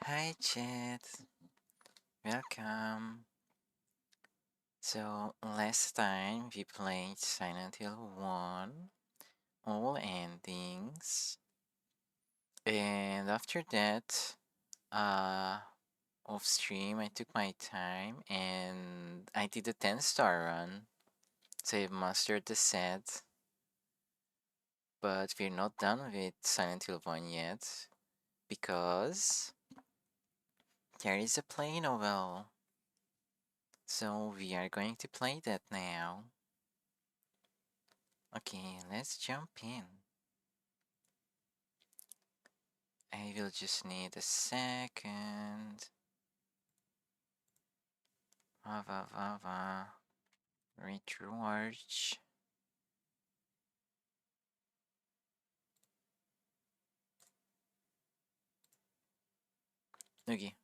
Hi chat, welcome. So last time we played Silent Hill 1, all endings, and after that, uh, off stream I took my time and I did a 10-star run. So I mastered the set, but we're not done with Silent Hill 1 yet because there is a play novel. So we are going to play that now. Okay, let's jump in. I will just need a second. Va. Recharge. Okay.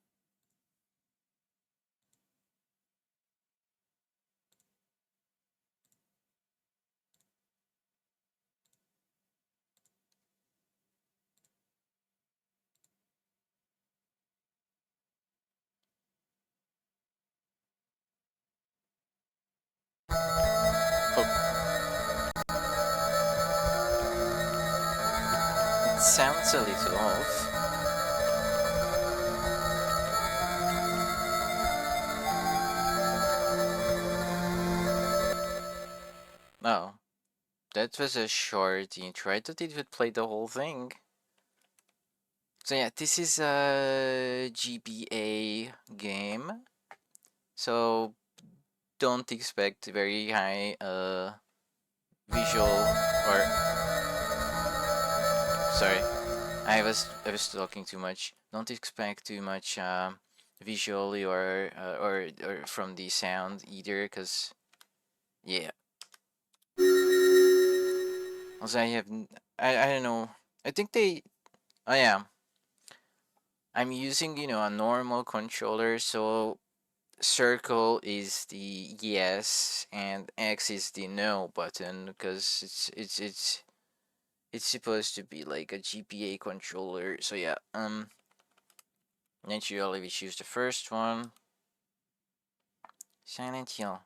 It sounds a little off. Oh. that was a short intro. I thought it would play the whole thing. So yeah, this is a GBA game. So don't expect very high visual or sorry, I was talking too much. Don't expect too much visually or from the sound either, cause yeah. Also, I don't know. I think they. Oh yeah, I'm using a normal controller, so circle is the yes and X is the no button because it's supposed to be like a GPA controller. So yeah, naturally we choose the first one, Silent Hill,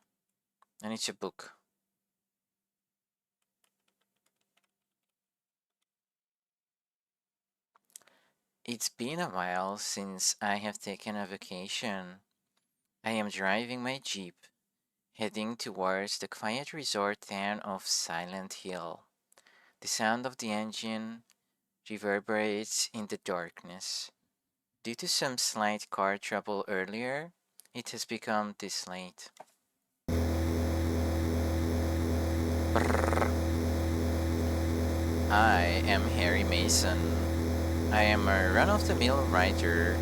and it's a book. It's been a while since I have taken a vacation. I am driving my Jeep, heading towards the quiet resort town of Silent Hill. The sound of the engine reverberates in the darkness. Due to some slight car trouble earlier, it has become this late. Brrr. I am Harry Mason. I am a run-of-the-mill writer.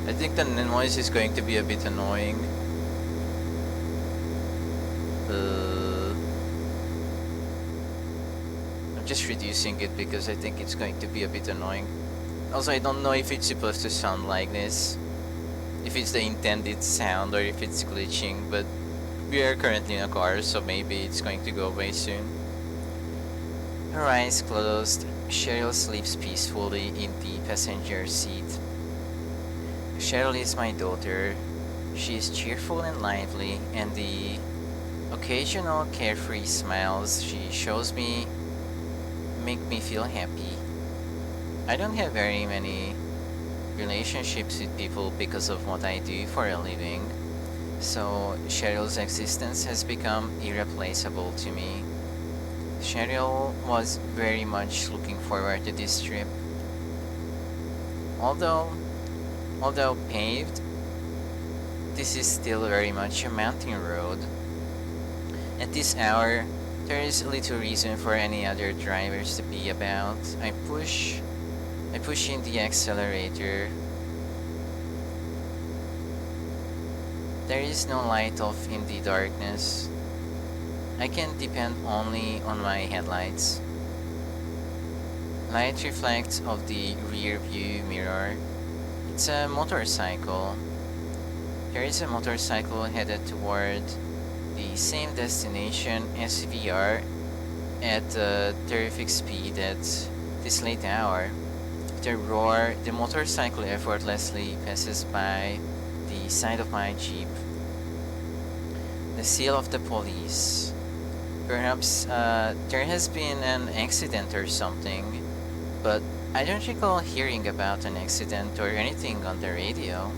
I think the noise is going to be a bit annoying. Uh, I'm just reducing it because I think it's going to be a bit annoying. Also, I don't know if it's supposed to sound like this, if it's the intended sound or if it's glitching, but we are currently in a car, so maybe it's going to go away soon. Her eyes closed, Cheryl sleeps peacefully in the passenger seat. Cheryl is my daughter. She is cheerful and lively, and the occasional carefree smiles she shows me make me feel happy. I don't have very many relationships with people because of what I do for a living, so Cheryl's existence has become irreplaceable to me. Cheryl was very much looking forward to this trip. Although paved, this is still very much a mountain road. At this hour, there is little reason for any other drivers to be about. I push in the accelerator. There is no light off in the darkness. I can depend only on my headlights. Light reflects off the rear view mirror. It's a motorcycle. There is a motorcycle headed toward the same destination as we are at a terrific speed at this late hour. The motorcycle effortlessly passes by the side of my Jeep. The seal of the police. Perhaps there has been an accident or something, but I don't recall hearing about an accident or anything on the radio.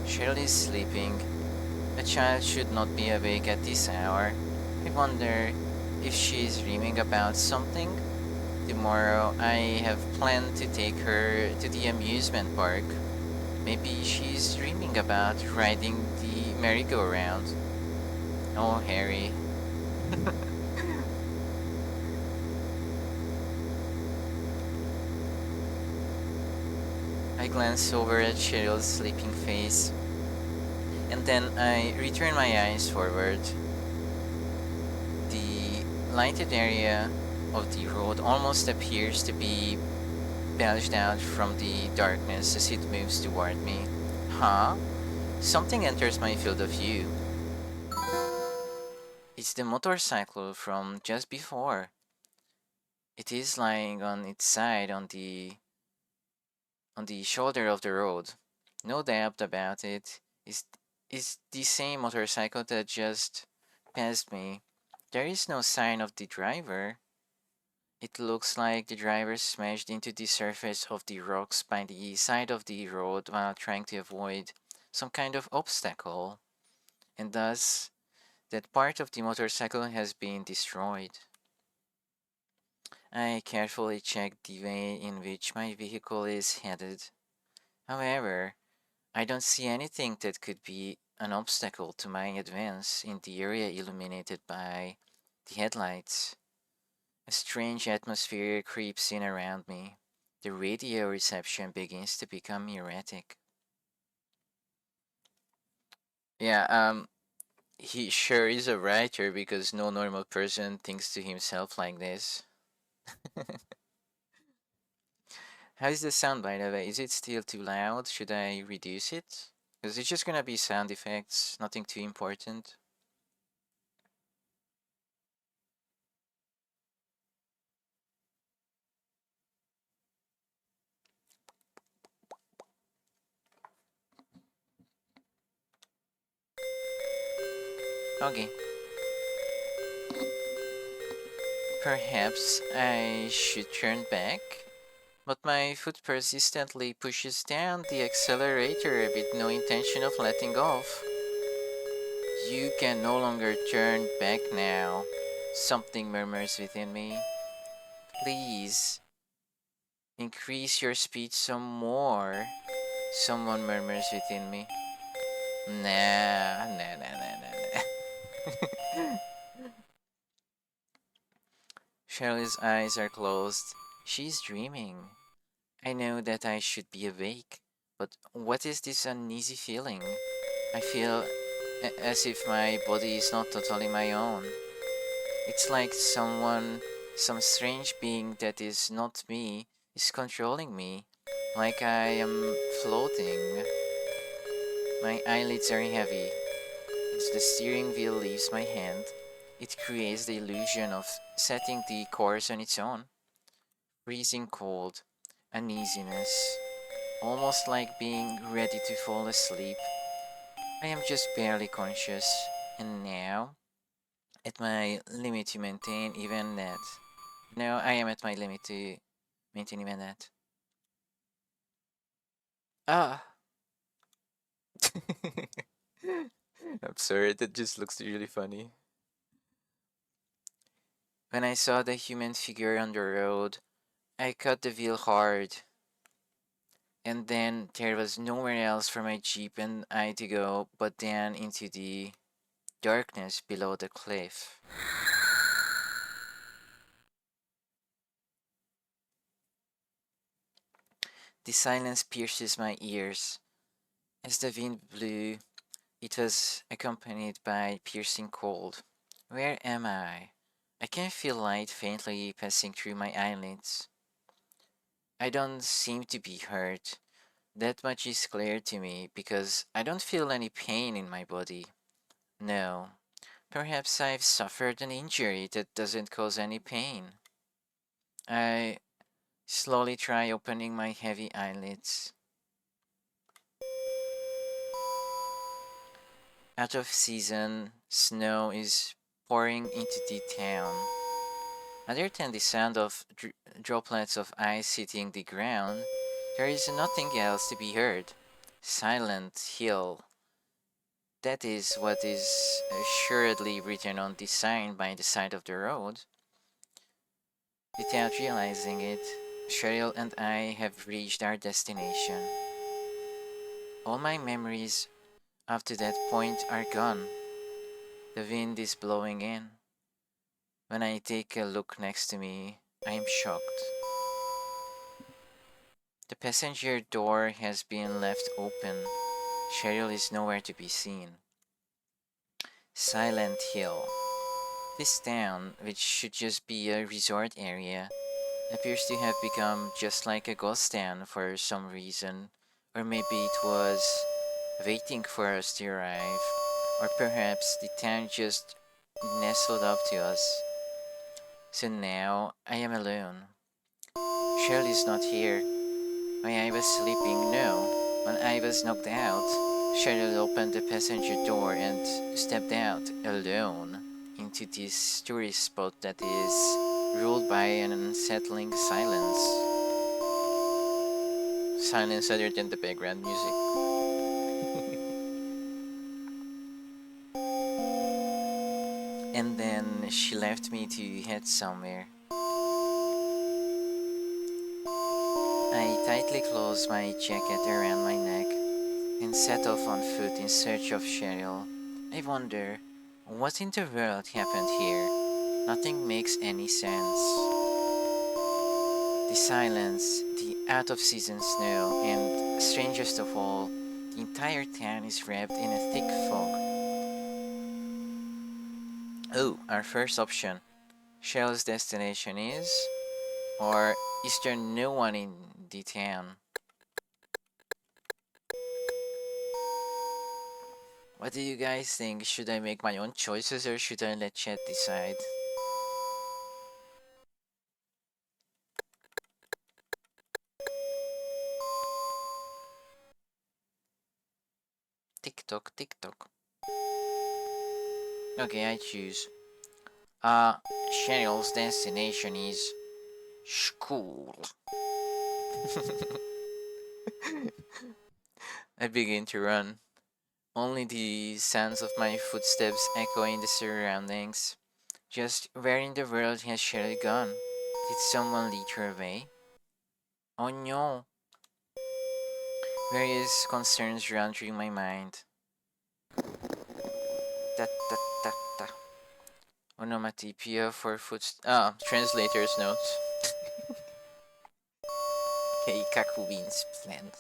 Cheryl is sleeping. A child should not be awake at this hour. I wonder if she is dreaming about something. Tomorrow I have planned to take her to the amusement park. Maybe she's dreaming about riding the merry-go-round. Oh, Harry. I glance over at Cheryl's sleeping face, and then I return my eyes forward. The lighted area of the road almost appears to be belched out from the darkness as it moves toward me. Huh? Something enters my field of view. It's the motorcycle from just before. It is lying on its side on the shoulder of the road. No doubt about it. Is the same motorcycle that just passed me. There is no sign of the driver. It looks like the driver smashed into the surface of the rocks by the side of the road while trying to avoid some kind of obstacle, and thus that part of the motorcycle has been destroyed. I carefully check the way in which my vehicle is headed. However, I don't see anything that could be an obstacle to my advance in the area illuminated by the headlights. A strange atmosphere creeps in around me. The radio reception begins to become erratic. Yeah, he sure is a writer because no normal person thinks to himself like this. How is the sound, by the way? Is it still too loud? Should I reduce it? Because it's just gonna be sound effects, nothing too important. Okay. Perhaps I should turn back, but my foot persistently pushes down the accelerator with no intention of letting off. You can no longer turn back now. Something murmurs within me. Please, increase your speed some more. Someone murmurs within me. Nah, nah, nah, nah, nah, nah. Shirley's eyes are closed. She's dreaming. I know that I should be awake, but what is this uneasy feeling? I feel as if my body is not totally my own. It's like some strange being that is not me, is controlling me, like I am floating. My eyelids are heavy. As the steering wheel leaves my hand, it creates the illusion of setting the course on its own. Freezing cold, uneasiness, almost like being ready to fall asleep. I am just barely conscious, and now, at my limit to maintain even that. Now I am at my limit to maintain even that. Ah! I'm sorry, that just looks really funny. When I saw the human figure on the road, I cut the wheel hard. And then there was nowhere else for my jeep and I to go but down into the darkness below the cliff. The silence pierces my ears. As the wind blew, it was accompanied by piercing cold. Where am I? I can feel light faintly passing through my eyelids. I don't seem to be hurt. That much is clear to me because I don't feel any pain in my body. No, perhaps I've suffered an injury that doesn't cause any pain. I slowly try opening my heavy eyelids. Out of season, snow is pouring into the town. Other than the sound of droplets of ice hitting the ground, there is nothing else to be heard. Silent Hill. That is what is assuredly written on the sign by the side of the road. Without realizing it, Cheryl and I have reached our destination. All my memories up to that point are gone. The wind is blowing in. When I take a look next to me, I am shocked. The passenger door has been left open. Cheryl is nowhere to be seen. Silent Hill. This town, which should just be a resort area, appears to have become just like a ghost town for some reason. Or maybe it was waiting for us to arrive. Or perhaps the town just nestled up to us. So now I am alone. Cheryl is not here. When I was sleeping, no. When I was knocked out, Cheryl opened the passenger door and stepped out alone into this tourist spot that is ruled by an unsettling silence. Silence other than the background music. then she left me to head somewhere. I tightly closed my jacket around my neck and set off on foot in search of Cheryl. I wonder, what in the world happened here? Nothing makes any sense. The silence, the out-of-season snow, and strangest of all, the entire town is wrapped in a thick fog. Oh, our first option. Cheryl's destination is... Or is there no one in the town? What do you guys think? Should I make my own choices or should I let Chet decide? Tick tock, tick tock. Okay, I choose. Cheryl's destination is school. I begin to run. Only the sounds of my footsteps echo in the surroundings. Just where in the world has Cheryl gone? Did someone lead her away? Oh no! Various concerns run through my mind. Ta ta ta ta. Onomatopoeia for translator's notes. Keikaku means plan.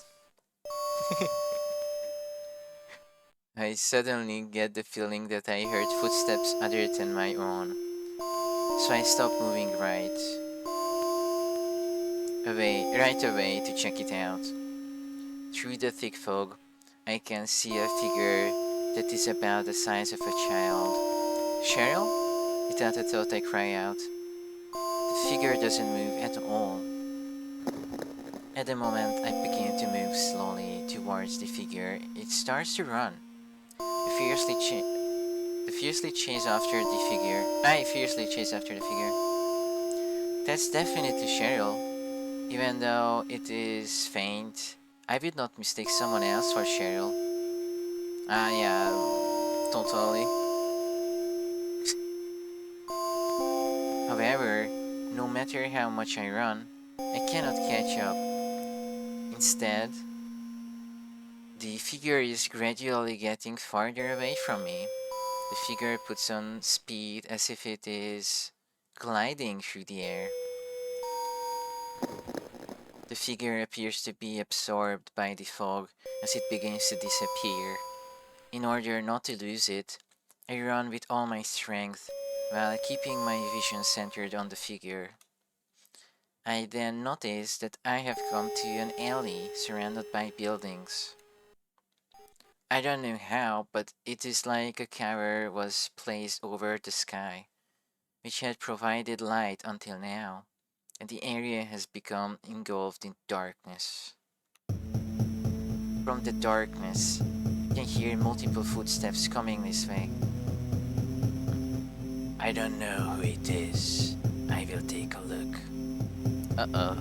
I suddenly get the feeling that I heard footsteps other than my own. So I stop moving right away to check it out. Through the thick fog, I can see a figure that is about the size of a child. Cheryl? Without a thought, I cry out. The figure doesn't move at all. At the moment I begin to move slowly towards the figure, it starts to run. I fiercely chase after the figure. That's definitely Cheryl. Even though it is faint, I would not mistake someone else for Cheryl. Yeah, totally. However, no matter how much I run, I cannot catch up. Instead, the figure is gradually getting farther away from me. The figure puts on speed as if it is gliding through the air. The figure appears to be absorbed by the fog as it begins to disappear. In order not to lose it, I run with all my strength while keeping my vision centered on the figure. I then notice that I have come to an alley surrounded by buildings. I don't know how, but it is like a cover was placed over the sky, which had provided light until now, and the area has become engulfed in darkness. From the darkness, I can hear multiple footsteps coming this way. I don't know who it is. I will take a look. Uh-oh.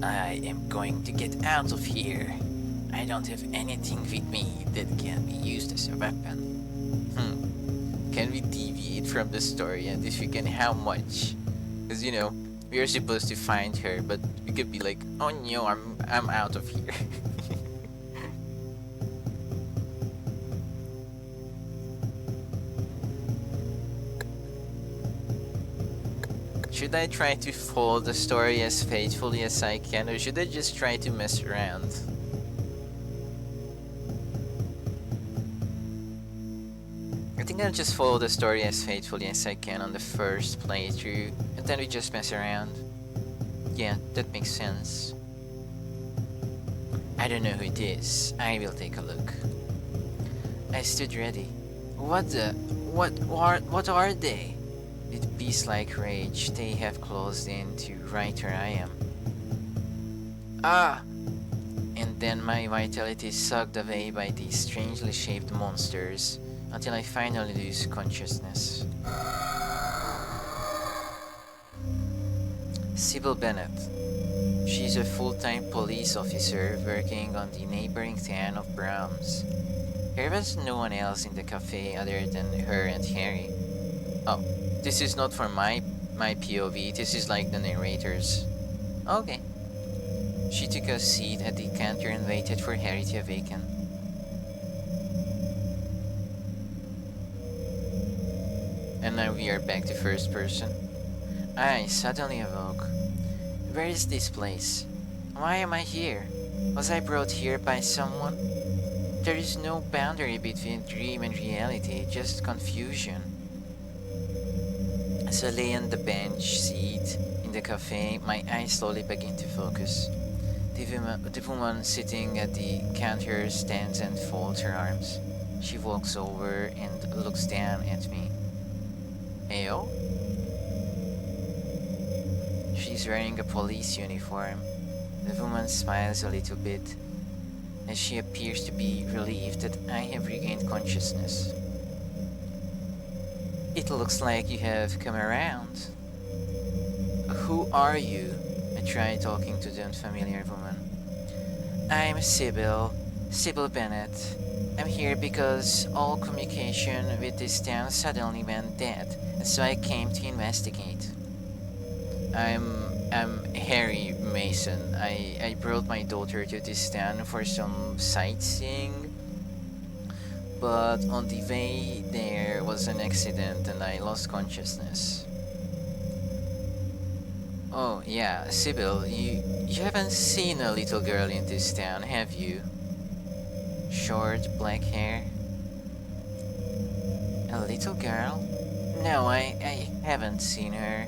I am going to get out of here. I don't have anything with me that can be used as a weapon. Can we deviate from the story, and if we can, how much? Because, we are supposed to find her, but we could be like, oh no, I'm out of here. Should I try to follow the story as faithfully as I can, or should I just try to mess around? I think I'll just follow the story as faithfully as I can on the first playthrough, and then we just mess around. Yeah, that makes sense. I don't know who it is. I will take a look. I stood ready. What are they? With beast-like rage, they have closed in to right where I am. Ah! And then my vitality is sucked away by these strangely shaped monsters until I finally lose consciousness. Sybil Bennett. She's a full-time police officer working on the neighboring town of Brahms. There was no one else in the cafe other than her and Harry. Oh, This is not for my POV. This is like the narrators. Okay. She took a seat at the counter and waited for Harry to awaken. And now we are back to first person. I suddenly awoke. Where is this place? Why am I here? Was I brought here by someone? There is no boundary between dream and reality, just confusion. As I lay on the bench seat in the cafe, my eyes slowly begin to focus. The woman sitting at the counter stands and folds her arms. She walks over and looks down at me. Ayo? She's wearing a police uniform. The woman smiles a little bit, as she appears to be relieved that I have regained consciousness. It looks like you have come around. Who are you? I try talking to the unfamiliar woman. I'm Sybil Bennett. I'm here because all communication with this town suddenly went dead, and so I came to investigate. I'm Harry Mason. I brought my daughter to this town for some sightseeing, but on the way there was an accident and I lost consciousness. Oh yeah, Sybil, you haven't seen a little girl in this town, have you? Short black hair. A little girl? No, I haven't seen her.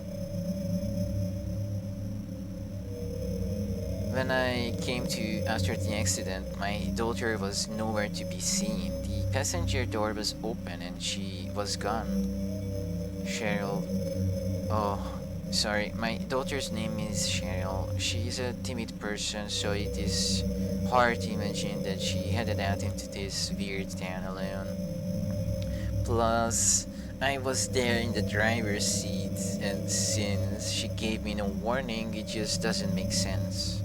When I came to after the accident, my daughter was nowhere to be seen. The passenger door was open and she was gone. Cheryl. Oh, sorry. My daughter's name is Cheryl. She is a timid person, so it is hard to imagine that she headed out into this weird town alone. Plus, I was there in the driver's seat, and since she gave me no warning, it just doesn't make sense.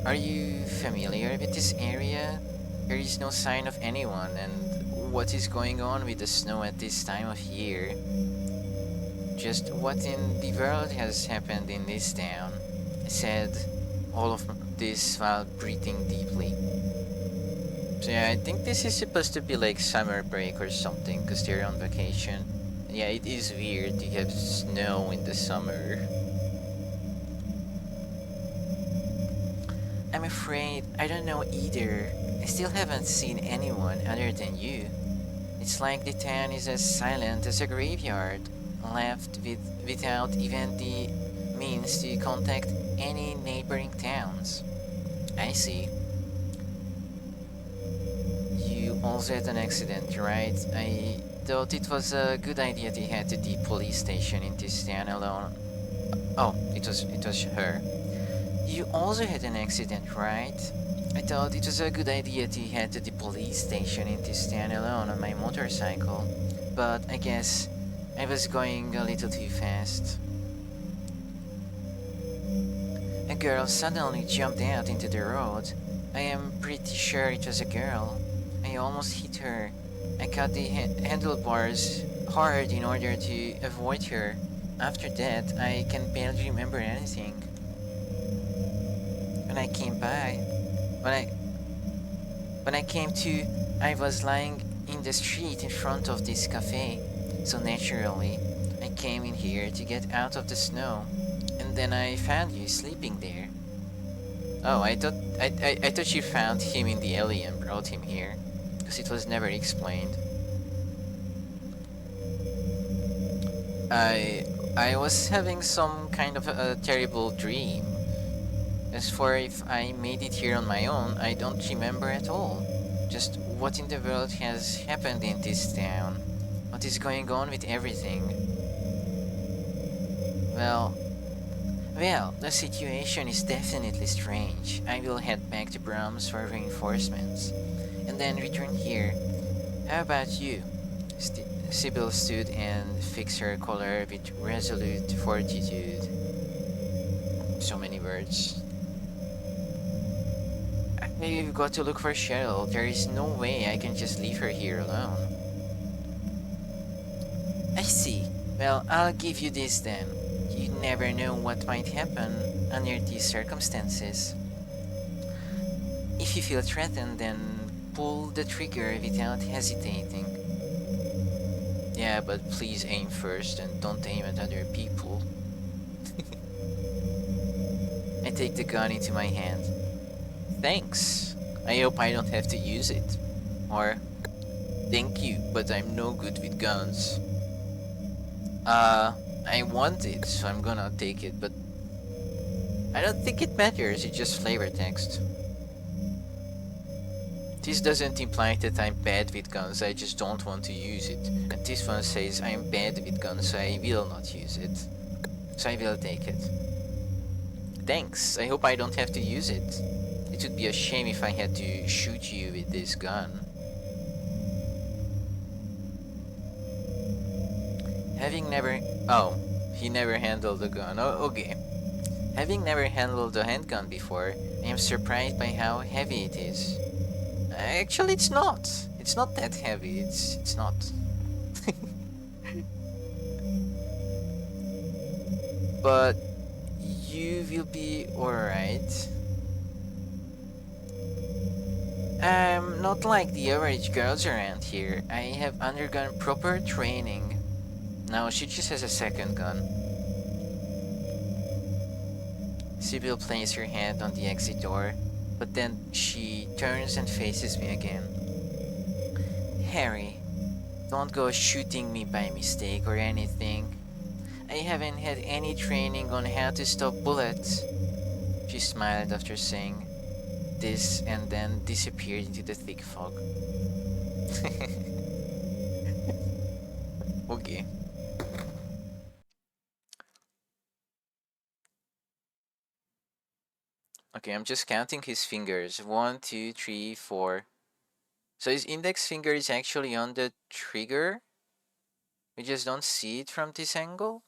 Are you familiar with this area? There is no sign of anyone, and what is going on with the snow at this time of year? Just what in the world has happened in this town? I said all of this while breathing deeply. So yeah, I think this is supposed to be like summer break or something, because they're on vacation. Yeah, it is weird to have snow in the summer. I'm afraid I don't know either. I still haven't seen anyone other than you. It's like the town is as silent as a graveyard, left without even the means to contact any neighboring towns. I see. You also had an accident, right? I thought it was a good idea to head to the police station in this town alone. Oh, it was her. You also had an accident, right? I thought it was a good idea to head to the police station in this town alone on my motorcycle, but I guess I was going a little too fast. A girl suddenly jumped out into the road. I am pretty sure it was a girl. I almost hit her. I cut the handlebars hard in order to avoid her. After that, I can barely remember anything. When I came to, I was lying in the street in front of this cafe. So naturally, I came in here to get out of the snow, and then I found you sleeping there. Oh, I thought you found him in the alley and brought him here, because it was never explained. I was having some kind of a terrible dream. As for if I made it here on my own, I don't remember at all. Just what in the world has happened in this town? What is going on with everything? Well, the situation is definitely strange. I will head back to Brahms for reinforcements, and then return here. How about you? Sybil stood and fixed her collar with resolute fortitude. So many words. I've got to look for Cheryl. There is no way I can just leave her here alone. I see. Well, I'll give you this then. You never know what might happen under these circumstances. If you feel threatened, then pull the trigger without hesitating. Yeah, but please aim first and don't aim at other people. I take the gun into my hand. Thanks. I hope I don't have to use it. Or, thank you, but I'm no good with guns. I want it, so I'm gonna take it, but I don't think it matters, it's just flavor text. This doesn't imply that I'm bad with guns, I just don't want to use it. And this one says I'm bad with guns, so I will not use it. So I will take it. Thanks, I hope I don't have to use it. It would be a shame if I had to shoot you with this gun. Having never... Oh, he never handled a gun. Oh, okay. Having never handled a handgun before, I am surprised by how heavy it is. Actually, it's not. It's not that heavy. It's not. But you will be alright. I'm not like the average girls around here. I have undergone proper training. Now she just has a second gun. Sybil places her hand on the exit door, but then she turns and faces me again. Harry, don't go shooting me by mistake or anything. I haven't had any training on how to stop bullets. She smiled after saying this and then disappeared into the thick fog. Okay. Okay, I'm just counting his fingers. 1, 2, 3, 4. So his index finger is actually on the trigger? We just don't see it from this angle?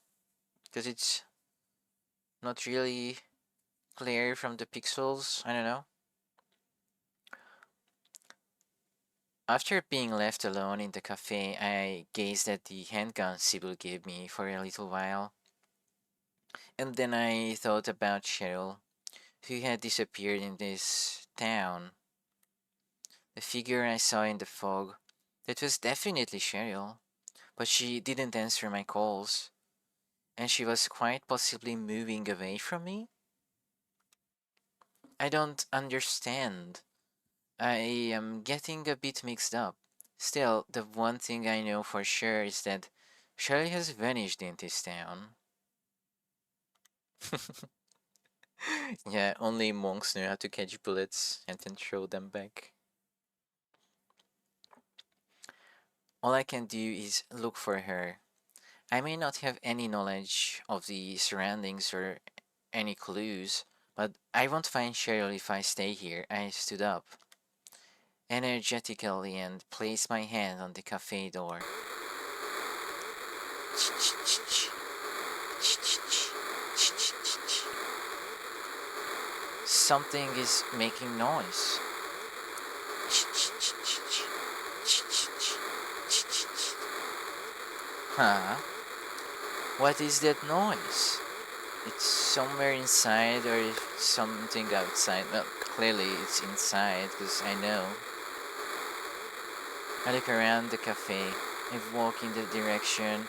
Because it's not really clear from the pixels. I don't know. After being left alone in the cafe, I gazed at the handgun Sybil gave me for a little while. And then I thought about Cheryl, who had disappeared in this town. The figure I saw in the fog, that was definitely Cheryl, but she didn't answer my calls, and she was quite possibly moving away from me? I don't understand. I am getting a bit mixed up. Still, the one thing I know for sure is that Cheryl has vanished in this town. Yeah, only monks know how to catch bullets and then throw them back. All I can do is look for her. I may not have any knowledge of the surroundings or any clues, but I won't find Cheryl if I stay here. I stood up energetically and placed my hand on the cafe door. Something is making noise. Huh? What is that noise? It's somewhere inside or something outside. Well, clearly it's inside because I know. I look around the cafe. I walk in the direction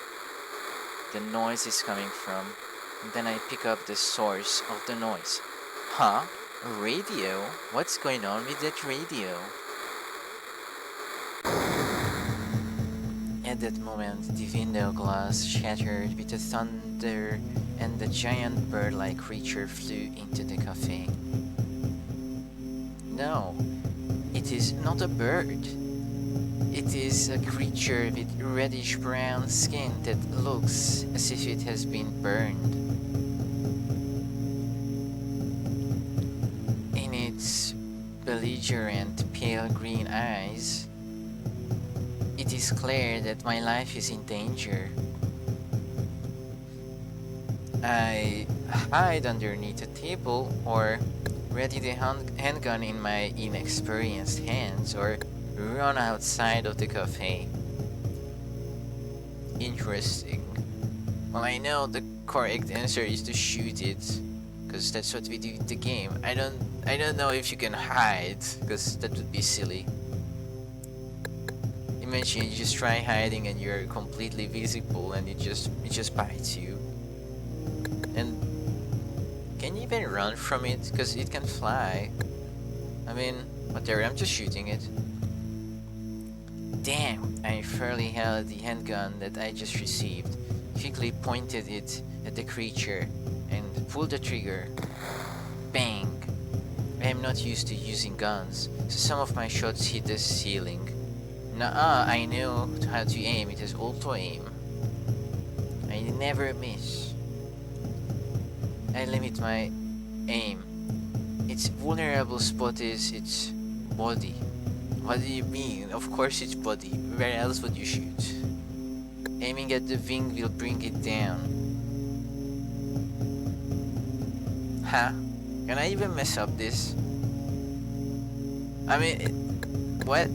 the noise is coming from, and then I pick up the source of the noise. Huh? A radio? What's going on with that radio? At that moment, the window glass shattered with a thunder, and the giant bird-like creature flew into the cafe. No, it is not a bird. It is a creature with reddish-brown skin that looks as if it has been burned. In its belligerent pale green eyes, it is clear that my life is in danger. I hide underneath a table or ready the handgun in my inexperienced hands or run outside of the cafe. interesting. Well, I know the correct answer is to shoot it, because that's what we do in the game. I don't know if you can hide, because that would be silly. Imagine you just try hiding and you're completely visible and it just bites you. And can you even run from it? Because it can fly. I mean, whatever, I'm just shooting it. Damn, I fairly held the handgun that I just received, quickly pointed it at the creature, and pulled the trigger. Bang! I am not used to using guns, so some of my shots hit the ceiling. Nuh-uh, I know how to aim, it is auto aim. I never miss. I limit my aim. Its vulnerable spot is its body. What do you mean? Of course it's body. Where else would you shoot? Aiming at the wing will bring it down. Huh? Can I even mess up this? I mean, what?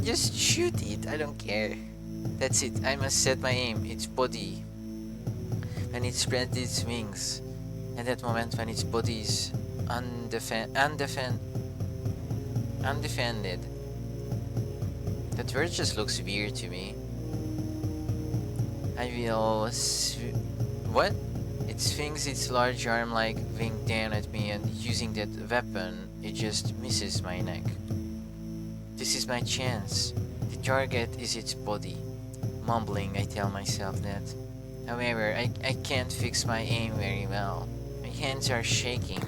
Just shoot it, I don't care. That's it, I must set my aim, its body. When it spreads its wings, at that moment when its body is undefended. That word just looks weird to me. I will what? It swings its large arm like wing down at me, and using that weapon, it just misses my neck. This is my chance. The target is its body. Mumbling, I tell myself that. However, I can't fix my aim very well. My hands are shaking.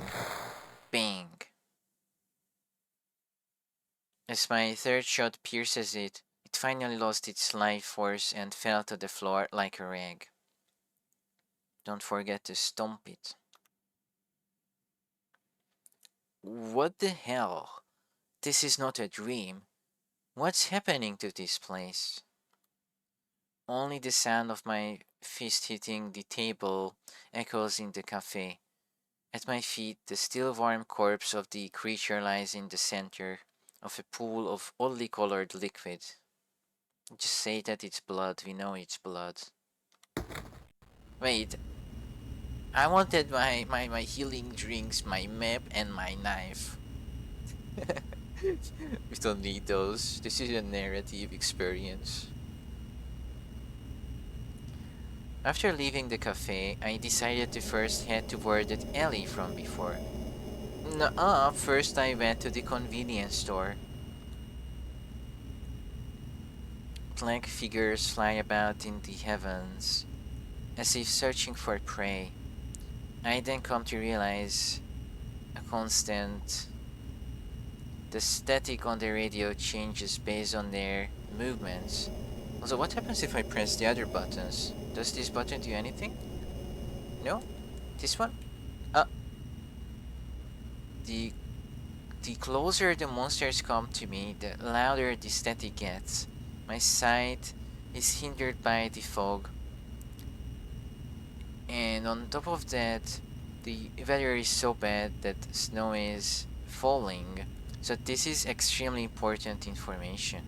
Bang. As my third shot pierces it, it finally lost its life force and fell to the floor like a rag. Don't forget to stomp it. What the hell? This is not a dream. What's happening to this place? Only the sound of my fist hitting the table echoes in the cafe. At my feet, the still warm corpse of the creature lies in the center of a pool of oddly colored liquid. Just say that it's blood, we know it's blood. Wait, I wanted my healing drinks, my map, and my knife. We don't need those. This is a narrative experience. After leaving the cafe, I decided to first head toward that alley from before. Nuh-uh, first I went to the convenience store. Black figures fly about in the heavens, as if searching for prey. I then come to realize a constant. The static on the radio changes based on their movements. Also, what happens if I press the other buttons? Does this button do anything? No? This one? The the closer the monsters come to me, the louder the static gets. My sight is hindered by the fog. And on top of that, the weather is so bad that snow is falling. So this is extremely important information.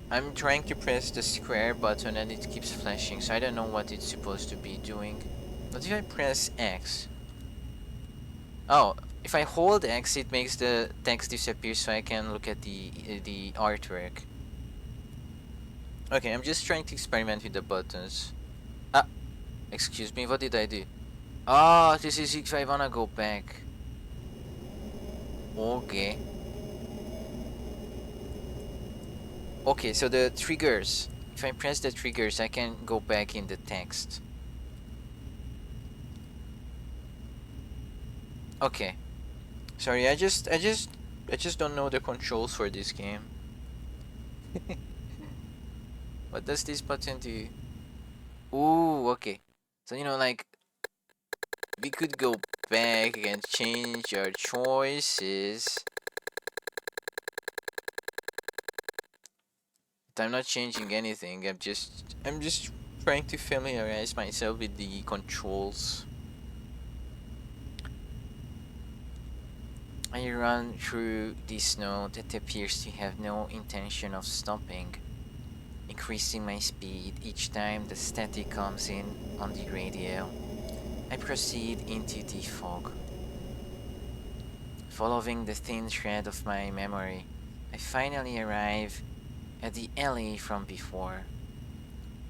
I'm trying to press the square button and it keeps flashing, so I don't know what it's supposed to be doing. What if I press X? Oh, if I hold X, it makes the text disappear so I can look at the artwork. Okay, I'm just trying to experiment with the buttons. Excuse me, what did I do? Oh, this is if I wanna go back. Okay. Okay, so the triggers. If I press the triggers, I can go back in the text. Okay. Sorry, I just don't know the controls for this game. What does this button do? Ooh, okay. So, like, we could go back and change our choices. But I'm not changing anything. I'm just trying to familiarize myself with the controls. I run through the snow that appears to have no intention of stopping, increasing my speed each time the static comes in on the radio. I proceed into the fog. Following the thin thread of my memory, I finally arrive at the alley from before.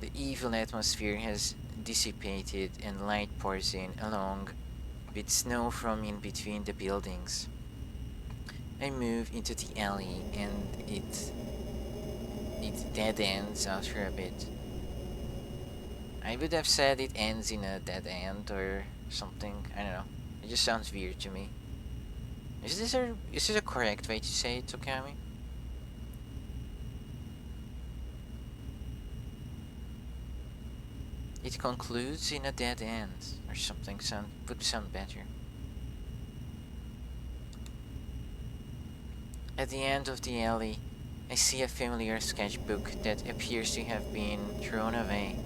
The evil atmosphere has dissipated and light pours in along with snow from in between the buildings. I move into the alley and it dead ends after a bit. I would have said it ends in a dead end or something. I don't know. It just sounds weird to me. Is this a correct way to say it, Tokami? It concludes in a dead end or something would sound better. At the end of the alley, I see a familiar sketchbook that appears to have been thrown away.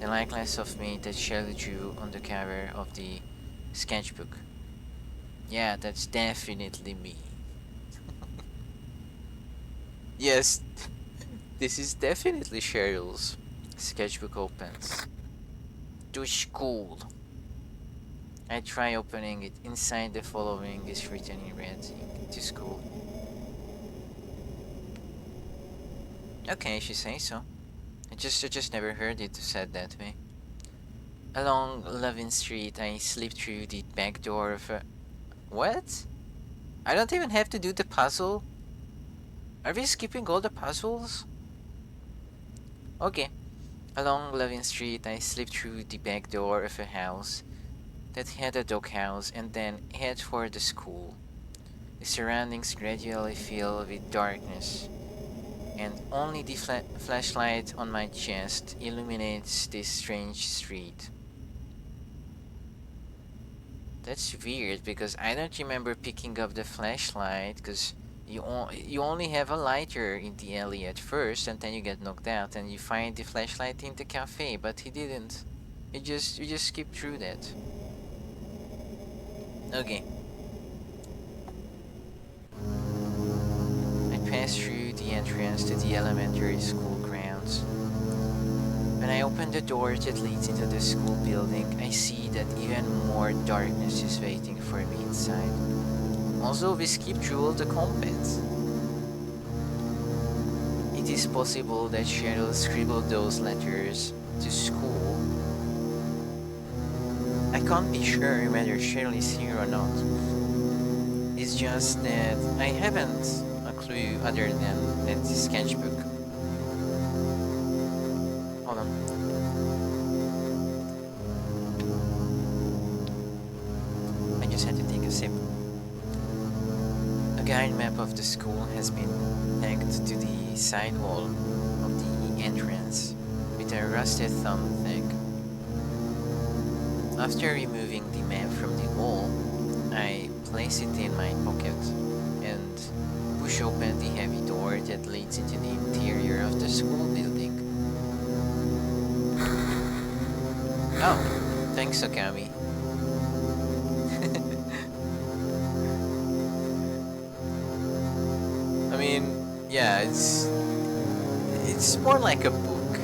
The likeness of me that Shelley drew on the cover of the sketchbook. Yeah, that's definitely me. Yes, this is definitely Cheryl's. Sketchbook opens. To school. I try opening it. Inside the following is written in red ink. To school. Okay, she says so. I just never heard it said that way. Along Levin Street, I slip through the back door of a... What? I don't even have to do the puzzle? Are we skipping all the puzzles? Okay. Along Levin Street, I slip through the back door of a house that had a doghouse and then head for the school. The surroundings gradually fill with darkness, and only the flashlight on my chest illuminates this strange street. That's weird because I don't remember picking up the flashlight because you only have a lighter in the alley at first and then you get knocked out and you find the flashlight in the cafe, but he didn't. You just skip through that. Okay. I pass through the entrance to the elementary school grounds. When I open the door that leads into the school building, I see that even more darkness is waiting for me inside. Also, we skipped through all the combats. It is possible that Cheryl scribbled those letters to school. I can't be sure whether Cheryl is here or not. It's just that I haven't a clue other than that sketchbook. Hold on. I just had to take a sip. A guide map of the school has been tacked to the side wall of the entrance with a rusted thumbtack. After removing the map from the wall, I place it in my pocket and push open the heavy door that leads into the interior of the school building. Oh, thanks, Okami. I mean, yeah, it's more like a book.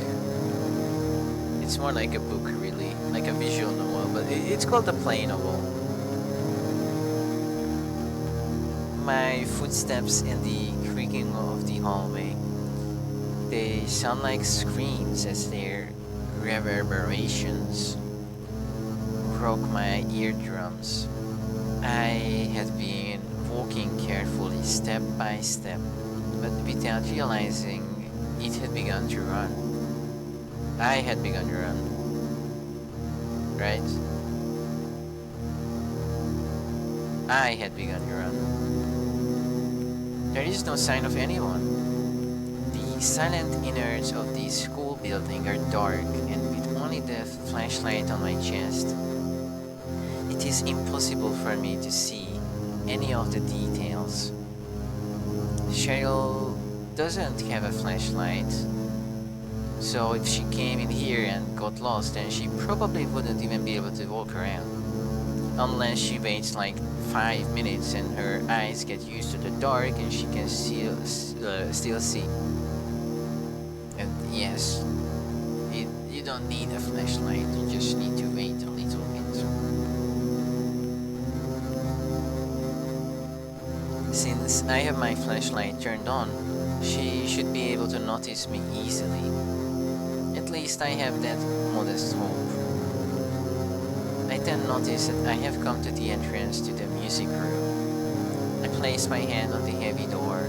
It's more like a book, really, like a visual novel, but it's called a play novel. My footsteps in the creaking of the hallway. They sound like screams as their reverberations broke my eardrums. I had been walking carefully step by step, but without realizing it had begun to run. I had begun to run. Right? I had begun to run. There is no sign of anyone. The silent innards of the school building are dark, and with only the flashlight on my chest, it is impossible for me to see any of the details. Cheryl doesn't have a flashlight, so if she came in here and got lost, then she probably wouldn't even be able to walk around. unless she waits like 5 minutes and her eyes get used to the dark and she can still see. And yes, you don't need a flashlight, you just need to wait a little bit. Since I have my flashlight turned on, she should be able to notice me easily. At least I have that modest hope. I then notice that I have come to the entrance to the music room. I place my hand on the heavy door.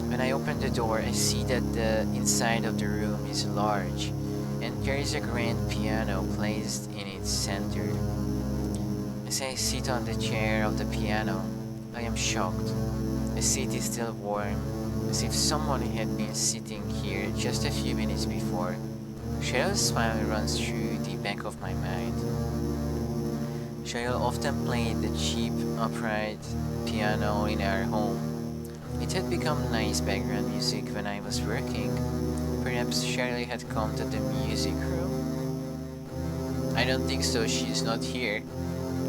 When I open the door, I see that the inside of the room is large, and there is a grand piano placed in its center. As I sit on the chair of the piano, I am shocked. The seat is still warm, as if someone had been sitting here just a few minutes before. Cheryl's smile runs through the back of my mind. Cheryl often played the cheap upright piano in our home. It had become nice background music when I was working. Perhaps Cheryl had come to the music room? I don't think so, she's not here.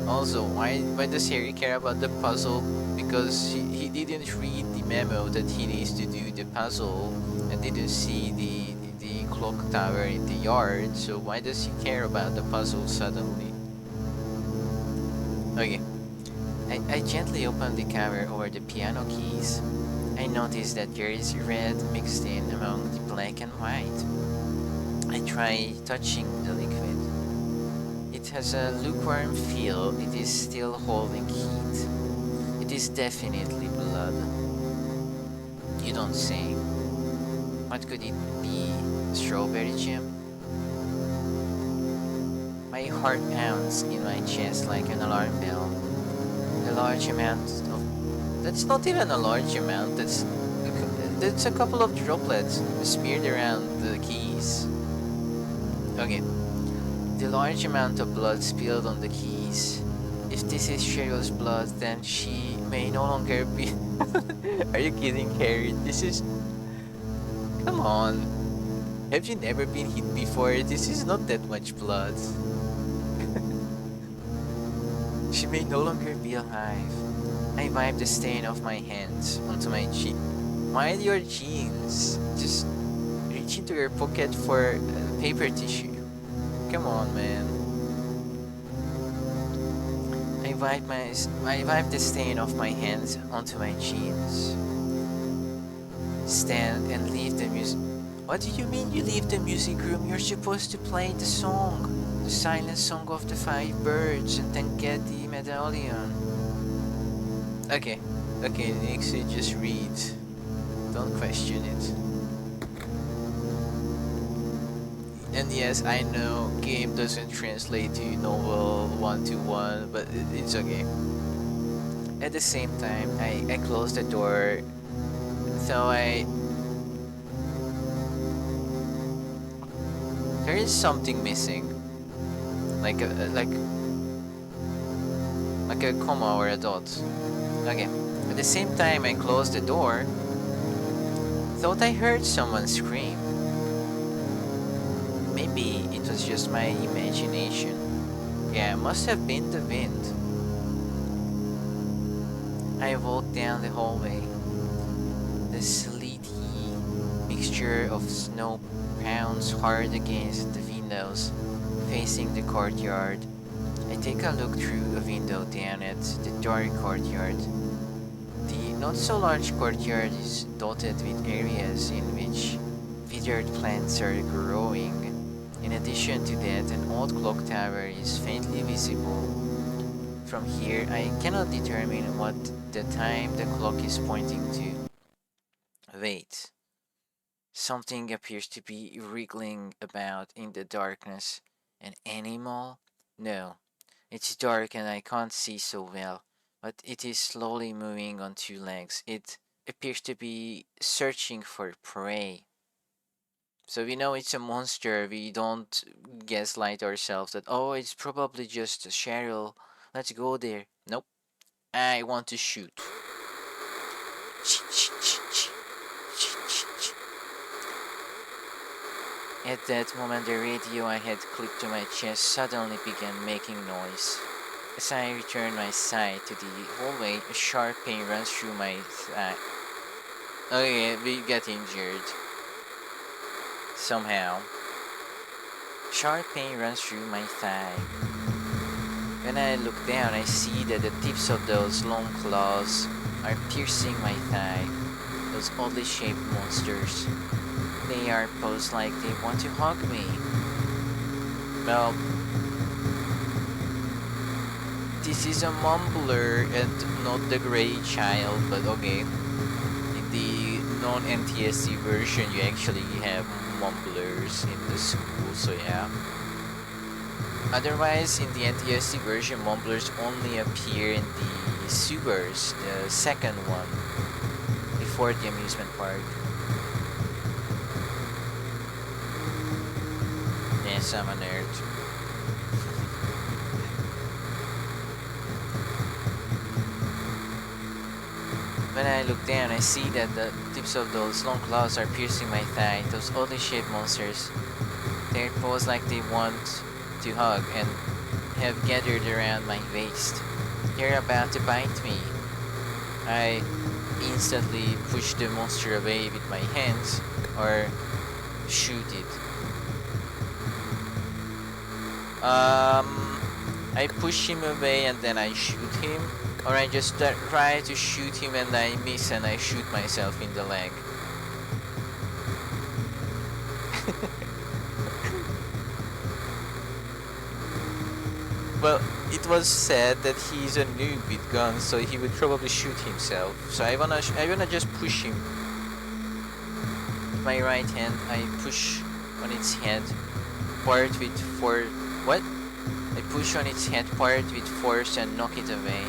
Also, why does Harry care about the puzzle? Because he didn't read the memo that he needs to do the puzzle and didn't see the clock tower in the yard, so why does he care about the puzzle suddenly? Okay. I gently open the cover over the piano keys. I notice that there is red mixed in among the black and white. I try touching the liquid. It has a lukewarm feel, it is still holding heat. It is definitely blood. You don't say. What could it be? Strawberry jam? My heart pounds in my chest like an alarm bell. A large amount of... That's not even a large amount, that's a couple of droplets smeared around the keys. Okay. The large amount of blood spilled on the keys. If this is Cheryl's blood, then she may no longer be... Are you kidding, Harry? This is... Come on. Have you never been hit before? This is not that much blood. She may no longer be alive. I wipe the stain off my hands onto my jeans. Mind your jeans. Just reach into your pocket for paper tissue. Come on, man. I wipe the stain off my hands onto my jeans. Stand and leave the music. What do you mean you leave the music room? You're supposed to play the song. The silent song of the 5 birds and then get the medallion. Okay, Nixie, just read. Don't question it. And yes, I know game doesn't translate to novel 1-1, but it's okay. At the same time, I close the door, so there is something missing. Like a comma or a dot. Okay. At the same time, I closed the door. Thought I heard someone scream. Maybe it was just my imagination. Yeah, it must have been the wind. I walked down the hallway. The sleety mixture of snow pounds hard against the windows facing the courtyard. I take a look through a window down at the dark courtyard. The not so large courtyard is dotted with areas in which withered plants are growing. In addition to that, an old clock tower is faintly visible. From here, I cannot determine what the time the clock is pointing to. Wait. Something appears to be wriggling about in the darkness. An animal? No. It's dark and I can't see so well, but it is slowly moving on 2 legs. It appears to be searching for prey. So we know it's a monster. We don't gaslight ourselves that, oh, it's probably just Cheryl. Let's go there. Nope. I want to shoot. At that moment, the radio I had clipped to my chest suddenly began making noise. As I returned my sight to the hallway, a sharp pain runs through my thigh. Oh yeah, we got injured. Somehow. Sharp pain runs through my thigh. When I look down, I see that the tips of those long claws are piercing my thigh. Those oddly shaped monsters. They are posed like they want to hug me. Well, this is a mumbler and not the gray child, but okay. In the non-NTSC version, you actually have mumblers in the school, so yeah. Otherwise, in the NTSC version, mumblers only appear in the sewers, the second one, before the amusement park. Yes, I'm a nerd. When I look down, I see that the tips of those long claws are piercing my thigh. Those oddly shaped monsters. They pose like they want to hug and have gathered around my waist. They're about to bite me. I instantly push the monster away with my hands or shoot it. I push him away and then I shoot him, or I just try to shoot him and I miss and I shoot myself in the leg. Well, it was said that he's a noob with guns, so he would probably shoot himself. So I wanna just push him. With my right hand, I push on its head, part with what? I push on its head part with force and knock it away.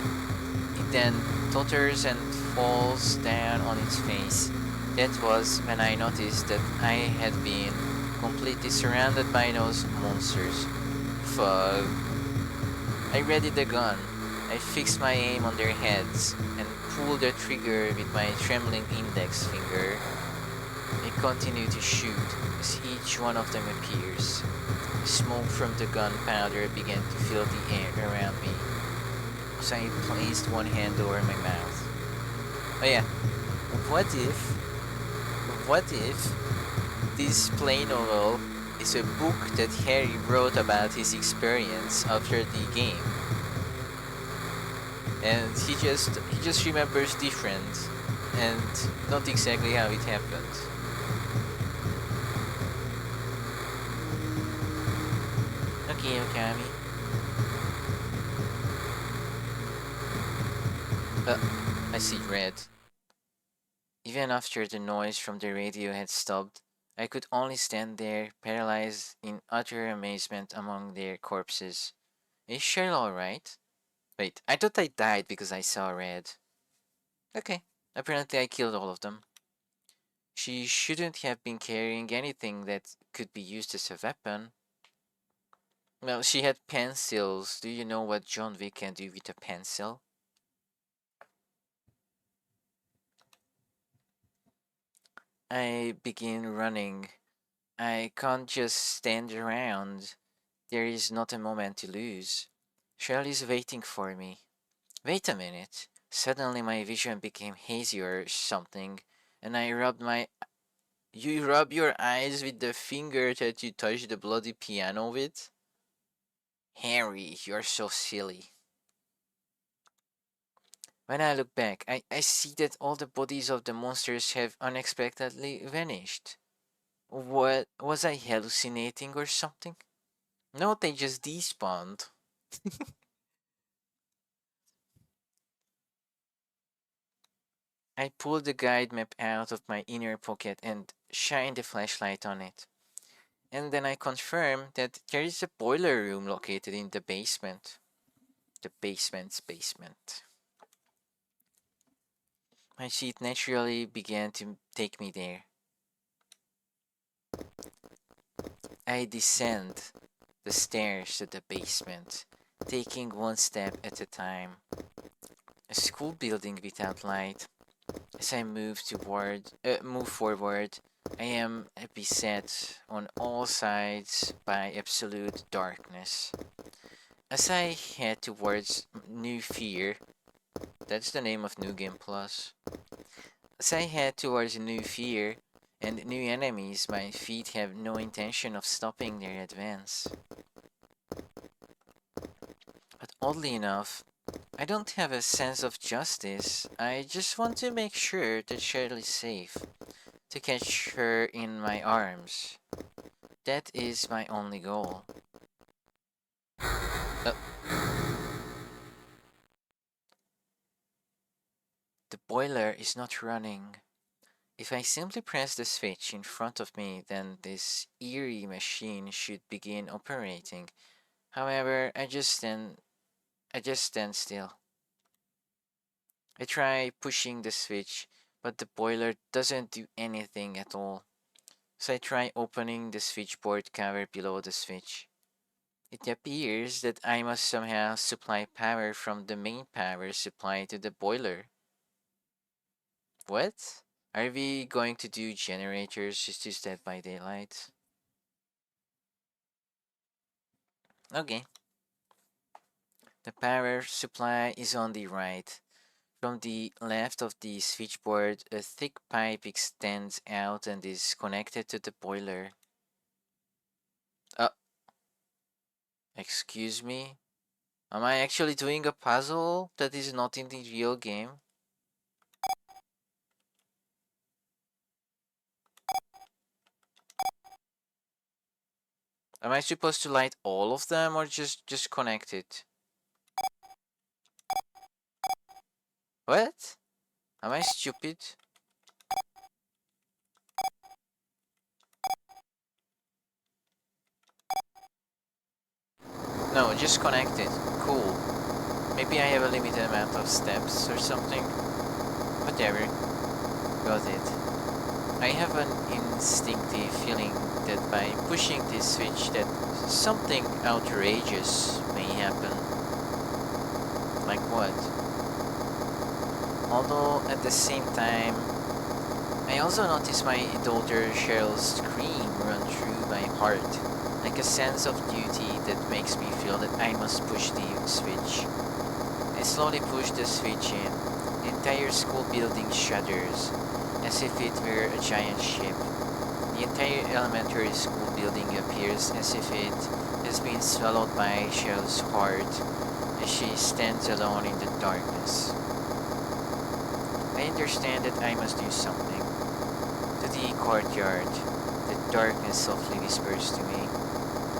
It then totters and falls down on its face. That was when I noticed that I had been completely surrounded by those monsters. Fuck. I readied the gun. I fixed my aim on their heads and pulled the trigger with my trembling index finger. I continued to shoot as each one of them appears. The smoke from the gunpowder began to fill the air around me as I placed one hand over my mouth. Oh yeah, what if this play novel is a book that Harry wrote about his experience after the game? And he just remembers different and not exactly how it happened. Okay, Okami. I see red. Even after the noise from the radio had stopped, I could only stand there, paralyzed in utter amazement among their corpses. Is Cheryl alright? Wait, I thought I died because I saw red. Okay, apparently I killed all of them. She shouldn't have been carrying anything that could be used as a weapon. Well, she had pencils. Do you know what John Wick can do with a pencil? I begin running. I can't just stand around. There is not a moment to lose. Cheryl is waiting for me. Wait a minute. Suddenly my vision became hazy or something, and I rubbed my. You rub your eyes with the finger that you touched the bloody piano with? Harry, you're so silly. When I look back, I see that all the bodies of the monsters have unexpectedly vanished. What? Was I hallucinating or something? No, they just despawned. I pulled the guide map out of my inner pocket and shined the flashlight on it. And then I confirmed that there is a boiler room located in the basement. The basement's basement. My seat naturally began to take me there. I descend the stairs to the basement, taking one step at a time. A school building without light. As I move forward, I am beset on all sides by absolute darkness. As I head towards New Fear, that's the name of New Game Plus. As I head towards New Fear and new enemies, my feet have no intention of stopping their advance. But oddly enough, I don't have a sense of justice. I just want to make sure that Cheryl is safe, to catch her in my arms. That is my only goal. Uh, the boiler is not running. If I simply press the switch in front of me, then this eerie machine should begin operating. However, I just stand still. I try pushing the switch, but the boiler doesn't do anything at all. So I try opening the switchboard cover below the switch. It appears that I must somehow supply power from the main power supply to the boiler. What? Are we going to do generators just to Dead by Daylight? Okay. The power supply is on the right. From the left of the switchboard, a thick pipe extends out and is connected to the boiler. Uh, excuse me? Am I actually doing a puzzle that is not in the real game? Am I supposed to light all of them or just connect it? What? Am I stupid? No, just connect it. Cool. Maybe I have a limited amount of steps or something. Whatever. Got it. I have an instinctive feeling that by pushing this switch that something outrageous may happen. Like what? Although at the same time, I also notice my daughter Cheryl's scream run through my heart, like a sense of duty that makes me feel that I must push the switch. I slowly push the switch in. The entire school building shudders, as if it were a giant ship. The entire elementary school building appears as if it has been swallowed by Cheryl's heart as she stands alone in the darkness. I understand that I must do something. To the courtyard, the darkness softly whispers to me.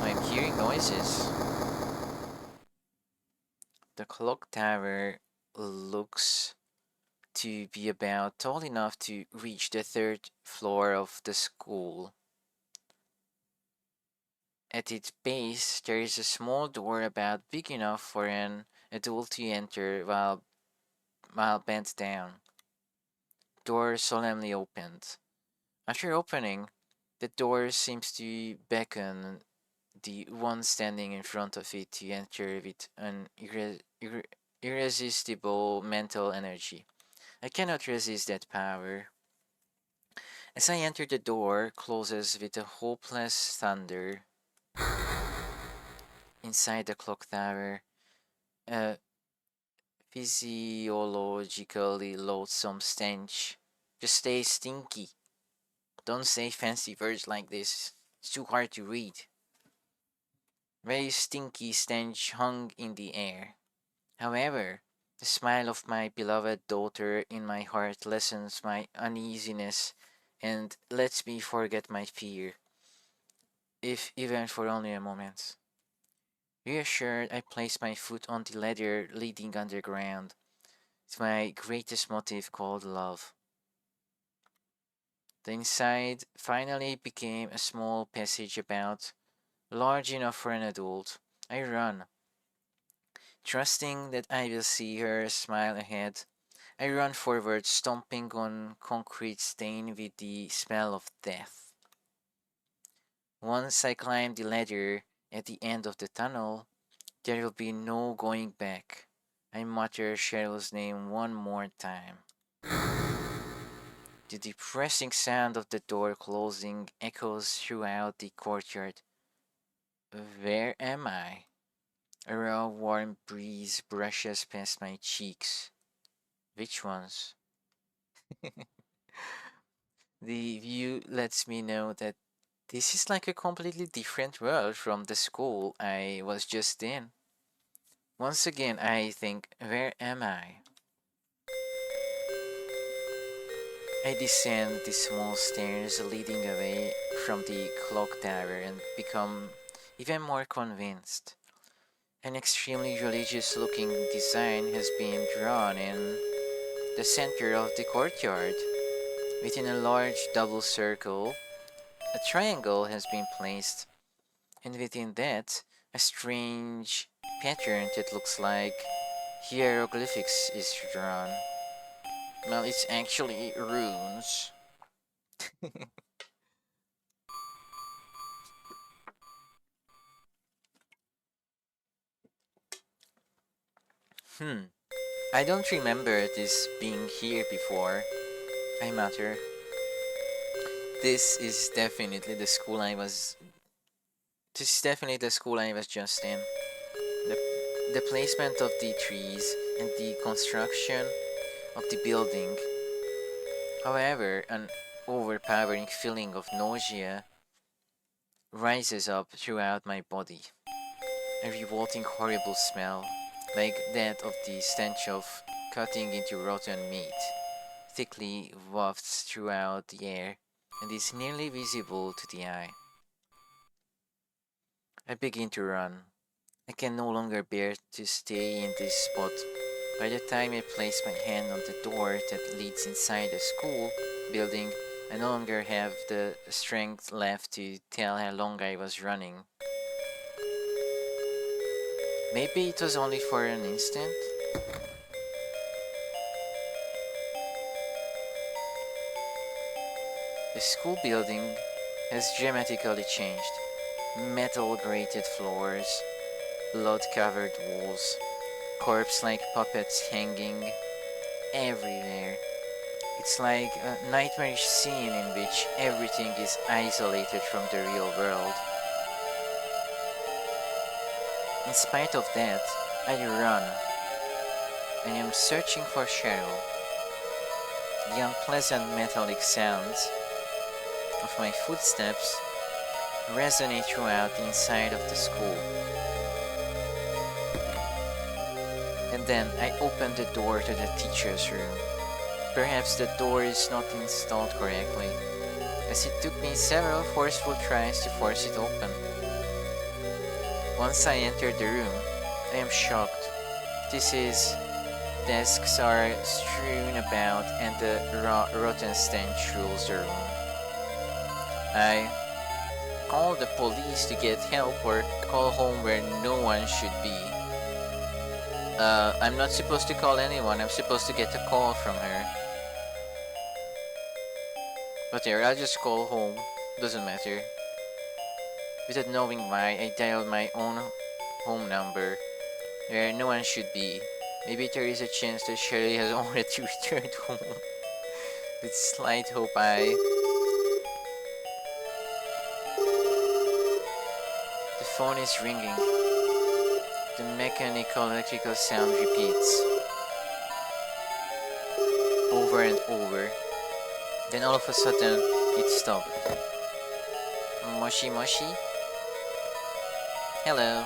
I am hearing noises. The clock tower looks to be about tall enough to reach the third floor of the school. At its base, there is a small door about big enough for an adult to enter while bent down. Door solemnly opened. After opening, the door seems to beckon the one standing in front of it to enter with an irresistible mental energy. I cannot resist that power. As I enter, the door closes with a hopeless thunder. Inside the clock tower, a physiologically loathsome stench. Just stay stinky. Don't say fancy words like this. It's too hard to read. Very stinky stench hung in the air. However, the smile of my beloved daughter in my heart lessens my uneasiness and lets me forget my fear, if even for only a moment. Reassured, I place my foot on the ladder leading underground. It's my greatest motive called love. The inside finally became a small passage about large enough for an adult. I run, trusting that I will see her smile ahead. I run forward, stomping on concrete stained with the smell of death. Once I climb the ladder at the end of the tunnel, there will be no going back. I mutter Cheryl's name one more time. The depressing sound of the door closing echoes throughout the courtyard. Where am I? A raw, warm breeze brushes past my cheeks. Which ones? The view lets me know that this is like a completely different world from the school I was just in. Once again, I think, where am I? I descend the small stairs leading away from the clock tower and become even more convinced. An extremely religious looking design has been drawn in the center of the courtyard. Within a large double circle, a triangle has been placed, and within that, a strange pattern that looks like hieroglyphics is drawn. Well, it's actually runes. Hmm, I don't remember this being here before, I mutter. This is definitely the school I was. This is definitely the school I was just in. The, the placement of the trees and the construction of the building. However, an overpowering feeling of nausea rises up throughout my body. A revolting, horrible smell, like that of the stench of cutting into rotten meat, thickly wafts throughout the air and is nearly visible to the eye. I begin to run. I can no longer bear to stay in this spot. By the time I place my hand on the door that leads inside the school building, I no longer have the strength left to tell how long I was running. Maybe it was only for an instant? The school building has dramatically changed. Metal grated floors, blood covered walls, corpse like puppets hanging everywhere. It's like a nightmarish scene in which everything is isolated from the real world. In spite of that, I run. I am searching for Cheryl. The unpleasant metallic sounds of my footsteps resonate throughout the inside of the school. And then I open the door to the teacher's room. Perhaps the door is not installed correctly, as it took me several forceful tries to force it open. Once I enter the room, I am shocked. This is desks are strewn about and the rotten stench rules the room. I call the police to get help or call home where no one should be. I'm not supposed to call anyone, I'm supposed to get a call from her. But there, I'll just call home, doesn't matter. Without knowing why, I dialed my own home number, where no one should be. Maybe there is a chance that Shirley has already returned home. With slight hope, the phone is ringing. The mechanical electrical sound repeats over and over. Then all of a sudden, it stopped. Moshi Moshi? Hello.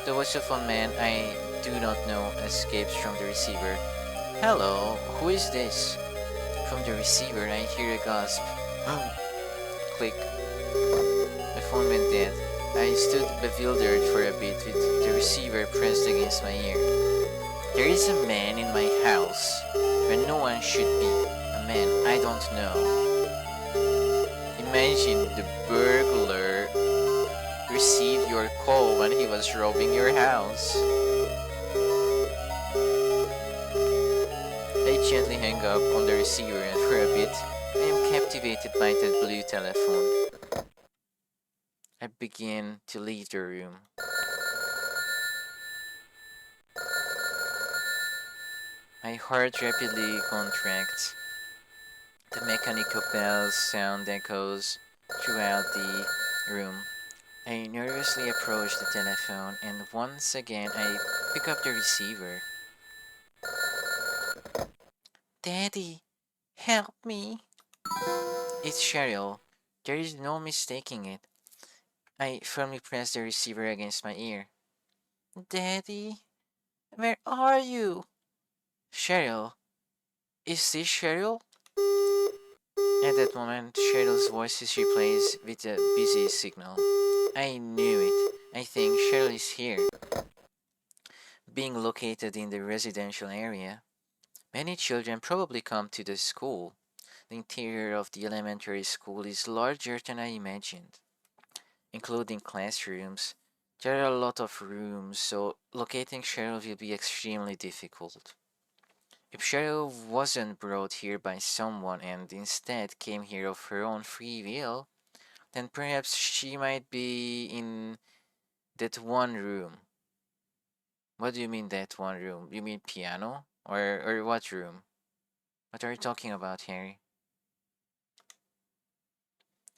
The voice of a man I do not know escapes from the receiver. Hello, who is this? From the receiver, I hear a gasp. Click. My phone went dead. I stood bewildered for a bit with the receiver pressed against my ear. There is a man in my house where no one should be. A man I don't know. Imagine the burglar received your call when he was robbing your house. I gently hang up on the receiver and for a bit I am captivated by that blue telephone. I begin to leave the room. My heart rapidly contracts. The mechanical bell's sound echoes throughout the room. I nervously approach the telephone and once again I pick up the receiver. Daddy, help me. It's Cheryl. There is no mistaking it. I firmly press the receiver against my ear. Daddy, where are you? Cheryl. Is this Cheryl? At that moment, Cheryl's voice is replaced with a busy signal. I knew it. I think Cheryl is here. Being located in the residential area, many children probably come to the school. The interior of the elementary school is larger than I imagined, including classrooms. There are a lot of rooms, so locating Cheryl will be extremely difficult. If Cheryl wasn't brought here by someone and instead came here of her own free will, then perhaps she might be in that one room. What do you mean that one room? You mean piano? Or what room? What are you talking about, Harry?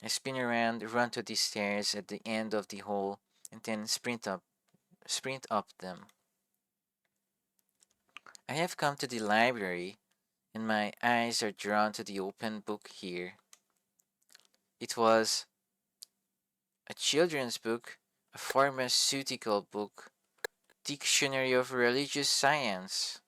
I spin around, run to the stairs at the end of the hall, and then sprint up them. I have come to the library, and my eyes are drawn to the open book here. It was a children's book, a pharmaceutical book, dictionary of religious science.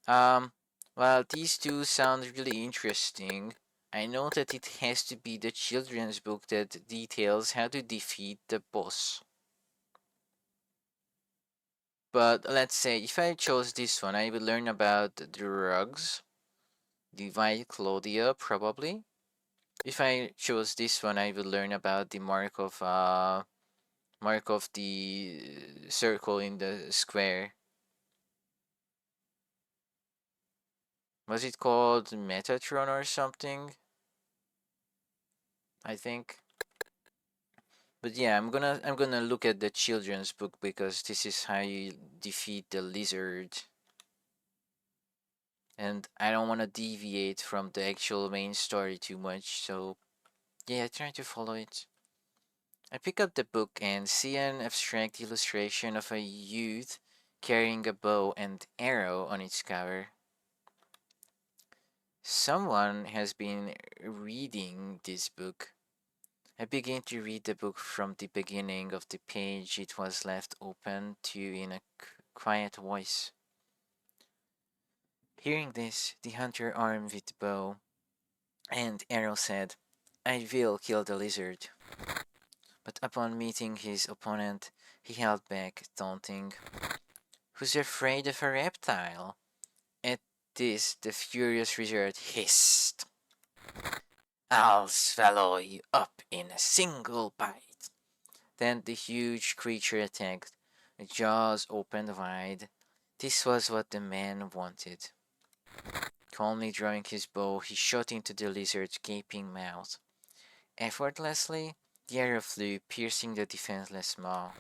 Um, while these two sound really interesting, I know that it has to be the children's book that details how to defeat the boss. But let's say if I chose this one, I would learn about the drugs, the White Claudia probably. If I chose this one, I would learn about the mark of the circle in the square. Was it called Metatron or something? I think. But yeah, I'm gonna look at the children's book because this is how you defeat the lizard. And I don't want to deviate from the actual main story too much, so yeah, I try to follow it. I pick up the book and see an abstract illustration of a youth carrying a bow and arrow on its cover. Someone has been reading this book. I begin to read the book from the beginning of the page it was left open to in a quiet voice. Hearing this, the hunter armed with bow and arrow said, I will kill the lizard. But upon meeting his opponent, he held back, taunting, Who's afraid of a reptile? At this, the furious lizard hissed, I'll swallow you up in a single bite. Then the huge creature attacked, the jaws opened wide. This was what the man wanted. Calmly drawing his bow, he shot into the lizard's gaping mouth. Effortlessly, the arrow flew, piercing the defenseless maw,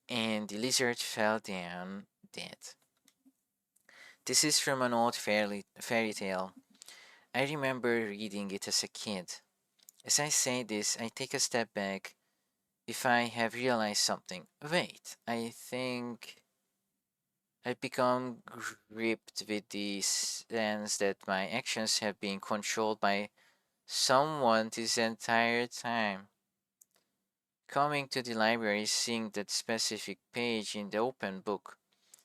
and the lizard fell down dead. This is from an old fairy tale. I remember reading it as a kid. As I say this, I take a step back. If I have realized something, wait, I think I've become gripped with the sense that my actions have been controlled by someone this entire time. Coming to the library, seeing that specific page in the open book,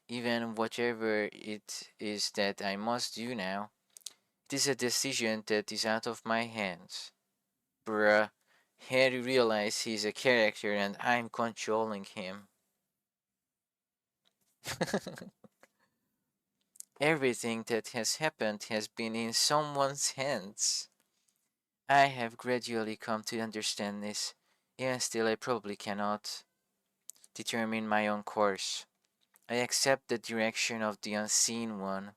even whatever it is that I must do now, it is a decision that is out of my hands. Bruh, Harry realized he's a character and I'm controlling him. Everything that has happened has been in someone's hands. I have gradually come to understand this, and still I probably cannot determine my own course. I accept the direction of the unseen one,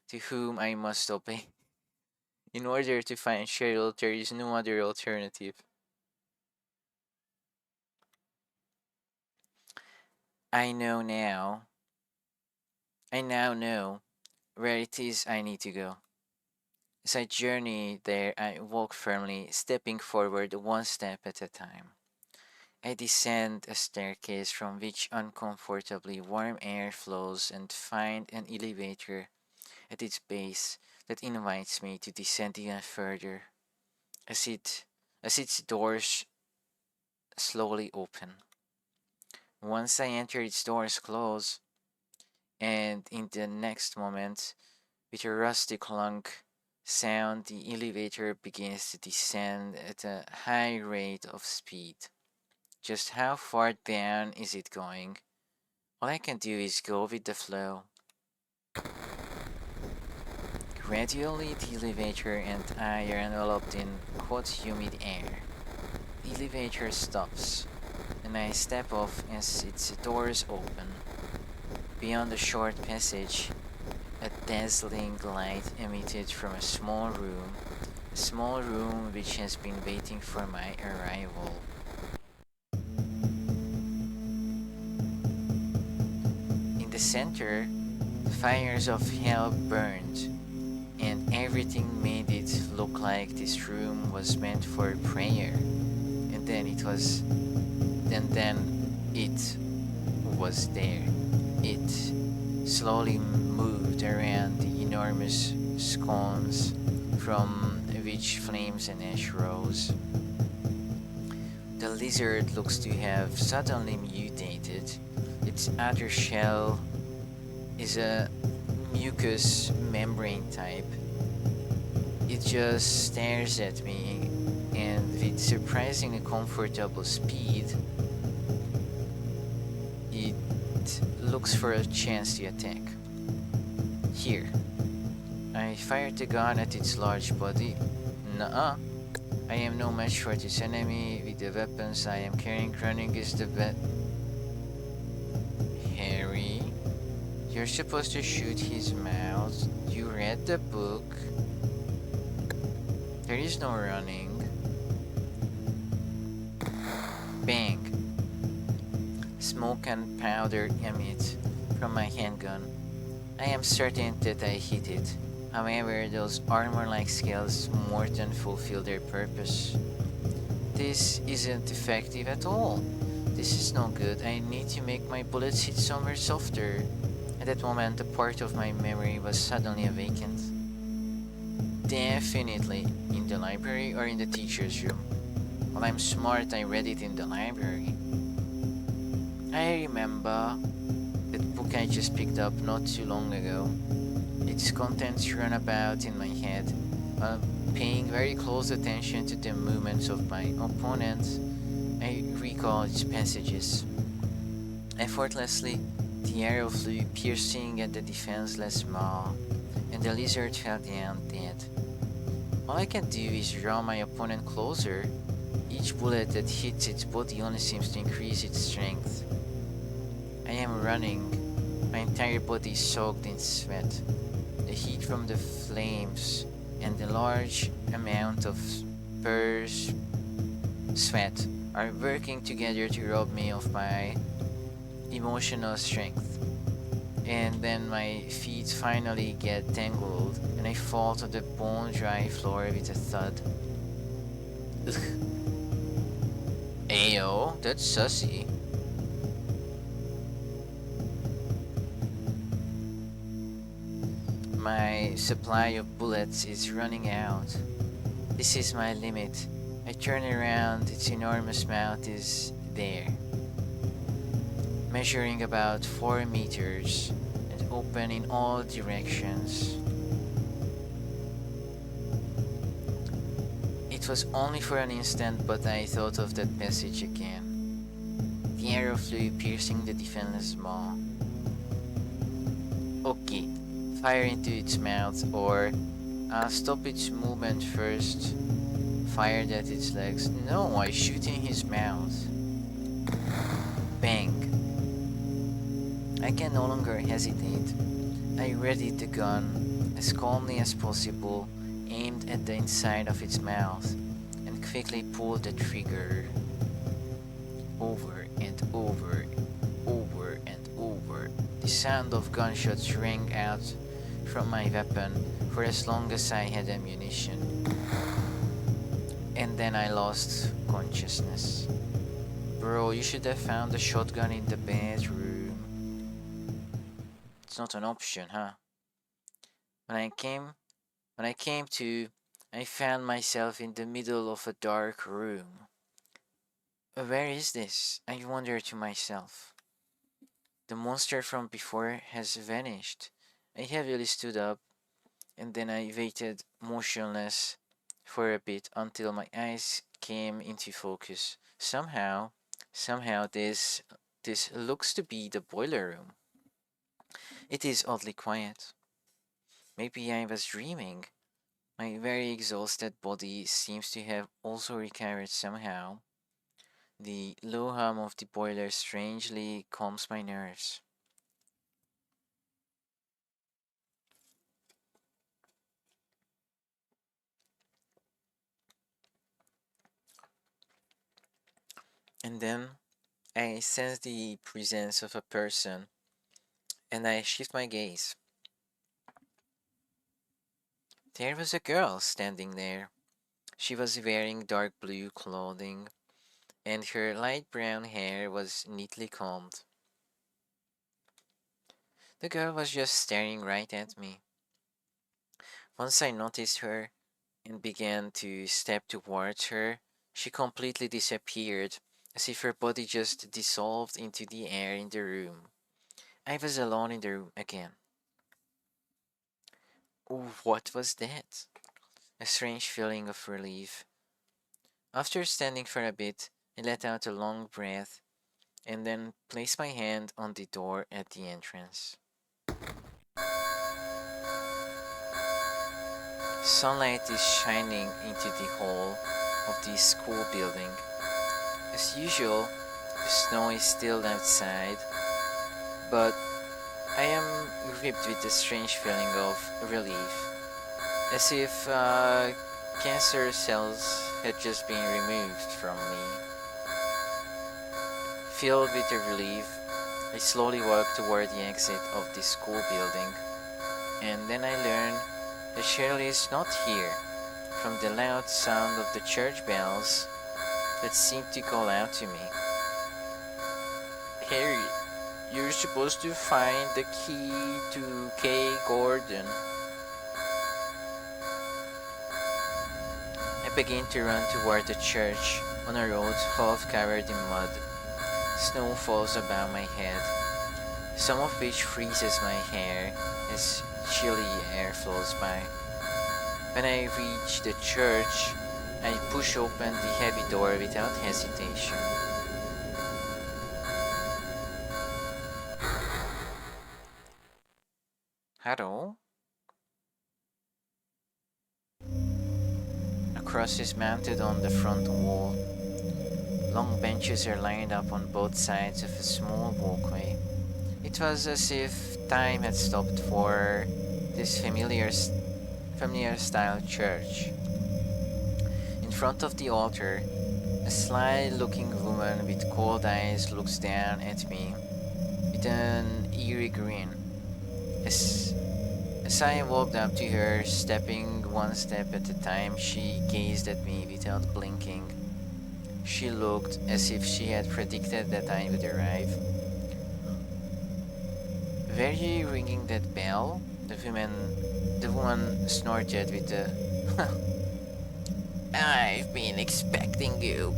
to whom I must obey. In order to find Cheryl, there is no other alternative. I know now. I now know where it is I need to go. As I journey there, I walk firmly, stepping forward one step at a time. I descend a staircase from which uncomfortably warm air flows and find an elevator at its base that invites me to descend even further as its doors slowly open. Once I enter, its doors close, and in the next moment, with a rusty clunk sound, the elevator begins to descend at a high rate of speed. Just how far down is it going? All I can do is go with the flow. Gradually, the elevator and I are enveloped in hot, humid air. The elevator stops, and I step off as its doors open. Beyond the short passage, a dazzling light emitted from a small room which has been waiting for my arrival. In the center, fires of hell burned, and everything made it look like this room was meant for prayer. And then it was there. It slowly moved around the enormous scones from which flames and ash rose. The lizard looks to have suddenly mutated. Its outer shell is a mucous membrane type. It just stares at me, and with surprisingly comfortable speed, it looks for a chance to attack. Here, I fired the gun at its large body. Nuh-uh. I am no match for this enemy. With the weapons I am carrying, running is the best. Harry, you're supposed to shoot his mouth. You read the book. There is no running. Bang. Smoke and powder emit from my handgun. I am certain that I hit it. However, those armor-like scales more than fulfill their purpose. This isn't effective at all. This is no good. I need to make my bullets hit somewhere softer. At that moment, a part of my memory was suddenly awakened. Definitely in the library or in the teacher's room. While I'm smart, I read it in the library. I remember that book I just picked up not too long ago. Its contents run about in my head, paying very close attention to the movements of my opponents. I recall its passages. Effortlessly, the arrow flew, piercing at the defenseless maw, and the lizard fell down dead. All I can do is draw my opponent closer. Each bullet that hits its body only seems to increase its strength. I am running, my entire body soaked in sweat. The heat from the flames and the large amount of sweat are working together to rob me of my emotional strength. And then my feet finally get tangled and I fall to the bone-dry floor with a thud. Ugh. Ayo, that's sussy. My supply of bullets is running out. This is my limit. I turn around, its enormous mouth is there, measuring about 4 meters and open in all directions. It was only for an instant, but I thought of that passage again. The arrow flew, piercing the defenseless maw. Okay, fire into its mouth, or stop its movement first. Fired at its legs. No, I shoot in his mouth. Bang. I can no longer hesitate. I readied the gun as calmly as possible, aimed at the inside of its mouth, and quickly pulled the trigger. Over and over, over and over. The sound of gunshots rang out from my weapon for as long as I had ammunition. And then I lost consciousness. Bro, you should have found a shotgun in the bedroom. It's not an option, huh? When I came to, I found myself in the middle of a dark room. Where is this? I wonder to myself. The monster from before has vanished. I heavily stood up, and then I waited motionless for a bit until my eyes came into focus. Somehow this looks to be the boiler room. It is oddly quiet. Maybe I was dreaming. My very exhausted body seems to have also recovered somehow. The low hum of the boiler strangely calms my nerves. And then I sense the presence of a person, and I shift my gaze. There was a girl standing there. She was wearing dark blue clothing, and her light brown hair was neatly combed. The girl was just staring right at me. Once I noticed her and began to step towards her, she completely disappeared, as if her body just dissolved into the air in the room. I was alone in the room again. What was that? A strange feeling of relief. After standing for a bit, I let out a long breath and then placed my hand on the door at the entrance. Sunlight is shining into the hall of the school building. As usual, the snow is still outside, but I am gripped with a strange feeling of relief, as if cancer cells had just been removed from me. Filled with the relief, I slowly walk toward the exit of the school building, and then I learn that Cheryl is not here from the loud sound of the church bells that seem to call out to me. Harry, you're supposed to find the key to K. Gordon. I begin to run toward the church on a road half covered in mud. Snow falls about my head, some of which freezes my hair as chilly air flows by. When I reach the church, I push open the heavy door without hesitation. Hello? A cross is mounted on the front wall. Long benches are lined up on both sides of a small walkway. It was as if time had stopped for this familiar style church. In front of the altar, a sly looking woman with cold eyes looks down at me with an eerie grin. As I walked up to her, stepping one step at a time, she gazed at me without blinking. She looked as if she had predicted that I would arrive. Were you ringing that bell? The woman snorted with a I've been expecting you.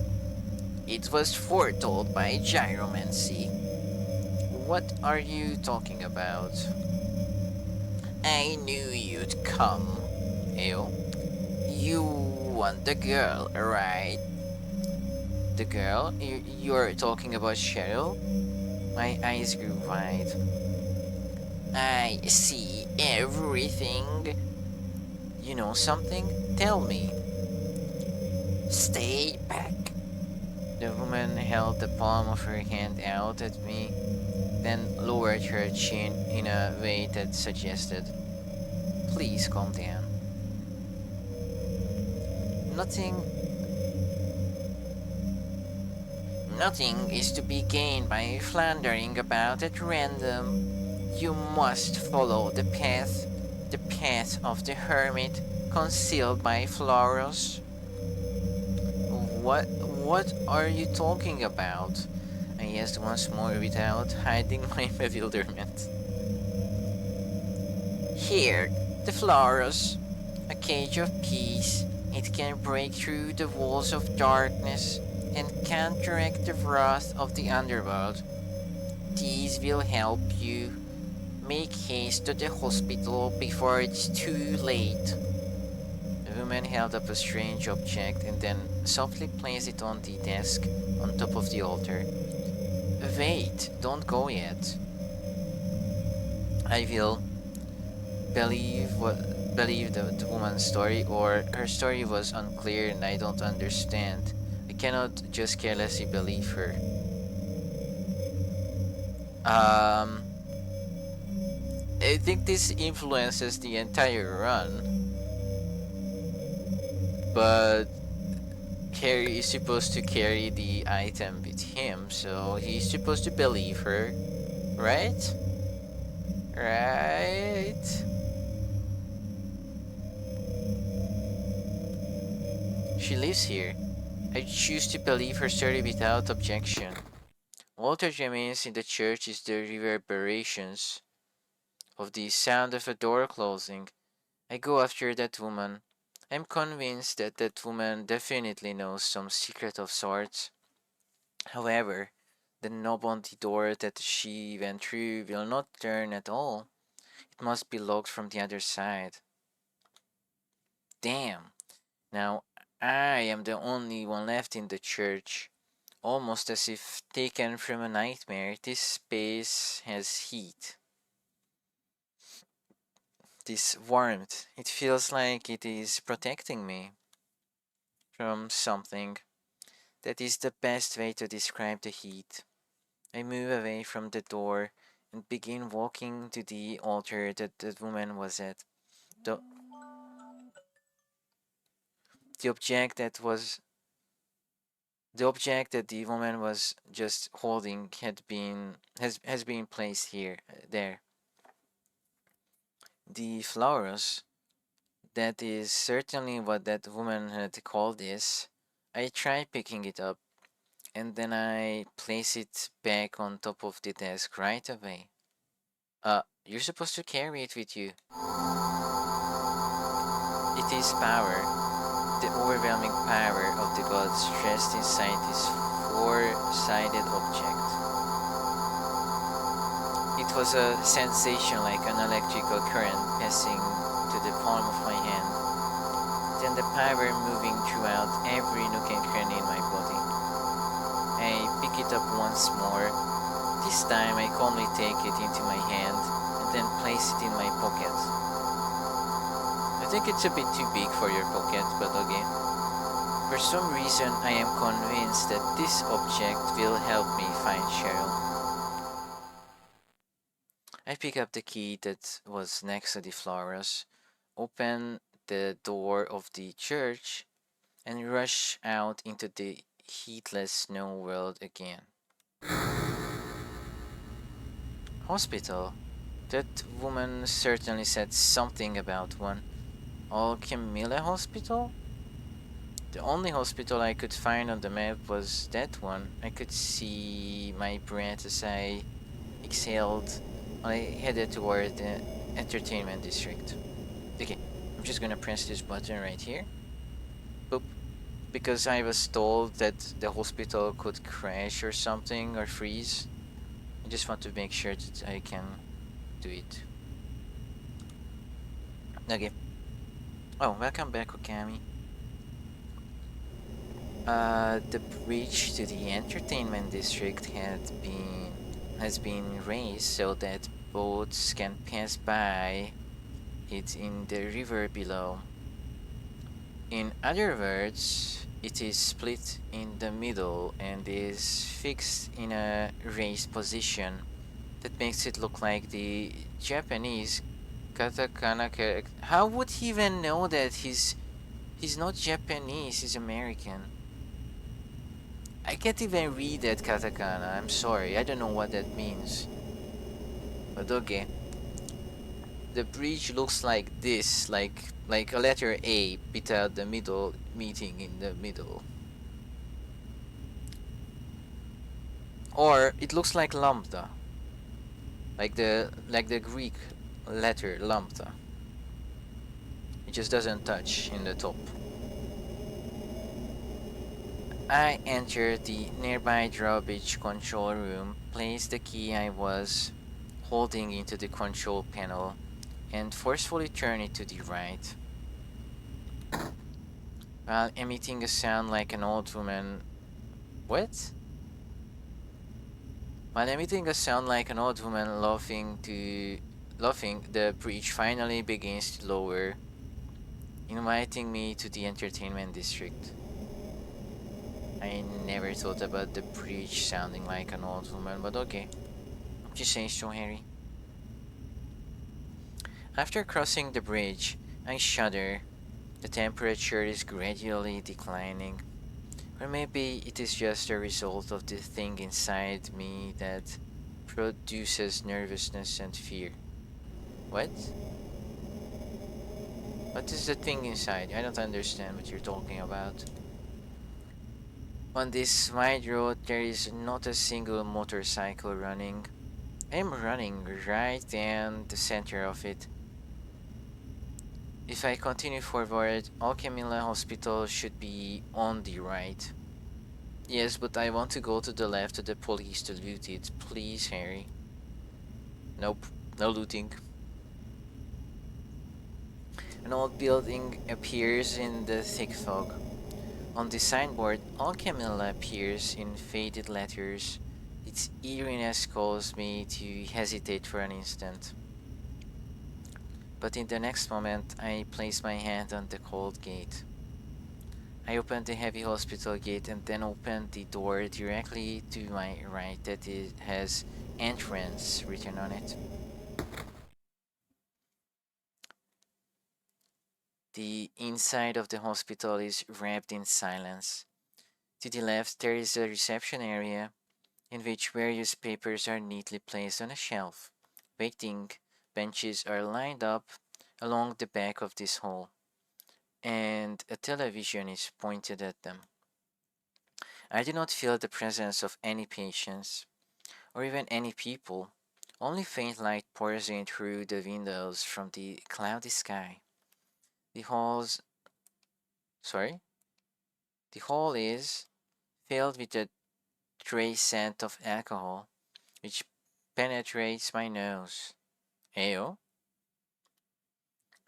It was foretold by gyromancy. What are you talking about? I knew you'd come. Ew. You want the girl, right? The girl? You're talking about Cheryl? My eyes grew wide. I see everything. You know something? Tell me. Stay back. The woman held the palm of her hand out at me, then lowered her chin in a way that suggested, please calm down. Nothing is to be gained by floundering about at random. You must follow the path. The path of the hermit concealed by flowers? What are you talking about? I asked once more without hiding my bewilderment. Here, the flowers. A cage of peace. It can break through the walls of darkness and counteract the wrath of the underworld. These will help you. Make haste to the hospital before it's too late. The woman held up a strange object and then softly placed it on the desk on top of the altar. Wait, don't go yet. I will believe the woman's story, or her story was unclear and I don't understand. I cannot just carelessly believe her. Um, I think this influences the entire run, but Harry is supposed to carry the item with him, so he's supposed to believe her, right? Right? She lives here. I choose to believe her story without objection. What remains in the church is the reverberations of the sound of a door closing. I go after that woman. I'm convinced that that woman definitely knows some secret of sorts. However, the knob on the door that she went through will not turn at all. It must be locked from the other side. Damn. Now I am the only one left in the church. Almost as if taken from a nightmare, this space has heat. This warmth. It feels like it is protecting me from something. That is the best way to describe the heat. I move away from the door and begin walking to the altar that the woman was at. The, the object that was the object that the woman was just holding has been placed here there. The flowers, that is certainly what that woman had called this. I try picking it up and then I place it back on top of the desk right away. You're supposed to carry it with you. It is power, the overwhelming power of the gods stressed inside this four-sided object. It was a sensation like an electrical current passing to the palm of my hand, then the power moving throughout every nook and cranny in my body. I pick it up once more. This time I calmly take it into my hand and then place it in my pocket. I think it's a bit too big for your pocket, but okay. For some reason, I am convinced that this object will help me find Cheryl. I pick up the key that was next to the flowers, open the door of the church, and rush out into the heatless snow world again. Hospital. That woman certainly said something about one. Alchemilla Hospital? The only hospital I could find on the map was that one. I could see my breath as I exhaled when I headed toward the entertainment district. Okay, I'm just gonna press this button right here. Boop. Because I was told that the hospital could crash or something or freeze. I just want to make sure that I can do it. Okay. Oh, welcome back, Okami. The bridge to the entertainment district has been raised so that boats can pass by it in the river below. In other words, it is split in the middle and is fixed in a raised position that makes it look like the Japanese katakana character. How would he even know that he's not Japanese, he's American? I can't even read that katakana. I'm sorry, I don't know what that means. But okay. the bridge looks like this, like a letter A without the middle meeting in the middle. Or it looks like lambda, like the Greek letter lambda. It just doesn't touch in the top. I entered the nearby drawbridge control room, placed the key I was holding into the control panel, and forcefully turned it to the right, while emitting a sound like an old woman. What? While emitting a sound like an old woman laughing, the bridge finally begins to lower, inviting me to the entertainment district. I never thought about the bridge sounding like an old woman, but okay. Just say so, Harry. After crossing the bridge, I shudder. The temperature is gradually declining. Or maybe it is just a result of the thing inside me that produces nervousness and fear. What? What is the thing inside? I don't understand what you're talking about. On this wide road, there is not a single motorcycle running. I am running right down the center of it. If I continue forward, Alchemilla Hospital should be on the right. Yes, but I want to go to the left to the police to loot it. Please, Harry. Nope, no looting. An old building appears in the thick fog. On the signboard, Alchemilla appears in faded letters. Its eeriness caused me to hesitate for an instant. But in the next moment, I place my hand on the cold gate. I opened the heavy hospital gate and then opened the door directly to my right that it has entrance written on it. The inside of the hospital is wrapped in silence. To the left, there is a reception area in which various papers are neatly placed on a shelf. Waiting benches are lined up along the back of this hall, and a television is pointed at them. I do not feel the presence of any patients, or even any people. Only faint light pours in through the windows from the cloudy sky. The halls, sorry, the hall is filled with a stray scent of alcohol, which penetrates my nose. Ayo?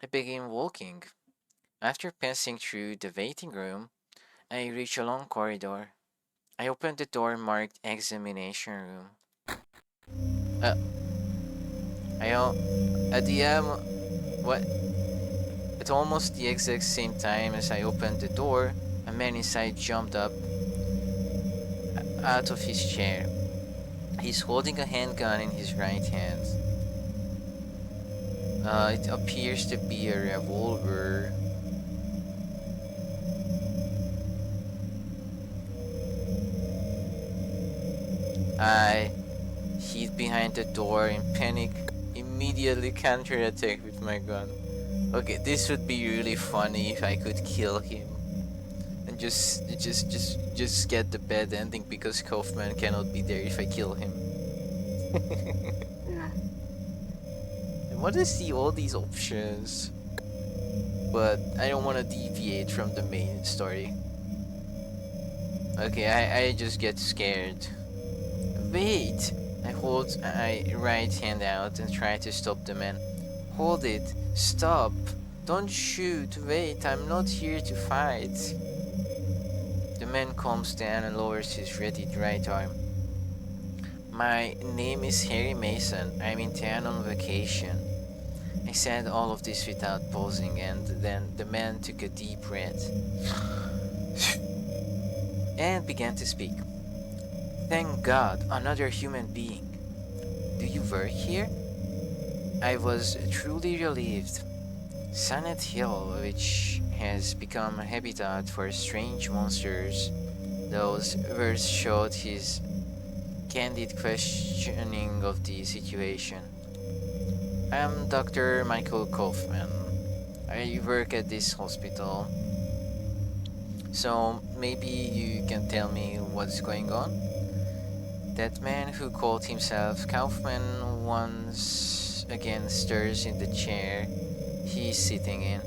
I begin walking. After passing through the waiting room, I reach a long corridor. I open the door marked examination room. Uh, at the what? At almost the exact same time as I opened the door, a man inside jumped up out of his chair. He's holding a handgun in his right hand. It appears to be a revolver. I hid behind the door in panic, immediately counterattack with my gun. Okay, this would be really funny if I could kill him. And just get the bad ending because Kaufman cannot be there if I kill him. I want to see all these options, but I don't want to deviate from the main story. Okay, I just get scared. Wait! I hold my right hand out and try to stop the man. Hold it! Stop! Don't shoot! Wait, I'm not here to fight! The man calms down and lowers his readied right arm. My name is Harry Mason. I'm in town on vacation. I said all of this without pausing, and then the man took a deep breath and began to speak. Thank God, another human being. Do you work here? I was truly relieved. Silent Hill, which has become a habitat for strange monsters, those words showed his candid questioning of the situation. I'm Dr. Michael Kaufman. I work at this hospital. So maybe you can tell me what's going on? That man who called himself Kaufman once again stirs in the chair he's sitting in.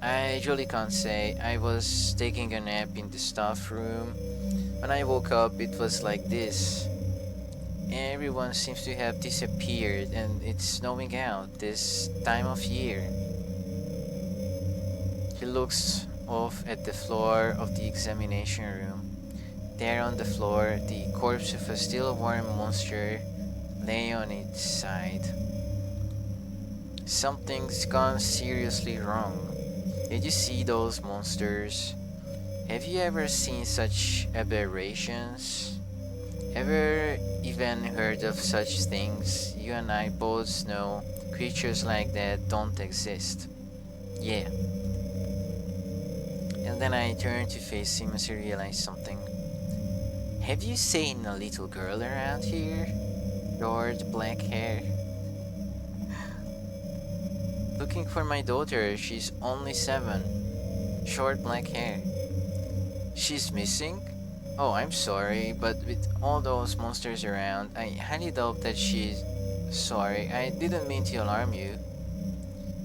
I really can't say. I was taking a nap in the staff room. When I woke up, it was like this. Everyone seems to have disappeared, and it's snowing out this time of year. He looks off at the floor of the examination room. There on the floor, the corpse of a still warm monster lay on its side. Something's gone seriously wrong. Did you see those monsters? Have you ever seen such aberrations? Ever even heard of such things? You and I both know creatures like that don't exist. Yeah. And then I turned to face him as I realized something. Have you seen a little girl around here? Short black hair. Looking for my daughter, she's only 7. Short black hair. She's missing? Oh, I'm sorry, but with all those monsters around, I highly doubt that she's... Sorry, I didn't mean to alarm you.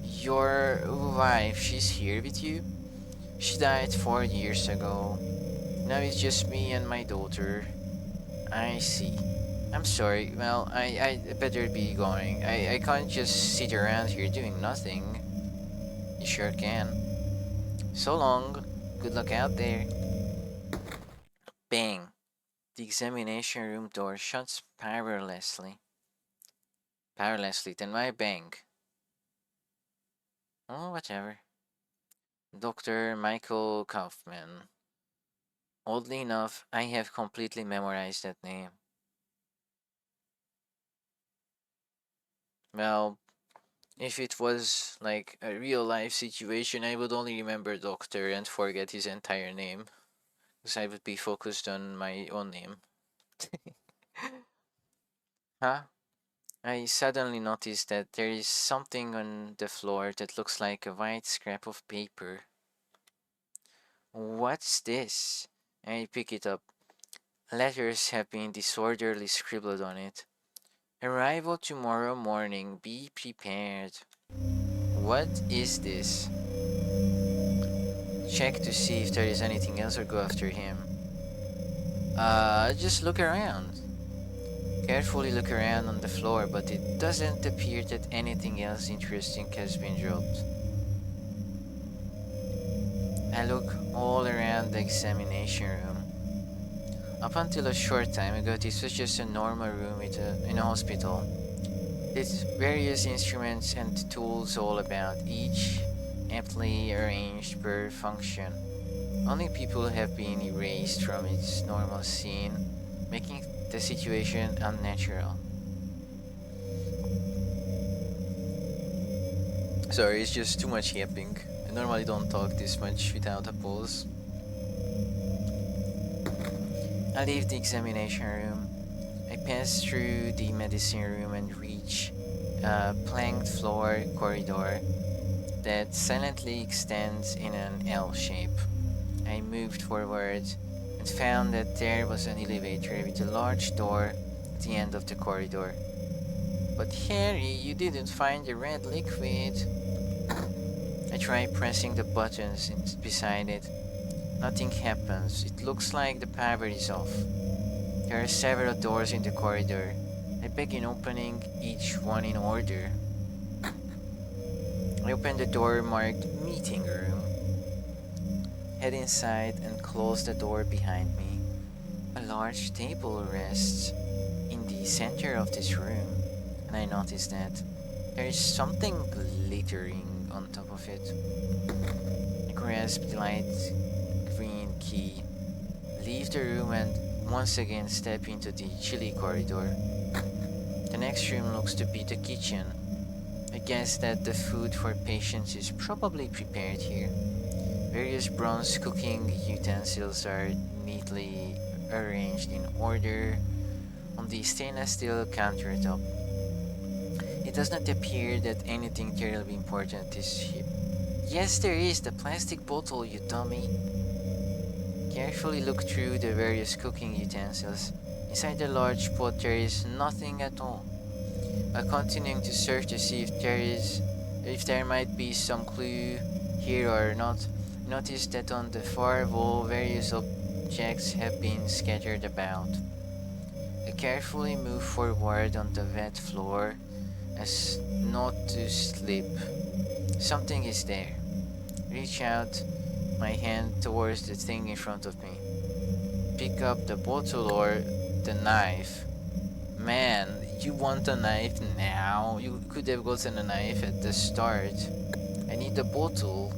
Your wife, she's here with you? She died 4 years ago. Now it's just me and my daughter. I see. I'm sorry, well, I better be going. I can't just sit around here doing nothing. You sure can. So long. Good luck out there. Bang. The examination room door shuts powerlessly. Powerlessly, then why bang? Oh, whatever. Dr. Michael Kaufman. Oddly enough, I have completely memorized that name. Well, if it was like a real life situation, I would only remember Doctor and forget his entire name. Because I would be focused on my own name. Huh? I suddenly noticed that there is something on the floor that looks like a white scrap of paper. What's this? I pick it up. Letters have been disorderly scribbled on it. Arrival tomorrow morning. Be prepared. What is this? Check to see if there is anything else or go after him. Just look around. Carefully look around on the floor, but it doesn't appear that anything else interesting has been dropped. I look all around the examination room. Up until a short time ago, this was just a normal room in a hospital. There's various instruments and tools all about, each aptly arranged per function. Only people have been erased from its normal scene, making the situation unnatural. Sorry, it's just too much yapping. I normally don't talk this much without a pause. I leave the examination room. I pass through the medicine room and reach a planked floor corridor that silently extends in an L shape. I moved forward and found that there was an elevator with a large door at the end of the corridor. But Harry, you didn't find the red liquid. I try pressing the buttons beside it. Nothing happens. It looks like the power is off. There are several doors in the corridor. I begin opening each one in order. I open the door marked meeting room. Head inside and close the door behind me. A large table rests in the center of this room, and I notice that there is something glittering on top of it. I grasp the light green key, leave the room, and once again step into the chilly corridor. The next room looks to be the kitchen. I guess that the food for patients is probably prepared here. Various bronze cooking utensils are neatly arranged in order on the stainless steel countertop. It does not appear that anything terribly important is here. Yes, there is the plastic bottle, you dummy. Carefully look through the various cooking utensils. Inside the large pot there is nothing at all. While continuing to search to see if there might be some clue here or not, notice that on the far wall various objects have been scattered about. I carefully move forward on the wet floor as not to slip. Something is there. Reach out my hand towards the thing in front of me. Pick up the bottle or the knife. Man, you want a knife now? You could have gotten a knife at the start. I need the bottle.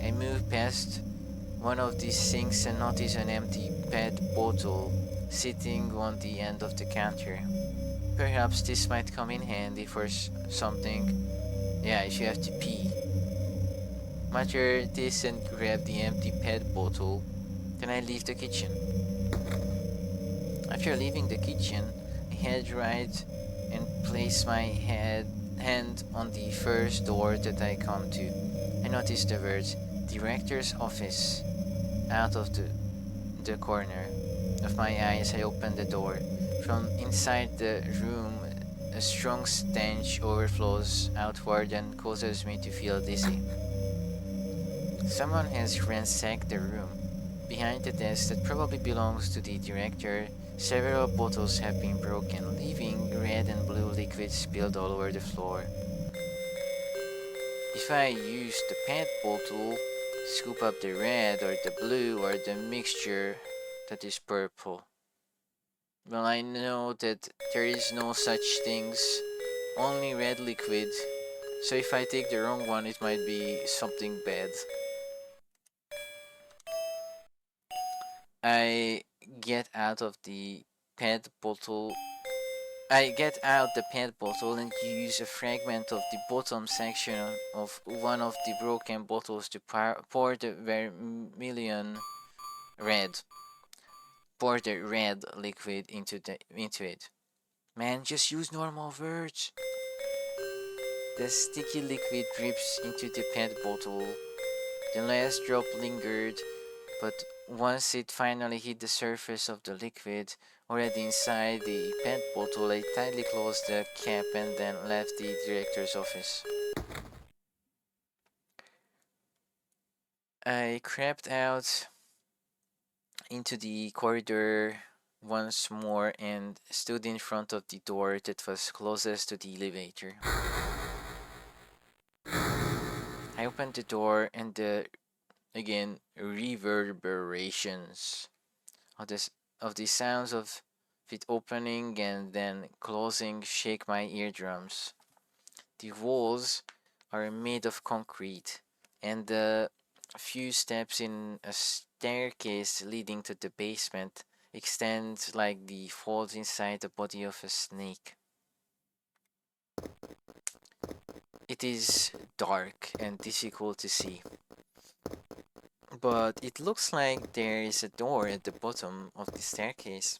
I move past one of these sinks and notice an empty PET bottle sitting on the end of the counter. Perhaps this might come in handy for something. Yeah, if you have to pee. Mutter this and grab the empty PET bottle. Then I leave the kitchen. After leaving the kitchen, I head right and place my hand on the first door that I come to. I notice the words Director's Office out of the corner of my eye as I open the door. From inside the room, a strong stench overflows outward and causes me to feel dizzy. Someone has ransacked the room. Behind the desk that probably belongs to the director, several bottles have been broken, leaving red and blue liquid spilled all over the floor. If I use the PET bottle, scoop up the red or the blue or the mixture that is purple. Well, I know that there is no such things, only red liquid, so if I take the wrong one, it might be something bad. I get out of the PET bottle. I get out the PET bottle and use a fragment of the bottom section of one of the broken bottles to pour the vermilion red. Pour the red liquid into it. Man, just use normal words. The sticky liquid drips into the PET bottle. The last drop lingered, but once it finally hit the surface of the liquid, already inside the PET bottle, I tightly closed the cap and then left the director's office. I crept out into the corridor once more and stood in front of the door that was closest to the elevator. I opened the door and the reverberations of the sounds of it opening and then closing shake my eardrums. The walls are made of concrete, and the few steps in a staircase leading to the basement extend like the folds inside the body of a snake. It is dark and difficult to see, but it looks like there is a door at the bottom of the staircase.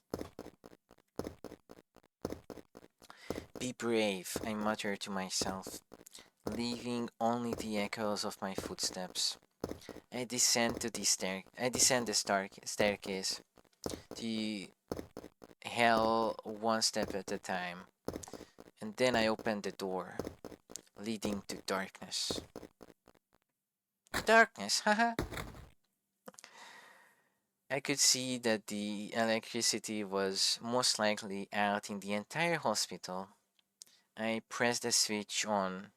Be brave, I mutter to myself, leaving only the echoes of my footsteps. I descend the staircase, the hell one step at a time, and then I open the door, leading to darkness. Darkness, haha! I could see that the electricity was most likely out in the entire hospital. I pressed the switch on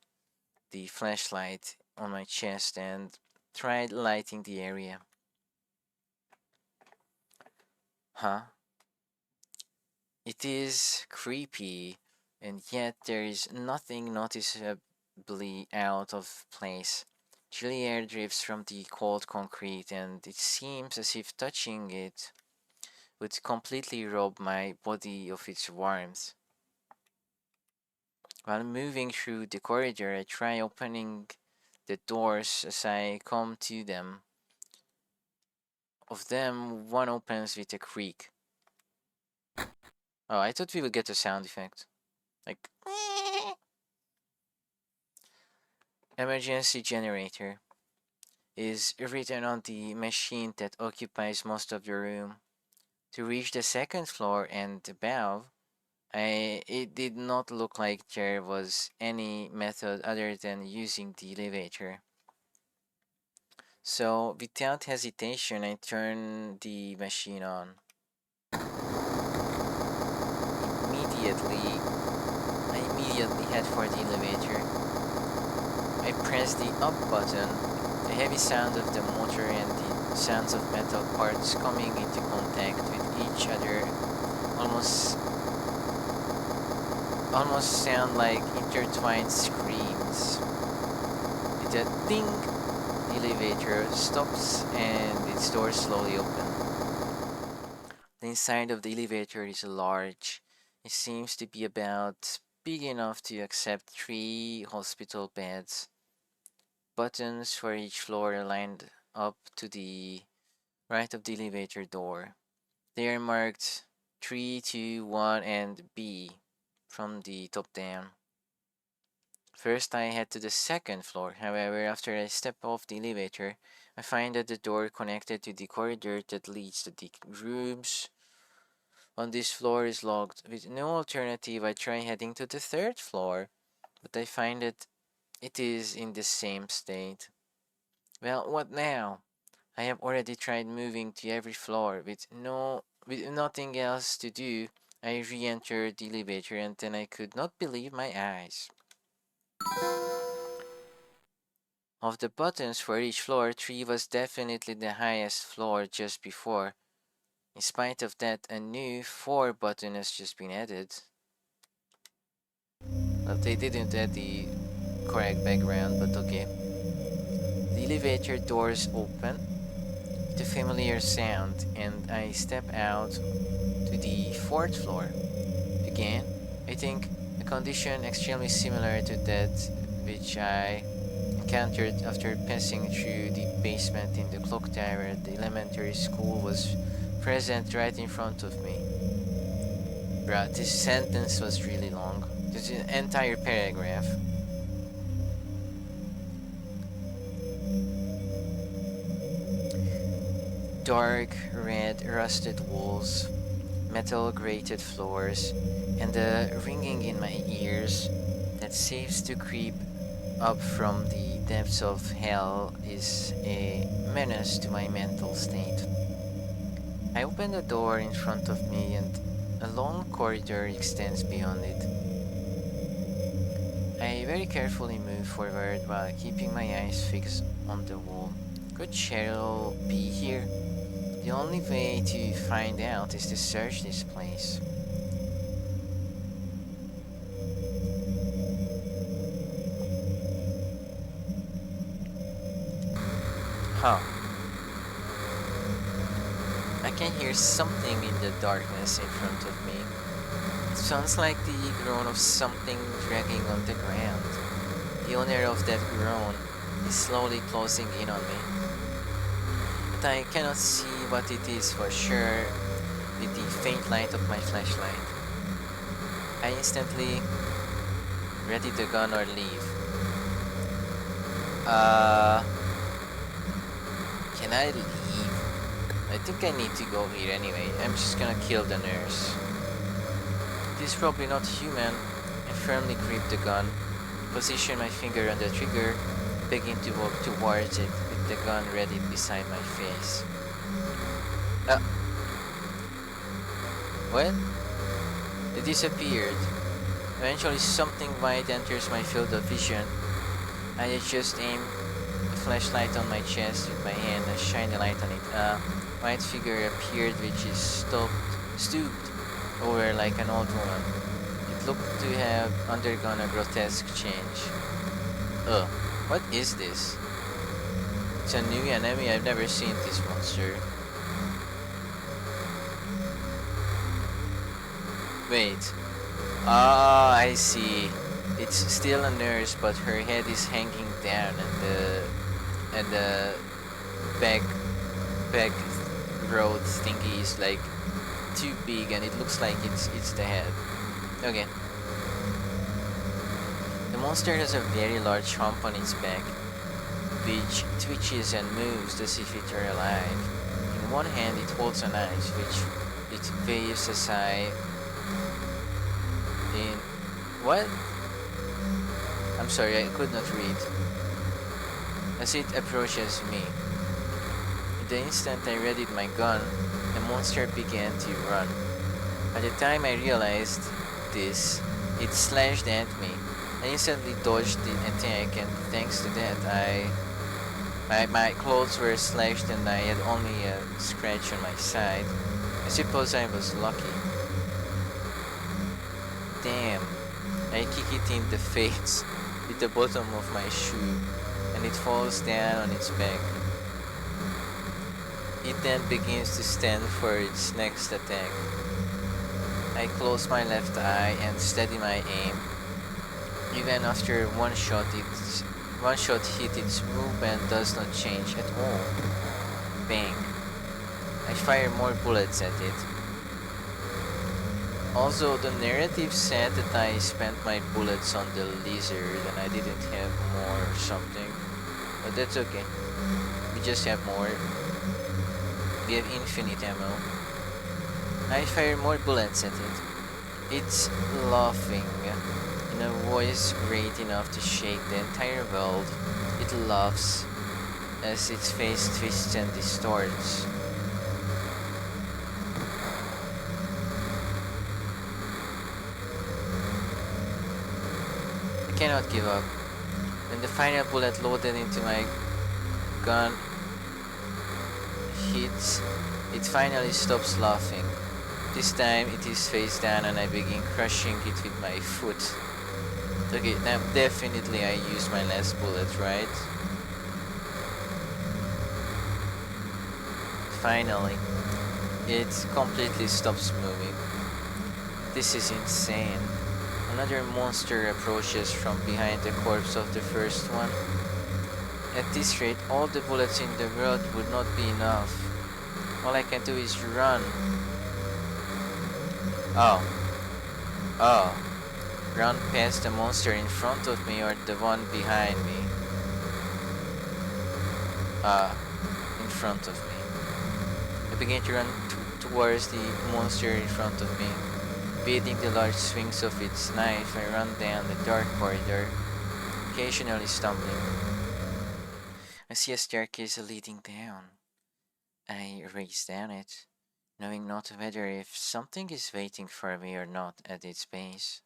the flashlight on my chest and tried lighting the area. Huh? It is creepy, and yet there is nothing noticeably out of place. Chilly air drifts from the cold concrete, and it seems as if touching it would completely rob my body of its warmth. While moving through the corridor, I try opening the doors as I come to them. Of them, one opens with a creak. Oh, I thought we would get a sound effect. Like, emergency generator is written on the machine that occupies most of your room. To reach the second floor and above, it did not look like there was any method other than using the elevator. So, without hesitation, I turned the machine on. Immediately, I immediately head for the elevator. I press the up button. The heavy sound of the motor and the sounds of metal parts coming into contact with each other almost sound like intertwined screams. With a ding, the elevator stops and its doors slowly open. The inside of the elevator is large. It seems to be about big enough to accept 3 hospital beds. Buttons for each floor are lined up to the right of the elevator door. They are marked 3, 2, 1, and B from the top down. First, I head to the second floor. However, after I step off the elevator, I find that the door connected to the corridor that leads to the rooms on this floor is locked. With no alternative, I try heading to the third floor, but I find that it is in the same state. Well, what now? I have already tried moving to every floor with nothing else to do. I re-entered the elevator and then I could not believe my eyes. Of the buttons for each floor, 3 was definitely the highest floor just before. In spite of that, a new 4 button has just been added. Well, they didn't add the correct background, but okay. The elevator doors open with a familiar sound, and I step out to the 4th floor. Again, I think a condition extremely similar to that which I encountered after passing through the basement in the clock tower at the elementary school was present right in front of me. Bruh, this sentence was really long. This is an entire paragraph. Dark red rusted walls, metal grated floors, and the ringing in my ears that seems to creep up from the depths of hell is a menace to my mental state. I open the door in front of me and a long corridor extends beyond it. I very carefully move forward while keeping my eyes fixed on the wall. Could Cheryl be here? The only way to find out is to search this place. Huh. I can hear something in the darkness in front of me. It sounds like the groan of something dragging on the ground. The owner of that groan is slowly closing in on me. But I cannot see what it is for sure with the faint light of my flashlight. I instantly ready the gun or leave. Can I leave? I think I need to go here anyway. I'm just gonna kill the nurse. It is probably not human. I firmly grip the gun, position my finger on the trigger, begin to walk towards it with the gun ready beside my face. What? It disappeared. Eventually something white enters my field of vision. I adjust aim, the flashlight on my chest with my hand and shine the light on it. A white figure appeared which is stooped over like an old woman. It looked to have undergone a grotesque change. What is this? It's a new enemy. I've never seen this monster. Wait. Ah, I see. It's still a nurse, but her head is hanging down, and the back growth thingy is like too big, and it looks like it's the head. Okay. monster has a very large hump on its back, which twitches and moves as if it were alive. In one hand it holds a knife, which it waves aside in... What? I'm sorry, I could not read. As it approaches me. In the instant I readied my gun, the monster began to run. By the time I realized this, it slashed at me. I instantly dodged the attack, and thanks to that, my clothes were slashed and I had only a scratch on my side. I suppose I was lucky. Damn. I kick it in the face with the bottom of my shoe, and it falls down on its back. It then begins to stand for its next attack. I close my left eye and steady my aim. Even after one shot hit, its movement does not change at all. Bang. I fire more bullets at it. Also, the narrative said that I spent my bullets on the lizard and I didn't have more or something. But that's okay. We just have more. We have infinite ammo. I fire more bullets at it. It's laughing in a voice great enough to shake the entire world. It laughs as its face twists and distorts. I cannot give up. When the final bullet loaded into my gun hits, it finally stops laughing. This time it is face down and I begin crushing it with my foot. Okay, now definitely I used my last bullet, right? Finally, it completely stops moving. This is insane. Another monster approaches from behind the corpse of the first one. At this rate, all the bullets in the world would not be enough. All I can do is run. Oh. Run past the monster in front of me or the one behind me. In front of me. I begin to run towards the monster in front of me. Beating the large swings of its knife, I run down the dark corridor, occasionally stumbling. I see a staircase leading down. I race down it, knowing not whether if something is waiting for me or not at its base.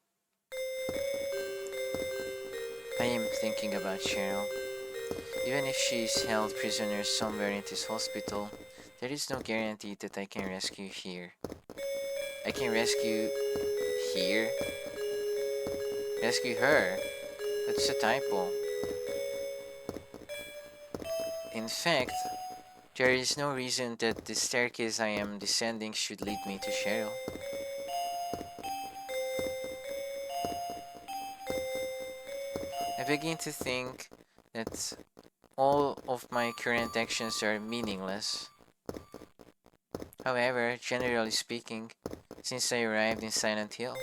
I am thinking about Cheryl. Even if she is held prisoner somewhere in this hospital, there is no guarantee that I can rescue here. I can rescue here? Rescue her? That's a typo. In fact, there is no reason that the staircase I am descending should lead me to Cheryl. I begin to think that all of my current actions are meaningless. However, generally speaking, since I arrived in Silent Hill,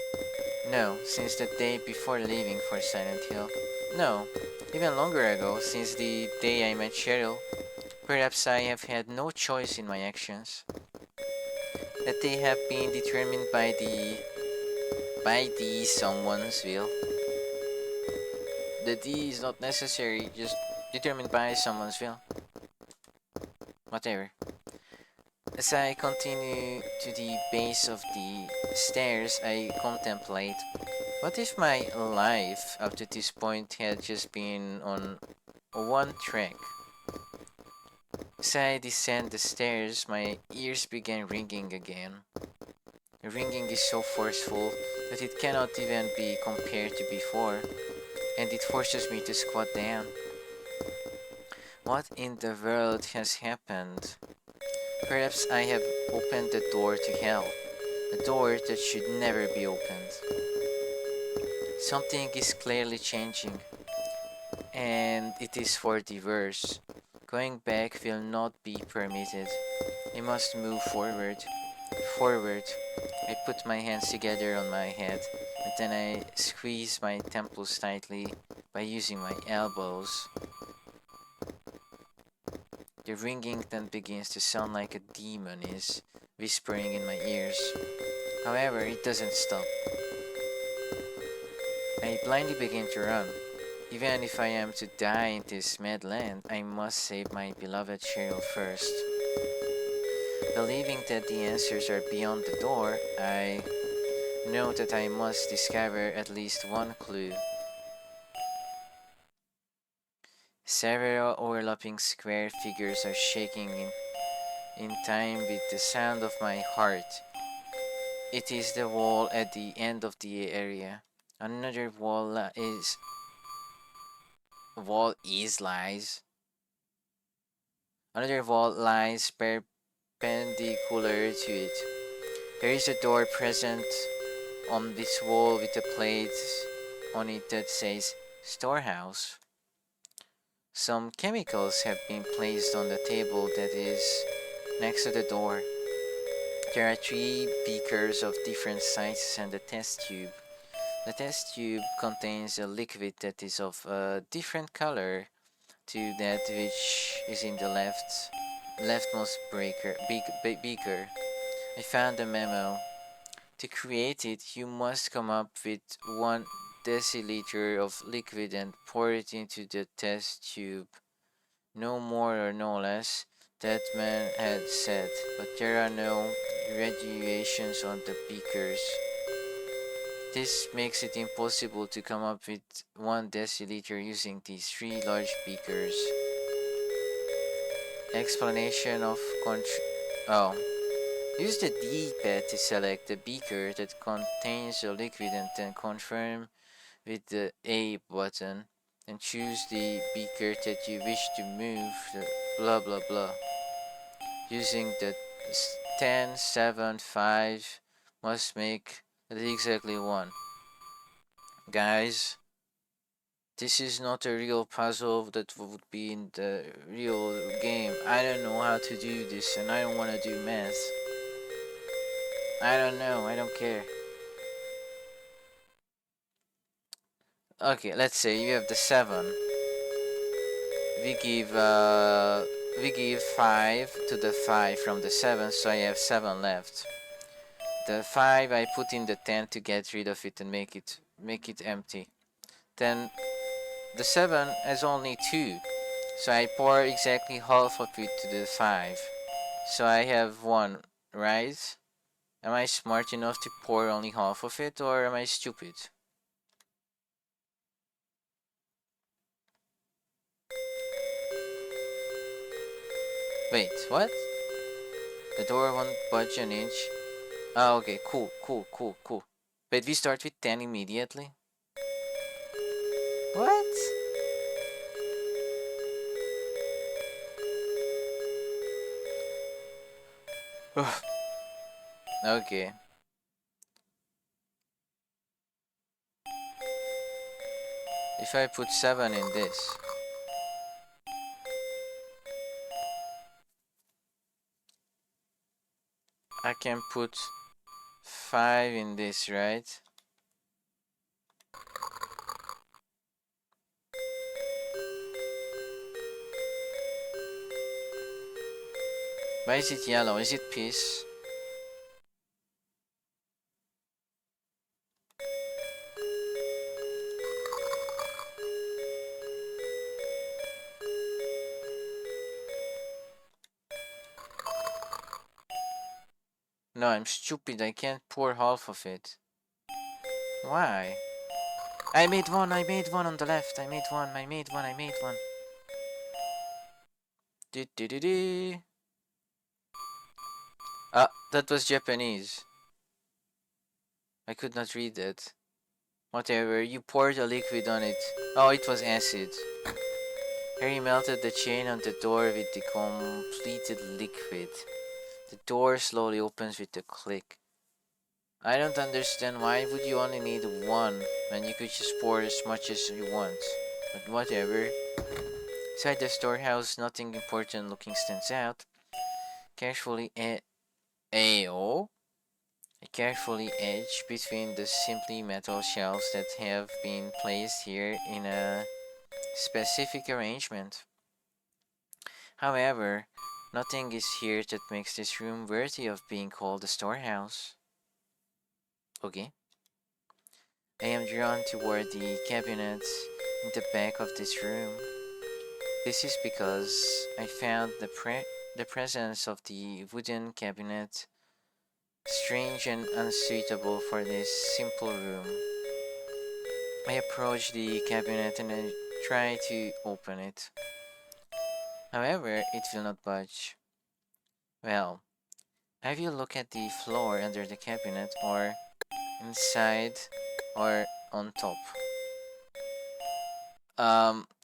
no, since the day before leaving for Silent Hill, no, even longer ago, since the day I met Cheryl, perhaps I have had no choice in my actions. That they have been determined by the someone's will. The D is not necessary, just determined by someone's will. Whatever. As I continue to the base of the stairs, I contemplate, what if my life up to this point had just been on one track? As I descend the stairs, my ears begin ringing again. The ringing is so forceful that it cannot even be compared to before, and it forces me to squat down. What in the world has happened? Perhaps I have opened the door to hell, a door that should never be opened. Something is clearly changing, and it is for the worse. Going back will not be permitted. I must move forward, forward, I put my hands together on my head, and then I squeeze my temples tightly by using my elbows. The ringing then begins to sound like a demon is whispering in my ears. However, it doesn't stop. I blindly begin to run. Even if I am to die in this mad land, I must save my beloved Cheryl first. Believing that the answers are beyond the door, I know that I must discover at least one clue. Several overlapping square figures are shaking in time with the sound of my heart. It is the wall at the end of the area. Another wall is lies. Another wall lies perpendicular to it. There is a door present on this wall with a plate on it that says storehouse. Some chemicals have been placed on the table that is next to the door. There are 3 beakers of different sizes and a test tube. The test tube contains a liquid that is of a different color to that which is in the leftmost beaker. I found a memo. To create it, you must come up with 1 deciliter of liquid and pour it into the test tube. No more or no less, that man had said, but there are no graduations on the beakers. This makes it impossible to come up with 1 deciliter using these 3 large beakers. Explanation of use the D-pad to select the beaker that contains the liquid and then confirm with the A button and choose the beaker that you wish to move the blah blah blah. Using the 10, 7, 5 must make it exactly 1. Guys, this is not a real puzzle that would be in the real game. I don't know how to do this and I don't want to do math. I don't know, I don't care. Okay, let's say you have the 7. We give 5 to the 5 from the 7, so I have 7 left. The 5 I put in the 10 to get rid of it and make it empty. Then the 7 has only 2, so I pour exactly half of it to the 5. So I have 1, right? Am I smart enough to pour only half of it, or am I stupid? Wait, what? The door won't budge an inch. Oh, okay, cool. Wait, we start with 10 immediately? What? Okay. If I put 7 in this. I can put 5 in this, right? Why is it yellow? Is it piss? No, I'm stupid. I can't pour half of it. Why? I made one on the left. I made one. Do do do do. Ah, that was Japanese. I could not read that. Whatever, you poured a liquid on it. Oh, it was acid. Harry melted the chain on the door with the completed liquid. The door slowly opens with a click. I don't understand, why would you only need 1 when you could just pour as much as you want? But whatever. Inside the storehouse, nothing important looking stands out. Carefully, Ayo? I carefully edge between the simply metal shelves that have been placed here in a specific arrangement. However, nothing is here that makes this room worthy of being called a storehouse. Okay. I am drawn toward the cabinets in the back of this room. This is because I found the presence of the wooden cabinet strange and unsuitable for this simple room. I approach the cabinet and I try to open it. However, it will not budge. Well, have you look at the floor under the cabinet or inside or on top?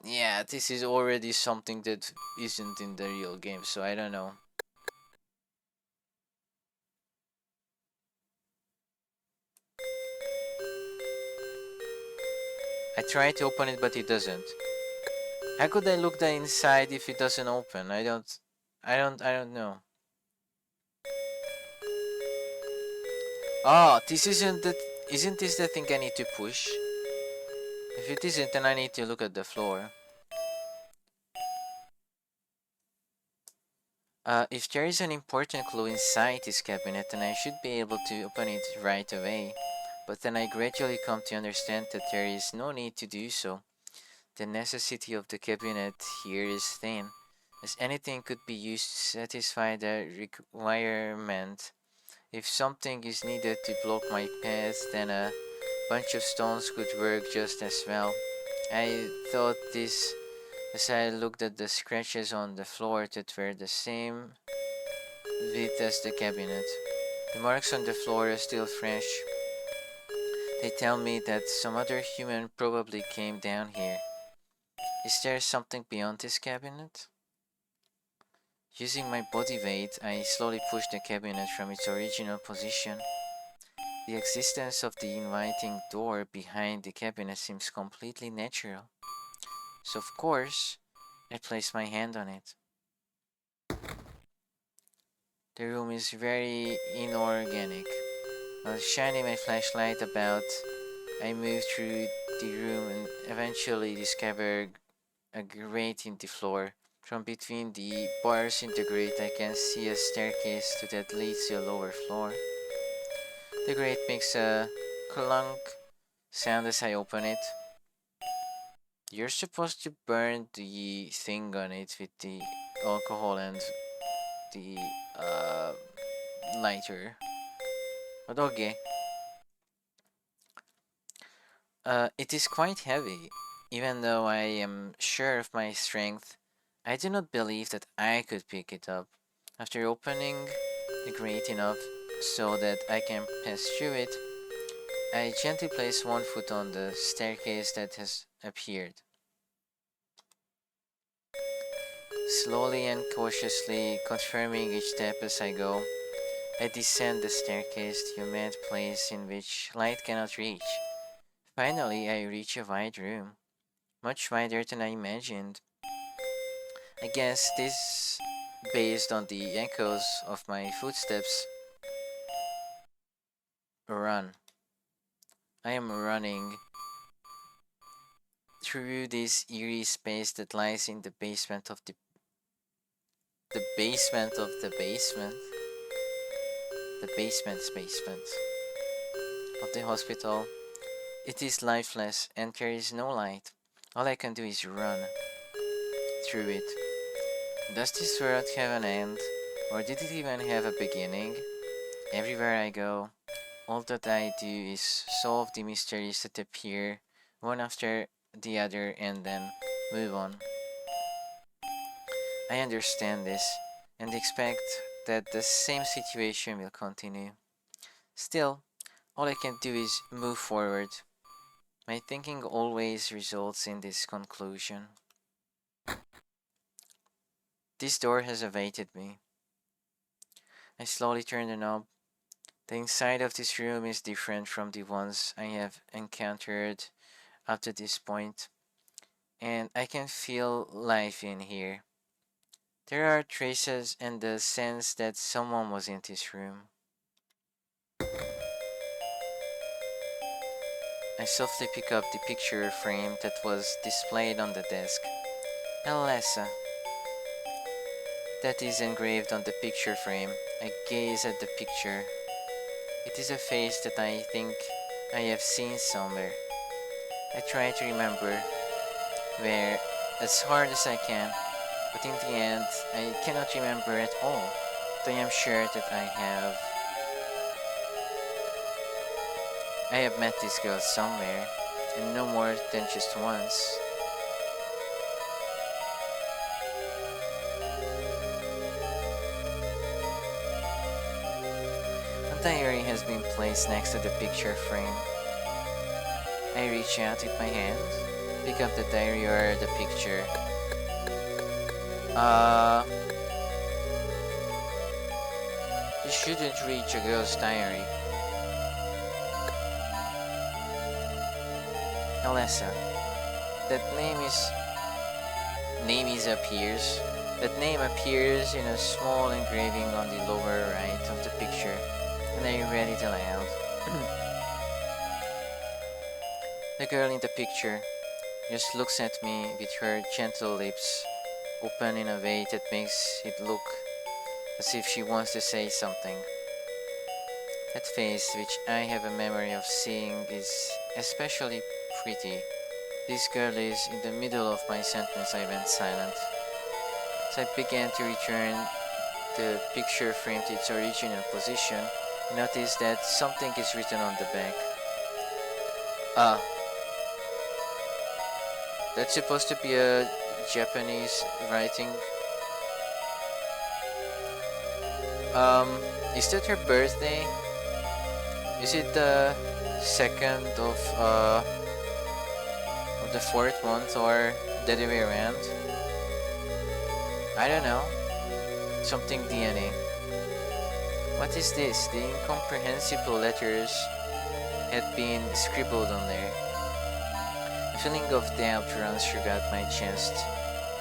Yeah, this is already something that isn't in the real game, so I don't know. I try to open it, but it doesn't. How could I look the inside if it doesn't open? I don't know. Oh, isn't this the thing I need to push? If it isn't, then I need to look at the floor. If there is an important clue inside this cabinet, then I should be able to open it right away. But then I gradually come to understand that there is no need to do so. The necessity of the cabinet here is thin, as anything could be used to satisfy the requirement. If something is needed to block my path, then a bunch of stones could work just as well. I thought this as I looked at the scratches on the floor that were the same width as the cabinet. The marks on the floor are still fresh. They tell me that some other human probably came down here. Is there something beyond this cabinet? Using my body weight, I slowly push the cabinet from its original position. The existence of the inviting door behind the cabinet seems completely natural. So, of course, I place my hand on it. The room is very inorganic. While shining my flashlight about, I move through the room and eventually discover a grate in the floor. From between the bars in the grate, I can see a staircase that leads to a lower floor. The grate makes a clunk sound as I open it. You're supposed to burn the thing on it with the alcohol and the uh, lighter. But okay. It is quite heavy. Even though I am sure of my strength, I do not believe that I could pick it up. After opening the grate enough so that I can pass through it, I gently place one foot on the staircase that has appeared. Slowly and cautiously, confirming each step as I go, I descend the staircase to a mad place in which light cannot reach. Finally, I reach a wide room, much wider than I imagined. I guess this based on the echoes of my footsteps. Run. I am running through this eerie space that lies in the basement of the basement of the basement. The basement's basement of the hospital. It is lifeless and there is no light. All I can do is run through it. Does this world have an end? Or did it even have a beginning? Everywhere I go, all that I do is solve the mysteries that appear one after the other and then move on. I understand this and expect that the same situation will continue. Still, all I can do is move forward. My thinking always results in this conclusion. This door has awaited me. I slowly turn the knob. The inside of this room is different from the ones I have encountered up to this point, and I can feel life in here. There are traces and the sense that someone was in this room. I softly pick up the picture frame that was displayed on the desk. Elessa, that is engraved on the picture frame. I gaze at the picture. It is a face that I think I have seen somewhere. I try to remember where as hard as I can, but in the end, I cannot remember at all. But I am sure that I have met this girl somewhere, and no more than just once. A diary has been placed next to the picture frame. I reach out with my hand, pick up the diary or the picture. You shouldn't read a girl's diary. Elessa, that name appears in a small engraving on the lower right of the picture, and I read it aloud. The girl in the picture just looks at me with her gentle lips open in a way that makes it look as if she wants to say something. That face, which I have a memory of seeing, is especially pretty. This girl is in the middle of my sentence. I went silent. As I began to return the picture frame to its original position, I noticed that something is written on the back. That's supposed to be a Japanese writing. Is that her birthday? Is it the 2nd of the 4th month or the other way around? I don't know. Something DNA. What is this? The incomprehensible letters had been scribbled on there. A feeling of doubt runs throughout my chest.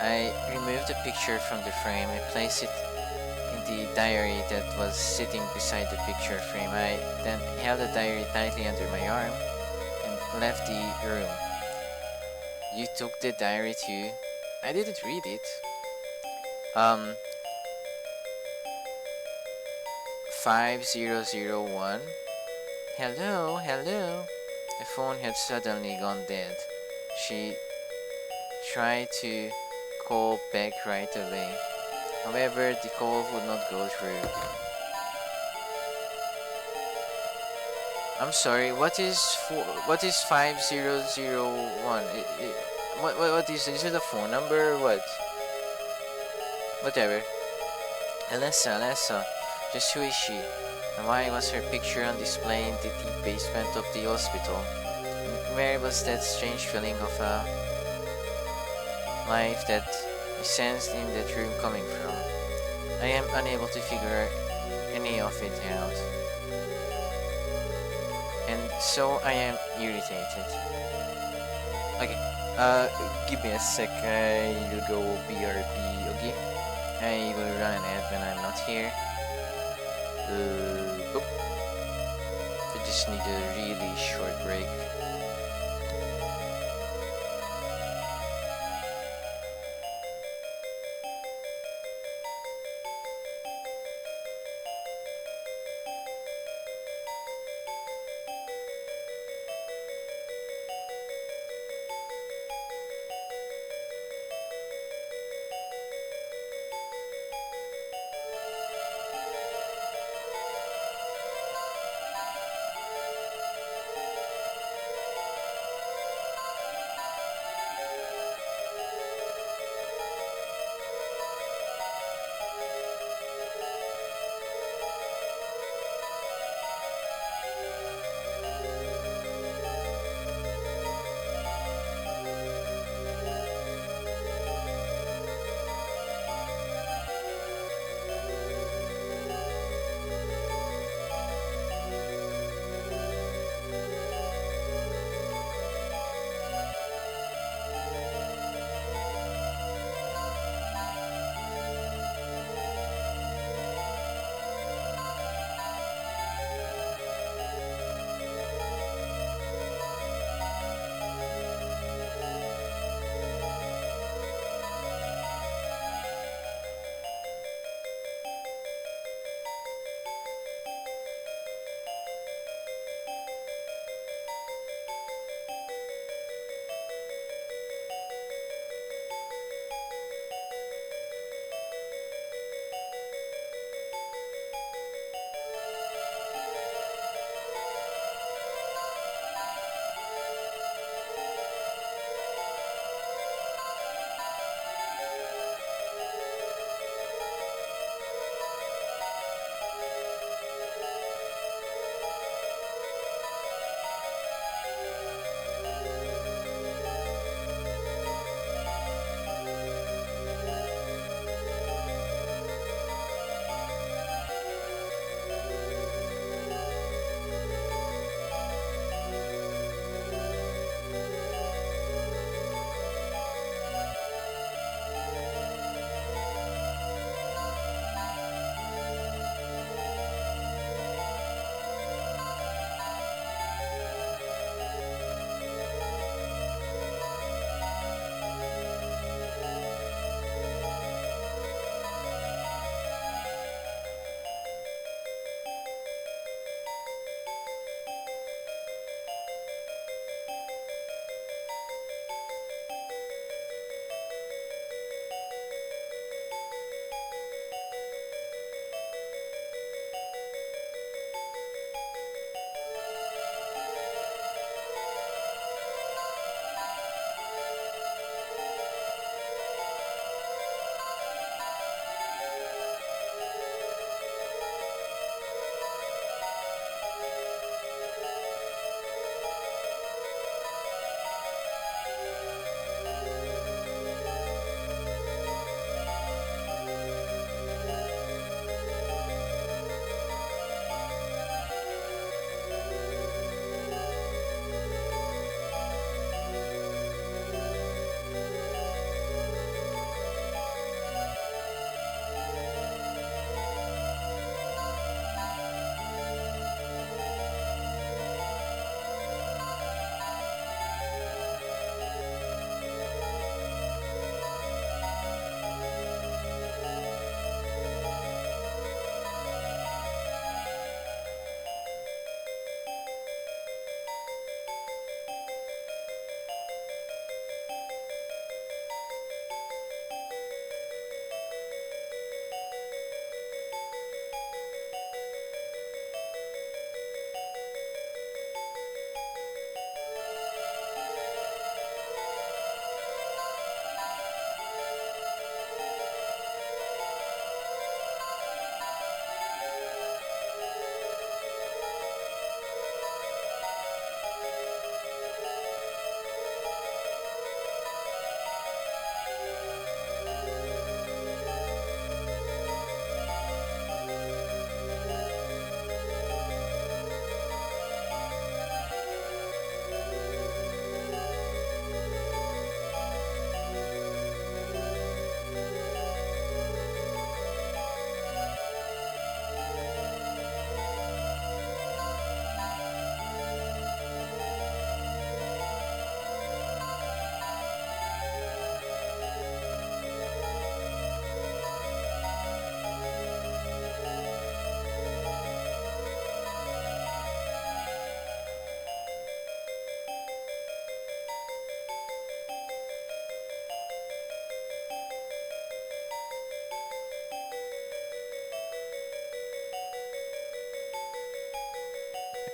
I remove the picture from the frame. I place it in the diary that was sitting beside the picture frame. I then held the diary tightly under my arm and left the room. You took the diary too? I didn't read it. 5001. Hello. The phone had suddenly gone dead. She tried to call back right away. However, the call would not go through. I'm sorry, what is 5001? What is it a phone number or what? Whatever. Elessa, just who is she? And why was her picture on display in the deep basement of the hospital? And where was that strange feeling of a life that I sensed in that room coming from? I am unable to figure any of it out. And so I am irritated. Okay, give me a sec, I'll go BRB, okay? I will run an ad when I'm not here. I just need a really short break.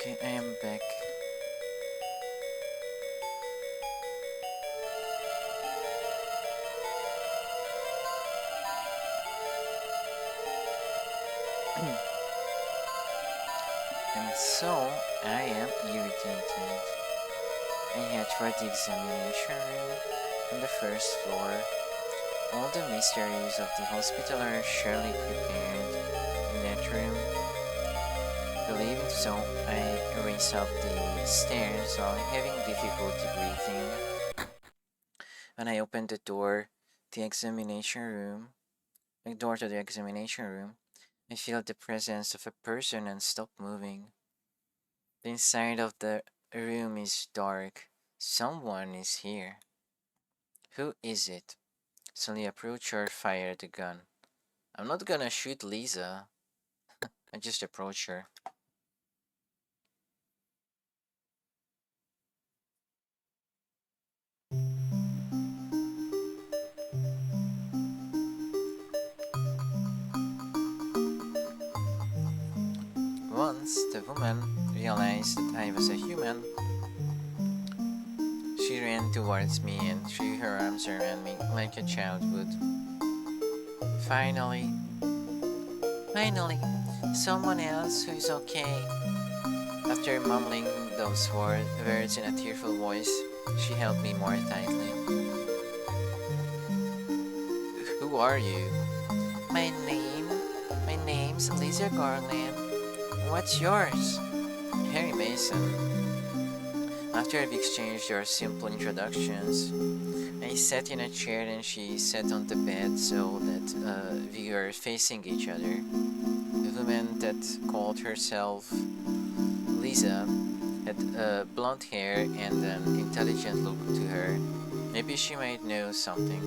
Okay, I am back. And so, I am irritated. I head for the examination room on the first floor. All the mysteries of the hospital are surely prepared in that room. Believing so, I race up the stairs while having difficulty breathing. When I open the door, the examination room, the door to the examination room, I feel the presence of a person and stop moving. The inside of the room is dark. Someone is here. Who is it? Suddenly approach her, fire the gun. I'm not gonna shoot Lisa. I just approach her. Once the woman realized that I was a human, she ran towards me and threw her arms around me like a child would. Finally, someone else who's okay. After mumbling those words in a tearful voice, she held me more tightly. Who are you? My name's Lisa Garland. What's yours? Harry Mason. After we've exchanged our simple introductions, I sat in a chair and she sat on the bed so that we were facing each other. The woman that called herself Lisa had blonde hair and an intelligent look to her. Maybe she might know something.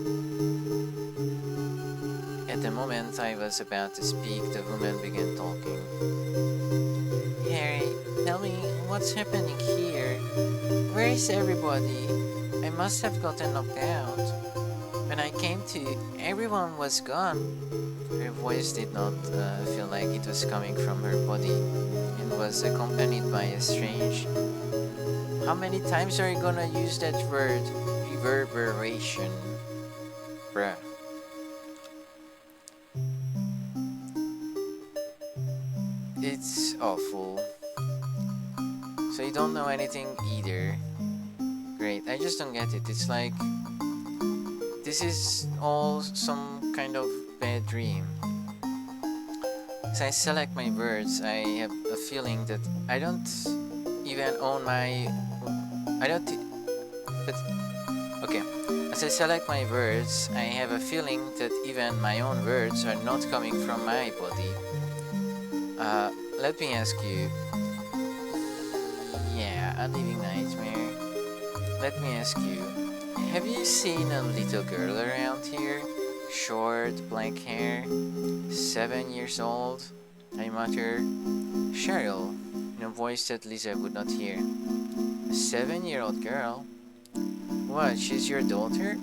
At the moment I was about to speak, the woman began talking. Harry, tell me what's happening here? Where is everybody? I must have gotten knocked out. When I came to, everyone was gone. Her voice did not feel like it was coming from her body and was accompanied by a strange. How many times are you gonna use that word? Reverberation. Bruh. It's awful. So you don't know anything either. Great, I just don't get it. It's like this is all some kind of bad dream. As I select my words, I have a feeling that I don't even own my. I don't. But okay. As I select my words, I have a feeling that even my own words are not coming from my body. Let me ask you. Yeah, a living nightmare. Let me ask you. Have you seen a little girl around here? Short, black hair, 7 years old? I mutter. Cheryl, in a voice that Lisa would not hear. A 7-year-old girl? What, she's your daughter?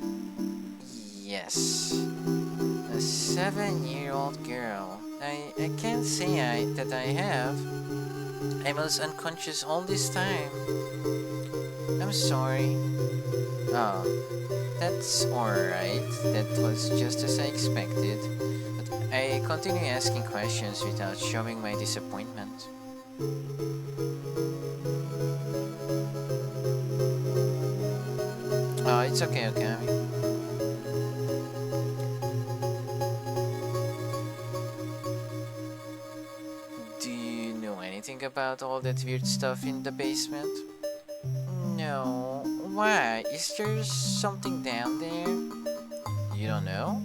Yes. A 7-year-old girl. I can't say that I have. I was unconscious all this time. I'm sorry. Oh, that's alright. That was just as I expected. But I continue asking questions without showing my disappointment. Oh, it's okay, okay. Do you know anything about all that weird stuff in the basement? No. Why? Is there something down there? You don't know?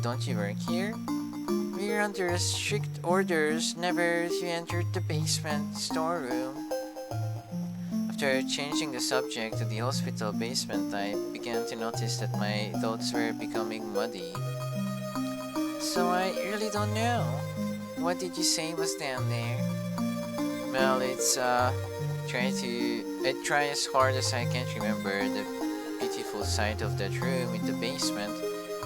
Don't you work here? We're under strict orders never to enter the basement storeroom. After changing the subject to the hospital basement, I began to notice that my thoughts were becoming muddy. So I really don't know. What did you say was down there? Well, it's I try as hard as I can to remember the beautiful sight of that room in the basement.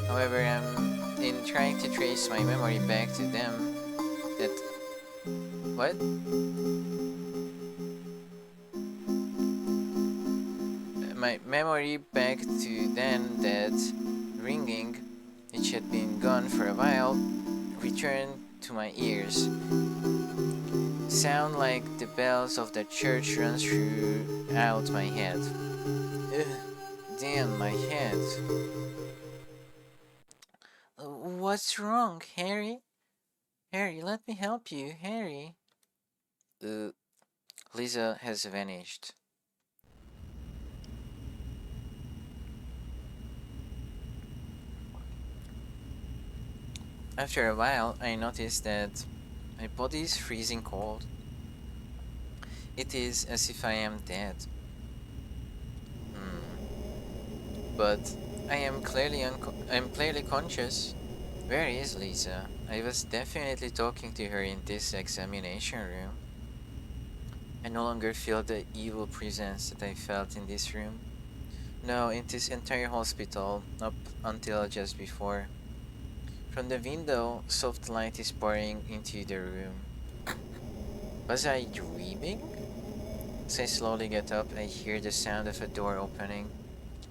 However, I'm in trying to trace my memory back to them. That what? my memory back to then, that ringing, which had been gone for a while, returned to my ears. Sound like the bells of the church runs throughout my head. Ugh, damn my head. What's wrong, Harry? Harry, let me help you, Harry. Uh, Lisa has vanished. After a while, I noticed that my body is freezing cold. It is as if I am dead. But I'm clearly conscious. Where is Lisa? I was definitely talking to her in this examination room. I no longer feel the evil presence that I felt in this room. No, in this entire hospital, up until just before. From the window, soft light is pouring into the room. Was I dreaming? As I slowly get up, I hear the sound of a door opening.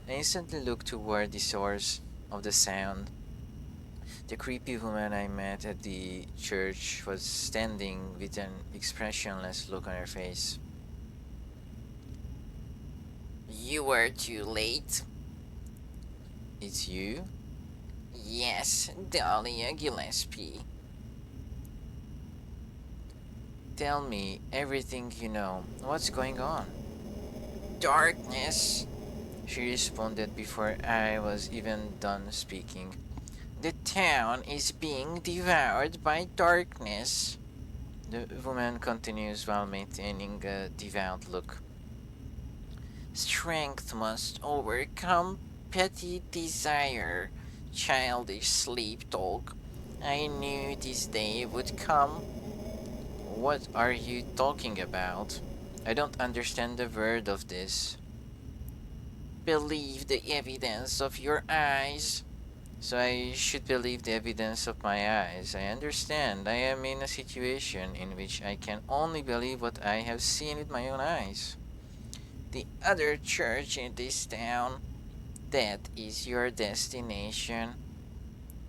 I instantly look toward the source of the sound. The creepy woman I met at the church was standing with an expressionless look on her face. You were too late. It's you? Yes, Dahlia Gillespie. Tell me everything you know. What's going on? Darkness, she responded before I was even done speaking. The town is being devoured by darkness. The woman continues while maintaining a devout look. Strength must overcome petty desire, childish sleep talk. I knew this day would come. What are you talking about? I don't understand a word of this. Believe the evidence of your eyes. So I should believe the evidence of my eyes. I understand. I am in a situation in which I can only believe what I have seen with my own eyes. The other church in this town, that is your destination.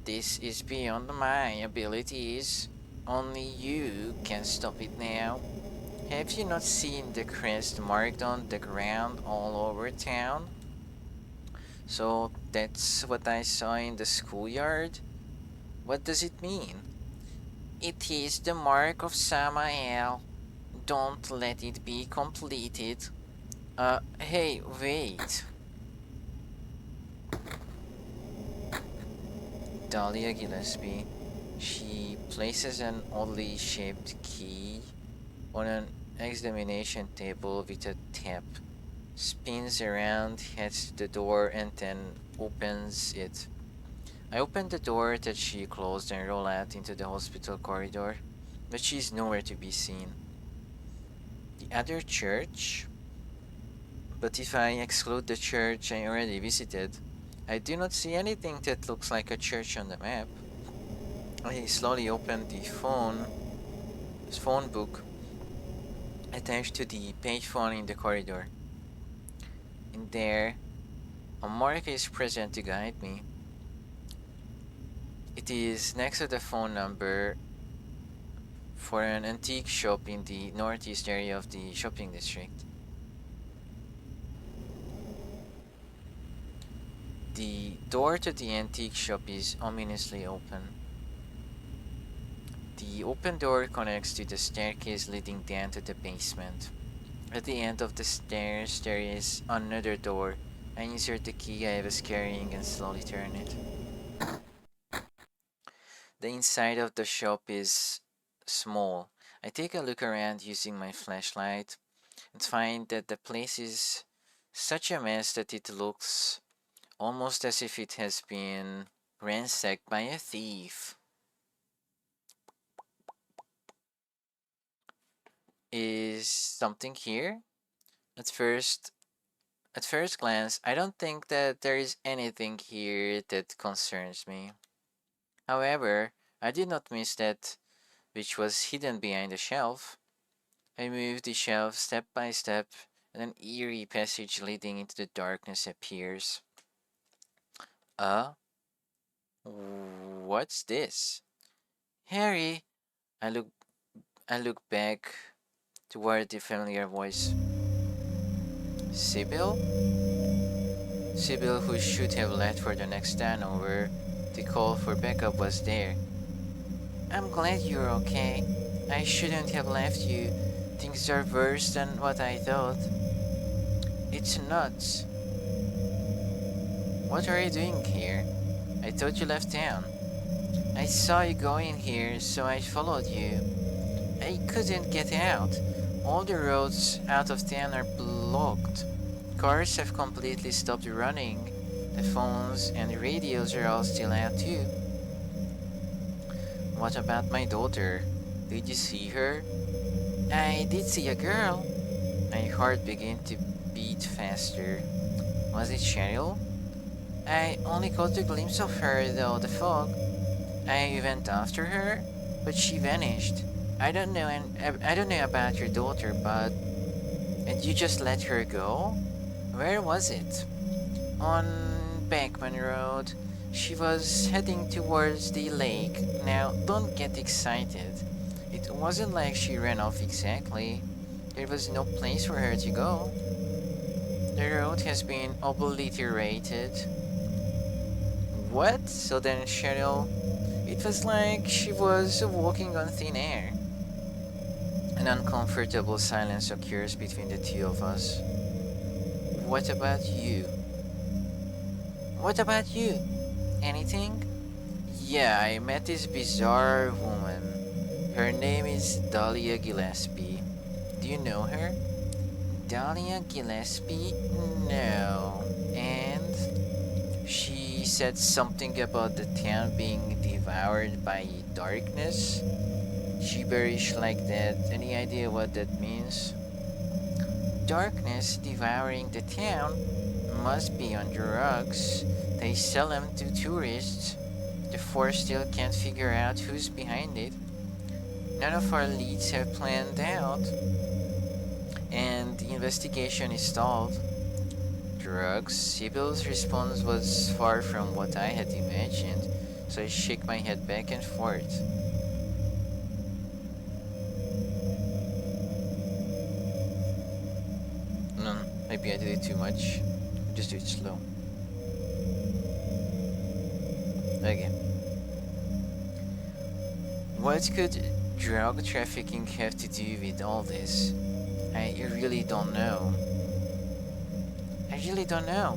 This is beyond my abilities. Only you can stop it now. Have you not seen the crest marked on the ground all over town? So that's what I saw in the schoolyard? What does it mean? It is the mark of Samael. Don't let it be completed. Hey, wait. Dahlia Gillespie. She places an oddly shaped key on an examination table with a tap, spins around, heads to the door, and then opens it. I open the door that she closed and roll out into the hospital corridor, but she's nowhere to be seen. The other church? But if I exclude the church I already visited, I do not see anything that looks like a church on the map. I slowly open the phone book attached to the payphone in the corridor. In there, a mark is present to guide me. It is next to the phone number for an antique shop in the northeast area of the shopping district. The door to the antique shop is ominously open. The open door connects to the staircase leading down to the basement. At the end of the stairs, there is another door. I insert the key I was carrying and slowly turn it. The inside of the shop is small. I take a look around using my flashlight and find that the place is such a mess that it looks almost as if it has been ransacked by a thief. Is something here? At first, at first glance, I don't think that there is anything here that concerns me. However, I did not miss that which was hidden behind the shelf. I moved the shelf step by step An eerie passage leading into the darkness appears. Uh, what's this? Harry! I look I look back toward the familiar voice. Sybil? Sybil, who should have left for the next town over, the call for backup was there. I'm glad you're okay. I shouldn't have left you. Things are worse than what I thought. It's nuts. What are you doing here? I thought you left town. I saw you going here, so I followed you. I couldn't get out. All the roads out of town are blocked. Cars have completely stopped running. The phones and the radios are all still out too. What about my daughter? Did you see her? I did see a girl. My heart began to beat faster. Was it Cheryl? I only caught a glimpse of her though the fog. I went after her, but she vanished. I don't know about your daughter, but and you just let her go? Where was it? On Beckman Road. She was heading towards the lake. Now, don't get excited. It wasn't like she ran off exactly. There was no place for her to go. The road has been obliterated. What? So then Cheryl... It was like she was walking on thin air. An uncomfortable silence occurs between the two of us. What about you? What about you? Anything? Yeah, I met this bizarre woman. Her name is Dahlia Gillespie. Do you know her? Dahlia Gillespie? No. And she said something about the town being devoured by darkness. Gibberish like that. Any idea what that means? Darkness devouring the town must be on drugs. They sell them to tourists. The force still can't figure out who's behind it. None of our leads have planned out, and the investigation is stalled. Drugs? Sybil's response was far from what I had imagined, so I shake my head back and forth. No, maybe I did it too much. Just do it slow. Okay. What could drug trafficking have to do with all this? I really don't know.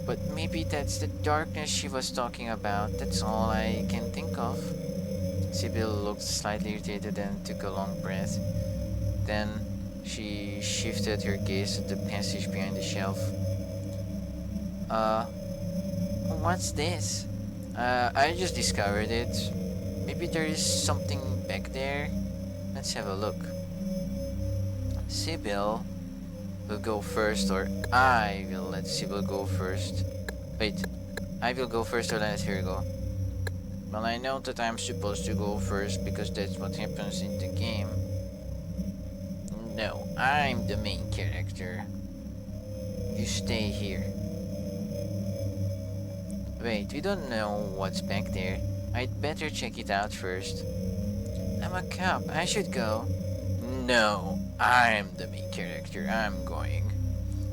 But maybe that's the darkness she was talking about. That's all I can think of. Sybil looked slightly irritated and took a long breath. Then she shifted her gaze to the passage behind the shelf. What's this? I just discovered it. Maybe there is something back there. Let's have a look. Sybil will go first, or I will let Sybil go first. Wait, I will go first or let her go? Well, I know that I'm supposed to go first because that's what happens in the game. No, I'm the main character. You stay here. Wait, we don't know what's back there. I'd better check it out first. I'm a cop, I should go. No, I'm the main character, I'm going.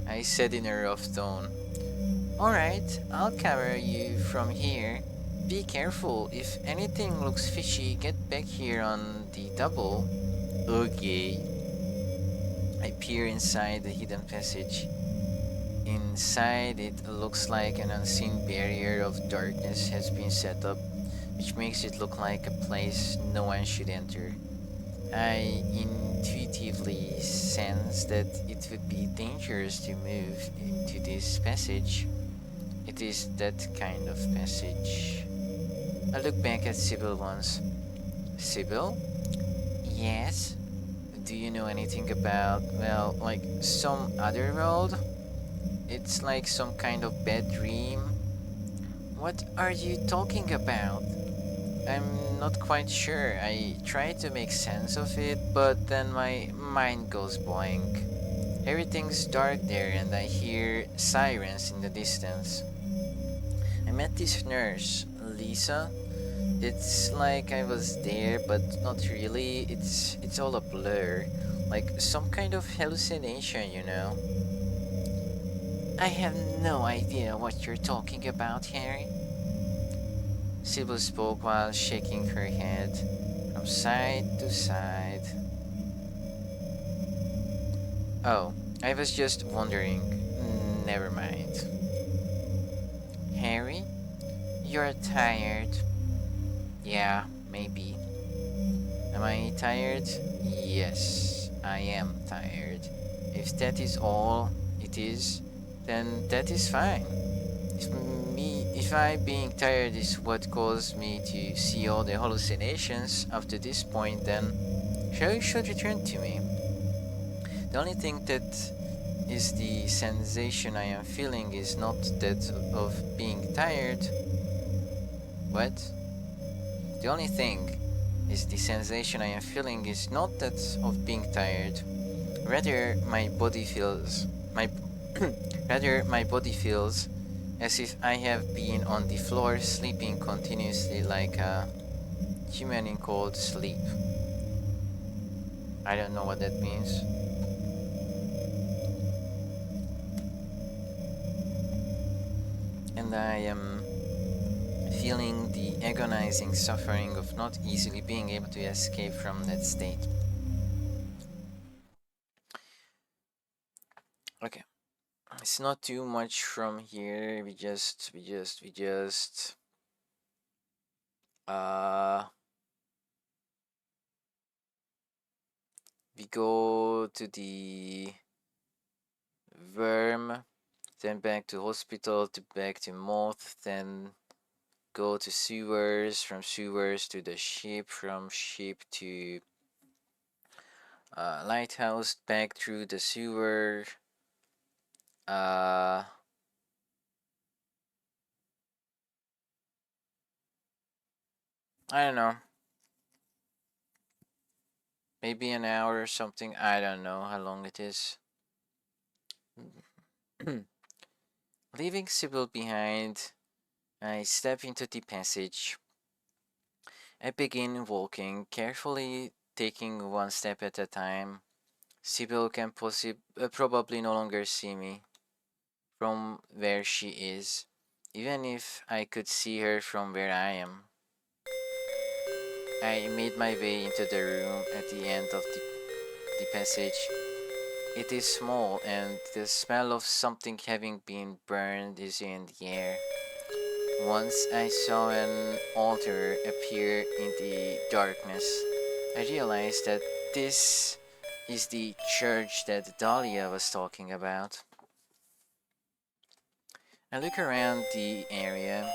I said in a rough tone. Alright, I'll cover you from here. Be careful, if anything looks fishy, get back here on the double. Okay. I peer inside the hidden passage. Inside, it looks like an unseen barrier of darkness has been set up, which makes it look like a place no one should enter. I intuitively sense that it would be dangerous to move into this passage. It is that kind of passage. I look back at Sybil once. Sybil? Yes? Do you know anything about, well, like some other road? It's like some kind of bad dream. What are you talking about? I'm not quite sure. I try to make sense of it, but then my mind goes blank. Everything's dark there and I hear sirens in the distance. I met this nurse, Lisa. It's like I was there, but not really. It's all a blur. Like some kind of hallucination, you know? I have no idea what you're talking about, Harry. Sybil spoke while shaking her head from side to side. Oh, I was just wondering. Never mind. Harry, you're tired. Yeah, maybe. Am I tired? Yes, I am tired. If that is all it is, then that is fine. If I being tired is what caused me to see all the hallucinations after this point, then sure you should return to me. The only thing that is the sensation I am feeling is not that of being tired. What? The only thing is the sensation I am feeling is not that of being tired. Rather, my body feels my rather my body feels as if I have been on the floor sleeping continuously like a human in cold sleep. I don't know what that means. And I am feeling the agonizing suffering of not easily being able to escape from that state. Okay. It's not too much from here. We just uh we go to the worm, then back to hospital, to back to moth, then go to sewers, from sewers to the ship, from ship to lighthouse, back through the sewer. Uh, I don't know, maybe an hour or something. I don't know how long it is. Leaving Sybil behind, I step into the passage. I begin walking, carefully taking one step at a time. Sybil can probably no longer see me from where she is, even if I could see her from where I am. I made my way into the room at the end of the passage. It is small, and the smell of something having been burned is in the air. Once I saw an altar appear in the darkness. I realized that this is the church that Dahlia was talking about. I look around the area.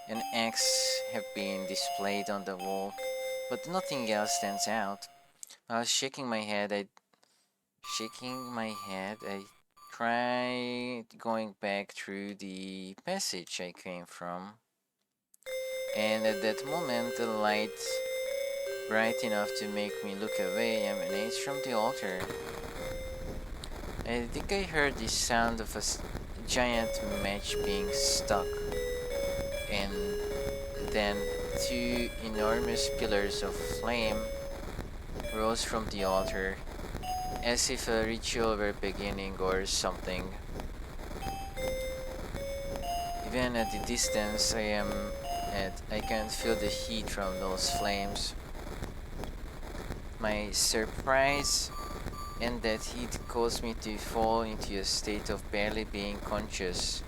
An axe have been displayed on the wall, but nothing else stands out. While shaking my head, I tried going back through the passage I came from. And at that moment, the light, bright enough to make me look away, emanates from the altar. I think I heard the sound of a giant match being stuck, and then two enormous pillars of flame rose from the altar, as if a ritual were beginning or something. Even at the distance I am at, I can feel the heat from those flames. My surprise and that heat caused me to fall into a state of barely being conscious,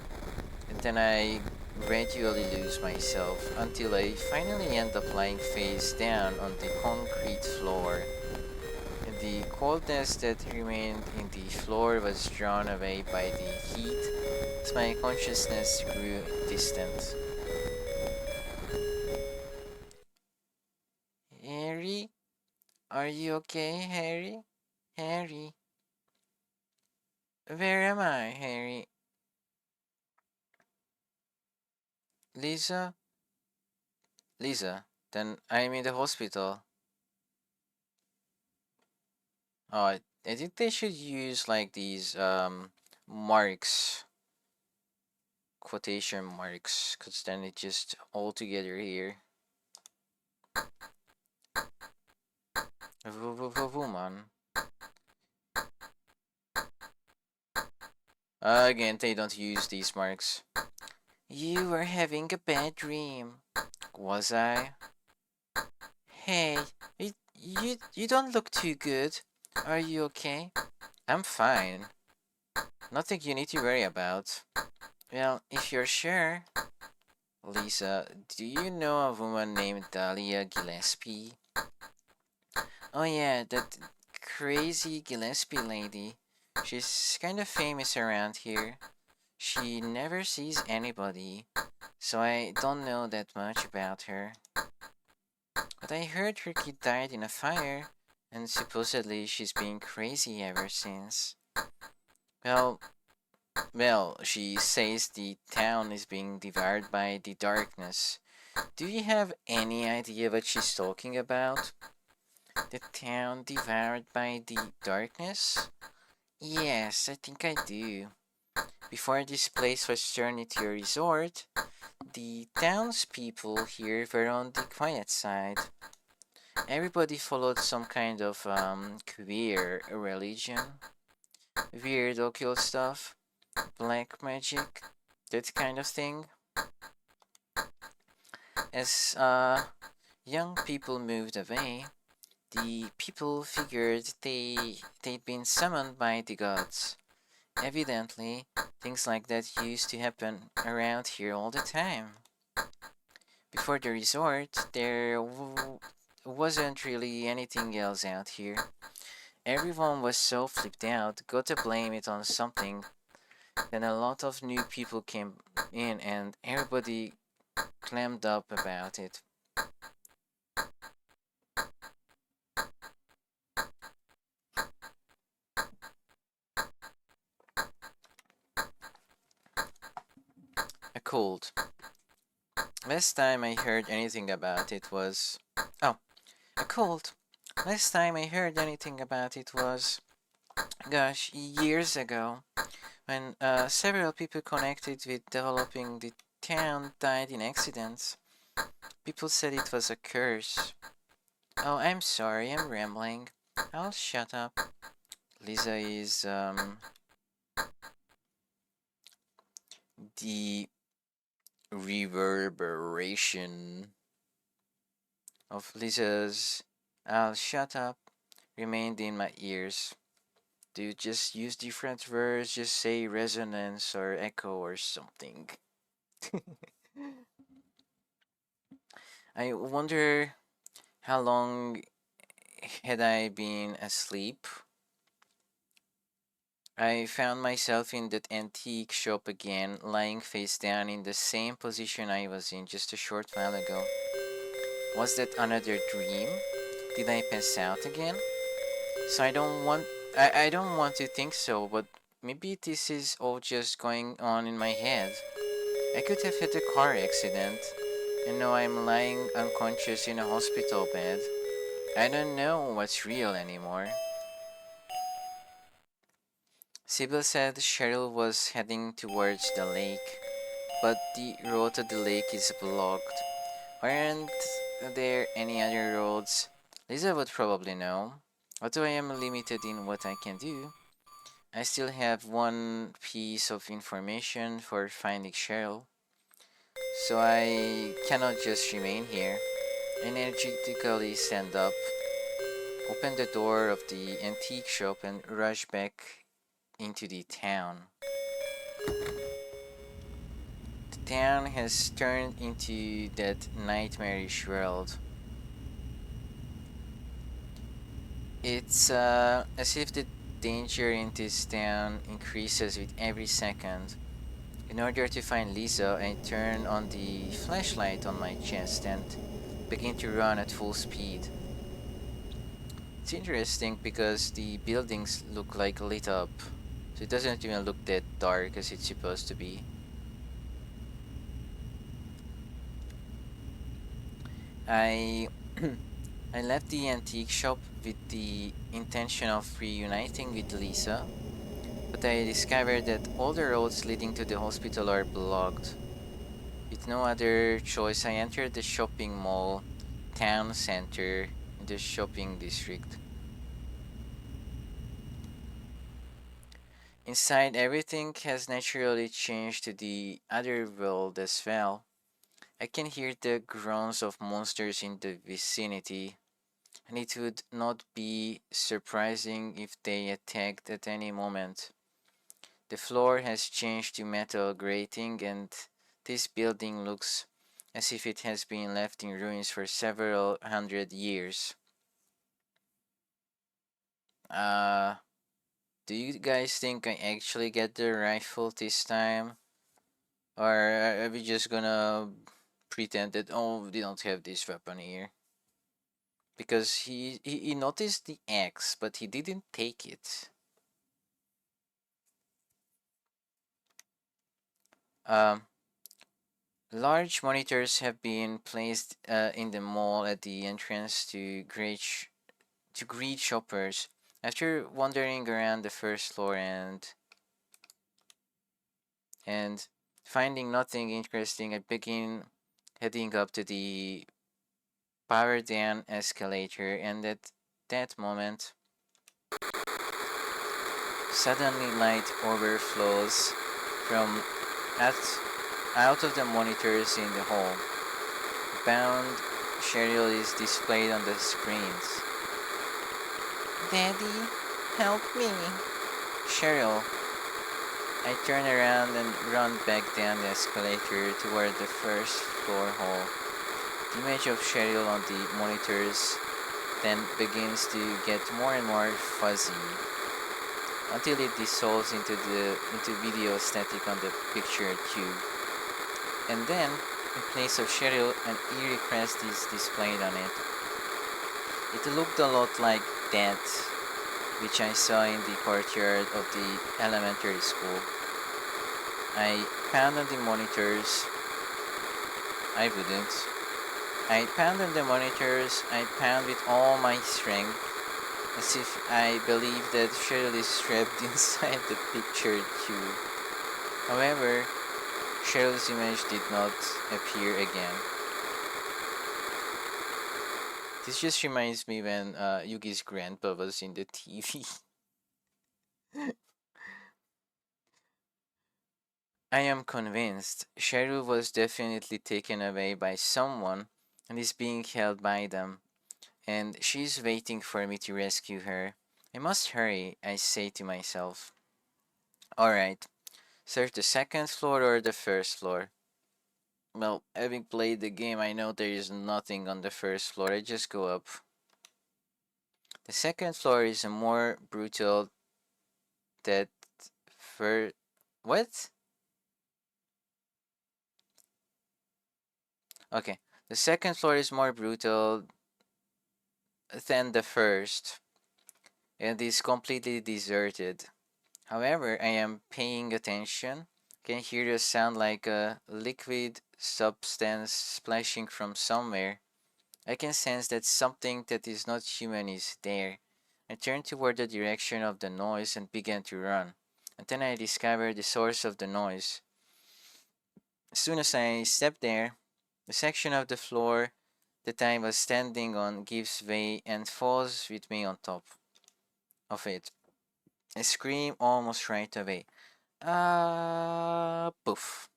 and then I gradually lose myself until I finally end up lying face down on the concrete floor. And the coldness that remained in the floor was drawn away by the heat as my consciousness grew distant. Harry? Are you okay, Harry? Harry? Where am I, Harry? Lisa? Lisa? Then I'm in the hospital. Oh, I think they should use like these marks, quotation marks, because then it just all together here. Woman. Again, they don't use these marks. You were having a bad dream. Was I? Hey, you don't look too good. Are you okay? I'm fine. Nothing you need to worry about. Well, if you're sure. Lisa, do you know a woman named Dahlia Gillespie? Oh yeah, that crazy Gillespie lady. She's kind of famous around here. She never sees anybody, so I don't know that much about her. But I heard her kid died in a fire, and supposedly she's been crazy ever since. Well, well, she says the town is being devoured by the darkness. Do you have any idea what she's talking about? The town devoured by the darkness? Yes, I think I do. Before this place was turned into a resort, the townspeople here were on the quiet side. Everybody followed some kind of queer religion, weird occult stuff, black magic, that kind of thing. As young people moved away, the people figured they'd been summoned by the gods. Evidently, things like that used to happen around here all the time. Before the resort, wasn't really anything else out here. Everyone was so flipped out, got to blame it on something. Then a lot of new people came in and everybody clammed up about it. A cold. Last time I heard anything about it was... Oh, a cold. Last time I heard anything about it was... Gosh, years ago. When several people connected with developing the town died in accidents. People said it was a curse. Oh, I'm sorry, I'm rambling. I'll shut up. Lisa is, the reverberation of Lisa's I'll shut up remained in my ears. Do you just use different words? Just say resonance or echo or something. I wonder how long had I been asleep. I found myself in that antique shop again, lying face down in the same position I was in just a short while ago. Was that another dream? Did I pass out again? So I don't want to think so, but maybe this is all just going on in my head. I could have had a car accident, and now I'm lying unconscious in a hospital bed. I don't know what's real anymore. Sybil said Cheryl was heading towards the lake, but the road to the lake is blocked. Aren't there any other roads? Lisa would probably know. Although I am limited in what I can do, I still have one piece of information for finding Cheryl, so I cannot just remain here. Energetically stand up, open the door of the antique shop, and rush back into the town. The town has turned into that nightmarish world. It's as if the danger in this town increases with every second. In order to find Lisa, I turn on the flashlight on my chest and begin to run at full speed. It's interesting because the buildings look like lit up, so it doesn't even look that dark as it's supposed to be. I I left the antique shop with the intention of reuniting with Lisa, but I discovered that all the roads leading to the hospital are blocked. With no other choice, I entered the shopping mall, town center, in the shopping district. Inside, everything has naturally changed to the other world as well. I can hear the groans of monsters in the vicinity, and it would not be surprising if they attacked at any moment. The floor has changed to metal grating, and this building looks as if it has been left in ruins for several hundred years. Uh, do you guys think I actually get the rifle this time? Or are we just gonna pretend that, oh, they don't have this weapon here? Because he noticed the axe, but he didn't take it. Um, Large monitors have been placed in the mall at the entrance to greet shoppers. After wandering around the first floor and finding nothing interesting, I begin heading up to the power down escalator, and at that moment, suddenly light overflows from at, out of the monitors in the hall. Bound Cheryl is displayed on the screens. Daddy, help me. Cheryl. I turn around and run back down the escalator toward the first floor hall. The image of Cheryl on the monitors then begins to get more and more fuzzy until it dissolves into video static on the picture tube. And then, in place of Cheryl, an eerie crest is displayed on it. It looked a lot like that which I saw in the courtyard of the elementary school. I pound on the monitors. I wouldn't. I pound on the monitors. I pound with all my strength, as if I believe that Cheryl is trapped inside the picture tube. However, Cheryl's image did not appear again. This just reminds me when Yugi's grandpa was in the TV. I am convinced Cheryl was definitely taken away by someone and is being held by them, and she's waiting for me to rescue her. I must hurry, I say to myself. Alright, search the second floor or the first floor? Well, having played the game, I know there is nothing on the first floor. I just go up. The second floor is a more brutal that for what? Okay. The second floor is more brutal than the first and is completely deserted. However, I am paying attention. Can hear a sound like a liquid substance splashing from somewhere. I can sense that something that is not human is there. I turn toward the direction of the noise and begin to run. And then I discover the source of the noise. As soon as I step there, the section of the floor that I was standing on gives way and falls with me on top of it. I scream almost right away. Poof.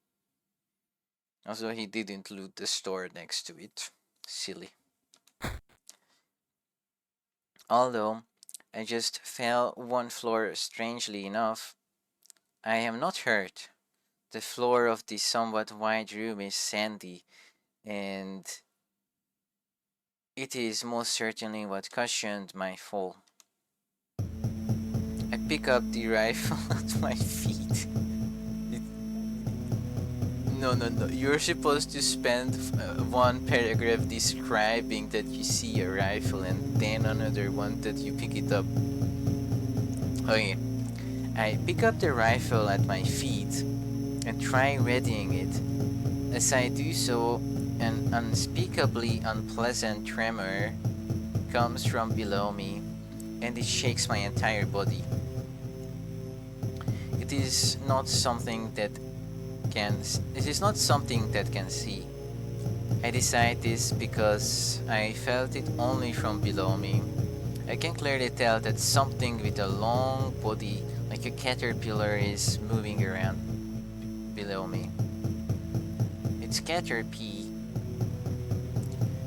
Also, he didn't loot the store next to it. Silly. Although I just fell one floor strangely enough, I am not hurt. The floor of the somewhat wide room is sandy, and it is most certainly what cushioned my fall. I pick up the rifle at my feet. No, no, no. You're supposed to spend one paragraph describing that you see a rifle and then another one that you pick it up. Okay. I pick up the rifle at my feet and try readying it. As I do so, an unspeakably unpleasant tremor comes from below me, and it shakes my entire body. It is not something that can see. I decide this because I felt it only from below me. I can clearly tell that something with a long body, like a caterpillar, is moving around below me. It's Caterpie.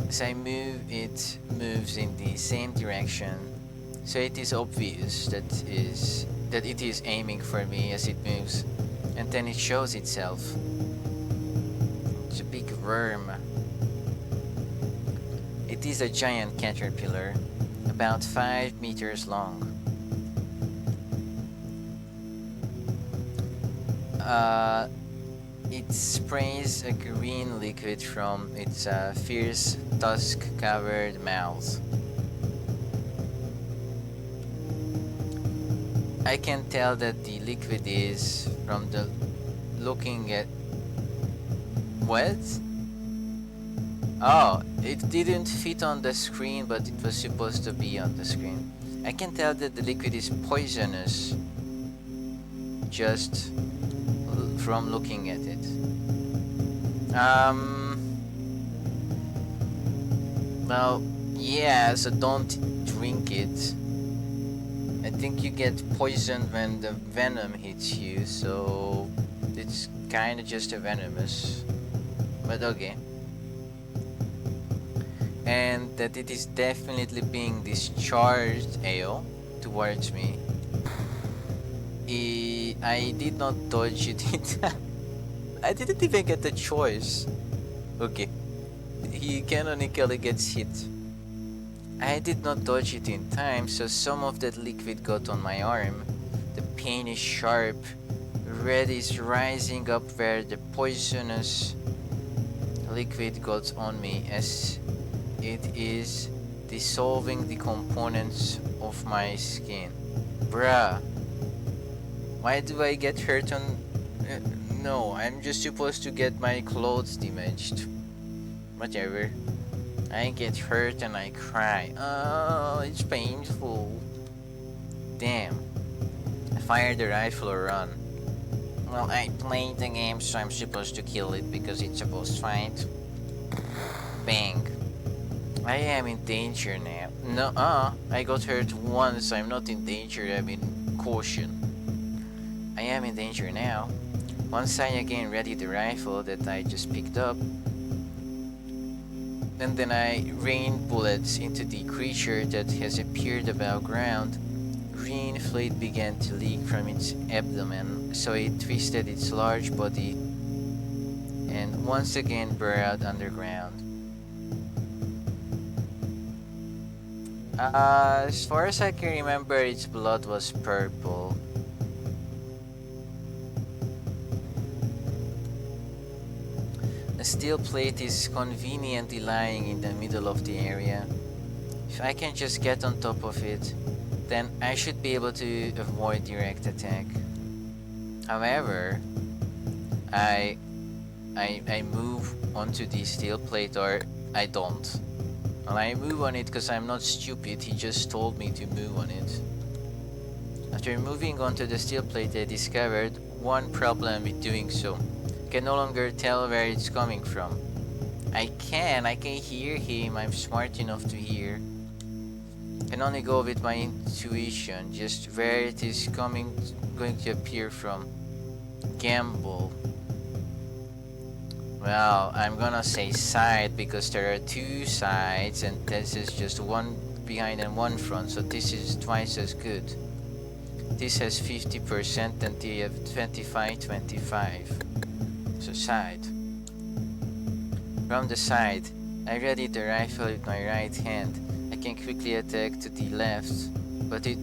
As I move, it moves in the same direction, so it is obvious that it is aiming for me as it moves, and then it shows itself. It's a big worm. It is a giant caterpillar, about 5 meters long. It sprays a green liquid from its fierce tusk-covered mouth. I can tell that the liquid is from the looking at... What? Oh, it didn't fit on the screen, but it was supposed to be on the screen. I can tell that the liquid is poisonous just from looking at it. Well, yeah, so don't drink it. I think you get poisoned when the venom hits you, so it's kinda just a venomous. But okay. And that it is definitely being discharged, AO, towards me. I did not dodge it in time. I didn't even get the choice. Okay. He canonically gets hit. I did not dodge it in time, so some of that liquid got on my arm. The pain is sharp. Red is rising up where the poisonous liquid got on me as it is dissolving the components of my skin. Bruh. Why do I get hurt on... no, I'm just supposed to get my clothes damaged. Whatever. I get hurt and I cry. Oh, it's painful. Damn. I fired the rifle or run. Well, I played the game, so I'm supposed to kill it because it's a boss fight. Bang. I am in danger now. No, I got hurt once. I'm not in danger, I'm in caution. I am in danger now. Once I again ready the rifle that I just picked up, and then I rain bullets into the creature that has appeared above ground. Green fluid began to leak from its abdomen, so it twisted its large body and once again burrowed underground. As far as I can remember, its blood was purple. A steel plate is conveniently lying in the middle of the area. If I can just get on top of it, then I should be able to avoid direct attack. However, I move onto the steel plate, or I don't. Well, I move on it because I'm not stupid, he just told me to move on it. After moving onto the steel plate, I discovered one problem with doing so. I can no longer tell where it's coming from. I can hear him, I'm smart enough to hear. I can only go with my intuition, just where it is going to appear from. Gamble. Well, I'm gonna say side because there are two sides and this is just one behind and one front, so this is twice as good. This has 50% and they have 25-25. So side. From the side, I ready the rifle with my right hand. I can quickly attack to the left, but it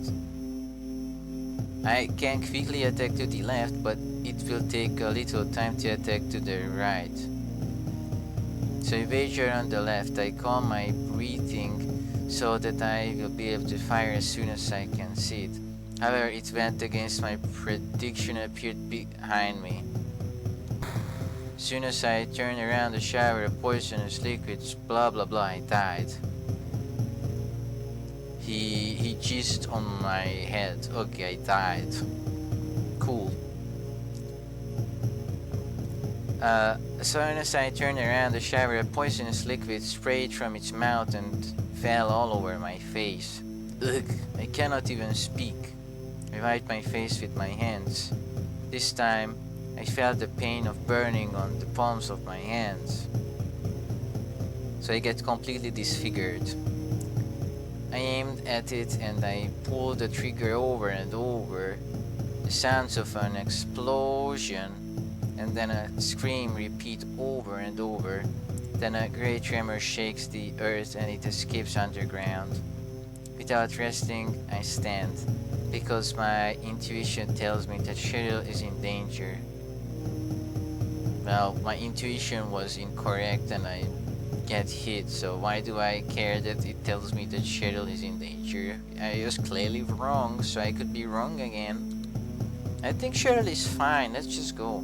will take a little time to attack to the right. So I wager on the left. I calm my breathing so that I will be able to fire as soon as I can see it. However, it went against my prediction and appeared behind me. As soon as I turned around, the shower of poisonous liquids, blah blah blah, I died. jizzed on my head. Okay, I died. Cool. As soon as I turned around, a shower of poisonous liquid sprayed from its mouth and fell all over my face. Ugh, I cannot even speak. I wiped my face with my hands. This time, I felt the pain of burning on the palms of my hands. So I get completely disfigured. I aimed at it and I pulled the trigger over and over. The sounds of an explosion and then a scream repeat over and over. Then a great tremor shakes the earth and it escapes underground. Without resting, I stand, because my intuition tells me that Cheryl is in danger. Well, my intuition was incorrect and I get hit, so why do I care that it tells me that Cheryl is in danger? I was clearly wrong, so I could be wrong again. I think Cheryl is fine, let's just go.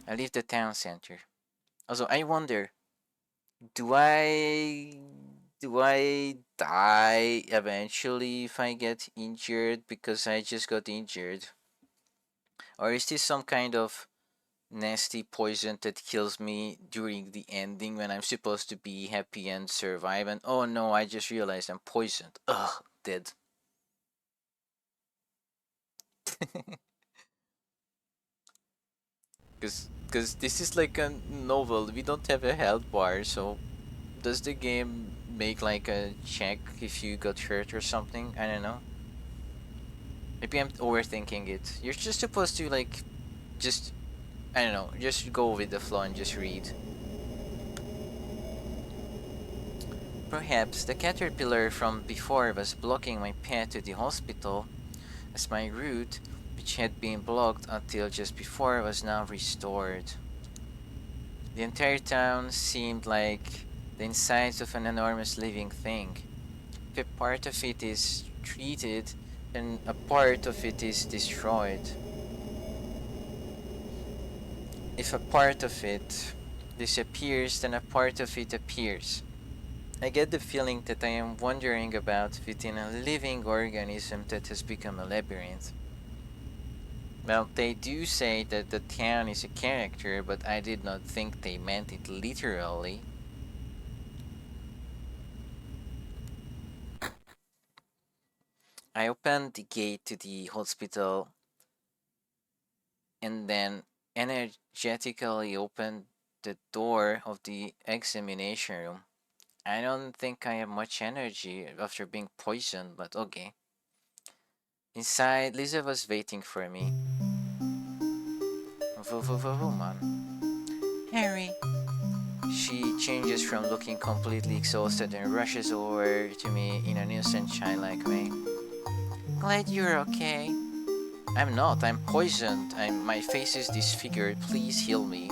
I leave the town center. Also, I wonder, do I die eventually if I get injured because I just got injured? Or is this some kind of nasty poison that kills me during the ending when I'm supposed to be happy and survive? And oh no, I just realized I'm poisoned. Ugh, dead. Because this is like a novel. We don't have a health bar, so does the game make like a check if you got hurt or something? I don't know. Maybe I'm overthinking it. You're just supposed to like just I don't know, just go with the flow and just read. Perhaps the caterpillar from before was blocking my path to the hospital, as my route, which had been blocked until just before, was now restored. The entire town seemed like the insides of an enormous living thing. If a part of it is treated, then a part of it is destroyed. If a part of it disappears, then a part of it appears. I get the feeling that I am wandering about within a living organism that has become a labyrinth. Well, they do say that the town is a character, but I did not think they meant it literally. I opened the gate to the hospital and then energetically opened the door of the examination room. I don't think I have much energy after being poisoned, but okay. Inside, Lisa was waiting for me. Woman. Harry. She changes from looking completely exhausted and rushes over to me in an innocent childlike way. Glad you're okay. I'm not. I'm poisoned. My face is disfigured. Please heal me.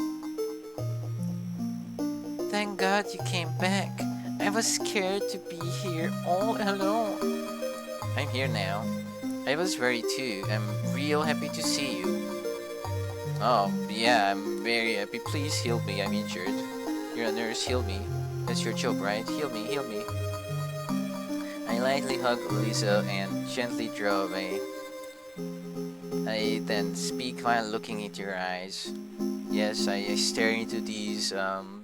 Thank God you came back. I was scared to be here all alone. I'm here now. I was worried too. I'm real happy to see you. Oh, yeah, I'm very happy. Please heal me. I'm injured. You're a nurse. Heal me. That's your job, right? Heal me. Heal me. I lightly hugged Lisa and gently drove away. I then speak while looking into your eyes. Yes, I stare into these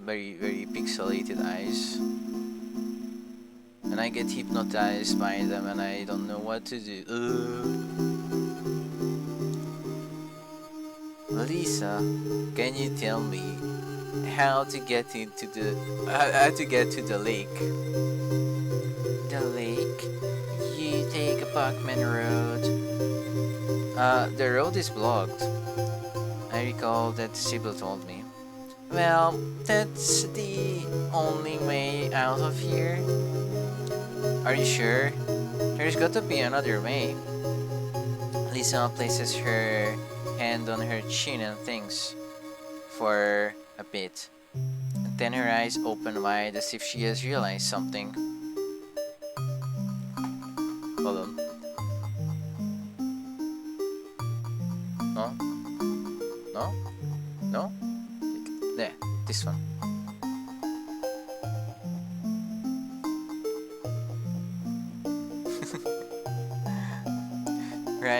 very, very pixelated eyes. And I get hypnotized by them and I don't know what to do. Lisa, can you tell me how to get into the how to get to the lake? The lake? You take Bachman Road. The road is blocked. I recall that Sybil told me. Well, that's the only way out of here. Are you sure? There's got to be another way. Lisa places her hand on her chin and thinks for a bit. And then her eyes open wide as if she has realized something. Hold on. No? No? No? There, this one.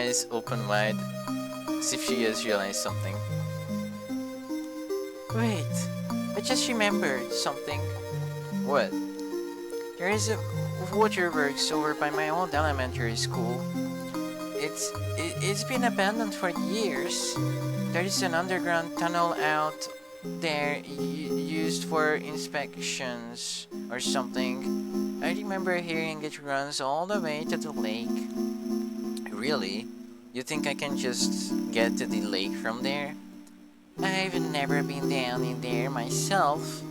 eyes open wide, as if she has realized something. Wait, I just remembered something. What? There is a waterworks over by my old elementary school. It's been abandoned for years. There is an underground tunnel out there used for inspections or something. I remember hearing it runs all the way to the lake. Really? You think I can just get to the lake from there? I've never been down in there myself,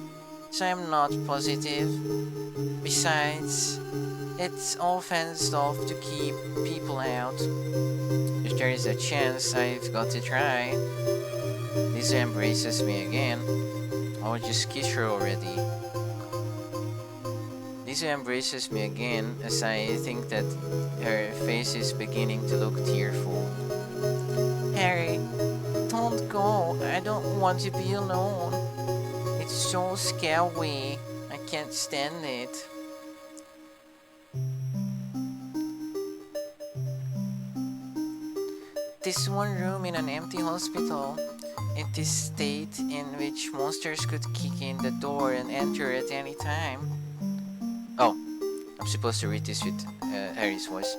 so I'm not positive. Besides, it's all fenced off to keep people out. If there is a chance, I've got to try. Lisa embraces me again. I'll just kiss her already. Lisa embraces me again as I think that her face is beginning to look tearful. Harry, don't go. I don't want to be alone. It's so scary. I can't stand it. This one room in an empty hospital. In this state in which monsters could kick in the door and enter at any time. Oh, I'm supposed to read this with Harry's voice.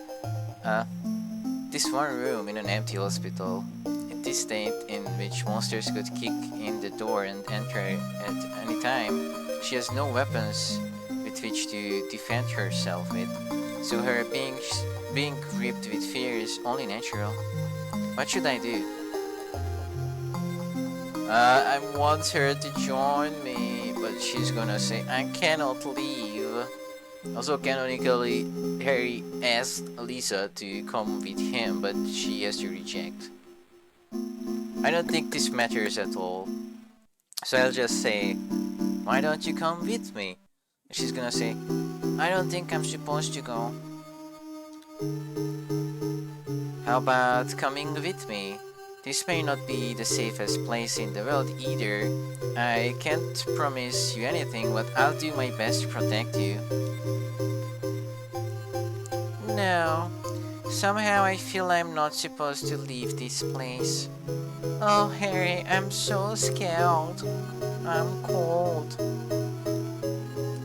This one room in an empty hospital. In this state in which monsters could kick in the door and enter at any time, she has no weapons with which to defend herself with, so her being gripped with fear is only natural. What should I do? I want her to join me, but she's gonna say, I cannot leave. Also, canonically, Harry asked Lisa to come with him, but she has to reject. I don't think this matters at all. So I'll just say, why don't you come with me? She's gonna say, I don't think I'm supposed to go. How about coming with me? This may not be the safest place in the world either. I can't promise you anything, but I'll do my best to protect you. No. Somehow I feel I'm not supposed to leave this place. Oh, Harry, I'm so scared. I'm cold.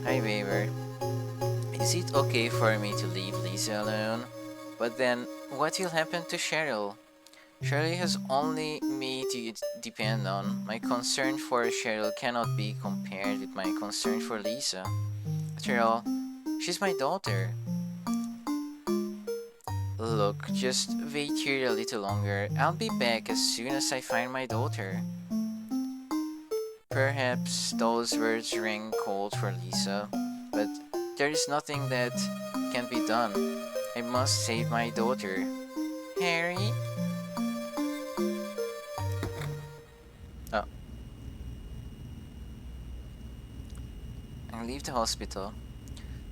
I waver. Is it okay for me to leave Lisa alone? But then, what will happen to Cheryl? Cheryl has only me to depend on. My concern for Cheryl cannot be compared with my concern for Lisa. After all, she's my daughter. Look, just wait here a little longer. I'll be back as soon as I find my daughter. Perhaps those words rang cold for Lisa, but there is nothing that can be done. I must save my daughter. Harry? Oh. I leave the hospital.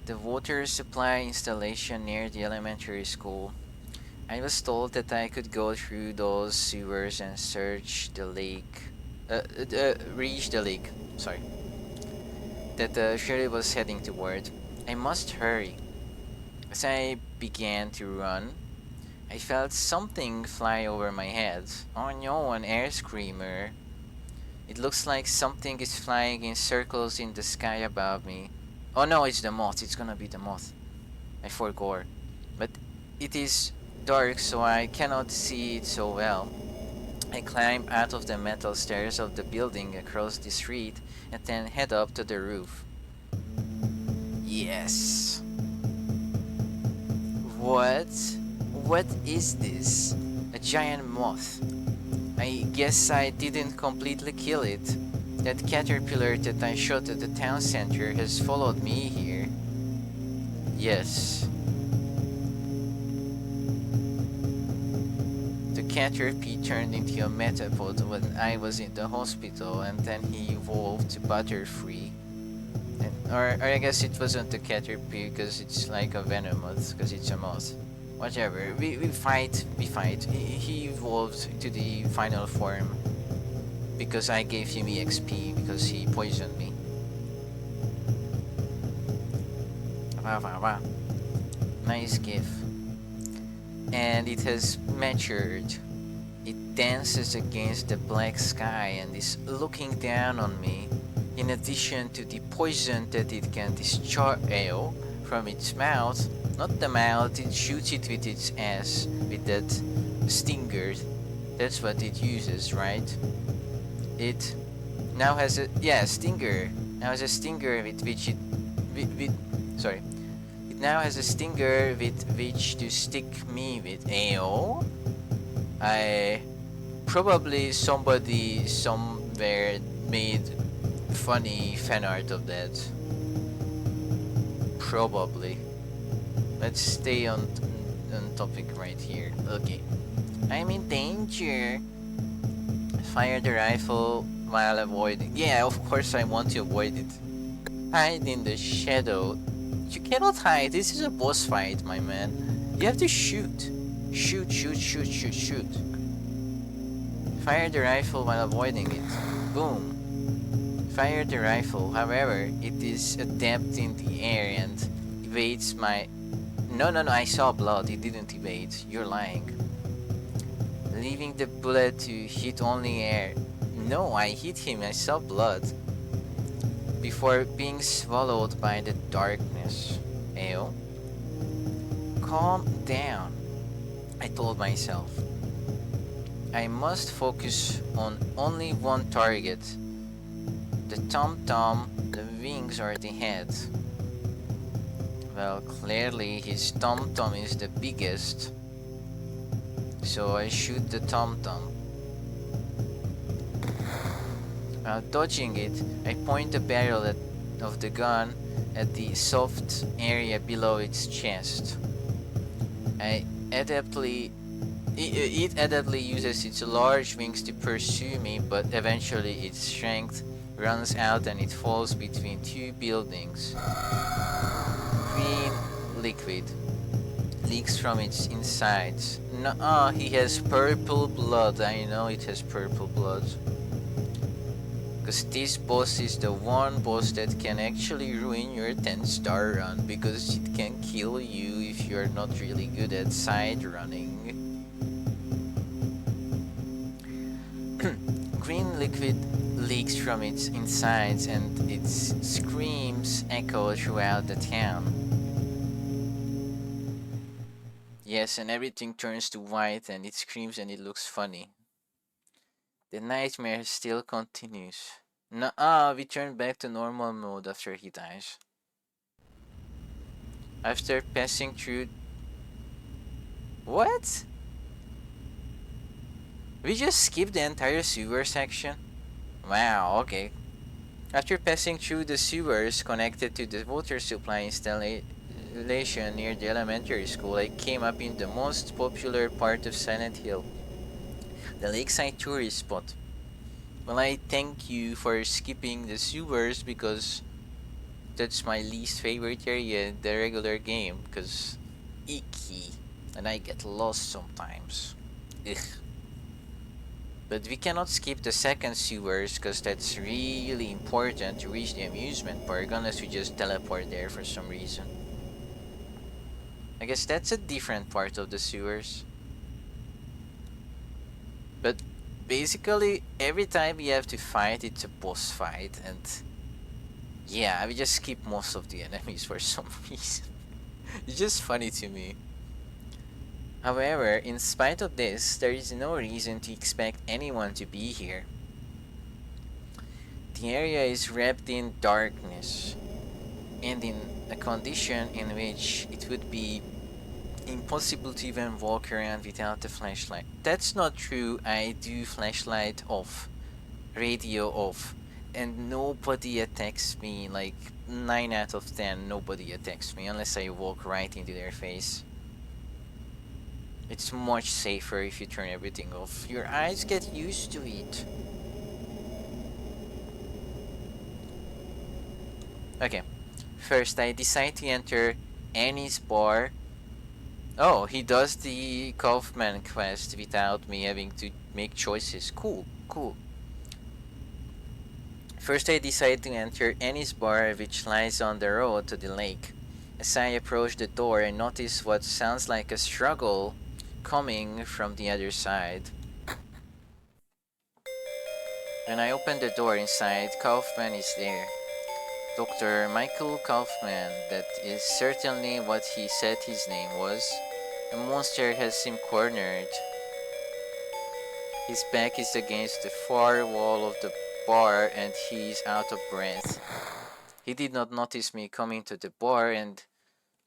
The water supply installation near the elementary school. I was told that I could go through those sewers and search the lake. Reach the lake. Sorry. That Shirley was heading toward. I must hurry. As I began to run, I felt something fly over my head. Oh no, an air screamer. It looks like something is flying in circles in the sky above me. Oh no, it's the moth. It's gonna be the moth. I forgot. But it is dark, so I cannot see it so well. I climb out of the metal stairs of the building across the street and then head up to the roof. Yes. What? What is this? A giant moth. I guess I didn't completely kill it. That caterpillar that I shot at the town center has followed me here. Yes. The caterpie turned into a metapod when I was in the hospital, and then he evolved to Butterfree. Or I guess it wasn't the caterpie because it's like a venomoth, because it's a moth. Whatever, we fight. He evolved to the final form because I gave him EXP because he poisoned me. Wow. Nice gift. and it has matured. It dances against the black sky and is looking down on me. In addition to the poison that it can discharge from its mouth, not the mouth, it shoots it with its ass with that stinger. That's what it uses, right? It now has a stinger. Now has a stinger with which sorry. It now has a stinger with which to stick me with. Ayo. I probably somebody somewhere made funny fan art of that. Probably. Let's stay on topic right here. Okay. I'm in danger. Fire the rifle while avoiding. Yeah, of course I want to avoid it. Hide in the shadow. You cannot hide. This is a boss fight, my man. You have to shoot. Shoot, shoot, shoot, shoot, shoot. Fire the rifle while avoiding it. Boom. Fire the rifle. However, it is adept in the air and evades my... No, I saw blood. It didn't evade. You're lying. Leaving the bullet to hit only air. No, I hit him. I saw blood. Before being swallowed by the darkness. Ayo. Calm down, I told myself. I must focus on only one target. The tom-tom, the wings, or the head. Well, clearly his tom-tom is the biggest. So I shoot the tom-tom. While dodging it, I point the barrel of the gun at the soft area below its chest. It adeptly uses its large wings to pursue me, but eventually its strength runs out and it falls between two buildings. Green liquid leaks from its insides. Nuh-uh, he has purple blood. I know it has purple blood. Because this boss is the one boss that can actually ruin your 10-star run, because it can kill you if you're not really good at side running. Green liquid leaks from its insides and its screams echo throughout the town. Yes, and everything turns to white and it screams and it looks funny. The nightmare still continues. Nuh-uh, we turn back to normal mode after he dies. After passing through... What? We just skipped the entire sewer section? Wow, okay. After passing through the sewers connected to the water supply installation near the elementary school, I came up in the most popular part of Silent Hill, the lakeside tourist spot. Well, I thank you for skipping the sewers because that's my least favorite area in the regular game, because icky, and I get lost sometimes. Ugh. But we cannot skip the second sewers because that's really important to reach the amusement park unless we just teleport there for some reason. I guess that's a different part of the sewers. But basically every time we have to fight, it's a boss fight, and yeah, we just skip most of the enemies for some reason. It's just funny to me. However, in spite of this, there is no reason to expect anyone to be here. The area is wrapped in darkness, and in a condition in which it would be impossible to even walk around without a flashlight. That's not true. I do flashlight off, radio off, and nobody attacks me. Like 9 out of 10, nobody attacks me unless I walk right into their face. It's much safer if you turn everything off. Your eyes get used to it. Okay, first I decide to enter Annie's bar. Oh, he does the Kaufman quest without me having to make choices. Cool. First I decide to enter Annie's bar, which lies on the road to the lake. As I approach the door, I notice what sounds like a struggle coming from the other side. When I open the door inside, Kaufman is there. Dr. Michael Kaufman, that is certainly what he said his name was. A monster has him cornered. His back is against the far wall of the bar and he is out of breath. He did not notice me coming to the bar and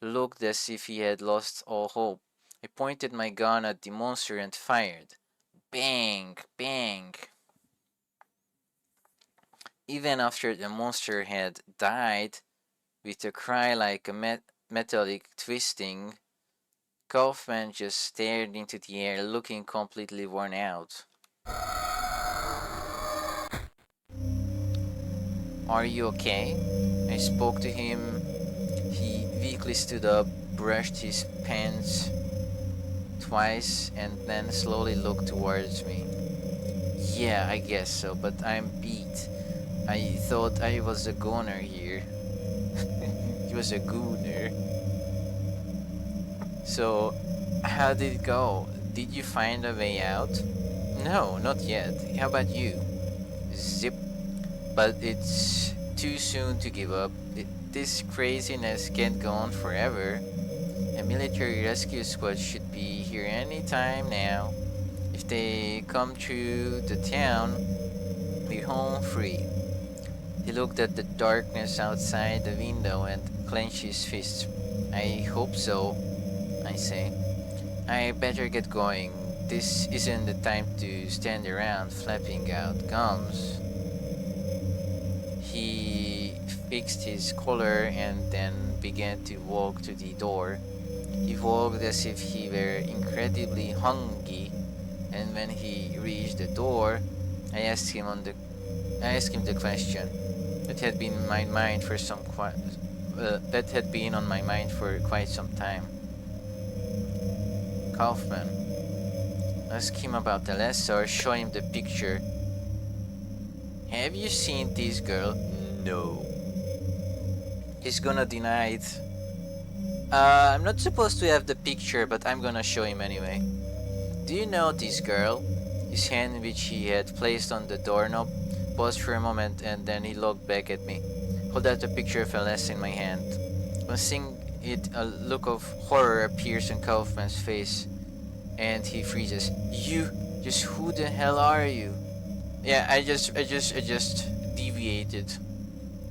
looked as if he had lost all hope. I pointed my gun at the monster and fired. Bang! Bang! Even after the monster had died, with a cry like a metallic twisting, Kaufman just stared into the air, looking completely worn out. Are you okay? I spoke to him. He weakly stood up, brushed his pants twice, and then slowly looked towards me. Yeah, I guess so, but I'm beat. I thought I was a goner here. He was a gooner. So, how did it go? Did you find a way out? No, not yet. How about you? Zip. But it's too soon to give up. This craziness can't go on forever. A military rescue squad should be here any time now. If they come through the town, we're home free. He looked at the darkness outside the window and clenched his fists. I hope so, I say. I better get going. This isn't the time to stand around flapping out gums. He fixed his collar and then began to walk to the door. He walked as if he were incredibly hungry, and when he reached the door, I asked him the question that had been on my mind for quite some time. Kaufman, ask him about the lesser, show him the picture. Have you seen this girl? No. He's gonna deny it. I'm not supposed to have the picture, but I'm gonna show him anyway. Do you know this girl? His hand, which he had placed on the doorknob, paused for a moment and then he looked back at me. Hold out the picture of Celeste in my hand. On seeing it, a look of horror appears on Kaufman's face and he freezes. You? Just who the hell are you? Yeah, I just deviated.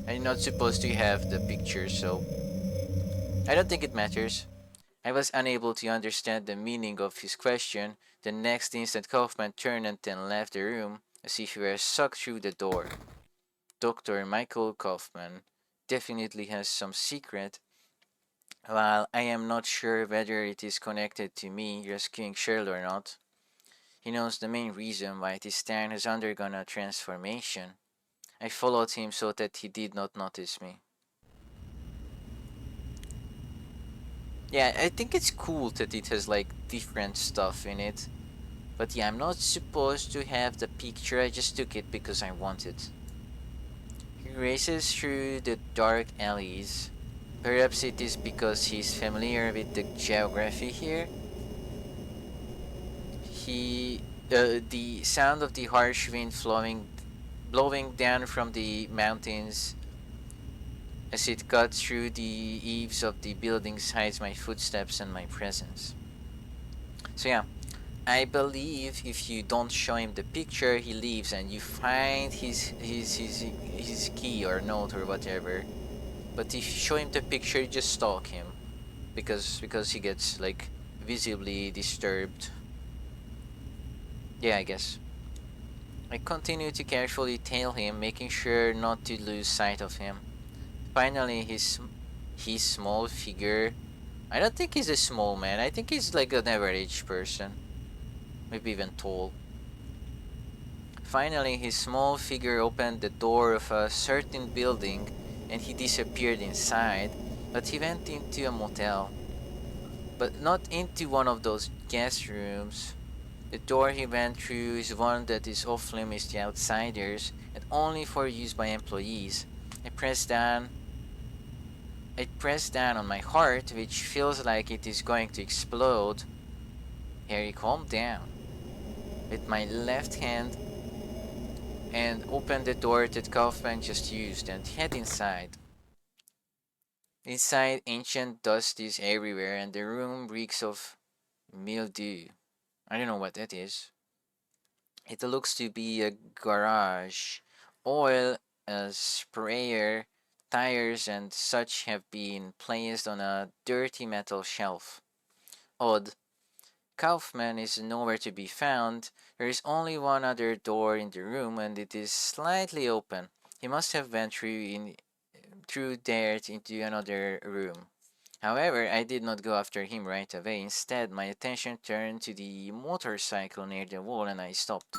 I'm not supposed to have the picture, so I don't think it matters. I was unable to understand the meaning of his question. The next instant, Kaufman turned and then left the room as if he were sucked through the door. Dr. Michael Kaufman definitely has some secret. While I am not sure whether it is connected to me rescuing Cheryl or not, he knows the main reason why this town has undergone a transformation. I followed him so that he did not notice me. Yeah, I think it's cool that it has like different stuff in it. But yeah, I'm not supposed to have the picture, I just took it because I wanted. He races through the dark alleys. Perhaps it is because he's familiar with the geography here. The sound of the harsh wind blowing down from the mountains as it cuts through the eaves of the buildings hides my footsteps and my presence. So yeah, I believe if you don't show him the picture, he leaves and you find his key or note or whatever. But if you show him the picture, you just stalk him because he gets like visibly disturbed. Yeah, I guess. I continue to carefully tail him, making sure not to lose sight of him. Finally, his small figure. I don't think he's a small man. I think he's like an average person. Maybe even tall. Finally, his small figure opened the door of a certain building and he disappeared inside, but he went into a motel. But not into one of those guest rooms. The door he went through is one that is off limits to outsiders and only for use by employees. I pressed down on my heart, which feels like it is going to explode. Harry, calm down. With my left hand and open the door that Kaufman just used and head inside. Inside, ancient dust is everywhere and the room reeks of mildew. I don't know what that is. It looks to be a garage. Oil, a sprayer, tires, and such have been placed on a dirty metal shelf. Odd. Kaufman is nowhere to be found. There is only one other door in the room, and it is slightly open. He must have went through there into another room. However, I did not go after him right away. Instead, my attention turned to the motorcycle near the wall and I stopped.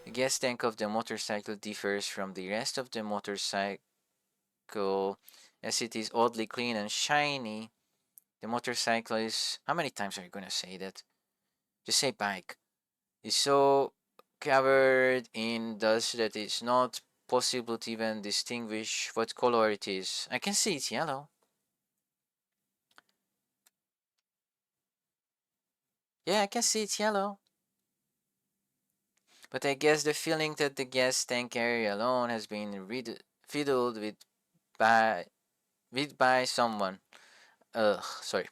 The gas tank of the motorcycle differs from the rest of the motorcycle as it is oddly clean and shiny. The motorcycle is. How many times are you gonna say that? Just say bike. Is so covered in dust that it's not possible to even distinguish what color it is. I can see it's yellow. Yeah, I can see it's yellow. But I guess the feeling that the gas tank area alone has been fiddled by by someone. Ugh, sorry.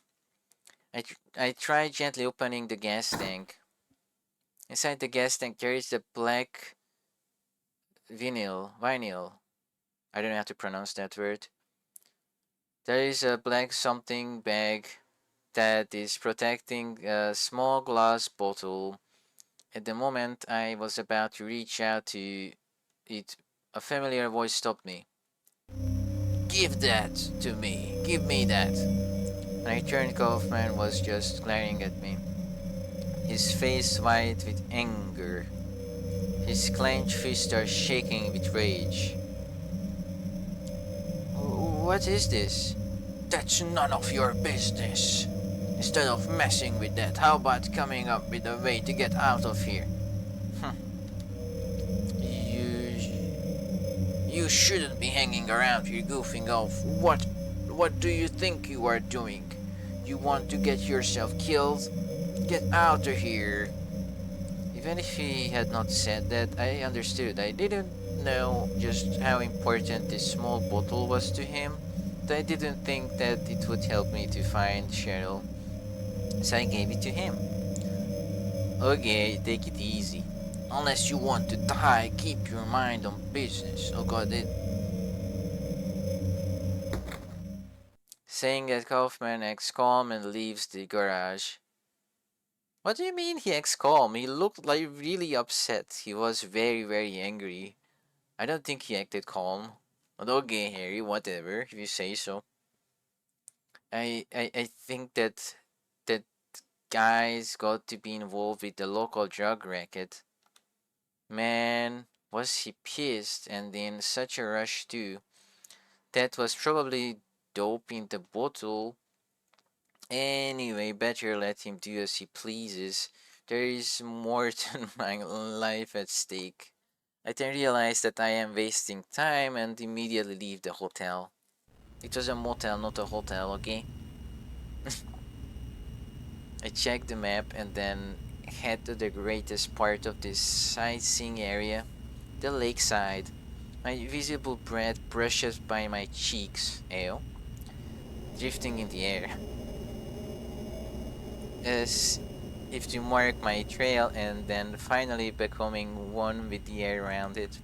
I tried gently opening the gas tank. Inside the gas tank there is the black vinyl. I don't know how to pronounce that word. There is a black something bag that is protecting a small glass bottle. At the moment I was about to reach out to it, a familiar voice stopped me. Give that to me. Give me that. When I turned, Kaufman was just glaring at me, his face white with anger. His clenched fists are shaking with rage. What is this? That's none of your business. Instead of messing with that, how about coming up with a way to get out of here? Hm. You shouldn't be hanging around here goofing off. What do you think you are doing? You want to get yourself killed? Get out of here. Even if he had not said that, I understood. I didn't know just how important this small bottle was to him, but I didn't think that it would help me to find Cheryl, so I gave it to him. Okay, take it easy. Unless you want to die, keep your mind on business. Oh god, saying that Kaufman acts calm and leaves the garage. What do you mean he acts calm? He looked like really upset. He was very, very angry. I don't think he acted calm. But okay, Harry, whatever, if you say so. I think that guy's got to be involved with the local drug racket. Man, was he pissed and in such a rush too. That was probably dope in the bottle. Anyway, better let him do as he pleases. There is more than my life at stake. I then realize that I am wasting time and immediately leave the hotel. It was a motel, not a hotel, okay? I check the map and then head to the greatest part of this sightseeing area, the lakeside. My visible breath brushes by my cheeks, drifting in the air, as if to mark my trail and then finally becoming one with the air around it.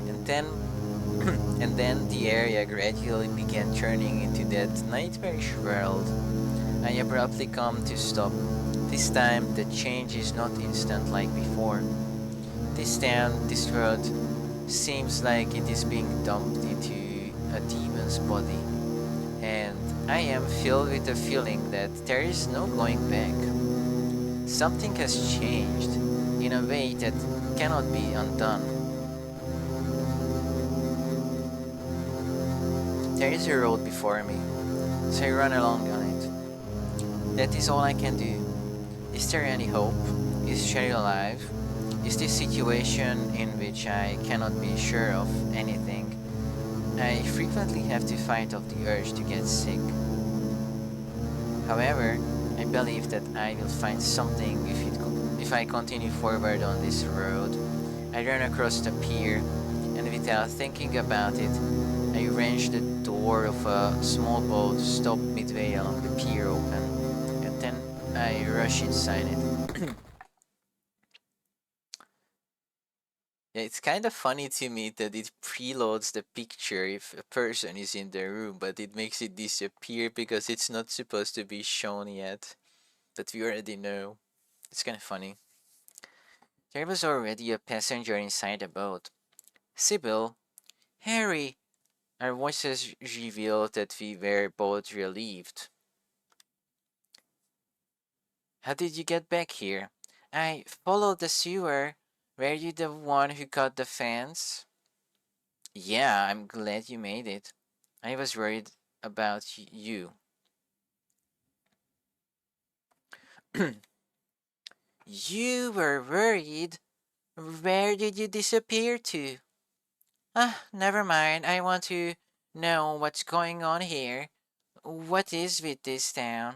And then and then the area gradually began turning into that nightmarish world. I abruptly come to stop. This time the change is not instant like before. This town, this world, seems like it is being dumped into a demon's body. And I am filled with the feeling that there is no going back. Something has changed in a way that cannot be undone. There is a road before me, so I run along on it. That is all I can do. Is there any hope? Is Sherry alive? Is this situation in which I cannot be sure of anything? I frequently have to fight off the urge to get sick. However, I believe that I will find something if I continue forward on this road. I ran across the pier, and without thinking about it, I wrenched the door of a small boat stopped midway along the pier open, and then I rushed inside it. Yeah, it's kind of funny to me that it preloads the picture if a person is in the room, but it makes it disappear because it's not supposed to be shown yet. But we already know. It's kind of funny. There was already a passenger inside the boat. Sybil, Harry! Our voices revealed that we were both relieved. How did you get back here? I followed the sewer. Were you the one who cut the fence? Yeah, I'm glad you made it. I was worried about you. You were worried? Where did you disappear to? Ah, never mind. I want to know what's going on here. What is with this town?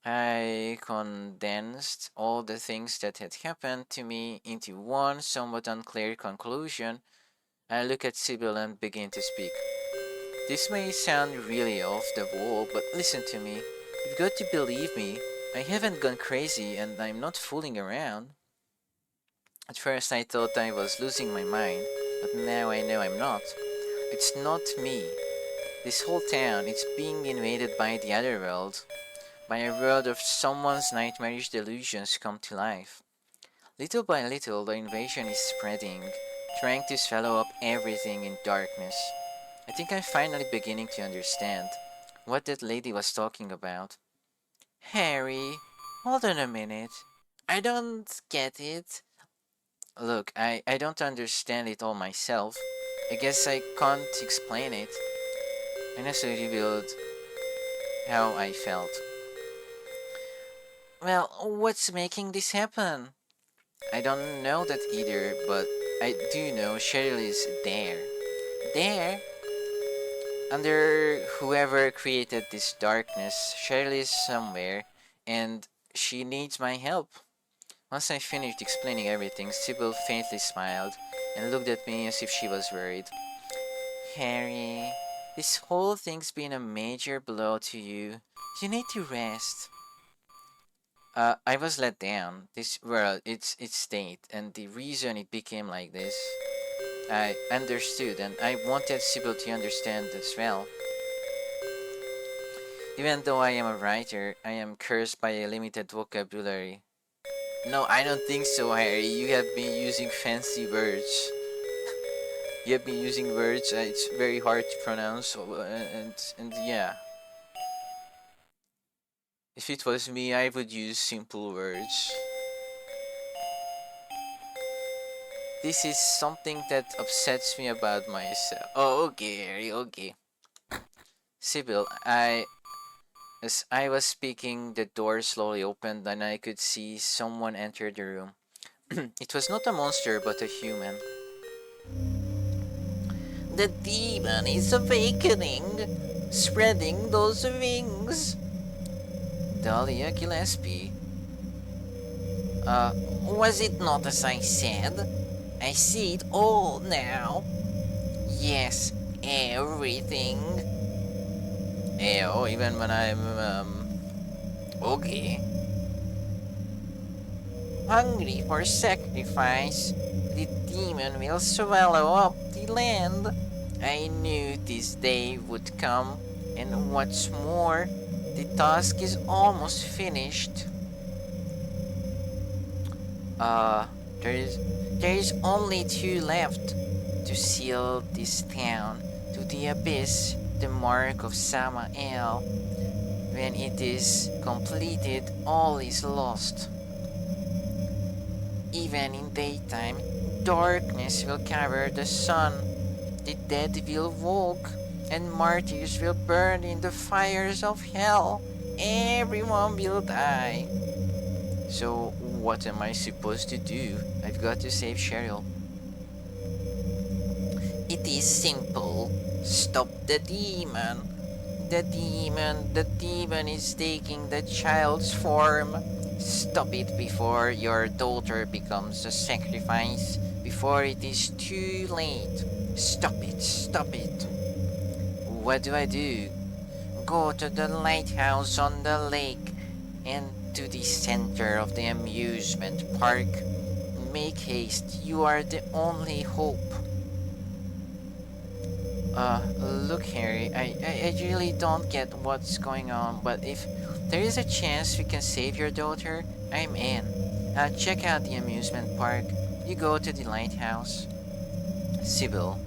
I condensed all the things that had happened to me into one somewhat unclear conclusion. I look at Sybil and begin to speak. This may sound really off the wall, but listen to me. You've got to believe me. I haven't gone crazy and I'm not fooling around. At first I thought I was losing my mind, but now I know I'm not. It's not me. This whole town, it's being invaded by the other world. By a world of someone's nightmarish delusions come to life. Little by little, the invasion is spreading, trying to swallow up everything in darkness. I think I'm finally beginning to understand what that lady was talking about. Harry, hold on a minute. I don't get it. Look, I don't understand it all myself. I guess I can't explain it. I necessarily revealed how I felt. Well, what's making this happen? I don't know that either, but I do know Cheryl is there. There? Under whoever created this darkness, Cheryl is somewhere, and she needs my help. Once I finished explaining everything, Sybil faintly smiled and looked at me as if she was worried. Harry, this whole thing's been a major blow to you. You need to rest. I was let down. This world, its state, and the reason it became like this. I understood, and I wanted Sybil to understand as well. Even though I am a writer, I am cursed by a limited vocabulary. No, I don't think so, Harry. You have been using fancy words. You have been using words it's very hard to pronounce, and yeah. If it was me, I would use simple words. This is something that upsets me about myself. Oh, okay, Harry, okay. Sybil, as I was speaking, the door slowly opened and I could see someone enter the room. It was not a monster, but a human. The demon is awakening, spreading those wings. Dahlia Gillespie. Was it not as I said? I see it all now. Yes, everything. Oh, even when okay. Hungry for sacrifice, the demon will swallow up the land. I knew this day would come, and what's more, the task is almost finished. Uh, there is only two left to seal this town to the abyss, the mark of Samael. When it is completed, all is lost. Even in daytime, darkness will cover the sun. The dead will walk, and martyrs will burn in the fires of hell. Everyone will die. So, what am I supposed to do? I've got to save Cheryl. It is simple. Stop the demon. The demon is taking the child's form. Stop it before your daughter becomes a sacrifice, before it is too late. Stop it, stop it. What do I do? Go to the lighthouse on the lake and to the center of the amusement park. Make haste, you are the only hope. Look, Harry, I really don't get what's going on, but if there is a chance we can save your daughter, I'm in. Check out the amusement park. You go to the lighthouse. Sybil,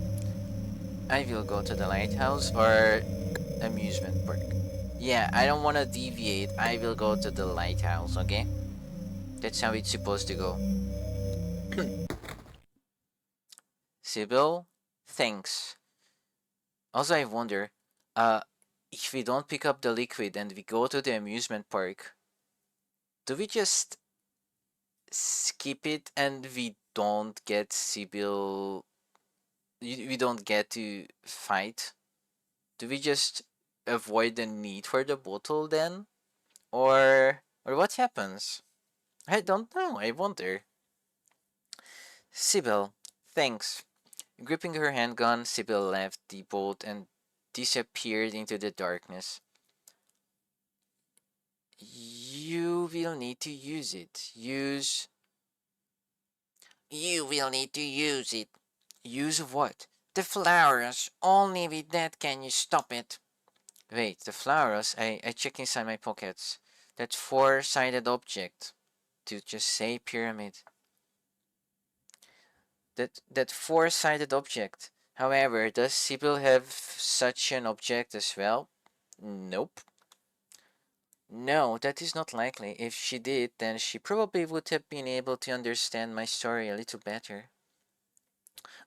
I will go to the lighthouse or amusement park. Yeah, I don't want to deviate. I will go to the lighthouse, okay? That's how it's supposed to go. Sybil, thanks. Also, I wonder, if we don't pick up the liquid and we go to the amusement park, do we just skip it and we don't get Sybil? We don't get to fight? Do we just avoid the need for the bottle then? Or what happens? I don't know, I wonder. Sybil, thanks. Gripping her handgun, Sybil left the boat and disappeared into the darkness. You will need to use it. You will need to use it. Use what? The flowers. Only with that can you stop it. Wait, the flowers? I check inside my pockets. That four-sided object. To just say pyramid. That four-sided object. However, does Sybil have such an object as well? Nope. No, that is not likely. If she did, then she probably would have been able to understand my story a little better.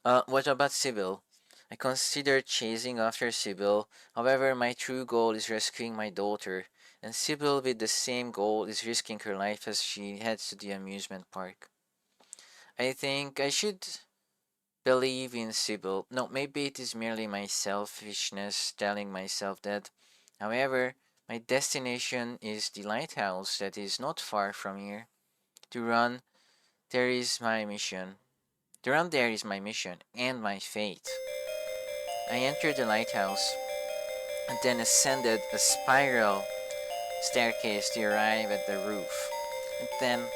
What about Sybil? I consider chasing after Sybil. However, my true goal is rescuing my daughter, and Sybil with the same goal is risking her life as she heads to the amusement park. I think I should believe in Sybil. No, maybe it is merely my selfishness telling myself that. However, my destination is the lighthouse that is not far from here. To run, there is my mission. To run there is my mission and my fate. I entered the lighthouse and then ascended a spiral staircase to arrive at the roof. And then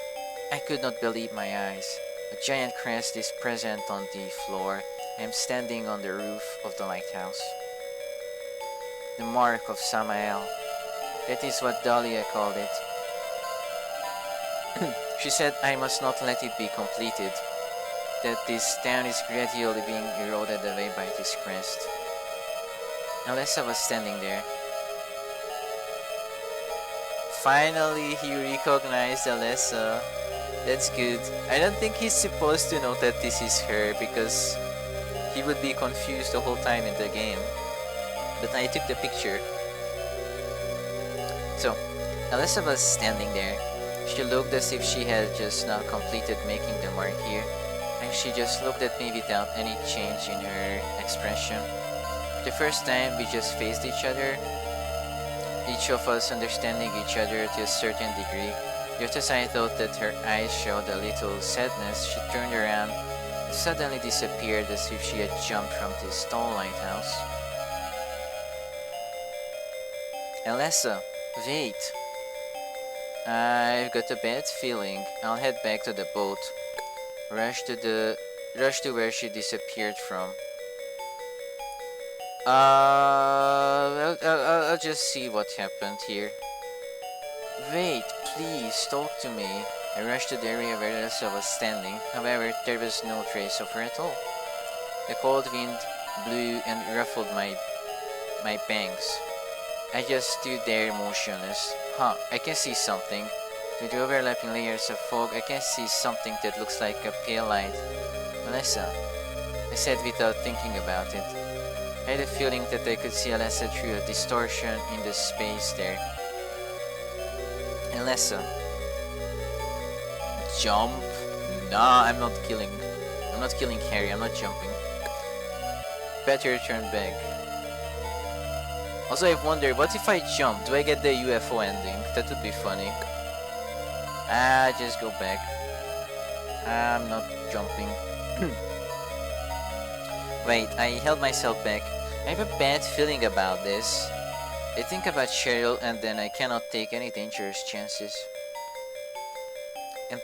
I could not believe my eyes. A giant crest is present on the floor. I am standing on the roof of the lighthouse. The mark of Samael. That is what Dahlia called it. She said I must not let it be completed, that this town is gradually being eroded away by this crest. Alessa was standing there. Finally, he recognized Alessa. That's good. I don't think he's supposed to know that this is her because he would be confused the whole time in the game. But I took the picture. So, Alessa was standing there. She looked as if she had just now completed making the mark here, and she just looked at me without any change in her expression. The first time we just faced each other, each of us understanding each other to a certain degree. Just as I thought that her eyes showed a little sadness, she turned around and suddenly disappeared as if she had jumped from this tall lighthouse. Alessa, wait. I've got a bad feeling. I'll head back to the boat. Rush to where she disappeared from. I'll just see what happened here. Wait, please, talk to me. I rushed to the area where Elsa was standing. However, there was no trace of her at all. The cold wind blew and ruffled my bangs. I just stood there motionless. I can see something. Through the overlapping layers of fog, I can see something that looks like a pale light. Alessa, I said without thinking about it. I had a feeling that I could see Alessa through a distortion in the space there. Alessa. Jump? Nah, I'm not killing Harry, I'm not jumping. Better turn back. Also, I wonder, what if I jump? Do I get the UFO ending? That would be funny. Just go back. I'm not jumping. Wait, I held myself back. I have a bad feeling about this. I think about Cheryl and then I cannot take any dangerous chances. And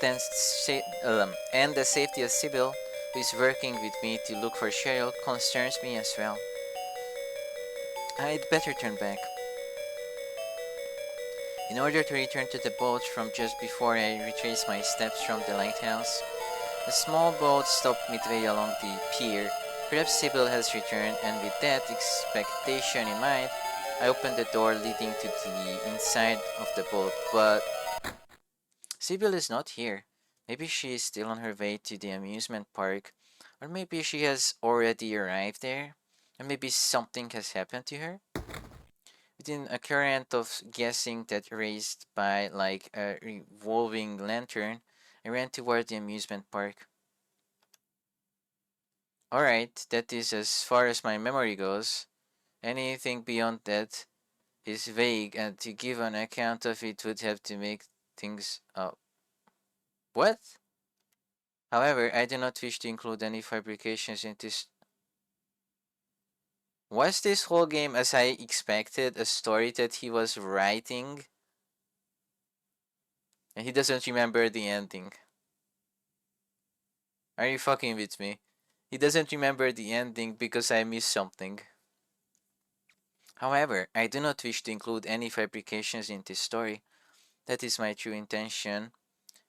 the safety of Sybil, who is working with me to look for Cheryl, concerns me as well. I'd better turn back. In order to return to the boat from just before I retrace my steps from the lighthouse, a small boat stopped midway along the pier. Perhaps Sybil has returned, and with that expectation in mind, I opened the door leading to the inside of the boat, but Sybil is not here. Maybe she is still on her way to the amusement park, or maybe she has already arrived there, or maybe something has happened to her. Within a current of guessing that raised by like a revolving lantern, I ran toward the amusement park. Alright, that is as far as my memory goes. Anything beyond that is vague, and to give an account of it would have to make things up. What? However, I do not wish to include any fabrications in this. Was this whole game as I expected, a story that he was writing? And he doesn't remember the ending. Are you fucking with me? He doesn't remember the ending because I missed something. However, I do not wish to include any fabrications in this story. That is my true intention.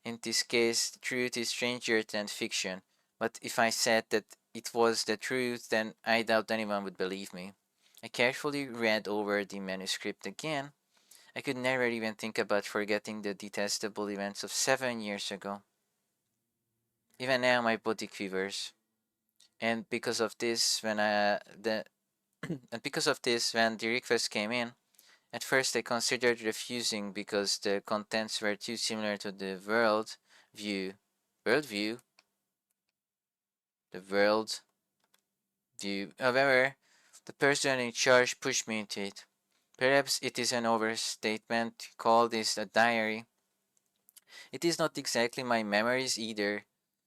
In this case, truth is stranger than fiction. But if I said that it was the truth, then I doubt anyone would believe me. I carefully read over the manuscript again. I could never even think about forgetting the detestable events of 7 years ago. Even now, my body quivers. And because of this, when the request came in, at first I considered refusing because the contents were too similar to the worldview, the world view. However, the person in charge pushed me into it. Perhaps it is an overstatement to call this a diary. It is not exactly my memories either.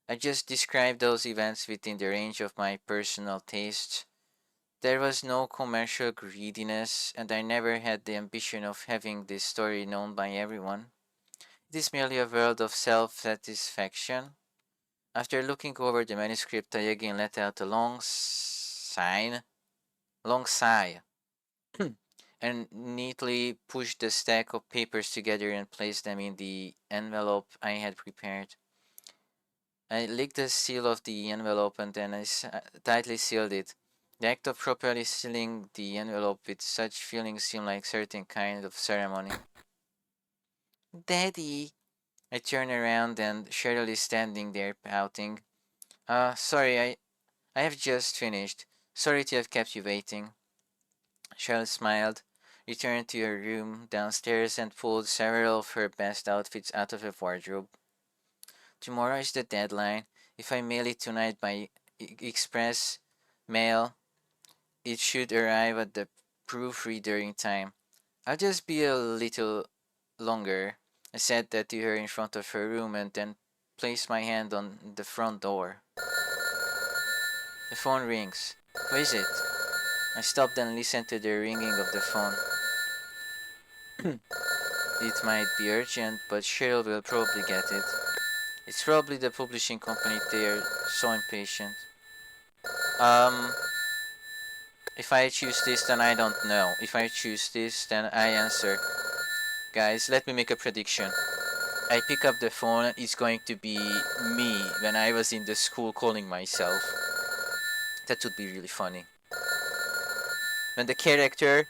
I just described those events within the range of my personal tastes. There was no commercial greediness, and I never had the ambition of having this story known by everyone. It is merely a world of self-satisfaction. After looking over the manuscript, I again let out a long sigh, and neatly pushed the stack of papers together and placed them in the envelope I had prepared. I licked the seal of the envelope and then I tightly sealed it. The act of properly sealing the envelope with such feelings seemed like certain kind of ceremony. Daddy! I turned around and Cheryl is standing there pouting. Sorry, I have just finished. Sorry to have kept you waiting. Cheryl smiled, returned to her room downstairs and pulled several of her best outfits out of her wardrobe. Tomorrow is the deadline. If I mail it tonight by express mail, it should arrive at the proofreader in time. I'll just be a little longer. I said that to her in front of her room and then placed my hand on the front door. The phone rings. Who is it? I stopped and listened to the ringing of the phone. It might be urgent, but Cheryl will probably get it. It's probably the publishing company. They are so impatient. If I choose this, then I don't know. If I choose this, then I answer. Guys, let me make a prediction. I pick up the phone and it's going to be me when I was in the school calling myself. That would be really funny. When the character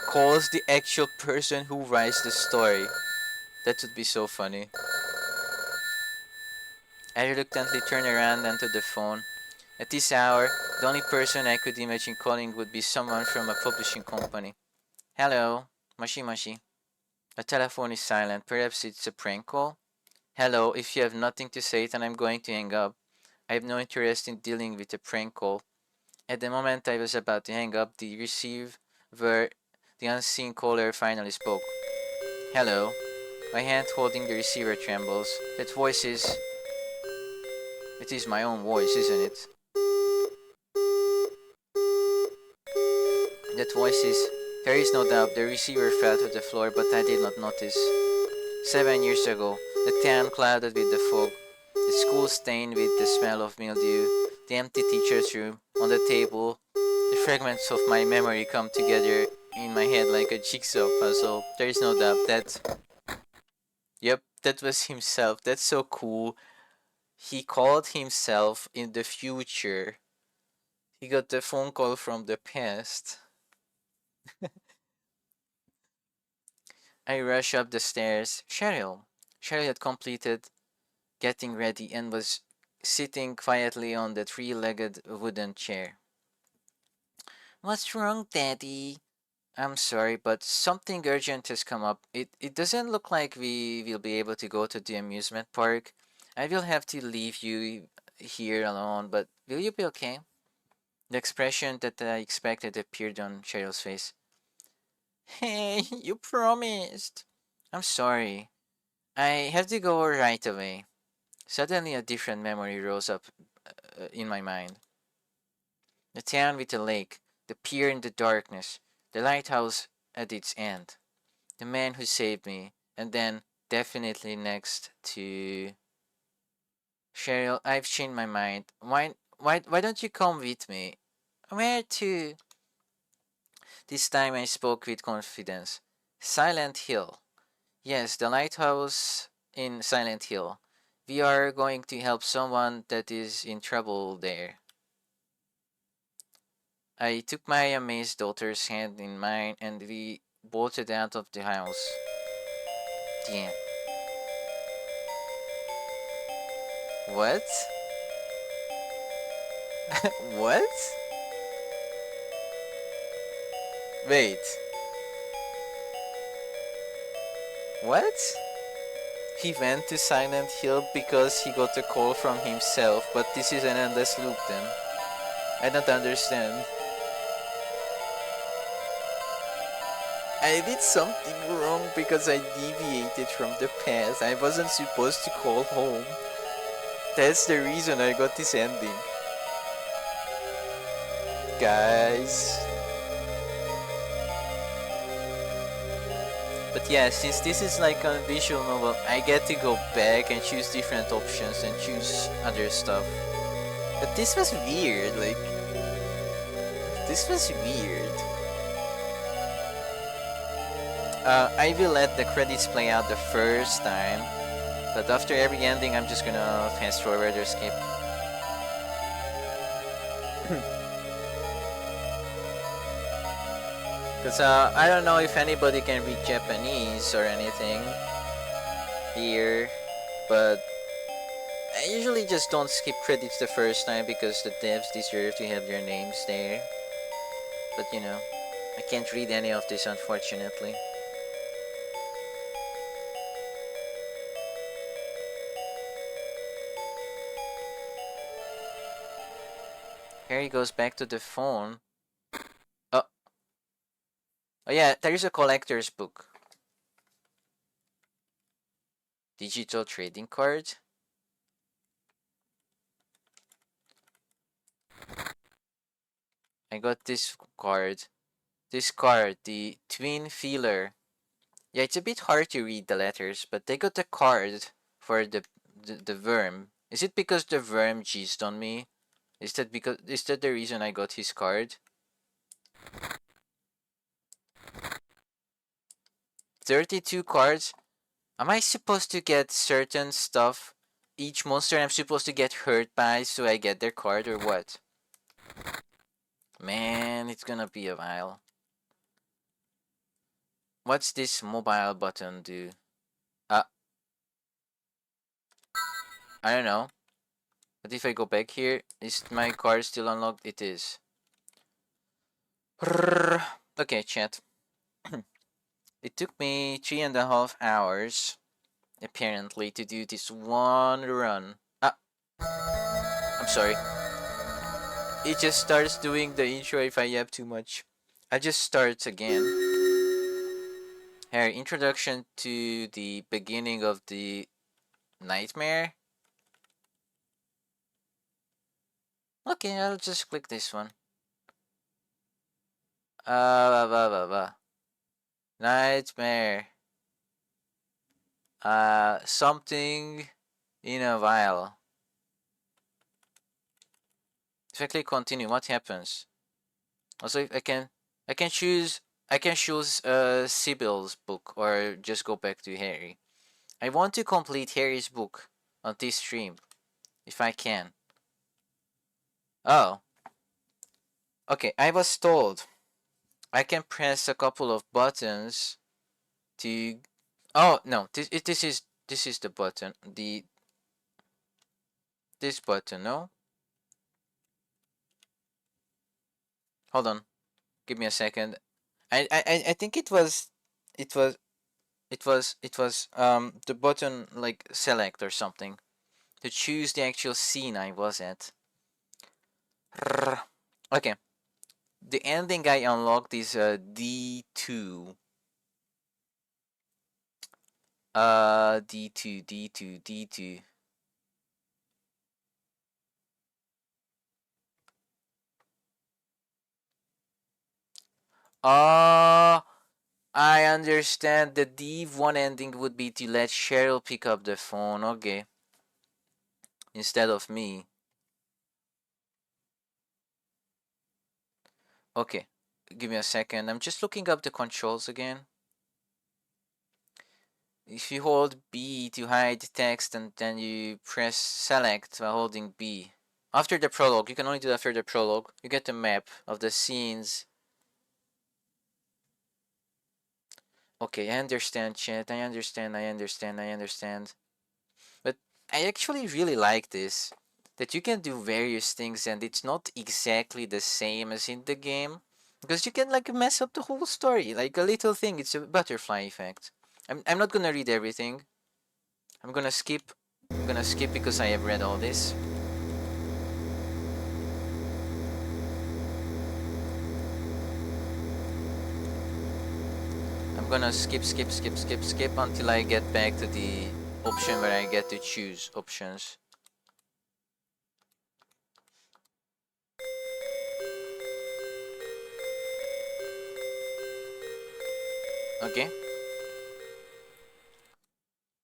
calls the actual person who writes the story. That would be so funny. I reluctantly turned around and took the phone. At this hour, the only person I could imagine calling would be someone from a publishing company. Hello, Moshi Moshi. The telephone is silent. Perhaps it's a prank call? Hello, if you have nothing to say, then I'm going to hang up. I have no interest in dealing with a prank call. At the moment I was about to hang up, the receive where the unseen caller finally spoke. Hello. My hand holding the receiver trembles. That voice is. It is my own voice, isn't it? That voice is. There is no doubt the receiver fell to the floor, but I did not notice. 7 years ago, the town clouded with the fog, the school stained with the smell of mildew, the empty teacher's room, on the table, the fragments of my memory come together in my head like a jigsaw puzzle. There is no doubt that. Yep, that was himself. That's so cool. He called himself in the future. He got the phone call from the past. I rushed up the stairs. Cheryl. Cheryl had completed getting ready and was sitting quietly on the three-legged wooden chair. What's wrong, Daddy? I'm sorry, but something urgent has come up. It doesn't look like we will be able to go to the amusement park. I will have to leave you here alone, but will you be okay? The expression that I expected appeared on Cheryl's face. Hey, you promised. I'm sorry. I have to go right away. Suddenly, a different memory rose up in my mind. The town with the lake, the pier in the darkness, the lighthouse at its end, the man who saved me, and then definitely next to Cheryl. I've changed my mind. Why don't you come with me? Where to? This time I spoke with confidence. Silent Hill. Yes, the lighthouse in Silent Hill. We are going to help someone that is in trouble there. I took my amazed daughter's hand in mine and we bolted out of the house. Damn. What? What? Wait. What? He went to Silent Hill because he got a call from himself, but this is an endless loop then. I don't understand. I did something wrong because I deviated from the path. I wasn't supposed to call home. That's the reason I got this ending. Guys. But yeah, since this is like a visual novel, I get to go back and choose different options and choose other stuff. But this was weird, like... This was weird. I will let the credits play out the first time, but after every ending I'm just gonna fast forward or skip. Because I don't know if anybody can read Japanese or anything here, but I usually just don't skip credits the first time because the devs deserve to have their names there. But you know, I can't read any of this unfortunately. Harry goes back to the phone. Oh. Oh yeah, there's a collector's book. Digital trading card. I got this card. This card, the Twin Feeler. Yeah, it's a bit hard to read the letters, but they got the card for the worm. Is it because the worm jizzed on me? Is that the reason I got his card? 32 cards? Am I supposed to get certain stuff? Each monster I'm supposed to get hurt by so I get their card or what? Man, it's gonna be a while. What's this mobile button do? I don't know. But if I go back here, is my card still unlocked? It is. Okay, chat. It took me 3.5 hours, apparently, to do this one run. I'm sorry. It just starts doing the intro if I yap too much. I just start again. Harry, introduction to the beginning of the nightmare. Okay, I'll just click this one. Blah, blah, blah, blah. Nightmare. Something in a while. If I click continue, what happens? Also, if I can choose, I can choose Sibyl's book or just go back to Harry. I want to complete Harry's book on this stream, if I can. Oh, okay. I was told I can press a couple of buttons to. Oh no, this is the button. This button. No, hold on. Give me a second. I think it was it was the button like select or something to choose the actual scene I was at. Okay, the ending I unlocked is D2. D2. Uh I understand the D1 ending would be to let Cheryl pick up the phone, okay. Instead of me. Okay. Give me a second. I'm just looking up the controls again. If you hold B to hide text and then you press select while holding B. After the prologue, you can only do it after the prologue. You get the map of the scenes. Okay, I understand, chat. I understand. But I actually really like this. That you can do various things and it's not exactly the same as in the game. Because you can like mess up the whole story. Like a little thing, it's a butterfly effect. I'm not gonna read everything. I'm gonna skip. I'm gonna skip because I have read all this. I'm gonna skip until I get back to the option where I get to choose options. Okay.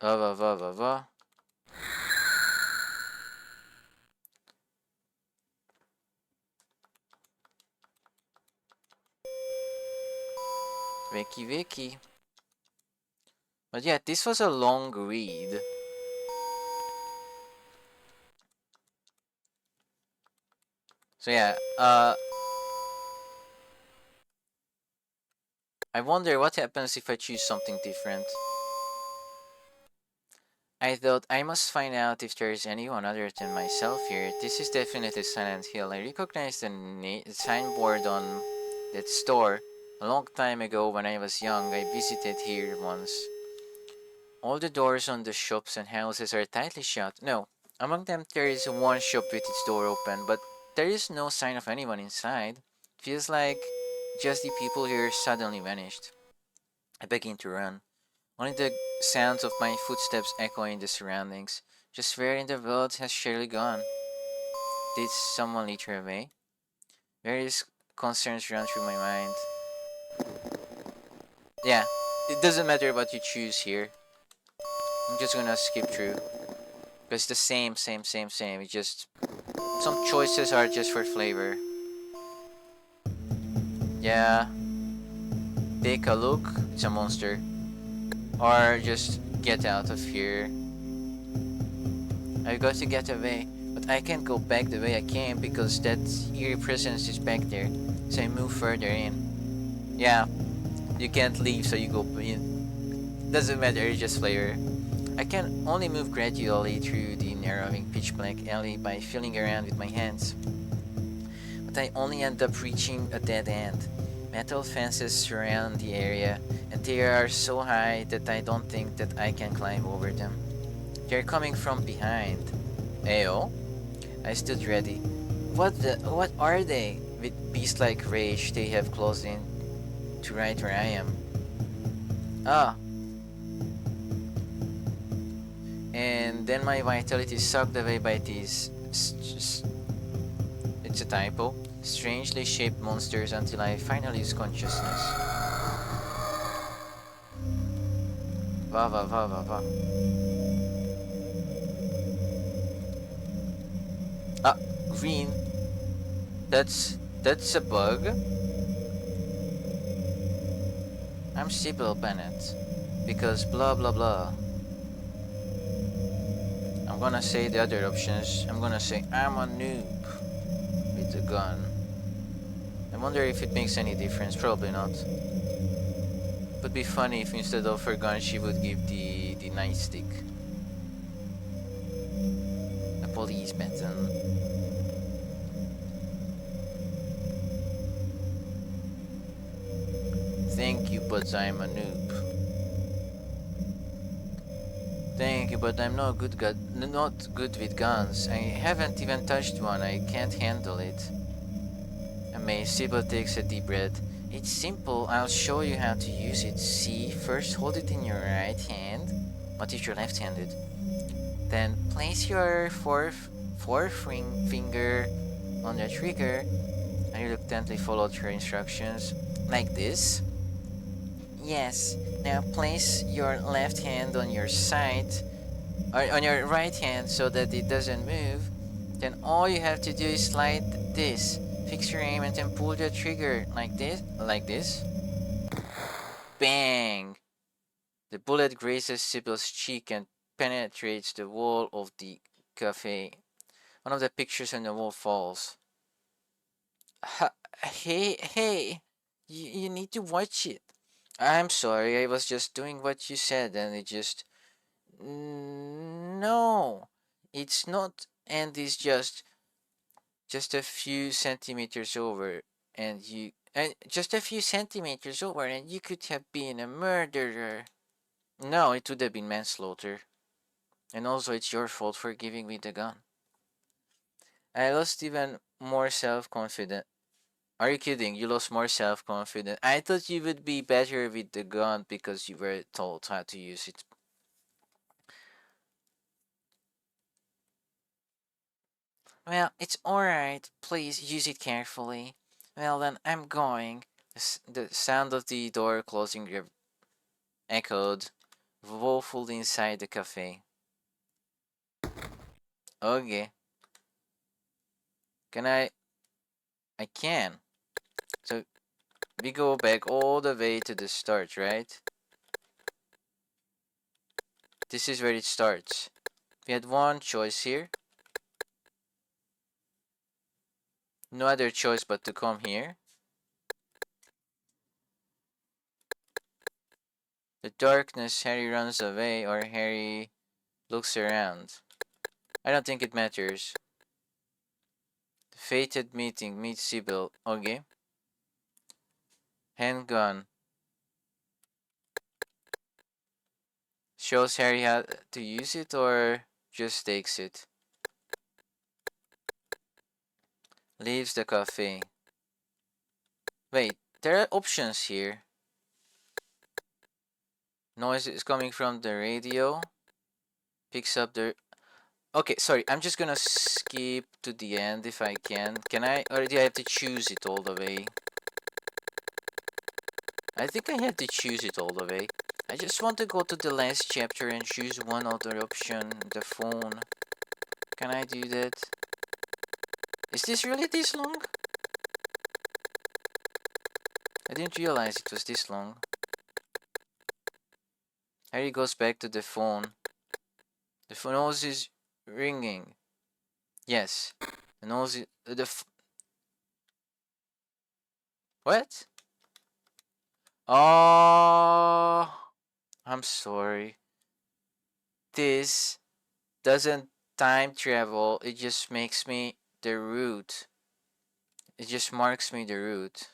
Va. Wiki. But yeah, this was a long read. So yeah, I wonder what happens if I choose something different. I thought I must find out if there is anyone other than myself here. This is definitely Silent Hill. I recognized the signboard on that store. A long time ago when I was young, I visited here once. All the doors on the shops and houses are tightly shut. No, among them there is one shop with its door open, but there is no sign of anyone inside. Feels like just the people here suddenly vanished. I begin to run. Only the sounds of my footsteps echo in the surroundings. Just where in the world has Shirley gone? Did someone lead her away? Various concerns run through my mind. Yeah, it doesn't matter what you choose here. I'm just gonna skip through. It's the same. It's just some choices are just for flavor. Yeah. Take a look. It's a monster. Or just get out of here. I've got to get away. But I can't go back the way I came because that eerie presence is back there. So I move further in. Yeah. You can't leave so you go in. Doesn't matter, it's just flavor. I can only move gradually through the narrowing pitch-black alley by feeling around with my hands. But I only end up reaching a dead end. Metal fences surround the area, and they are so high that I don't think that I can climb over them. They're coming from behind. Ayo? I stood ready. What are they? With beast-like rage, they have closed in to right where I am. Ah. And then my vitality is sucked away by these... It's a typo. Strangely shaped monsters until I finally lose consciousness. Va va va va va. Ah, green. That's a bug. I'm Sybil Bennett. Because blah blah blah. I'm gonna say the other options. I'm gonna say I'm a noob with a gun. I wonder if it makes any difference. Probably not. Would be funny if instead of her gun she would give the nightstick. A police baton. Thank you, but I'm a noob. Thank you, but I'm not good with guns. I haven't even touched one. I can't handle it. Amazed, Sybil takes a deep breath. It's simple. I'll show you how to use it. See, first hold it in your right hand. What if you're left-handed? Then place your fourth finger on the trigger. I reluctantly followed her instructions. Like this. Yes. Now place your left hand on your side, or on your right hand, so that it doesn't move. Then all you have to do is slide this. Fix your aim and then pull the trigger like this. Like this. Bang! The bullet grazes Sybil's cheek and penetrates the wall of the cafe. One of the pictures on the wall falls. Hey, you need to watch it. I'm sorry, I was just doing what you said and it just... No, it's not, and it's just a few centimeters over, and just a few centimeters over, and you could have been a murderer. No, it would have been manslaughter. And also, it's your fault for giving me the gun. I lost even more self-confidence. Are you kidding? You lost more self-confidence. I thought you would be better with the gun because you were told how to use it. Well, it's alright. Please use it carefully. Well then, I'm going. The sound of the door closing echoed woefully inside the cafe. Okay. Can I can. So, we go back all the way to the start, right? This is where it starts. We had one choice here. No other choice but to come here. The darkness, Harry runs away or Harry looks around. I don't think it matters. The fated meeting, meet Sybil. Okay. Handgun. Shows Harry how to use it or just takes it. Leaves the cafe. Wait, there are options here. Noise is coming from the radio. Picks up the... Okay, sorry, I'm just gonna skip to the end if I can. Can I? Or do I have to choose it all the way? I think I have to choose it all the way. I just want to go to the last chapter and choose one other option, the phone. Can I do that? Is this really this long? I didn't realize it was this long. Harry goes back to the phone. The phone nose is ringing. Yes. The nose is... What? Oh, I'm sorry. This doesn't time travel. It just makes me the route. It just marks me the route.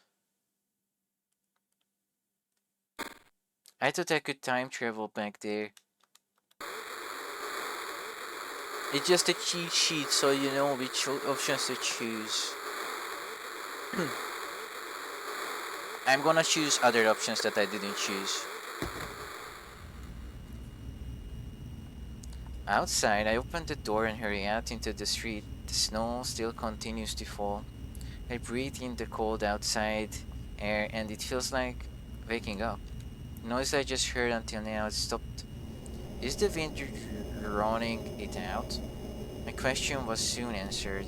I thought I could time travel back there. It's just a cheat sheet so you know which options to choose. I'm gonna choose other options that I didn't choose. Outside, I open the door and hurry out into the street. The snow still continues to fall. I breathe in the cold outside air and it feels like waking up. The noise I just heard until now has stopped. Is the wind drowning it out? My question was soon answered.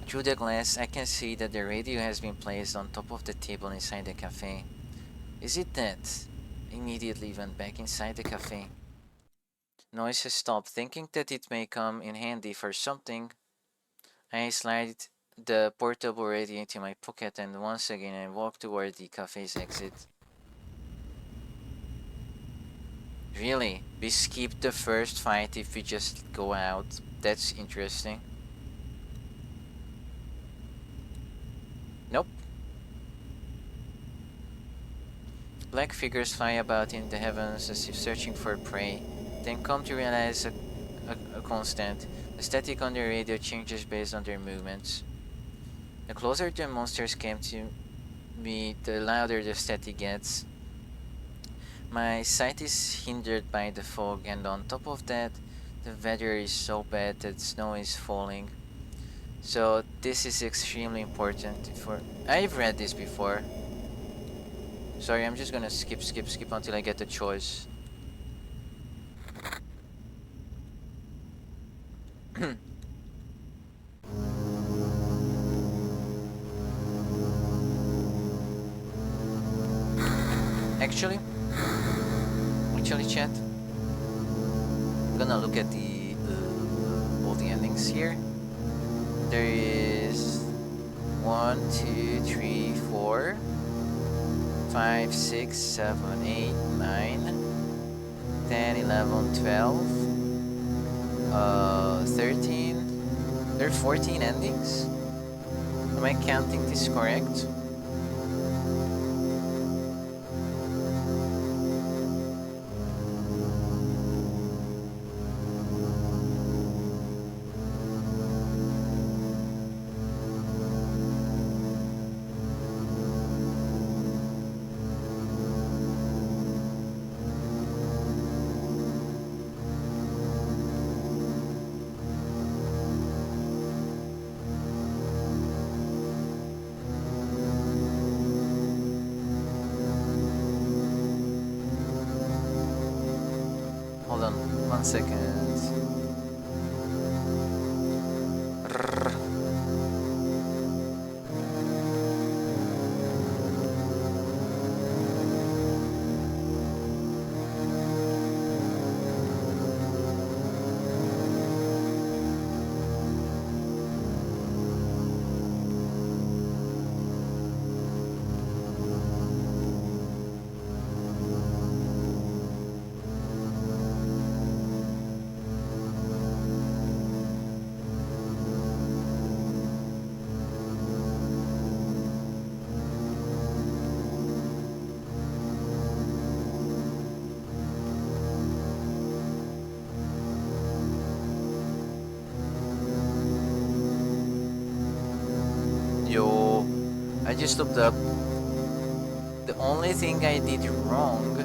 Through the glass, I can see that the radio has been placed on top of the table inside the cafe. Is it that? I immediately went back inside the cafe. Noise has stopped, thinking that it may come in handy for something. I slide the portable radio into my pocket and once again I walk toward the cafe's exit. Really? We skip the first fight if we just go out? That's interesting. Nope. Black figures fly about in the heavens as if searching for prey, then come to realize a constant. The static on the radio changes based on their movements. The closer the monsters came to me, the louder the static gets. My sight is hindered by the fog, and on top of that, the weather is so bad that snow is falling. So this is extremely important for... I've read this before. Sorry, I'm just gonna skip until I get the choice. Actually, chat, I'm gonna look at the all the endings here. There is 1, 2, 3, 4, 5, 6, 7, 8, 9, 10, 11, 12, 13. There are 14 endings. Am I counting this correct? Hold on, 1 second. Yo, I just looked up. The only thing I did wrong,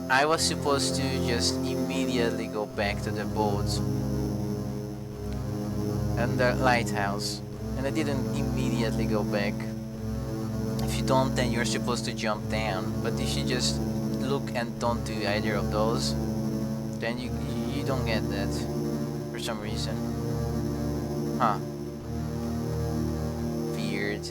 I was supposed to just immediately go back to the boat and the lighthouse, and I didn't immediately go back. If you don't, then you're supposed to jump down, but if you just look and don't do either of those, then you don't get that for some reason. Huh. Weird.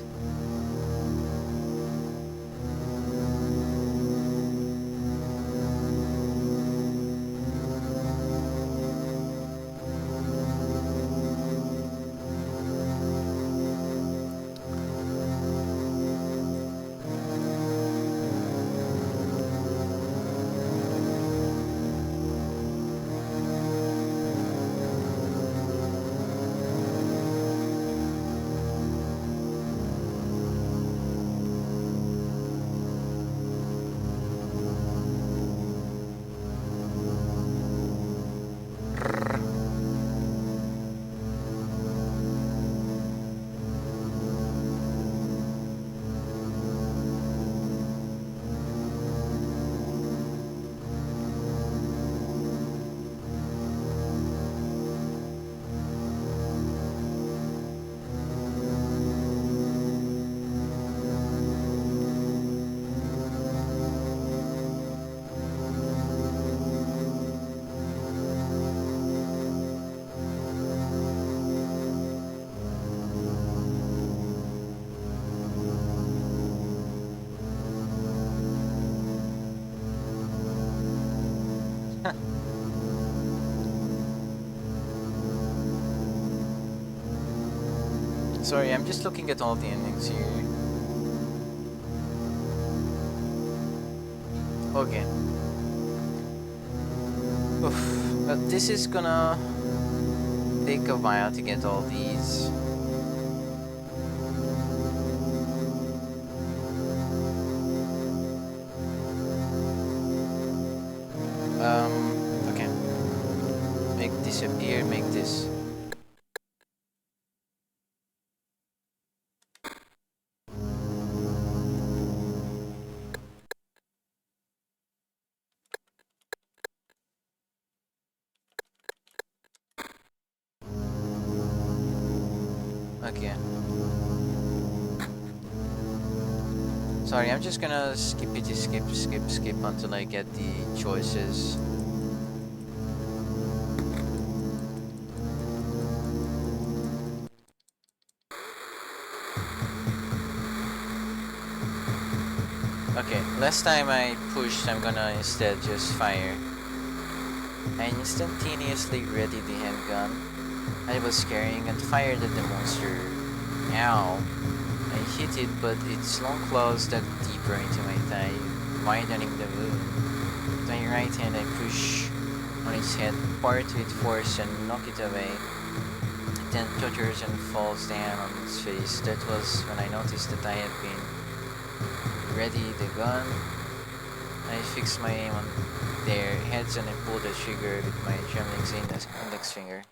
Sorry, I'm just looking at all the endings here. Okay. Oof. But this is gonna take a while to get all these. Okay. Make this appear, make this. Okay. Sorry, I'm just gonna skip until I get the choices. Okay, last time I pushed, I'm gonna instead just fire. I instantaneously readied the handgun I was carrying and fired at the monster. Ow. I hit it, but its long claws dug deeper into my thigh, widening the wound. With my right hand, I push on its head, part with force, and knock it away. It then totters and falls down on its face. That was when I noticed that I had been ready the gun. I fixed my aim on their heads and I pulled the trigger with my trembling index finger.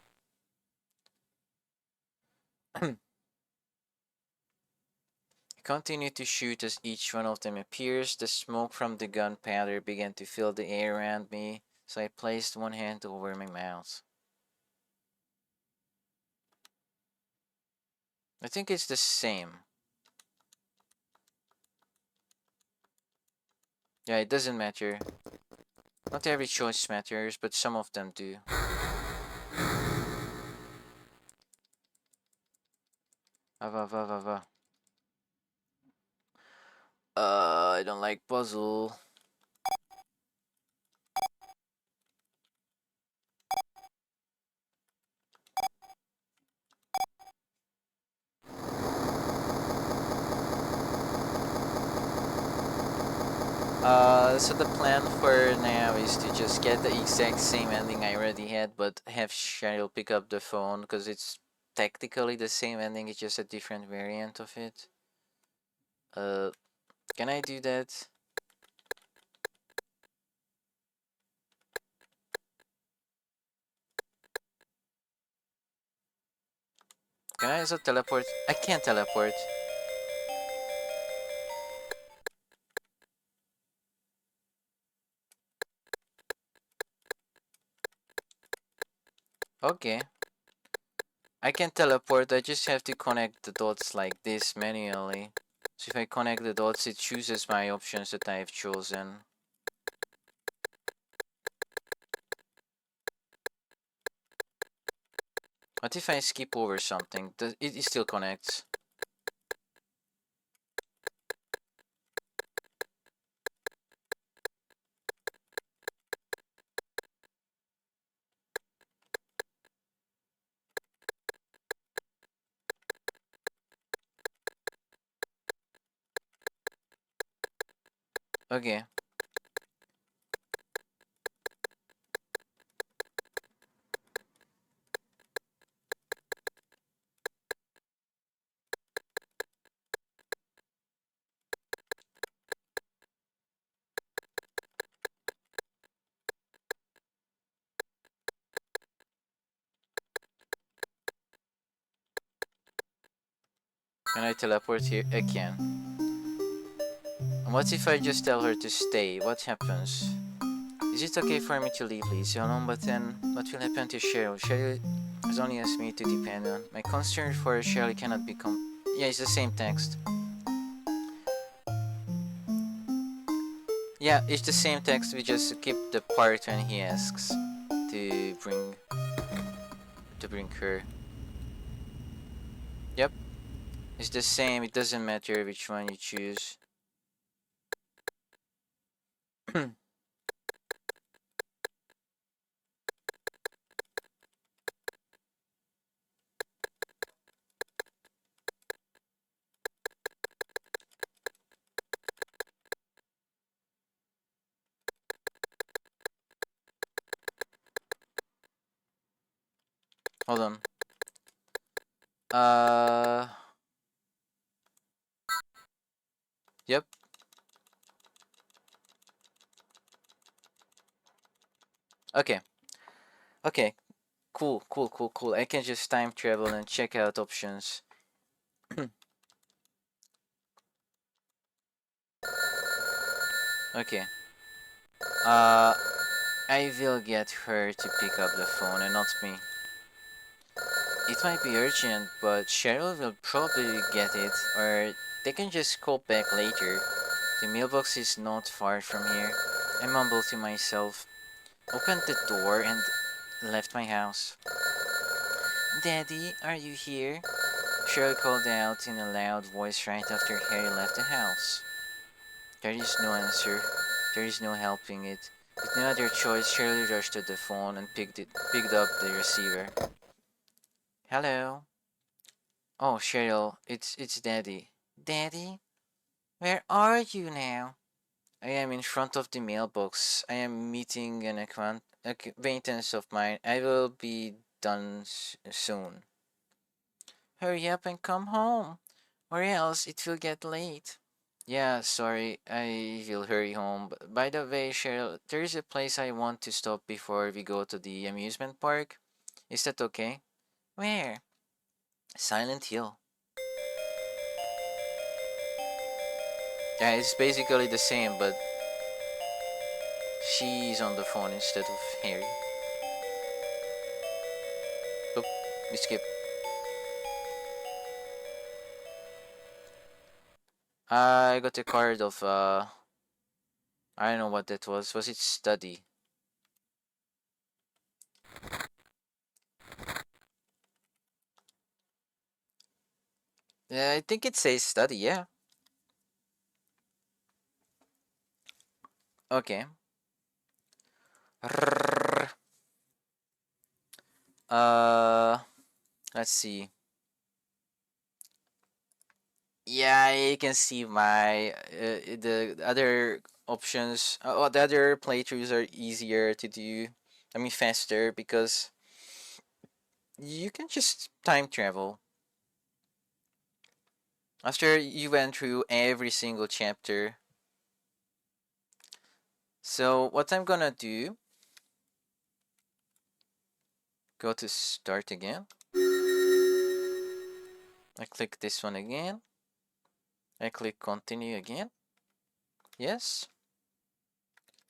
I continued to shoot as each one of them appears. The smoke from the gunpowder began to fill the air around me, so I placed one hand over my mouth. I think it's the same. Yeah, it doesn't matter. Not every choice matters, but some of them do. Ava. I don't like puzzle. So the plan for now is to just get the exact same ending I already had, but have Cheryl pick up the phone, because it's technically the same ending, it's just a different variant of it. Can I do that? Can I also teleport? I can't teleport. Okay. I can teleport, I just have to connect the dots like this manually. So if I connect the dots, it chooses my options that I have chosen. What if I skip over something? It still connects. Okay. Can I teleport here? I can. And what if I just tell her to stay? What happens? Is it okay for me to leave Lizzie alone? But then, what will happen to Cheryl? Cheryl has only asked me to depend on. My concern for Cheryl cannot become... Yeah, it's the same text. Yeah, it's the same text, we just skip the part when he asks to bring her. Yep. It's the same, it doesn't matter which one you choose. Hold on. Uh, yep. Okay. Okay. Cool, cool, cool, cool. I can just time travel and check out options. Okay. Uh, I will get her to pick up the phone and not me. It might be urgent, but Cheryl will probably get it, or they can just call back later. The mailbox is not far from here. I mumbled to myself, opened the door, and left my house. Daddy, are you here? Cheryl called out in a loud voice right after Harry left the house. There is no answer. There is no helping it. With no other choice, Shirley rushed to the phone and picked up the receiver. Hello. Oh, Cheryl, it's Daddy. Daddy, where are you now? I am in front of the mailbox. I am meeting an acquaintance of mine. I will be done soon. Hurry up and come home, or else it will get late. Yeah, sorry, I will hurry home. By the way, Cheryl, there is a place I want to stop before we go to the amusement park. Is that okay? Where? Silent Hill. Yeah, it's basically the same, but she's on the phone instead of Harry. Oop, we skip. I got a card of I don't know what that was. Was it study? Yeah, I think it says study, yeah. Okay. Uh let's see. Yeah, you can see my the other options. The other playthroughs are easier to do. I mean, faster because you can just time travel. After you went through every single chapter. So what I'm gonna do? Go to start again. I click this one again. I click continue again. Yes.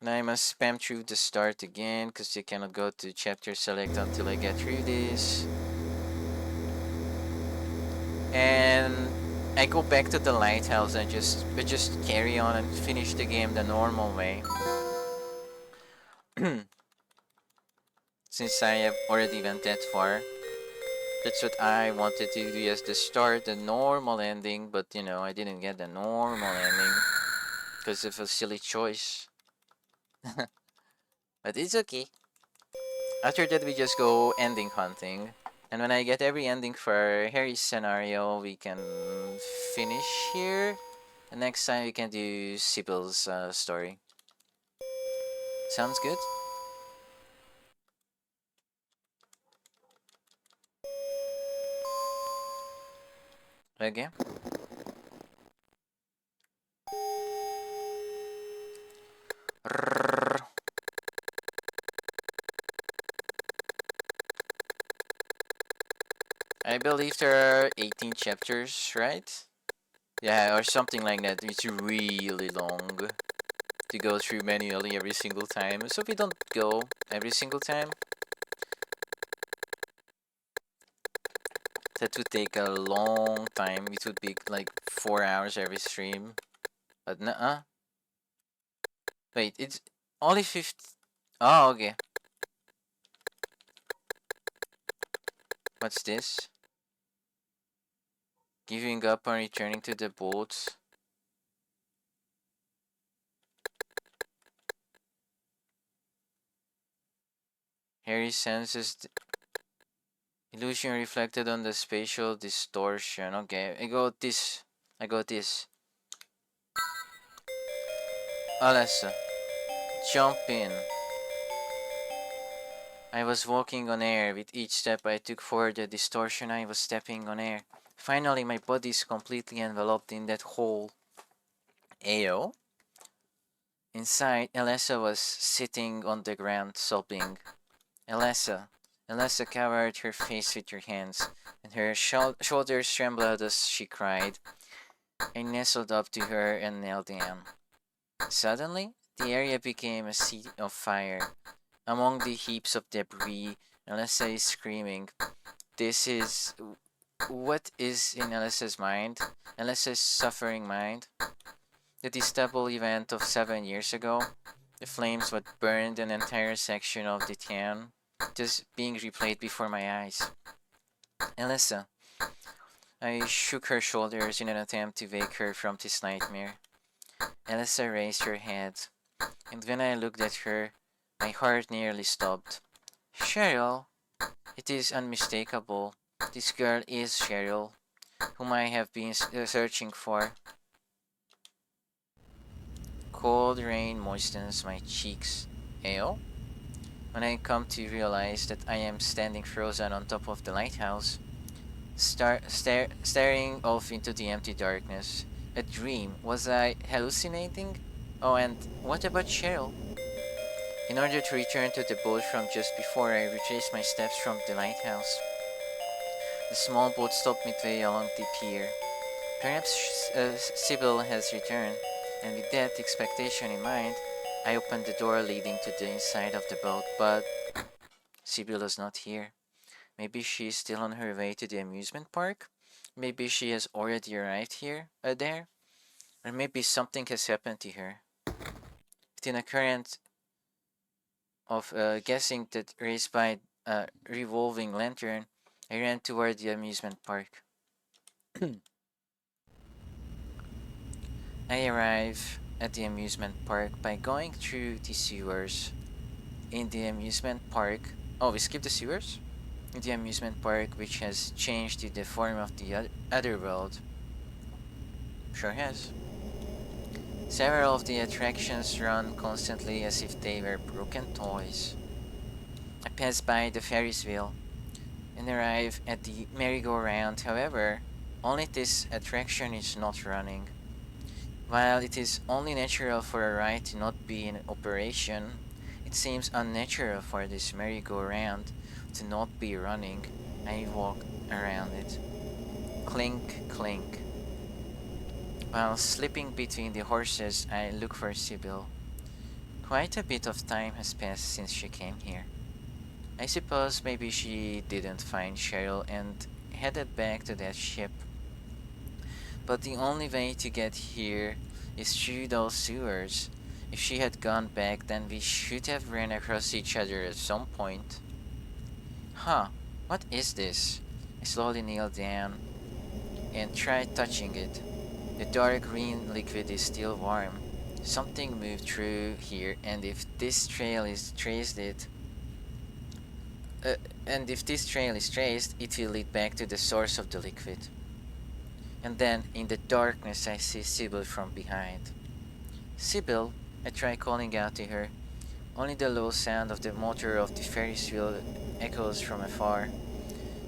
Now I must spam through the start again because you cannot go to chapter select until I get through this. And I go back to the lighthouse and just carry on and finish the game the normal way. Since I have already went that far. That's what I wanted to do as the start, the normal ending, but you know, I didn't get the normal ending because of a silly choice. But it's okay. After that, we just go ending hunting. And when I get every ending for Harry's scenario, we can finish here. And next time we can do Sibyl's story. Sounds good? Okay. I believe there are 18 chapters, right? Yeah, or something like that. It's really long to go through manually every single time. So we don't go every single time. That would take a long time. It would be like 4 hours every stream. But nuh-uh. Wait, it's only 50. Oh, okay. What's this? Giving up on returning to the boats. Harry senses the illusion reflected on the spatial distortion. Okay, I got this. I got this. Alessa, jump in. I was walking on air. With each step I took forward, the distortion, I was stepping on air. Finally, my body is completely enveloped in that whole Ayo. Inside, Alessa was sitting on the ground, sobbing. Alessa. Alessa covered her face with her hands, and her shoulders trembled as she cried. I nestled up to her and knelt down. Suddenly, the area became a sea of fire. Among the heaps of debris, Alessa is screaming. This is... What is in Alessa's mind? Alessa's suffering mind? The detestable event of 7 years ago? The flames that burned an entire section of the town, just being replayed before my eyes. Alessa. I shook her shoulders in an attempt to wake her from this nightmare. Alessa raised her head, and when I looked at her, my heart nearly stopped. Cheryl! It is unmistakable. This girl is Cheryl, whom I have been searching for. Cold rain moistens my cheeks. Ayo? When I come to realize that I am standing frozen on top of the lighthouse, staring off into the empty darkness. A dream? Was I hallucinating? Oh, and what about Cheryl? In order to return to the boat from just before, I retraced my steps from the lighthouse. The small boat stopped midway along the pier. Perhaps Sybil has returned, and with that expectation in mind, I opened the door leading to the inside of the boat, but Sybil was not here. Maybe she is still on her way to the amusement park? Maybe she has already arrived there? Or maybe something has happened to her. Within a current of guessing that raised by a revolving lantern, I ran toward the amusement park. I arrive at the amusement park by going through the sewers. In the amusement park... Oh, we skipped the sewers? In the amusement park, which has changed to the form of the other world. Sure has. Several of the attractions run constantly as if they were broken toys. I pass by the Ferris wheel and arrive at the merry-go-round. However, only this attraction is not running. While it is only natural for a ride to not be in operation, it seems unnatural for this merry-go-round to not be running. I walk around it. Clink, clink. While slipping between the horses, I look for Sybil. Quite a bit of time has passed since she came here. I suppose maybe she didn't find Cheryl and headed back to that ship. But the only way to get here is through those sewers. If she had gone back, then we should have ran across each other at some point. Huh, what is this? I slowly kneel down and try touching it. The dark green liquid is still warm. Something moved through here, and if this trail is traced, it will lead back to the source of the liquid. And then, in the darkness, I see Sybil from behind. Sybil, I try calling out to her. Only the low sound of the motor of the Ferris wheel echoes from afar.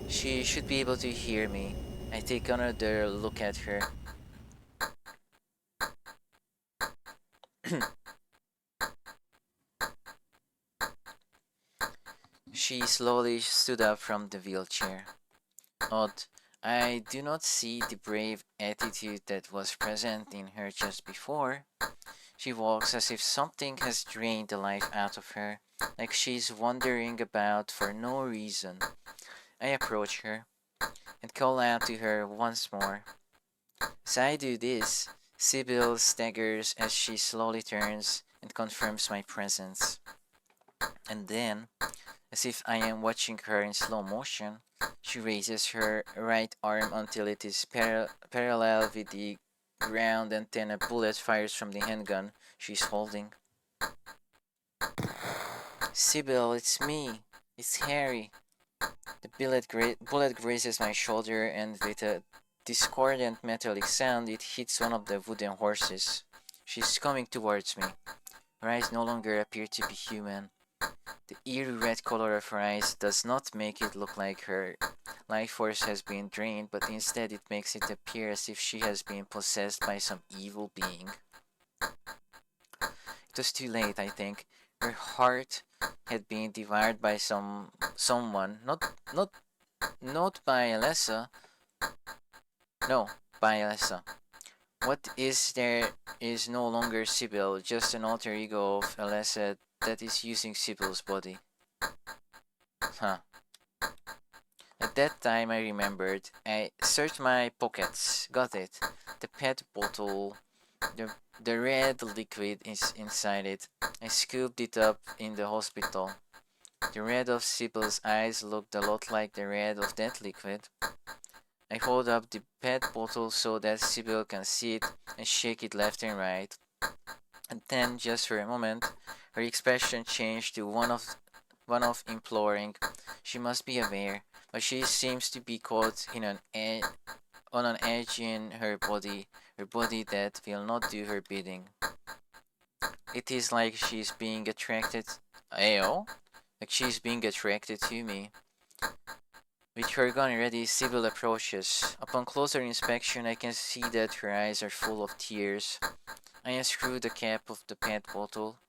She should be able to hear me. I take another look at her. She slowly stood up from the wheelchair. Odd. I do not see the brave attitude that was present in her just before. She walks as if something has drained the life out of her, like she's wandering about for no reason. I approach her and call out to her once more. As I do this, Sybil staggers as she slowly turns and confirms my presence. And then, as if I am watching her in slow motion, she raises her right arm until it is parallel with the ground, and then a bullet fires from the handgun she's holding. Sybil, it's me. It's Harry. The bullet grazes my shoulder, and with a discordant metallic sound, it hits one of the wooden horses. She's coming towards me. Her eyes no longer appear to be human. The eerie red color of her eyes does not make it look like her life force has been drained, but instead it makes it appear as if she has been possessed by some evil being. It was too late, I think. Her heart had been devoured by someone, not by Alessa. No, by Alessa. What is there is no longer Sybil, just an alter ego of Alessa that is using Sybil's body. Huh. At that time I remembered. I searched my pockets. Got it. The pet bottle. The red liquid is inside it. I scooped it up in the hospital. The red of Sybil's eyes looked a lot like the red of that liquid. I hold up the pet bottle so that Sybil can see it and shake it left and right. And then, just for a moment, her expression changed to one of imploring. She must be aware, but she seems to be caught in on an edge in her body that will not do her bidding. It is like she's being attracted. Ayo? Like she's being attracted to me. With her gun ready, Sybil approaches. Upon closer inspection, I can see that her eyes are full of tears. I unscrew the cap of the pet bottle.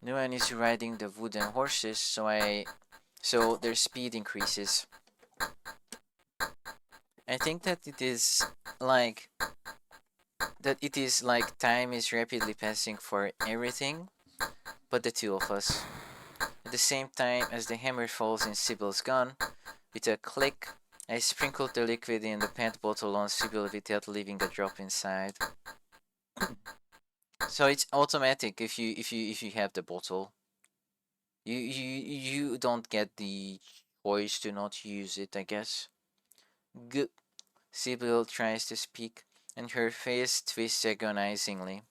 No one is riding the wooden horses, so their speed increases. I think that it is like time is rapidly passing for everything but the two of us. At the same time as the hammer falls in Sybil's gun, with a click, I sprinkled the liquid in the pet bottle on Sybil without leaving a drop inside. So it's automatic if you have the bottle. You don't get the choice to not use it, I guess. Good. Sybil tries to speak, and her face twists agonizingly.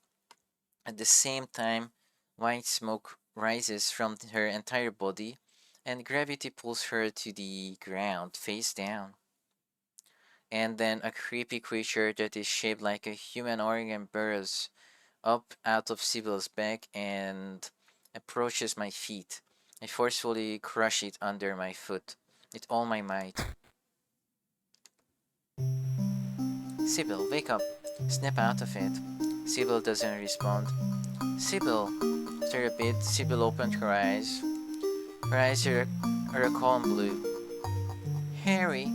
At the same time, white smoke rises from her entire body, and gravity pulls her to the ground, face down. And then a creepy creature that is shaped like a human organ burrows up out of Sybil's back and approaches my feet. I forcefully crush it under my foot with all my might. Sybil, wake up. Snap out of it. Sybil doesn't respond. Sybil! After a bit, Sybil opened her eyes. Her eyes are a calm blue. Harry?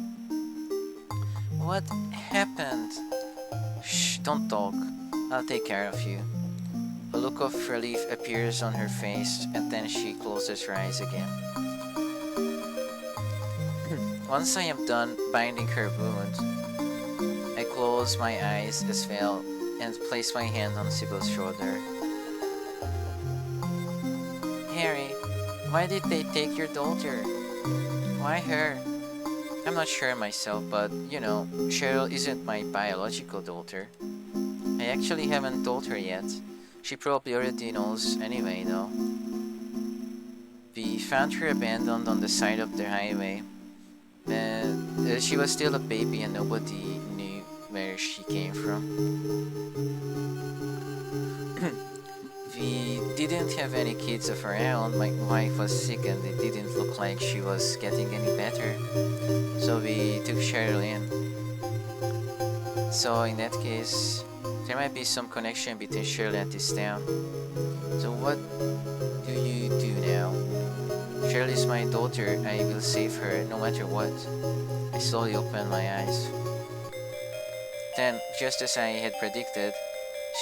What happened? Shh, don't talk. I'll take care of you. A look of relief appears on her face, and then she closes her eyes again. Once I am done binding her wound, I close my eyes as well and place my hand on Sybil's shoulder. Harry, why did they take your daughter? Why her? I'm not sure myself, but you know, Cheryl isn't my biological daughter. I actually haven't told her yet. She probably already knows anyway, though. We found her abandoned on the side of the highway. She was still a baby and nobody knew where she came from. We didn't have any kids of our own. My wife was sick and it didn't look like she was getting any better. So we took Cheryl in. So in that case, there might be some connection between Cheryl and this town. So what do you do now? Cheryl is my daughter. I will save her no matter what. I slowly opened my eyes. Then, just as I had predicted,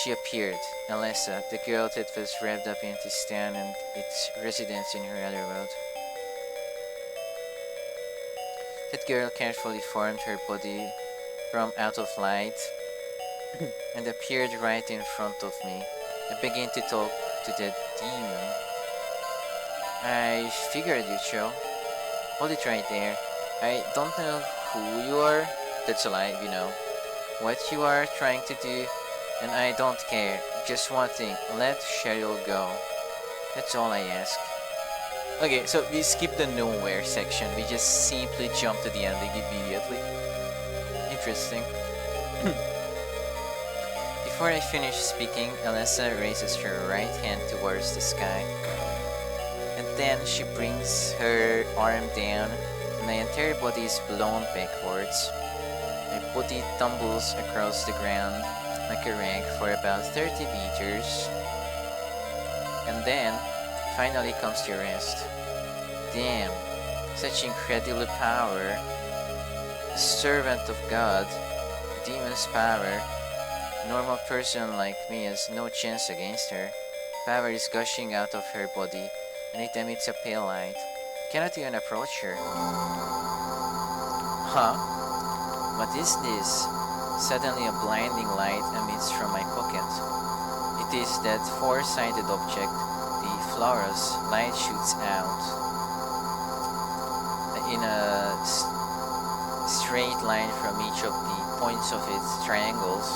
she appeared, Alessa, the girl that was wrapped up in this town and its residents in her other world. That girl carefully formed her body from out of light and appeared right in front of me. I began to talk to the demon. I figured you'd show. Hold it right there. I don't know who you are. That's a lie, you know. What you are trying to do, and I don't care. Just one thing, let Cheryl go. That's all I ask. Okay, so we skip the nowhere section. We just simply jump to the ending immediately. Interesting. Before I finish speaking, Alessa raises her right hand towards the sky. And Then she brings her arm down, and my entire body is blown backwards. My body tumbles across the ground like a rag for about 30 meters, and then finally comes to rest. Damn, such incredible power. A servant of God, demon's power. A normal person like me has no chance against her. Power is gushing out of her body, and it emits a pale light. Cannot even approach her. Huh? What is this? Suddenly a blinding light emits from my pocket. It is that four-sided object, the Florus. Light shoots out in a straight line from each of the points of its triangles,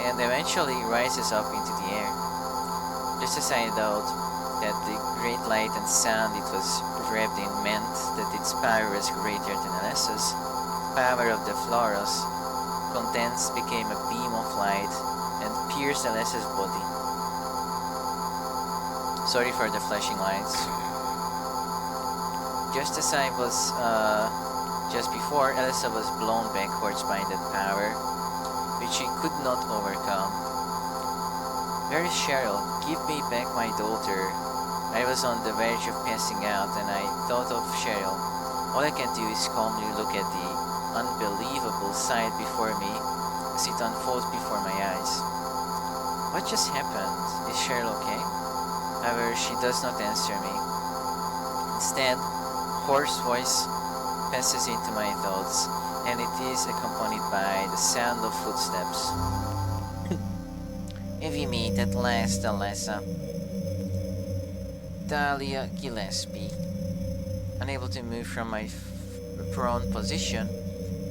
and eventually rises up into the air. Just as I thought that the great light and sound it was revved in meant that its power was greater than Alessa's, the power of the Florus condensed became a beam of light and pierced Alessa's body. Sorry for the flashing lights. Just as I was, just before, Alessa was blown backwards by that power, which she could not overcome. Where is Cheryl? Give me back my daughter. I was on the verge of passing out, and I thought of Cheryl. All I can do is calmly look at the unbelievable sight before me as it unfolds before my eyes. What just happened? Is Cheryl okay? However, she does not answer me. Instead, hoarse voice passes into my thoughts, and it is accompanied by the sound of footsteps. Have you met at last, Alessa? Dahlia Gillespie. Unable to move from my prone position,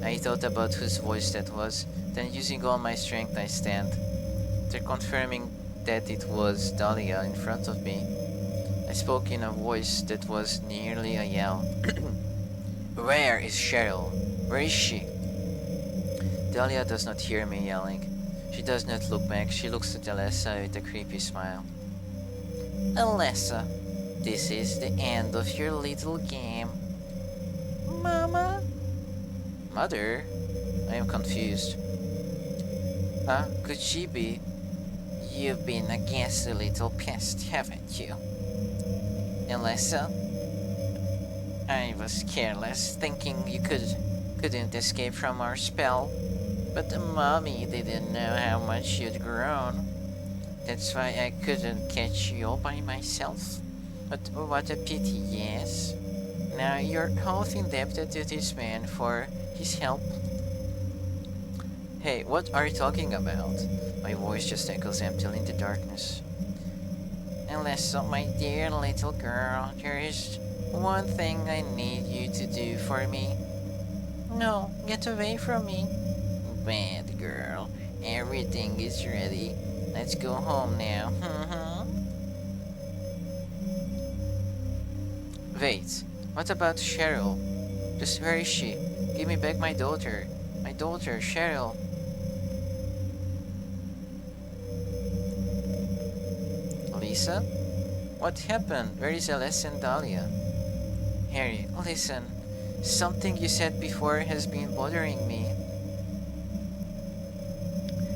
I thought about whose voice that was, then using all my strength I stand. After confirming that it was Dahlia in front of me, I spoke in a voice that was nearly a yell. Where is Cheryl? Where is she? Dahlia does not hear me yelling. She does not look back. She looks at Alessa with a creepy smile. Alessa, this is the end of your little game. Mama? Mother? I am confused. Huh? Could she be? You've been a ghastly little pest, haven't you? Alessa? I was careless, thinking you couldn't escape from our spell. But Mommy didn't know how much you'd grown. That's why I couldn't catch you all by myself. But what a pity, yes? Now you're half indebted to this man for his help. Hey, what are you talking about? My voice just echoes emptily in the darkness. Alessa, my dear little girl, there is one thing I need you to do for me. No, get away from me. Bad girl, everything is ready. Let's go home now. Wait, what about Cheryl? Just where is she? Give me back my daughter. My daughter, Cheryl. Lisa? What happened? Where is Alessa and Dahlia? Harry, listen. Something you said before has been bothering me.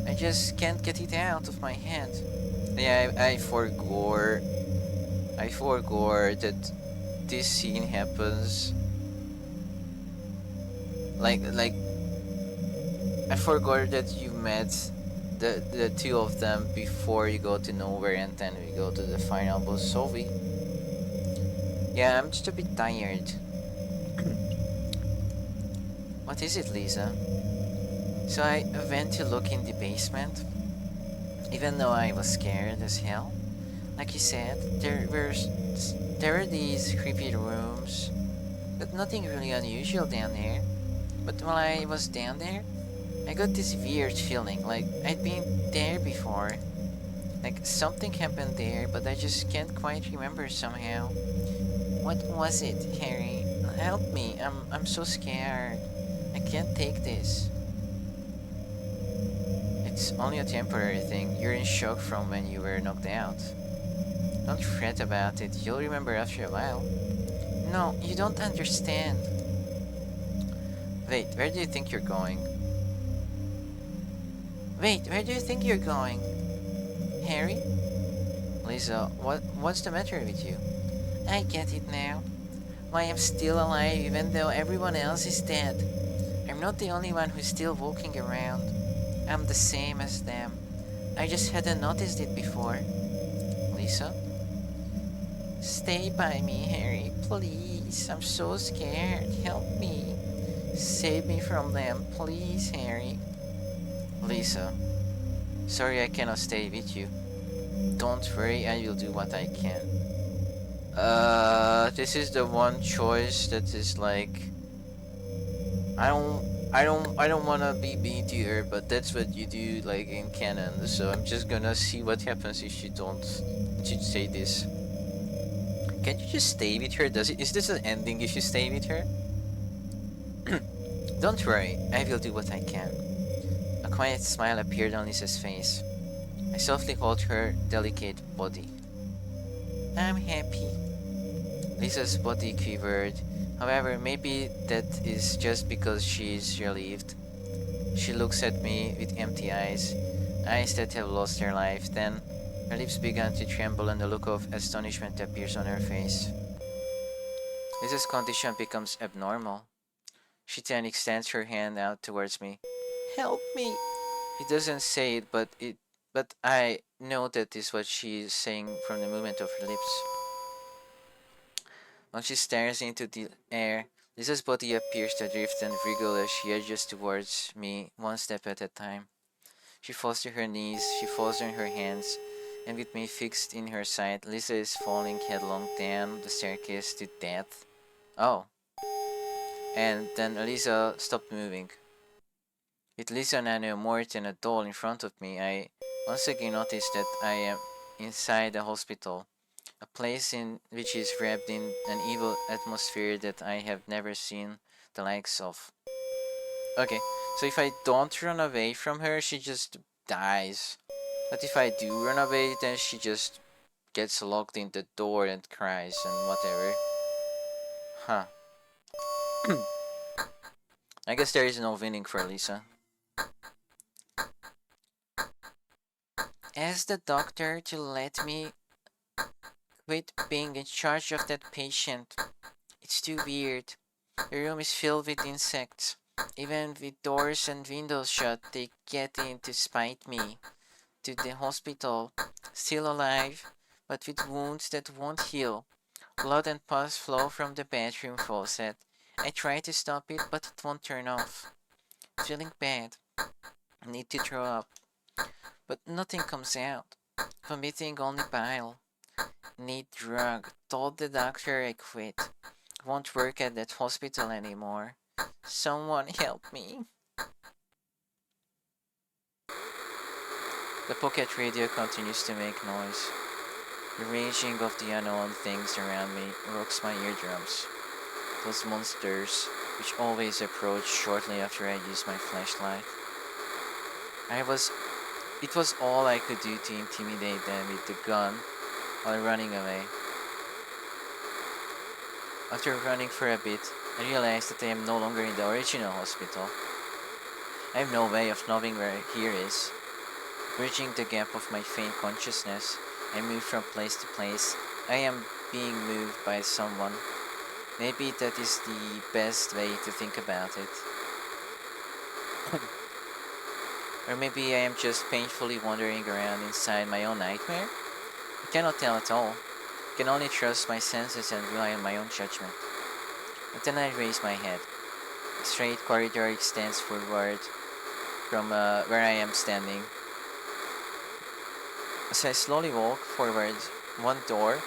I just can't get it out of my head. Yeah, I forgot. I forgot that this scene happens. Like I forgot that you met the two of them before you go to nowhere, and then we go to the final boss, Sophie. Yeah, I'm just a bit tired. What is it, Lisa? So I went to look in the basement, even though I was scared as hell. Like you said, there were these creepy rooms, but nothing really unusual down there. But while I was down there, I got this weird feeling, like I'd been there before. Like something happened there, but I just can't quite remember somehow. What was it, Harry? Help me, I'm so scared. I can't take this. It's only a temporary thing. You're in shock from when you were knocked out. Don't fret about it. You'll remember after a while. No, you don't understand. Wait, where do you think you're going? Wait, where do you think you're going? Harry? Lisa, what's the matter with you? I get it now. Why I'm still alive even though everyone else is dead. I'm not the only one who's still walking around. I'm the same as them. I just hadn't noticed it before. Lisa? Stay by me, Harry, please. I'm so scared. Help me. Save me from them, please, Harry. Lisa, sorry I cannot stay with you. Don't worry, I will do what I can. This is the one choice that is like, I don't wanna be mean to her, but that's what you do like in canon. So I'm just gonna see what happens if you don't, if you say this. Can you just stay with her? Is this an ending if you stay with her? Don't worry, I will do what I can. A quiet smile appeared on Lisa's face. I softly held her delicate body. I'm happy. Lisa's body quivered. However, maybe that is just because she is relieved. She looks at me with empty eyes that have lost their life. Then her lips began to tremble and a look of astonishment appears on her face. Lisa's condition becomes abnormal. She then extends her hand out towards me. Help me! She doesn't say it, but I know that is what she is saying from the movement of her lips. When she stares into the air, Lisa's body appears to drift and wriggle as she edges towards me one step at a time. She falls to her knees, she falls on her hands, and with me fixed in her sight, Lisa is falling headlong down the staircase to death. Oh, and then Lisa stopped moving. With Lisa Nano more than a doll in front of me, I once again noticed that I am inside a hospital, a place in which is wrapped in an evil atmosphere that I have never seen the likes of. Okay, so if I don't run away from her, she just dies. But if I do run away, then she just gets locked in the door and cries and whatever. Huh. I guess there is no winning for Lisa. Ask the doctor to let me quit being in charge of that patient. It's too weird. The room is filled with insects. Even with doors and windows shut, they get in to spite me. To the hospital, still alive, but with wounds that won't heal. Blood and pus flow from the bathroom faucet. I try to stop it, but it won't turn off. Feeling bad. Need to throw up. But nothing comes out. Vomiting only bile. Need drug. Told the doctor I quit. Won't work at that hospital anymore. Someone help me. The pocket radio continues to make noise. The raging of the unknown things around me rocks my eardrums. Those monsters, which always approach shortly after I use my flashlight. It was all I could do to intimidate them with the gun while running away. After running for a bit, I realized that I am no longer in the original hospital. I have no way of knowing where here is. Bridging the gap of my faint consciousness, I move from place to place. I am being moved by someone. Maybe that is the best way to think about it. Or maybe I am just painfully wandering around inside my own nightmare? I cannot tell at all. I can only trust my senses and rely on my own judgment. But then I raise my head. A straight corridor extends forward from where I am standing. As I slowly walk forward, one door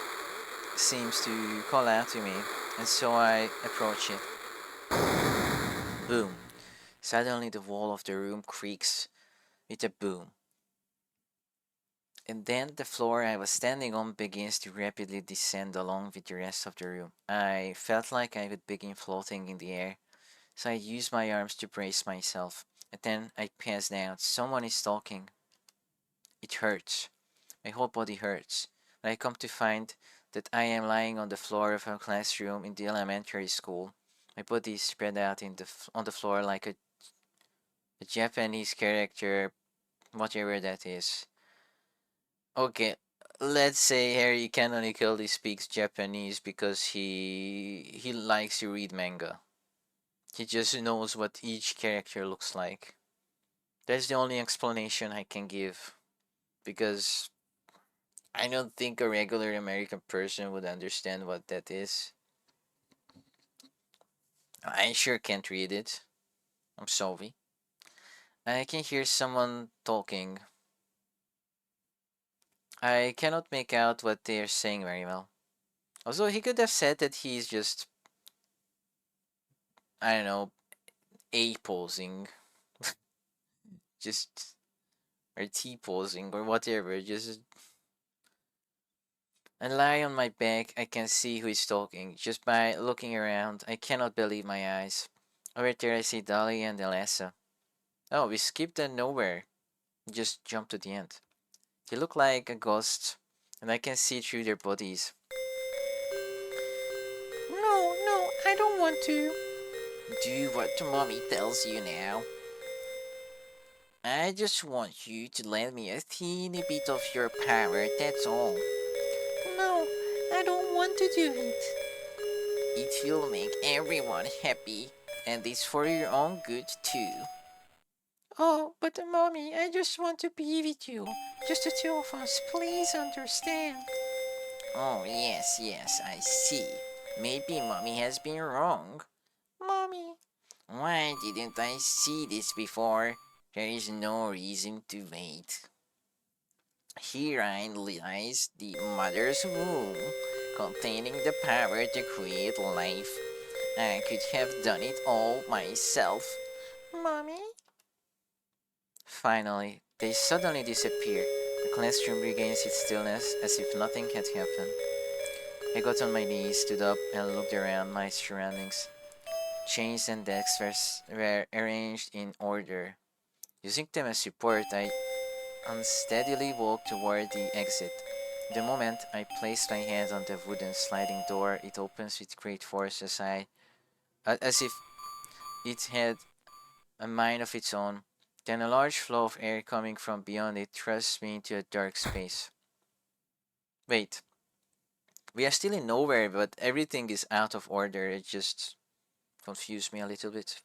seems to call out to me, and so I approach it. Boom! Suddenly the wall of the room creaks with a boom. And then the floor I was standing on begins to rapidly descend along with the rest of the room. I felt like I would begin floating in the air, so I used my arms to brace myself, and then I passed out. Someone is talking. It hurts. My whole body hurts, I come to find that I am lying on the floor of a classroom in the elementary school. My body is spread out on the floor like a Japanese character, whatever that is. Okay, let's say Harry canonically speaks Japanese because he likes to read manga. He just knows what each character looks like. That's the only explanation I can give because I don't think a regular American person would understand what that is. I sure can't read it. I'm sorry. I can hear someone talking. I cannot make out what they're saying very well. Also, he could have said that he's just, I don't know, A posing, just, or T posing, or whatever. Just, I lie on my back. I can see who is talking. Just by looking around, I cannot believe my eyes. Over there, I see Dolly and Elessa. Oh, we skipped the nowhere. Just jumped to the end. They look like a ghost, and I can see through their bodies. No, no, I don't want to. Do what mommy tells you now. I just want you to lend me a teeny bit of your power, that's all. No, I don't want to do it. It will make everyone happy, and it's for your own good too. Oh, but mommy, I just want to be with you. Just the two of us, please understand. Oh, yes, yes, I see. Maybe mommy has been wrong. Mommy, why didn't I see this before? There is no reason to wait. Herein lies the mother's womb, containing the power to create life. I could have done it all myself. Mommy? Finally, they suddenly disappear. The classroom regains its stillness as if nothing had happened. I got on my knees, stood up, and looked around my surroundings. Chains and desks were arranged in order. Using them as support, I unsteadily walked toward the exit. The moment I placed my hand on the wooden sliding door, it opens with great force as if it had a mind of its own. Then a large flow of air coming from beyond it thrusts me into a dark space. Wait, we are still in nowhere, but everything is out of order. It just confused me a little bit.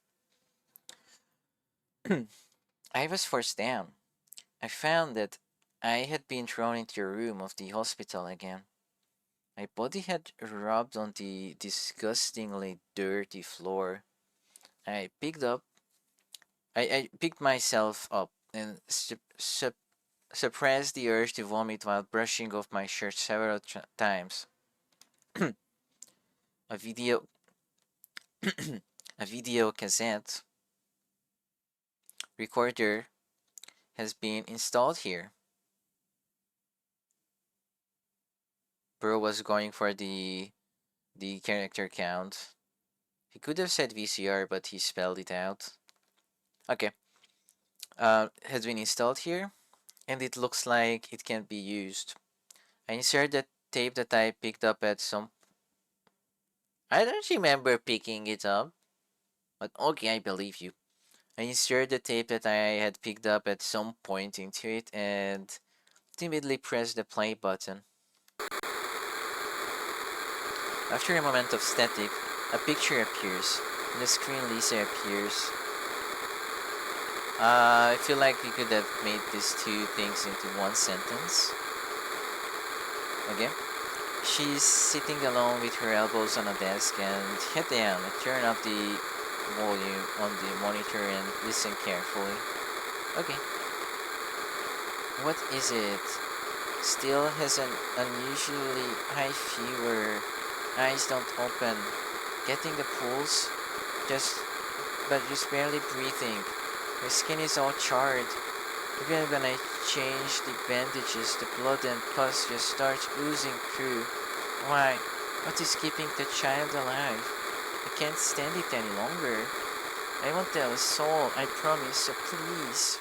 I was forced down. I found that I had been thrown into a room of the hospital again. My body had rubbed on the disgustingly dirty floor. I picked up. I picked myself up and suppressed the urge to vomit while brushing off my shirt several times. A video, a video cassette recorder has been installed here. Bro was going for the character count. He could have said VCR, but he spelled it out. Okay. Has been installed here, and it looks like it can be used. I insert the tape that I picked up at some. I don't remember picking it up, but okay, I believe you. I insert the tape that I had picked up at some point into it and timidly press the play button. After a moment of static, a picture appears. On the screen, Lisa appears. I feel like we could have made these two things into one sentence. Okay. She's sitting alone with her elbows on a desk and head down. I turn up the volume on the monitor and listen carefully. Okay. What is it? Still has an unusually high fever. Eyes don't open. Getting the pulse? Just barely breathing. Her skin is all charred. Even when I change the bandages, the blood and pus just starts oozing through. Why? What is keeping the child alive? I can't stand it any longer. I won't tell a soul, I promise, so please.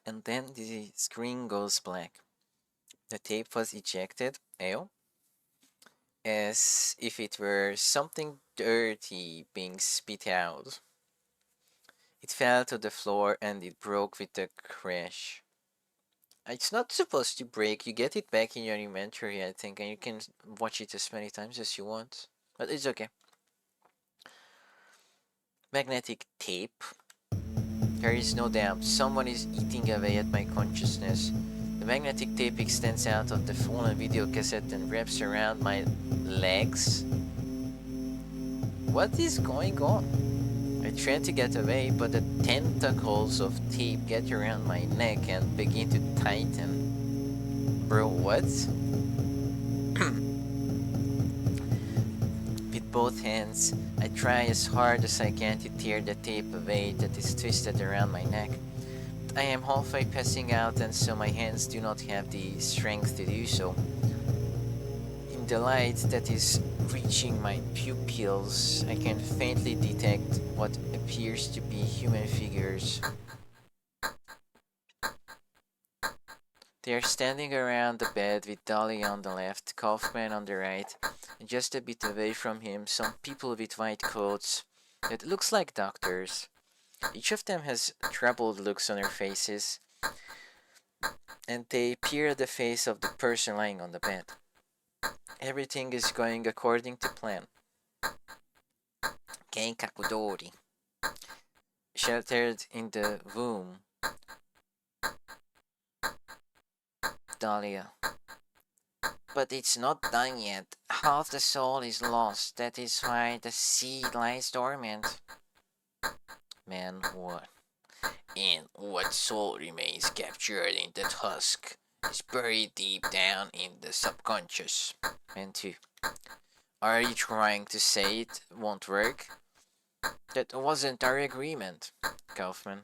and then the screen goes black. The tape was ejected, as if it were something dirty being spit out. It fell to the floor and it broke with a crash. It's not supposed to break. You get it back in your inventory, I think, and you can watch it as many times as you want. But it's okay. Magnetic tape. There is no doubt someone is eating away at my consciousness. The magnetic tape extends out of the fallen video cassette and wraps around my legs. What is going on? I try to get away, but the tentacles of tape get around my neck and begin to tighten. Bro, what? With both hands, I try as hard as I can to tear the tape away that is twisted around my neck. But I am halfway passing out, and so my hands do not have the strength to do so. In the light that is reaching my pupils, I can faintly detect what appears to be human figures. They are standing around the bed with Dolly on the left, Kaufman on the right, and just a bit away from him, some people with white coats that looks like doctors. Each of them has troubled looks on their faces, and they peer at the face of the person lying on the bed. Everything is going according to plan. Keikakudori. Sheltered in the womb. Dahlia. But it's not done yet. Half the soul is lost. That is why the seed lies dormant. Man, what? And what soul remains captured in that husk is buried deep down in the subconscious. Man, too. Are you trying to say it won't work? That wasn't our agreement, Kaufman.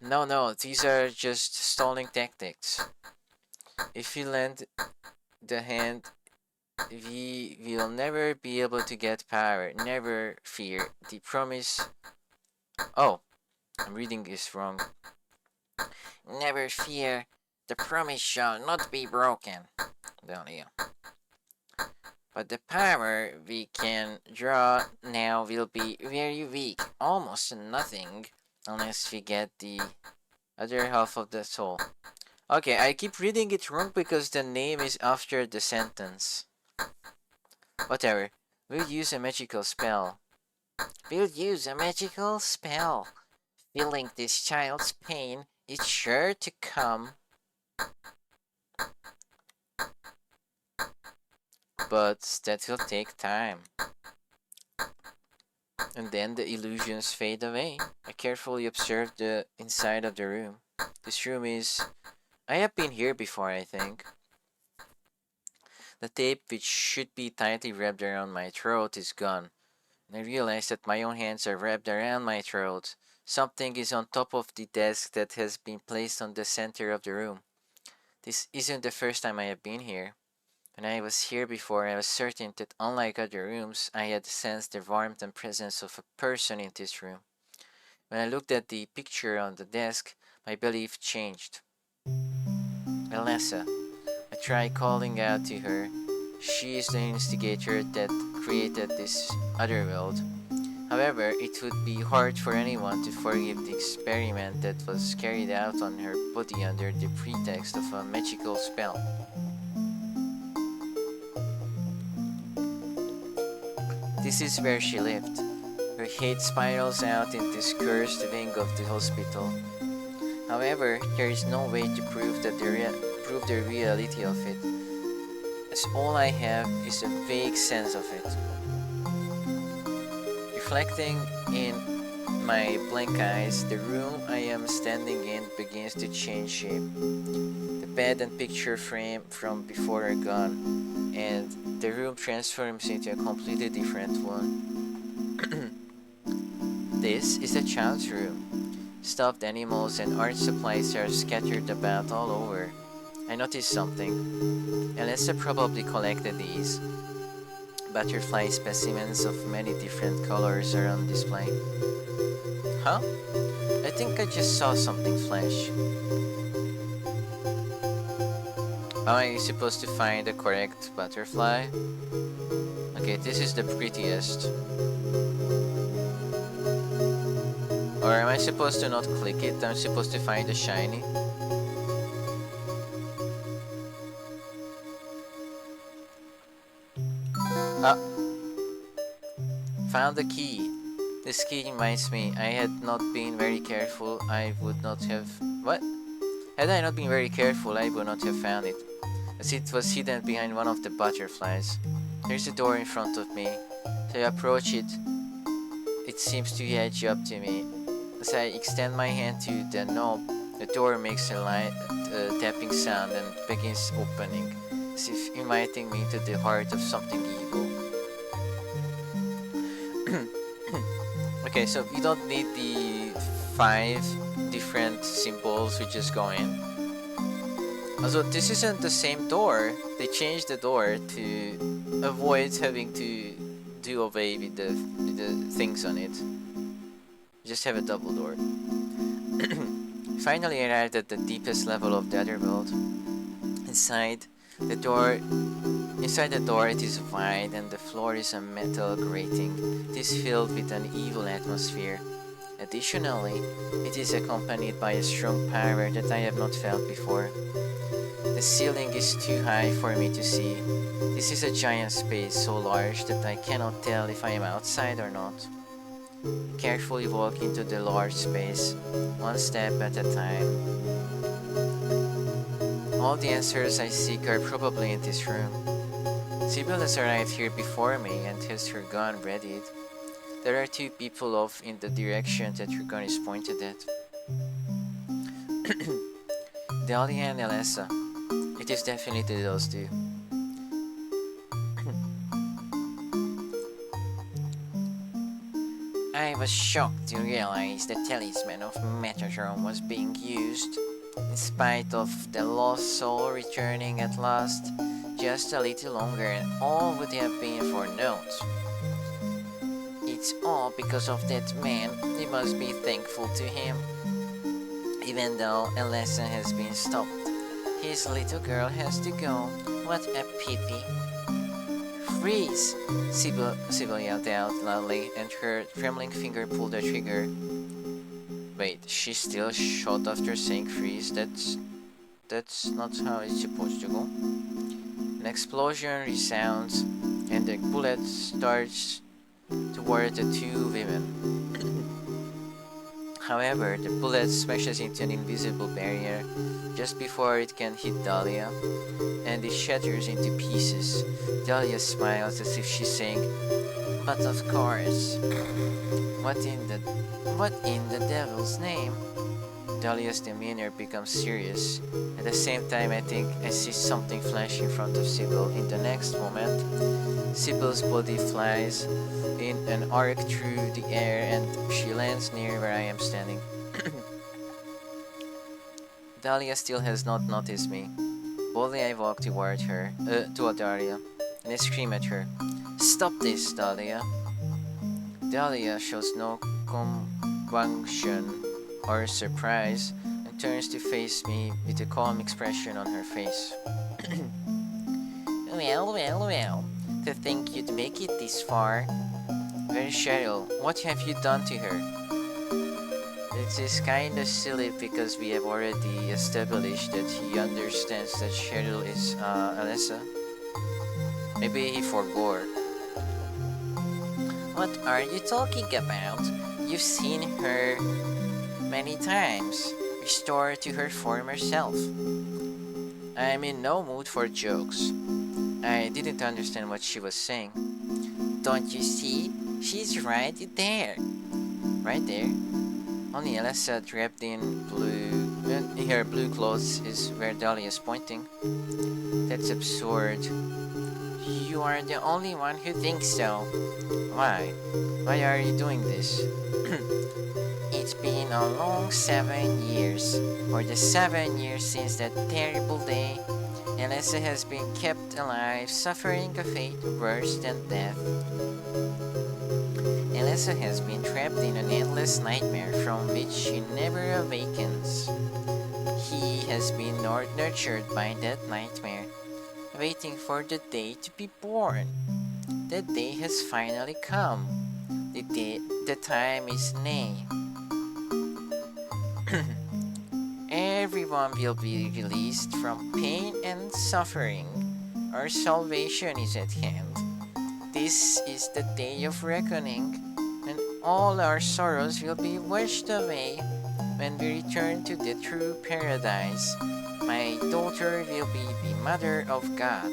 No, these are just stalling tactics. If you lend the hand, we will never be able to get power. Never fear. The promise... Oh, I'm reading this wrong. Never fear. The promise shall not be broken. Dahlia. But the power we can draw now will be very weak. Almost nothing. Unless we get the other half of the soul. Okay, I keep reading it wrong because the name is after the sentence. Whatever. We'll use a magical spell. We'll use a magical spell. Feeling this child's pain is sure to come. But that will take time. And then the illusions fade away. I carefully observe the inside of the room. This room is... I have been here before, I think. The tape, which should be tightly wrapped around my throat, is gone. And I realize that my own hands are wrapped around my throat. Something is on top of the desk that has been placed on the center of the room. This isn't the first time I have been here. When I was here before, I was certain that unlike other rooms, I had sensed the warmth and presence of a person in this room. When I looked at the picture on the desk, my belief changed. Elessa. I tried calling out to her. She is the instigator that created this other world. However, it would be hard for anyone to forgive the experiment that was carried out on her body under the pretext of a magical spell. This is where she lived. Her hate spirals out in this cursed wing of the hospital. However, there is no way to prove the reality of it, as all I have is a vague sense of it. Reflecting in my blank eyes, the room I am standing in begins to change shape. The bed and picture frame from before are gone, and the room transforms into a completely different one. This is a child's room. Stuffed animals and art supplies are scattered about all over. I noticed something. Elessa probably collected these. Butterfly specimens of many different colors are on display. Huh? I think I just saw something flash. Am I supposed to find the correct butterfly? Okay, this is the prettiest. Or am I supposed to not click it? I'm supposed to find the shiny. Ah, found the key. This key reminds me, I had not been very careful, I would not have... What? Had I not been very careful, I would not have found it, as it was hidden behind one of the butterflies. There's a door in front of me. As I approach it, it seems to edge up to me. As I extend my hand to the knob, the door makes a light tapping sound and begins opening, as if inviting me to the heart of something evil. Okay, so you don't need the 5 different symbols, we just go in. Also, this isn't the same door. They changed the door to avoid having to do away with the things on it. Just have a double door. Finally arrived at the deepest level of the other world. Inside the door it is wide and the floor is a metal grating. It is filled with an evil atmosphere. Additionally, it is accompanied by a strong power that I have not felt before. The ceiling is too high for me to see. This is a giant space so large that I cannot tell if I am outside or not. I carefully walk into the large space, one step at a time. All the answers I seek are probably in this room. Sybil has arrived here before me and has her gun readied. There are 2 people off in the direction that her gun is pointed at. Dahlia and Alessa. It is definitely those 2. I was shocked to realize the talisman of Metatron was being used. In spite of the lost soul returning at last, just a little longer and all would have been for naught. It's all because of that man. We must be thankful to him. Even though Alessa has been stopped, his little girl has to go. What a pity. Freeze! Sybil yelled out loudly, and her trembling finger pulled the trigger. Wait, she still shot after saying freeze? That's not how it's supposed to go. An explosion resounds, and the bullet starts toward the 2 women. However, the bullet smashes into an invisible barrier just before it can hit Dahlia, and it shatters into pieces. Dahlia smiles as if she's saying, "But of course. What in the devil's name?" Dahlia's demeanor becomes serious. At the same time, I think I see something flash in front of Sybil. In the next moment, Sybil's body flies in an arc through the air and she lands near where I am standing. Dahlia still has not noticed me. Boldly I walk toward her, toward Dahlia, and I scream at her, "Stop this, Dahlia!" Dahlia shows no compunction or surprise and turns to face me with a calm expression on her face. Well, to think you'd make it this far. Where's Cheryl? What have you done to her? It is kinda silly because we have already established that he understands that Cheryl is Alessa. Maybe he forgot. What are you talking about? You've seen her many times, restored to her former self. I'm in no mood for jokes. I didn't understand what she was saying. Don't you see? She's right there. Right there? Only Alessa draped in her blue clothes is where Dahlia is pointing. That's absurd. You are the only one who thinks so. Why? Why are you doing this? It's been a long 7 years, or the 7 years since that terrible day. Alessa has been kept alive, suffering a fate worse than death. Alessa has been trapped in an endless nightmare from which she never awakens. He has been nurtured by that nightmare, waiting for the day to be born. The day has finally come. The time is nigh. Everyone will be released from pain and suffering. Our salvation is at hand. This is the day of reckoning, and all our sorrows will be washed away when we return to the true paradise. My daughter will be the mother of God.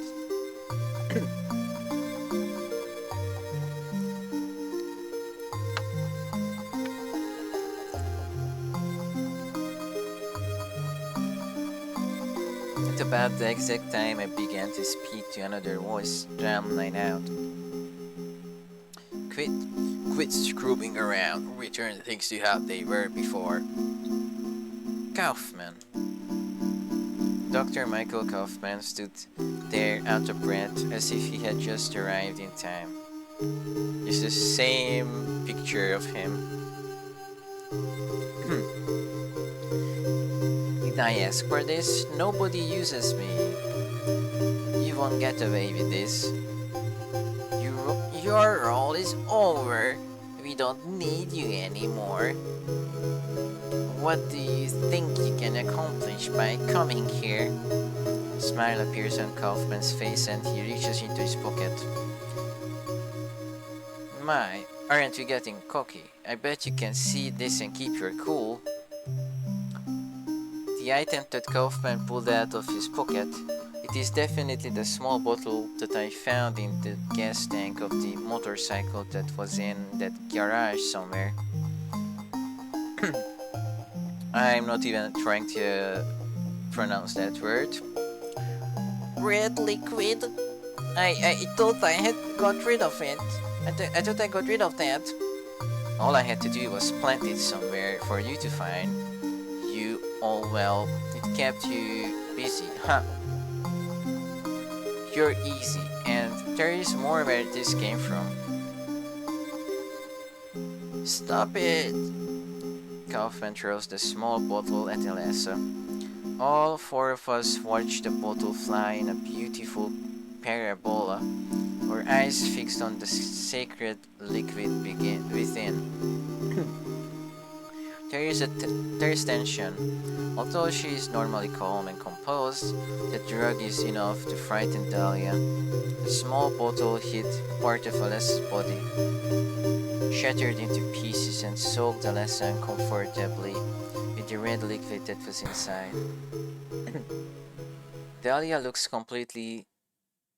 At about the exact time I began to speak to another voice, drowned mine out. Quit screwing around. Return things to how they were before. Kaufman. Dr. Michael Kaufman stood there out of breath as if he had just arrived in time. It's the same picture of him. Did I ask for this? Nobody uses me. You won't get away with this. Your role is over. We don't need you anymore. What do you think you can accomplish by coming here? A smile appears on Kaufman's face and he reaches into his pocket. My, aren't you getting cocky? I bet you can see this and keep your cool. The item that Kaufman pulled out of his pocket, it is definitely the small bottle that I found in the gas tank of the motorcycle that was in that garage somewhere. I'm not even trying to pronounce that word. Red liquid? I thought I had got rid of it. I thought I got rid of that. All I had to do was plant it somewhere for you to find. Well, it kept you busy, huh? You're easy, and there is more where this came from. Stop it! Kaufman throws the small bottle at Alessa. All four of us watch the bottle fly in a beautiful parabola, our eyes fixed on the sacred liquid within. There is tension. Although she is normally calm and composed, the drug is enough to frighten Dahlia. The small bottle hit part of Alessa's body, shattered into pieces and soaked Alessa uncomfortably with the red liquid that was inside. Dahlia looks completely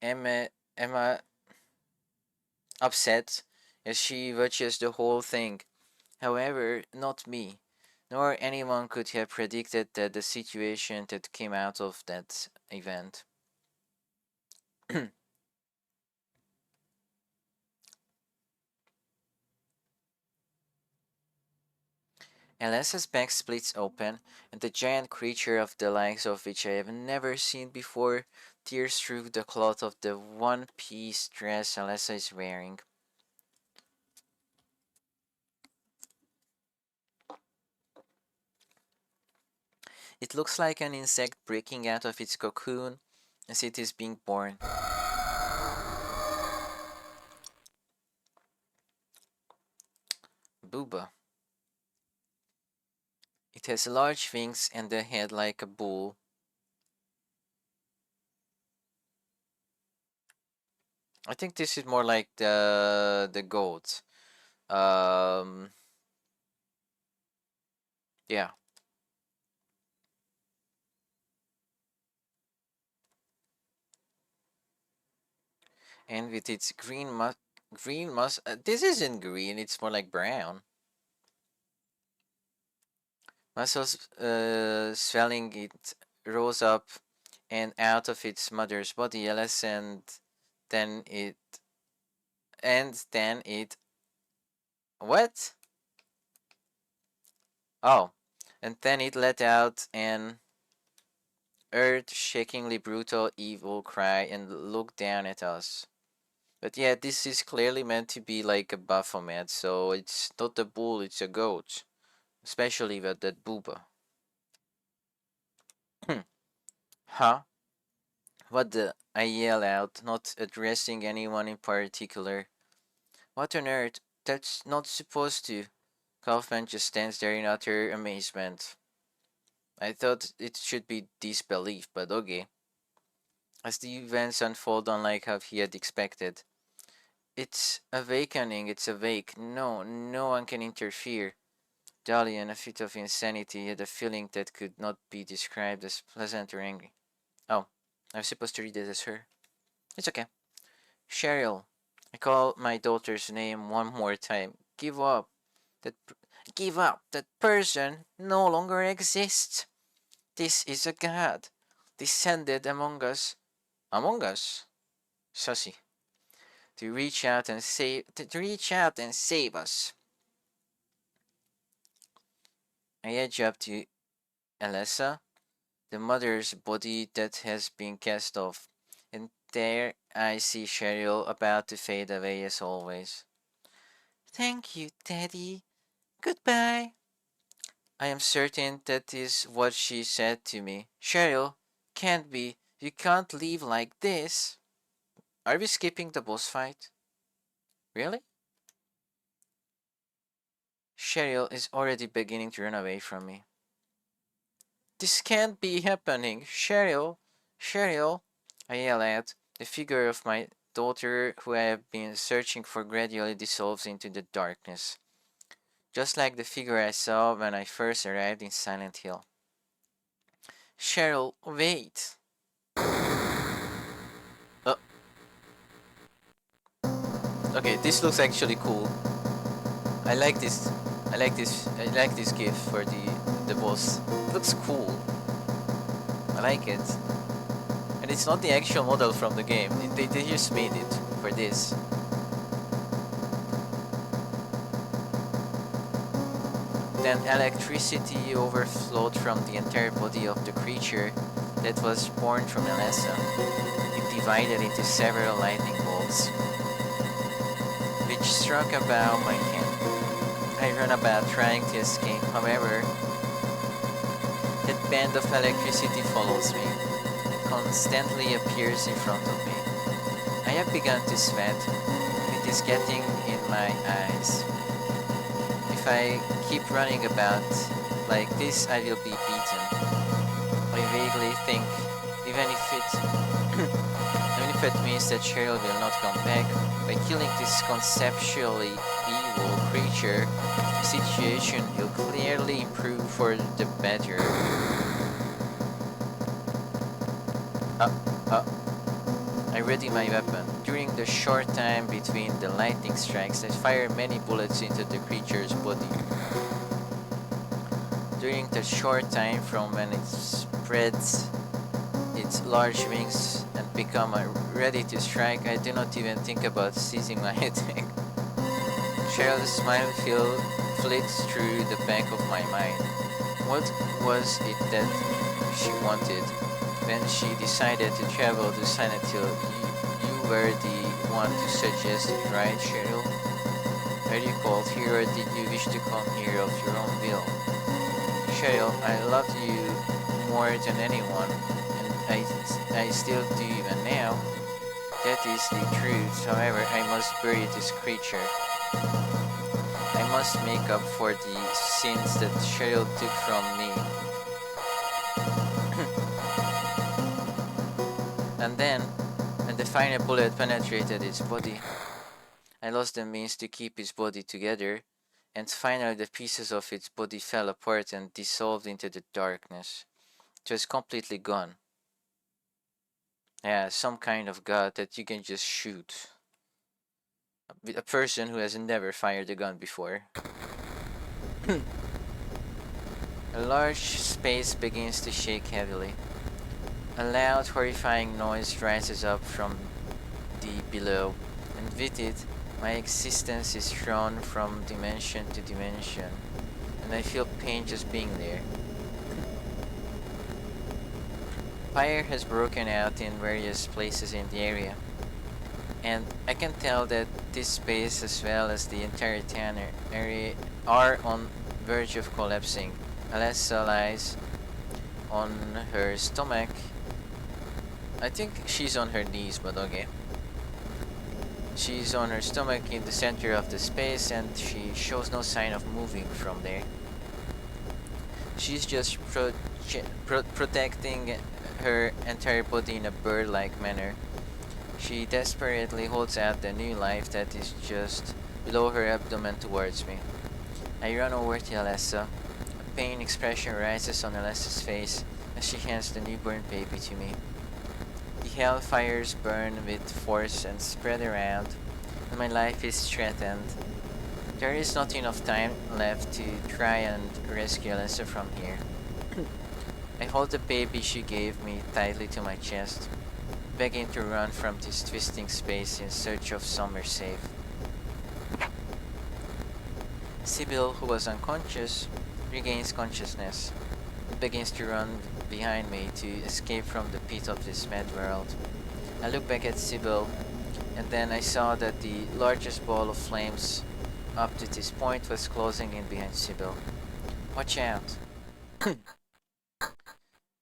Emma upset as she watches the whole thing. However, not me, nor anyone could have predicted that the situation that came out of that event. Alessa's back splits open, and the giant creature of the likes of which I have never seen before tears through the cloth of the one-piece dress Alessa is wearing. It looks like an insect breaking out of its cocoon as it is being born. Booba. It has large wings and a head like a bull. I think this is more like the goat. Um, yeah. And with its this isn't green, it's more like brown. Muscles swelling, it rose up and out of its mother's body, Alice, then it then it what? Oh, and then it let out an earth-shakingly brutal evil cry and looked down at us. But yeah, this is clearly meant to be like a Baphomet, so it's not a bull, it's a goat. Especially with that booba. Huh? What the? I yell out, not addressing anyone in particular. What on earth? That's not supposed to. Kaufman just stands there in utter amazement. I thought it should be disbelief, but okay. As the events unfold unlike how he had expected. It's awakening, it's awake. No, no one can interfere. Dolly, in a fit of insanity, had a feeling that could not be described as pleasant or angry. Oh, I was supposed to read it as her. It's okay. Cheryl. I call my daughter's name one more time. Give up. That give up. That person no longer exists. This is a god descended among us. Among us? Sussy. To reach out and save us. I edge up to Alessa, the mother's body that has been cast off, and there I see Cheryl about to fade away as always. Thank you, Daddy. Goodbye. I am certain that is what she said to me. Cheryl, can't be. You can't leave like this. Are we skipping the boss fight? Really? Cheryl is already beginning to run away from me. This can't be happening. Cheryl! Cheryl! I yell out. The figure of my daughter, who I have been searching for, gradually dissolves into the darkness. Just like the figure I saw when I first arrived in Silent Hill. Cheryl, wait! Okay, this looks actually cool. I like this. I like this. I like this GIF for the boss. It looks cool. I like it. And it's not the actual model from the game. They just made it for this. Then electricity overflowed from the entire body of the creature that was born from Alessa. It divided into several lightning bolts, which struck about my hand. I run about trying to escape, however, that band of electricity follows me and constantly appears in front of me. I have begun to sweat. It is getting in my eyes. If I keep running about like this, I will be beaten. I vaguely think, even if it means that Cheryl will not come back, by killing this conceptually evil creature, the situation will clearly improve for the better. I ready my weapon. During the short time between the lightning strikes, I fire many bullets into the creature's body. During the short time from when it spreads its large wings and become ready to strike, I do not even think about seizing my attack. Cheryl's smile flits through the back of my mind. What was it that she wanted? When she decided to travel to Silent Hill, you were the one to suggest it, right, Cheryl? Were you called here, or did you wish to come here of your own will? Cheryl, I loved you more than anyone, and I still do even now. That is the truth. However, I must bury this creature. I must make up for the sins that Cheryl took from me. And then, when the final bullet penetrated its body, I lost the means to keep its body together, and finally the pieces of its body fell apart and dissolved into the darkness. It was completely gone. Yeah, some kind of god that you can just shoot. A person who has never fired a gun before. A large space begins to shake heavily. A loud, horrifying noise rises up from the below, and with it, my existence is thrown from dimension to dimension, and I feel pain just being there. Fire has broken out in various places in the area. And I can tell that this space as well as the entire town area are on verge of collapsing. Alessa lies on her stomach. I think she's on her knees, but okay. She's on her stomach in the center of the space and she shows no sign of moving from there. She's just protecting her entire body in a bird-like manner. She desperately holds out the new life that is just below her abdomen towards me. I run over to Alessa. A pain expression rises on Alessa's face as she hands the newborn baby to me. The hellfires burn with force and spread around, and my life is threatened. There is not enough time left to try and rescue Alessa from here. I hold the baby she gave me tightly to my chest, begging to run from this twisting space in search of somewhere safe. Sybil, who was unconscious, regains consciousness and begins to run behind me to escape from the pit of this mad world. I look back at Sybil, and then I saw that the largest ball of flames up to this point was closing in behind Sybil. Watch out!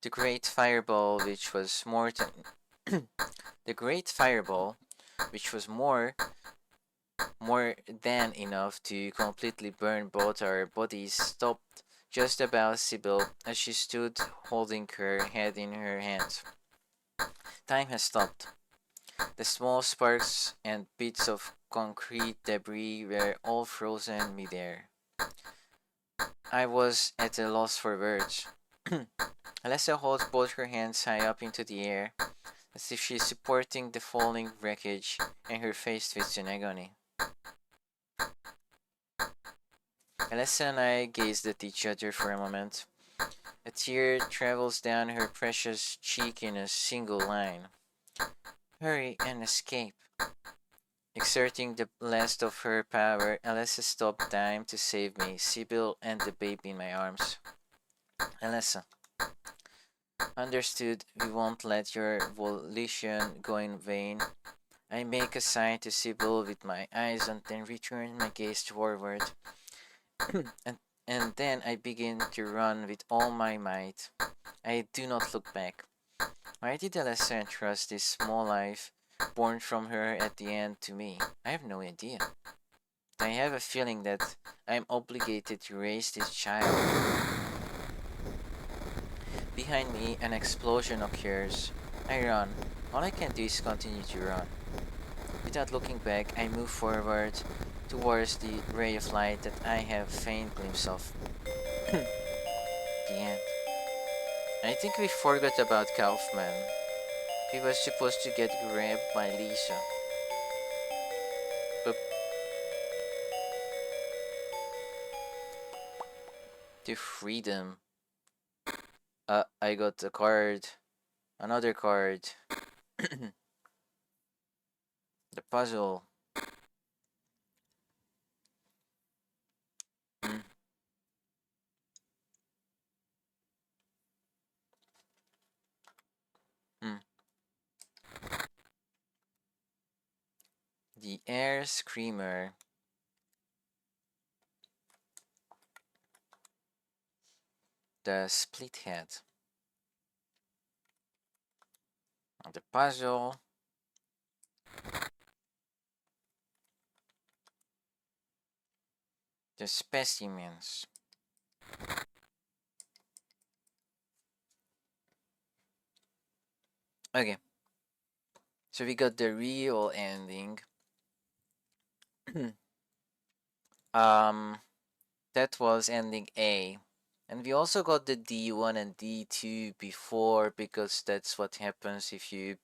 The great fireball, which was more than the great fireball, which was more than enough to completely burn both our bodies, stopped just above Sybil as she stood holding her head in her hands. Time has stopped. The small sparks and bits of concrete debris were all frozen midair. I was at a loss for words. Alessa holds both her hands high up into the air, as if she is supporting the falling wreckage, and her face twists in agony. Alessa and I gazed at each other for a moment. A tear travels down her precious cheek in a single line. Hurry and escape. Exerting the last of her power, Alessa stopped time to save me, Sybil and the baby in my arms. Alessa. Understood, we won't let your volition go in vain. I make a sign to Sybil with my eyes and then return my gaze forward. and, and then I begin to run with all my might. I do not look back. Why did Alessa entrust this small life, born from her at the end, to me? I have no idea. I have a feeling that I am obligated to raise this child. Behind me, an explosion occurs. I run. All I can do is continue to run. Without looking back, I move forward towards the ray of light that I have faint glimpse of. The end. I think we forgot about Kaufman. He was supposed to get grabbed by Lisa. But to freedom. I got a card. Another card. The puzzle. Mm. Mm. The Air Screamer. The Split Head. The puzzle. The specimens. Okay. So we got the real ending. um that was ending A. And we also got the D1 and D2 before, because that's what happens if you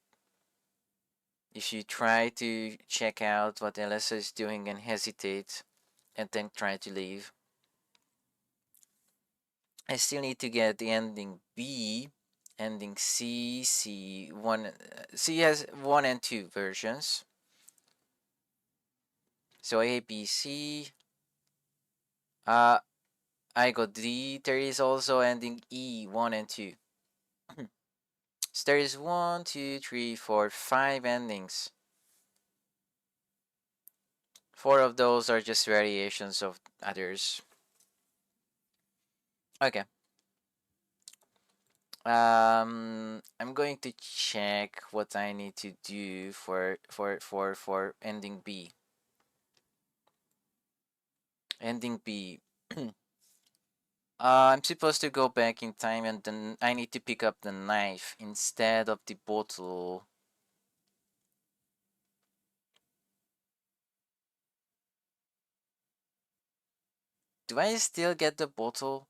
try to check out what Alessa is doing and hesitate and then try to leave. I still need to get the ending B, ending C, C1. C has 1 and 2 versions. So A, B, C. I got D. There is also ending E, 1 and 2. So there is 1, 2, 3, 4, 5 endings. 4 of those are just variations of others. Okay. I'm going to check what I need to do for ending B. Ending B. I'm supposed to go back in time and then I need to pick up the knife instead of the bottle. Do I still get the bottle?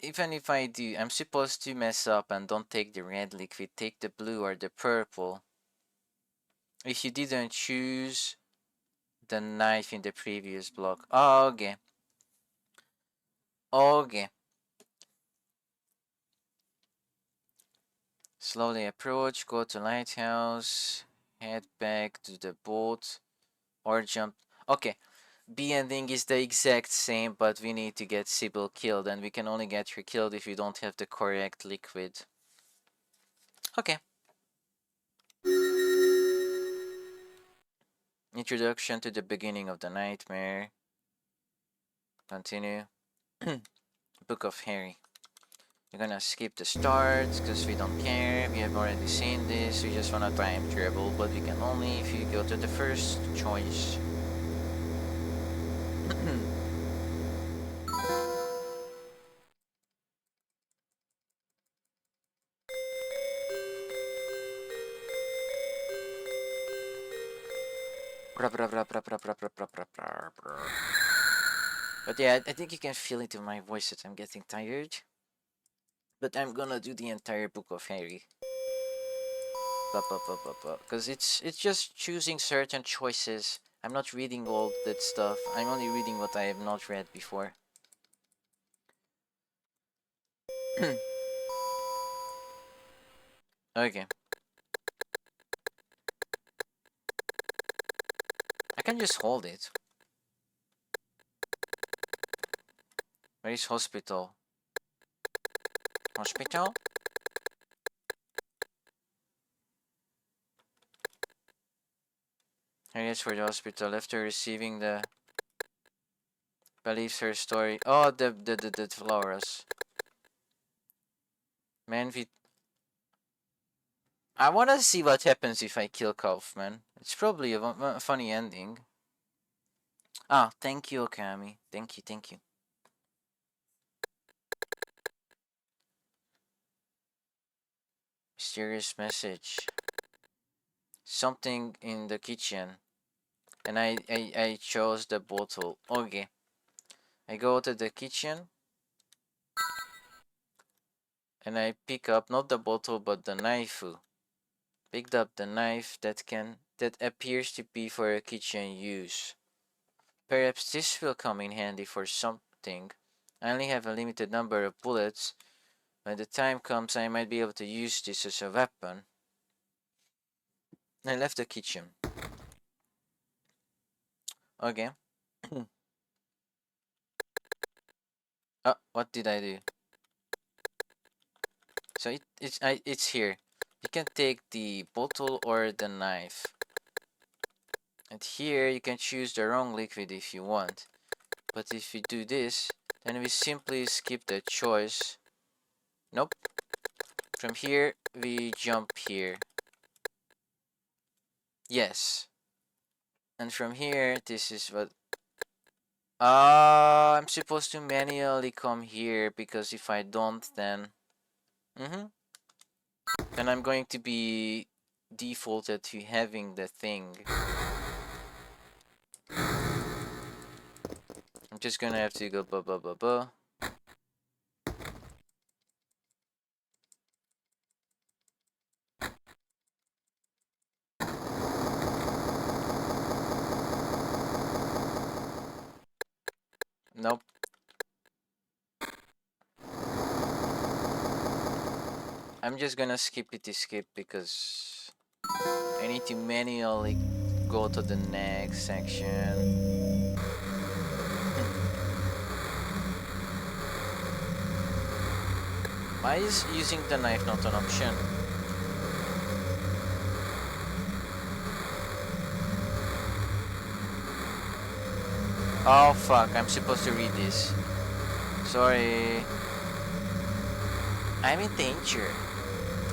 Even if I do, I'm supposed to mess up and don't take the red liquid, take the blue or the purple. If you didn't choose the knife in the previous block. Oh, okay. Okay. Slowly approach, go to lighthouse, head back to the boat, or jump. Okay. B ending is the exact same, but we need to get Sybil killed, and we can only get her killed if we don't have the correct liquid. Okay. Introduction to the beginning of the nightmare. Continue. Book of Harry. We're gonna skip the start because we don't care. We have already seen this. We just wanna time travel, but we can only if you go to the first choice. But yeah, I think you can feel it in my voice that I'm getting tired. But I'm gonna do the entire Book of Harry. Because it's just choosing certain choices. I'm not reading all that stuff. I'm only reading what I have not read before. Okay. I can just hold it. Where is hospital? Hospital? Harriet's for the hospital after receiving the believes her story. Oh, the flowers. Manfit. I want to see what happens if I kill Kaufman. It's probably a funny ending. Ah, thank you, Okami. Thank you. Mysterious message. Something in the kitchen. And I chose the bottle. Okay. I go to the kitchen. And I pick up not the bottle but the knife. Picked up the knife that appears to be for a kitchen use. Perhaps this will come in handy for something. I only have a limited number of bullets. When the time comes, I might be able to use this as a weapon. I left the kitchen. Okay. Oh, what did I do? So it's here. You can take the bottle or the knife. And here you can choose the wrong liquid if you want. But if we do this, then we simply skip the choice. Nope. From here, we jump here. Yes. And from here, this is what... I'm supposed to manually come here because if I don't, then... Then I'm going to be defaulted to having the thing. I'm just gonna have to go Nope. I'm just gonna skip it to skip because I need to manually go to the next section. Why is using the knife not an option? Oh fuck, I'm supposed to read this. Sorry. I'm in danger.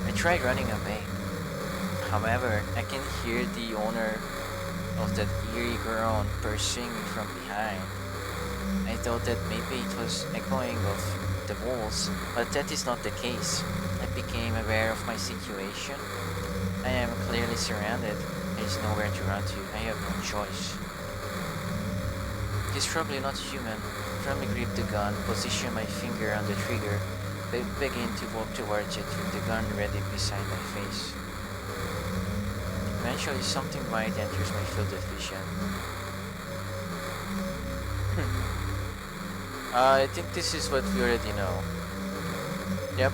I tried running away. However, I can hear the owner of that eerie groan pursuing me from behind. I thought that maybe it was echoing of the walls, but that is not the case. I became aware of my situation. I am clearly surrounded. There is nowhere to run to. I have no choice. It is probably not human. Firmly grip the gun, position my finger on the trigger, begin to walk towards it with the gun ready beside my face. Eventually, something white enters my field of vision. I think this is what we already know. Yep.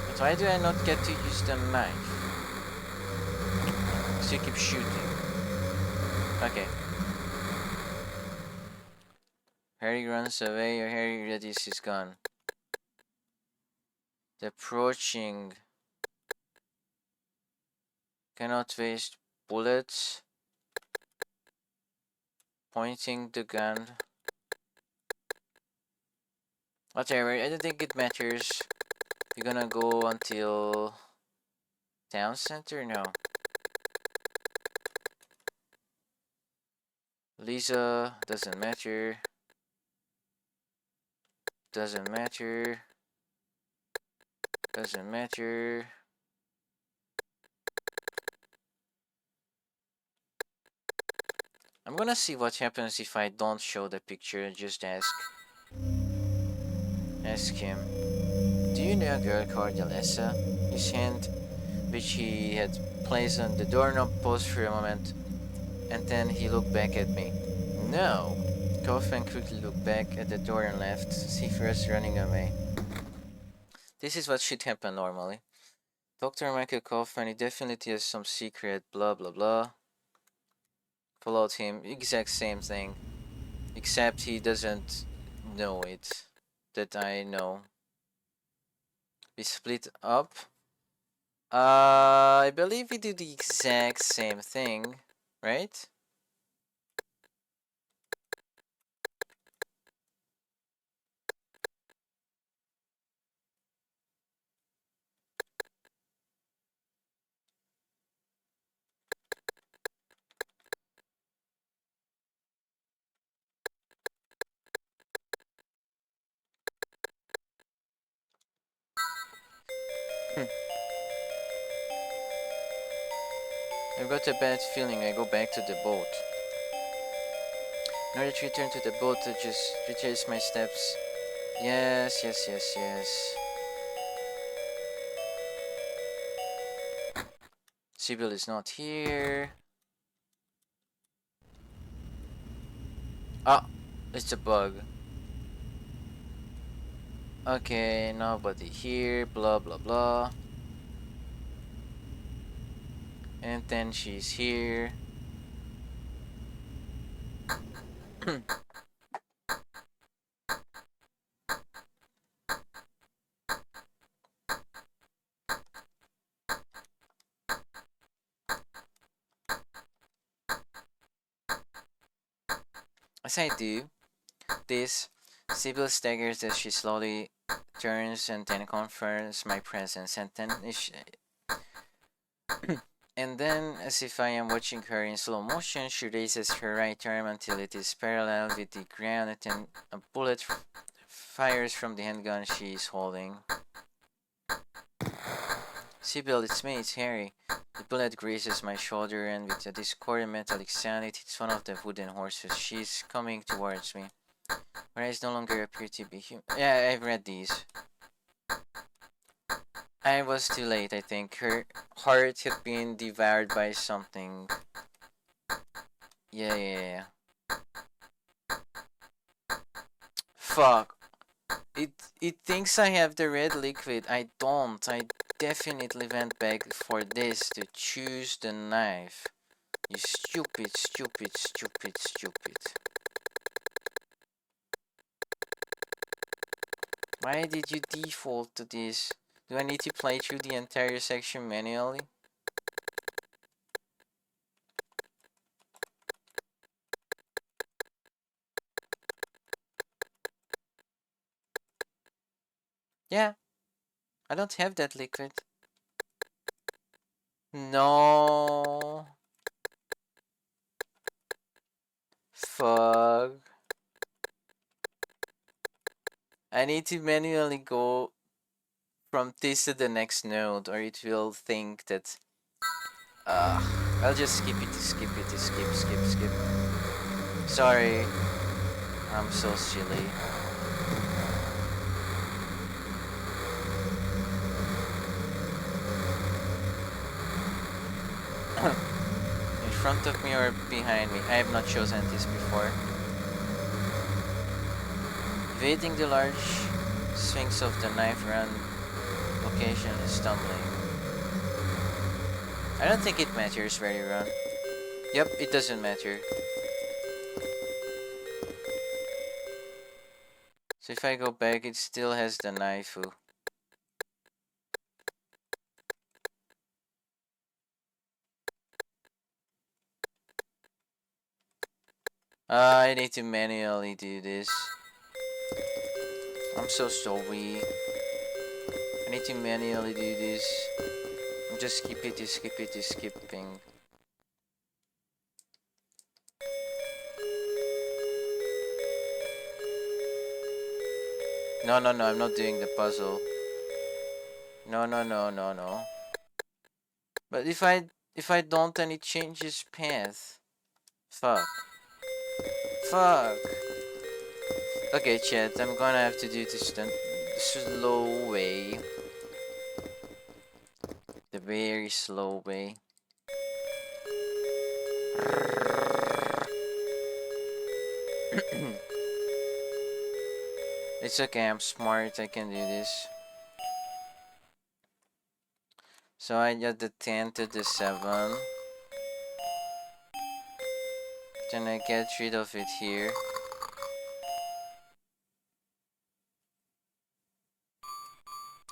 But why do I not get to use the knife? So you keep shooting. Okay. Harry runs away or Harry readies his gun. The approaching cannot waste bullets. Pointing the gun. Whatever, I don't think it matters. We're gonna go until town center? No. Lisa, doesn't matter. Doesn't matter. Doesn't matter. I'm gonna see what happens if I don't show the picture. Just ask him. Do you know a girl called Alessa? His hand, which he had placed on the doorknob, paused for a moment, and then he looked back at me. No. Kaufman quickly looked back at the door and left, Seafirst running away. This is what should happen normally. Dr. Michael Kaufman, he definitely has some secret, blah blah blah. Followed him, exact same thing. Except he doesn't know it. That I know. We split up. I believe we do the exact same thing, right? I've got a bad feeling I go back to the boat. In order to return to the boat, to just retrace my steps. Yes, yes, yes, yes. Sybil is not here. Ah, it's a bug. Okay, nobody here, blah blah blah. And then she's here. As I do this, Sybil staggers as she slowly turns and then confirms my presence, and then and then, as if I am watching her in slow motion, she raises her right arm until it is parallel with the ground, and then a bullet fires from the handgun she is holding. Sybil, it's me, it's Harry. The bullet grazes my shoulder, and with a discordant metallic sound, it hits one of the wooden horses. She's coming towards me. Her eyes no longer appear to be human. Yeah, I've read these. I was too late, I think. Her heart had been devoured by something. Yeah. Fuck. It thinks I have the red liquid. I don't. I definitely went back for this to choose the knife. You stupid. Why did you default to this? Do I need to play through the entire section manually? Yeah, I don't have that liquid. No. Fuck. I need to manually go from this to the next node, or it will think that. I'll just skip it, skip. Sorry, I'm so silly. In front of me or behind me? I have not chosen this before. Evading the large swings of the knife around location is stumbling. I don't think it matters where you run. Yep, it doesn't matter. So if I go back, it still has the knife. I need to manually do this. I'm so sorry. I need to manually do this. I'm just skipping. No, I'm not doing the puzzle. No. But if I don't, then it changes path. Fuck. Okay, chat, I'm gonna have to do this the slow way. The very slow way. It's okay, I'm smart, I can do this. So I got the 10 to the 7. Then I get rid of it here.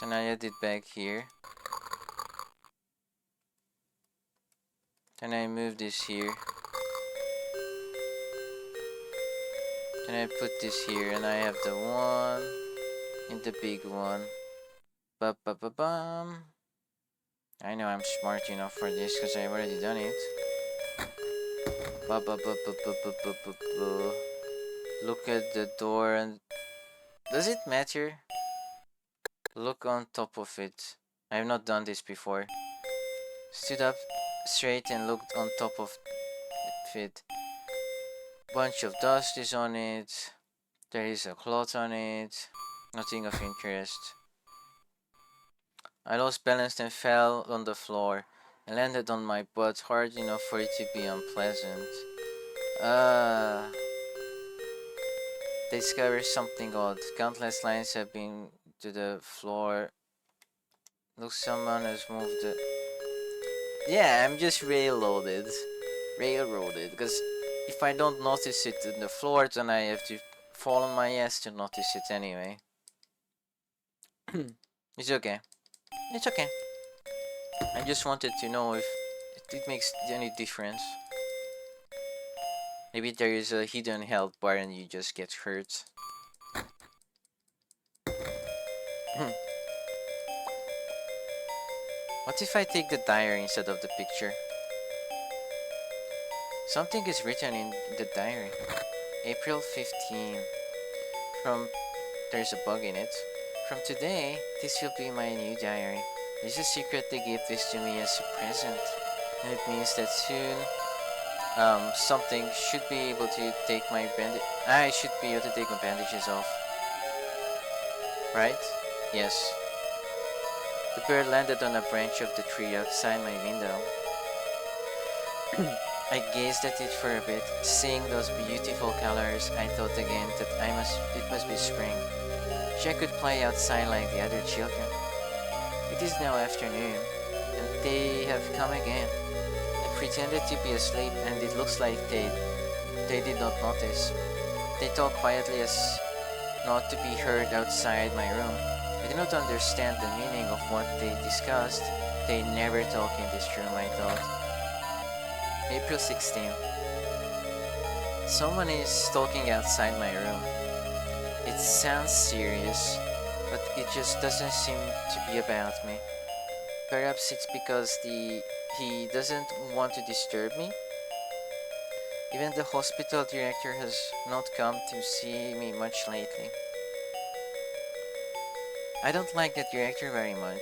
Then I add it back here. Then I move this here. Then I put this here and I have the 1 in the big one. Ba-ba-ba-bum. I know I'm smart enough for this because I've already done it. Ba-ba-ba-ba-ba-ba-ba-ba. Look at the door and... Does it matter? Look on top of it. I have not done this before. Stood up straight and looked on top of it. Bunch of dust is on it. There is a cloth on it. Nothing of interest. I lost balance and fell on the floor. I landed on my butt hard enough for it to be unpleasant. They discovered something odd. Countless lines have been to the floor. Looks someone has moved the... Yeah, I'm just railroaded. Because if I don't notice it in the floor, then I have to fall on my ass to notice it anyway. It's okay. It's okay. I just wanted to know if it makes any difference. Maybe there is a hidden health bar and you just get hurt. What if I take the diary instead of the picture? Something is written in the diary. April 15. There's a bug in it. From today, this will be my new diary. Jesus secretly gave this to me as a present. And it means that soon, something should be able to take my I should be able to take my bandages off. Right? Yes. The bird landed on a branch of the tree outside my window. I gazed at it for a bit. Seeing those beautiful colors, I thought again that it must be spring. She could play outside like the other children. It is now afternoon, and they have come again. I pretended to be asleep, and it looks like they did not notice. They talk quietly as not to be heard outside my room. I did not understand the meaning of what they discussed. They never talk in this room, I thought. April 16. Someone is talking outside my room. It sounds serious. but it just doesn't seem to be about me. Perhaps it's because he doesn't want to disturb me. Even the hospital director has not come to see me much lately. I don't like the director very much,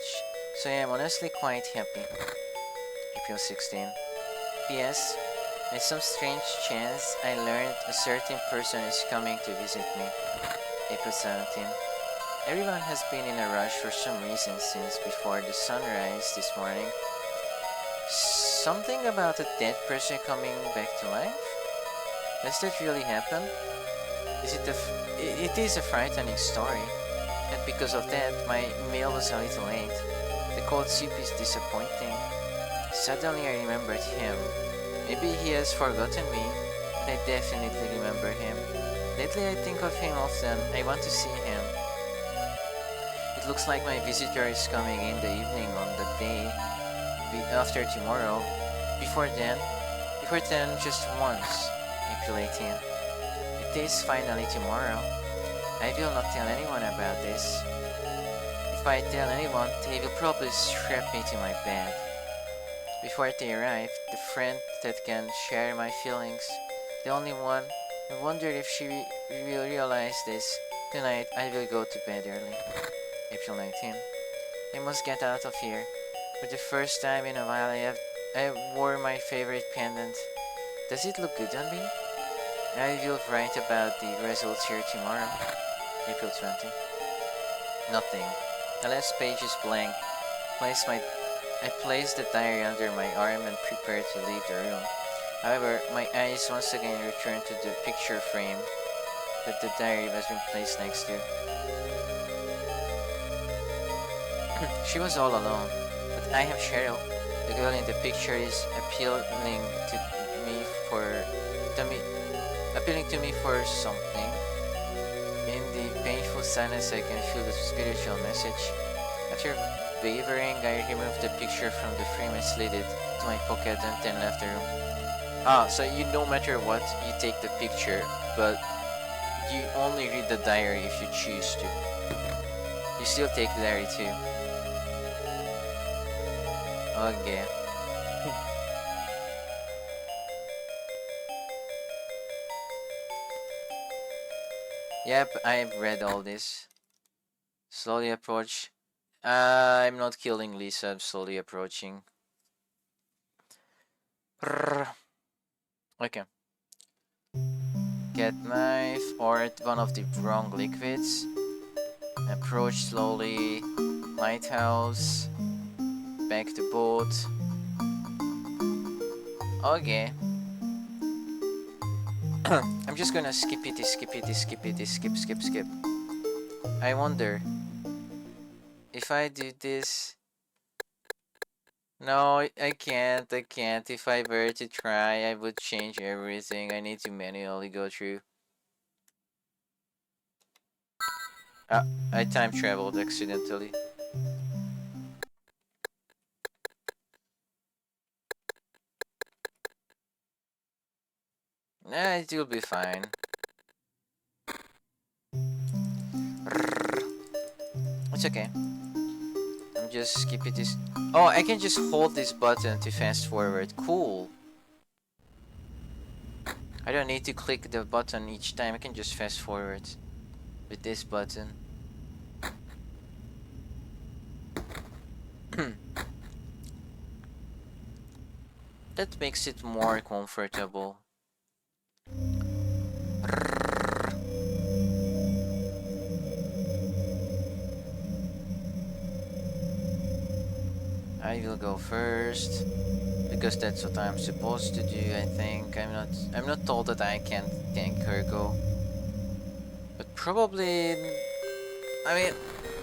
so I am honestly quite happy. April 16. P.S. By some strange chance, I learned a certain person is coming to visit me. April 17. Everyone has been in a rush for some reason since before the sunrise this morning. Something about a dead person coming back to life? Does that really happen? It is a frightening story, and because of that, my meal was a little late. The cold soup is disappointing. Suddenly I remembered him. Maybe he has forgotten me, but I definitely remember him. Lately I think of him often. I want to see him. It looks like my visitor is coming in the evening on the day after tomorrow. Before then, just once. April 18. It is finally tomorrow. I will not tell anyone about this. If I tell anyone, they will probably strap me to my bed. Before they arrive, the friend that can share my feelings, the only one, I wonder if she will realize this. Tonight, I will go to bed early. April 19. I must get out of here. For the first time in a while, I wore my favorite pendant. Does it look good on me? I will write about the results here tomorrow. April 20. Nothing. The last page is blank. I place the diary under my arm and prepare to leave the room. However, my eyes once again return to the picture frame that the diary has been placed next to. She was all alone, but I have Cheryl. The girl in the picture is appealing to me for something. In the painful silence, I can feel the spiritual message. After wavering, I removed the picture from the frame and slid it to my pocket and then left the room. So no matter what, you take the picture, but you only read the diary if you choose to. You still take the diary too. Okay. Yep, I've read all this. Slowly approach. I'm not killing Lisa, I'm slowly approaching. Okay. Get knife or one of the wrong liquids. Approach slowly. Lighthouse. Back to boat. Okay. I'm just gonna skip it, skip. I wonder if I do this. No, I can't. If I were to try, I would change everything. I need to manually go through. I time traveled accidentally. Nah, it will be fine. It's okay. I'm just skipping this. Oh, I can just hold this button to fast forward. Cool. I don't need to click the button each time. I can just fast forward with this button. That makes it more comfortable. I will go first because that's what I'm supposed to do. I think I'm not told that I can't thank her go, but probably. I mean,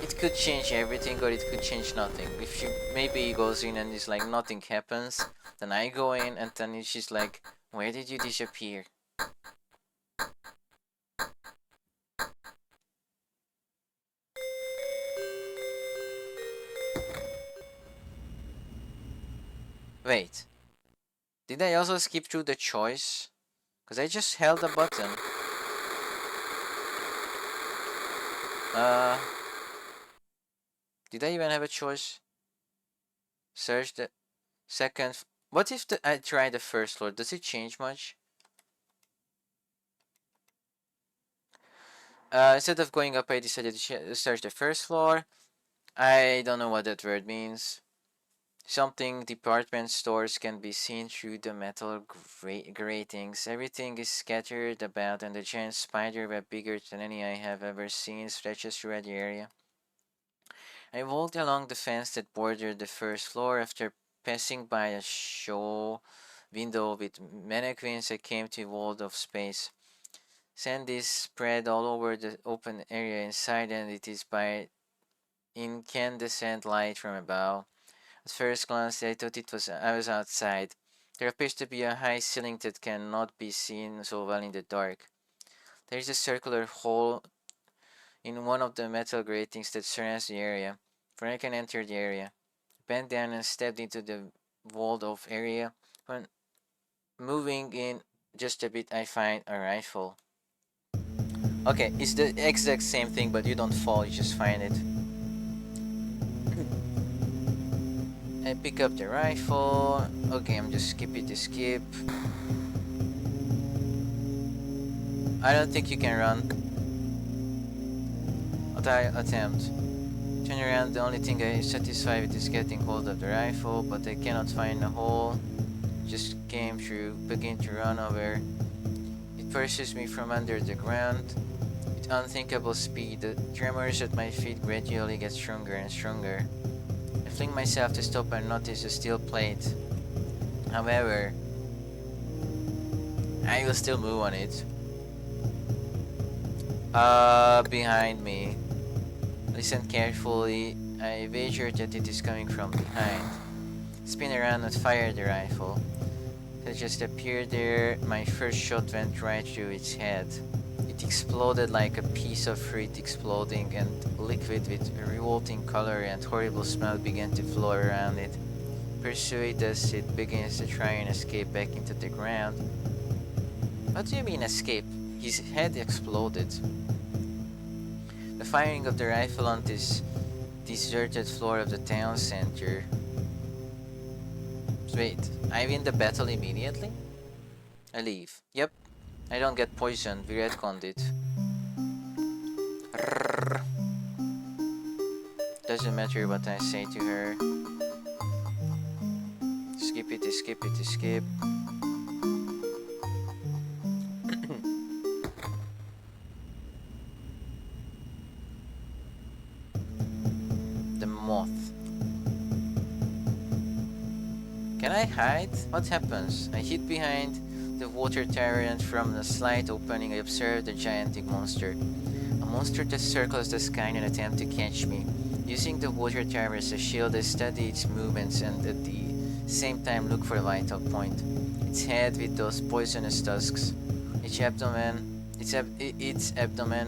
it could change everything or it could change nothing. If she maybe goes in and it's like nothing happens, then I go in and then she's like, "Where did you disappear?" Wait, did I also skip through the choice? Because I just held a button. Did I even have a choice? Search the second. What if I try the first floor? Does it change much? Instead of going up, I decided to search the first floor. I don't know what that word means. Something department stores can be seen through the metal gratings. Everything is scattered about, and the giant spider web, bigger than any I have ever seen, stretches throughout the area. I walked along the fence that bordered the first floor. After passing by a show window with mannequins, I came to a wall of space. Sand is spread all over the open area inside, and it is by incandescent light from above. At first glance, I thought I was outside. There appears to be a high ceiling that cannot be seen so well in the dark. There is a circular hole in one of the metal gratings that surrounds the area, where I can enter the area. I bent down and stepped into the walled off area. When moving in just a bit, I find a rifle. Okay, it's the exact same thing, but you don't fall, you just find it. I pick up the rifle. Okay, I'm just skipping the skip. I don't think you can run. But I attempt. Turn around, the only thing I am satisfied with is getting hold of the rifle, but I cannot find a hole. Just came through, begin to run over. It pursues me from under the ground. With unthinkable speed, the tremors at my feet gradually get stronger and stronger. I fling myself to stop and notice a steel plate. However, I will still move on it. Behind me. Listen carefully. I wager that it is coming from behind. Spin around and fire the rifle. It just appeared there. My first shot went right through its head. It exploded like a piece of fruit exploding, and liquid with revolting color and horrible smell began to flow around it. Pursued as it begins to try and escape back into the ground. What do you mean escape? His head exploded. The firing of the rifle on this deserted floor of the town center. Wait, I win the battle immediately? I leave. Yep, I don't get poisoned. We retconned it. Doesn't matter what I say to her. Skip it, skip it, skip. The moth. Can I hide? What happens? I hid behind the water tower, and from the slight opening I observed a gigantic monster. A monster that circles the sky in an attempt to catch me. Using the water tower as a shield, I study its movements and at the same time look for a vital point. Its head with those poisonous tusks. Its abdomen,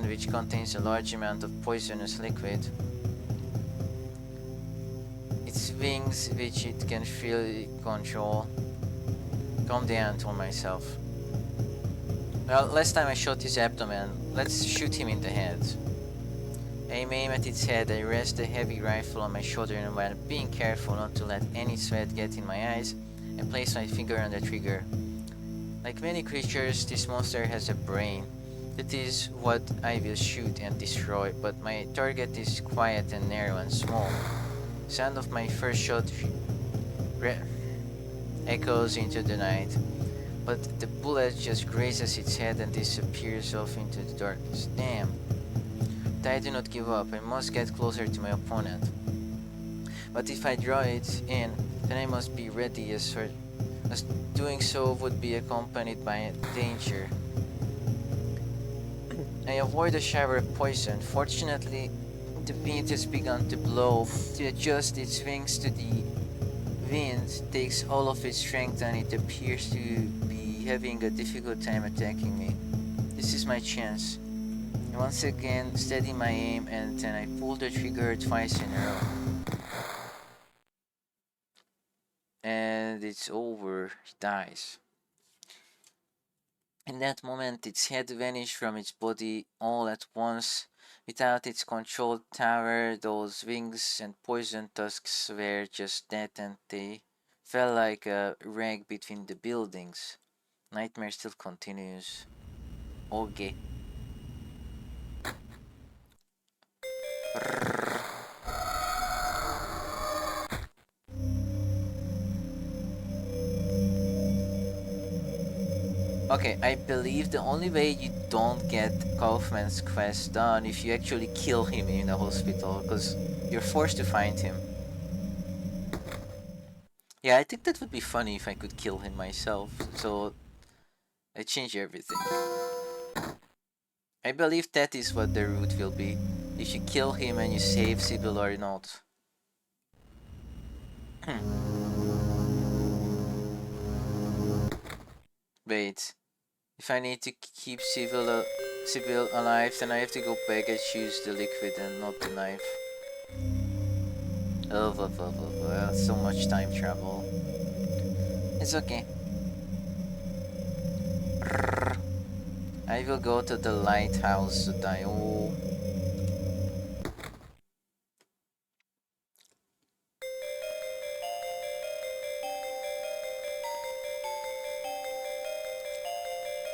which contains a large amount of poisonous liquid. Its wings, which it can freely control. Calm down, told myself. Well, last time I shot his abdomen, let's shoot him in the head. I aim at its head. I rest the heavy rifle on my shoulder, and while being careful not to let any sweat get in my eyes, I place my finger on the trigger. Like many creatures, this monster has a brain. That is what I will shoot and destroy, but my target is quiet and narrow and small. Sound of my first shot echoes into the night, but the bullet just grazes its head and disappears off into the darkness. Damn. But I do not give up. I must get closer to my opponent. But if I draw it in, then I must be ready, as doing so would be accompanied by danger. I avoid a shower of poison. Fortunately, the wind has begun to blow. To adjust its wings to the wind takes all of its strength, and it appears to be having a difficult time attacking me. This is my chance. I once again steady my aim, and then I pull the trigger twice in a row. And it's over. It dies. In that moment, its head vanished from its body all at once, Without its control tower, those wings and poison tusks were just dead and they fell like a rag between the buildings. Nightmare still continues. Okay. Okay, I believe the only way you don't get Kaufman's quest done if you actually kill him in the hospital, because you're forced to find him. Yeah, I think that would be funny if I could kill him myself, so I change everything. I believe that is what the route will be. If you kill him and you save Sybil or not. Wait, if I need to keep Sybil alive, then I have to go back and choose the liquid and not the knife. Oh, so much time travel. It's okay. I will go to the lighthouse to die. Oh.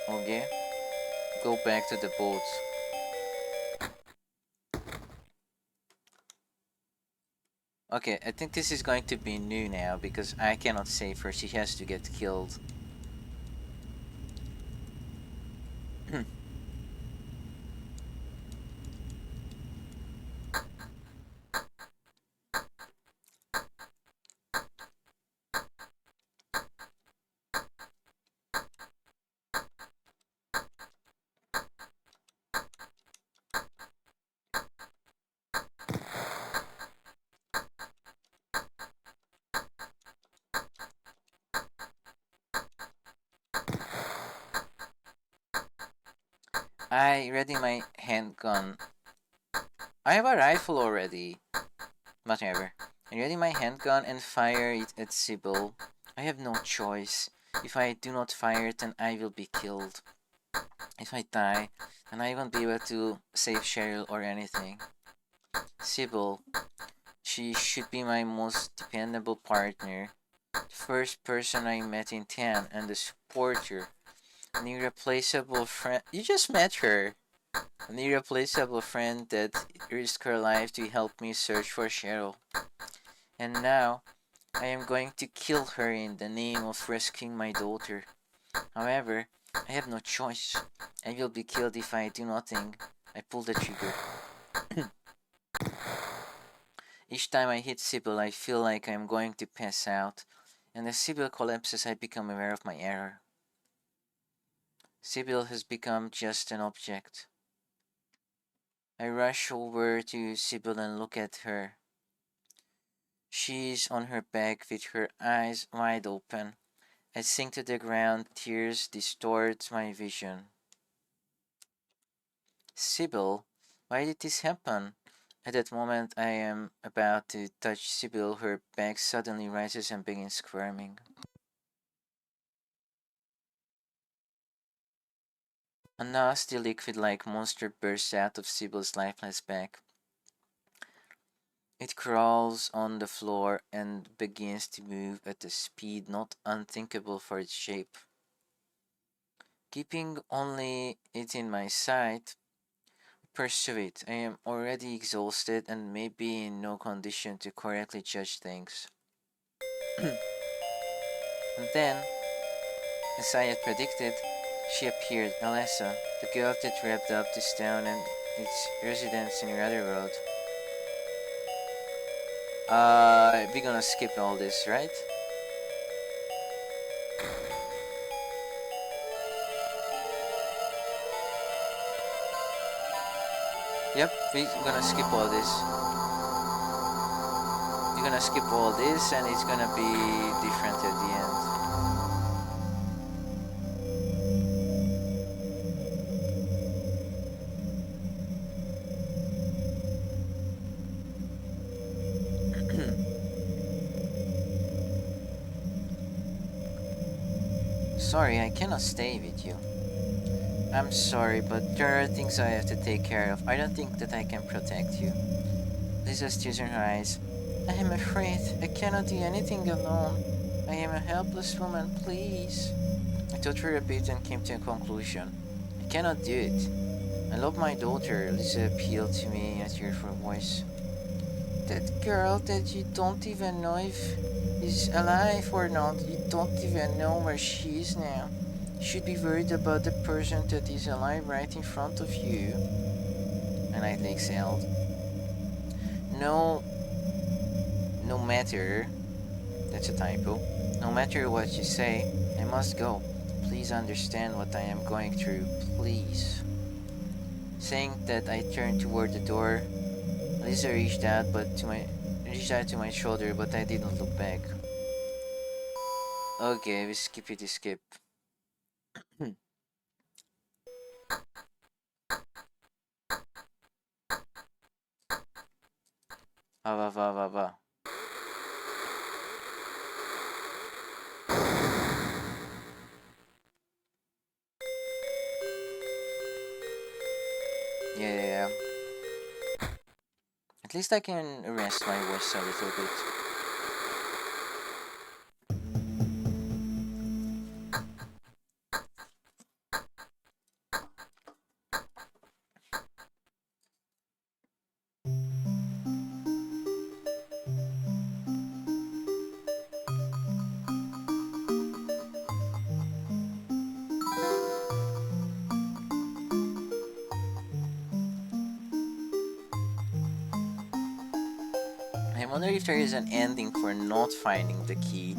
Okay. Go back to the boat. Okay, I think this is going to be new now because I cannot save her. She has to get killed. I ready my handgun. I have a rifle already. Whatever. I ready my handgun and fire it at Sybil. I have no choice. If I do not fire it, then I will be killed. If I die, then I won't be able to save Cheryl or anything. Sybil, she should be my most dependable partner. The first person I met in town and a supporter. An irreplaceable friend. You just met her. An irreplaceable friend that risked her life to help me search for Cheryl. And now, I am going to kill her in the name of rescuing my daughter. However, I have no choice. I will be killed if I do nothing. I pull the trigger. Each time I hit Sybil, I feel like I am going to pass out. And as Sybil collapses, I become aware of my error. Sybil has become just an object. I rush over to Sybil and look at her. She's on her back with her eyes wide open. I sink to the ground, tears distort my vision. Sybil, why did this happen? At that moment I am about to touch Sybil, her back suddenly rises and begins squirming. A nasty liquid-like monster bursts out of Sybil's lifeless back. It crawls on the floor and begins to move at a speed not unthinkable for its shape. Keeping only it in my sight, pursue it. I am already exhausted and may be in no condition to correctly judge things. And then, as I had predicted, she appeared, Alessa, the girl that wrapped up this town and its residents in Rudderworld. We're gonna skip all this, right? Yep, we're gonna skip all this. We're gonna skip all this and it's gonna be different at the end. Sorry, I cannot stay with you. I'm sorry, but there are things I have to take care of. I don't think that I can protect you. Lisa tears in her eyes. I am afraid I cannot do anything alone. I am a helpless woman, please. I thought for a bit and came to a conclusion. I cannot do it. I love my daughter, Lisa appealed to me in a tearful voice. That girl that you don't even know if is alive or not, you don't even know where she is now. You should be worried about the person that is alive right in front of you. And I exhaled. No, no matter, that's a typo. No matter what you say, I must go. Please understand what I am going through, please. Saying that, I turned toward the door. Lisa reached out to my shoulder, but I didn't look back. Okay, we skip. Va. Yeah. At least I can rest my voice a little bit. I wonder if there is an ending for not finding the key.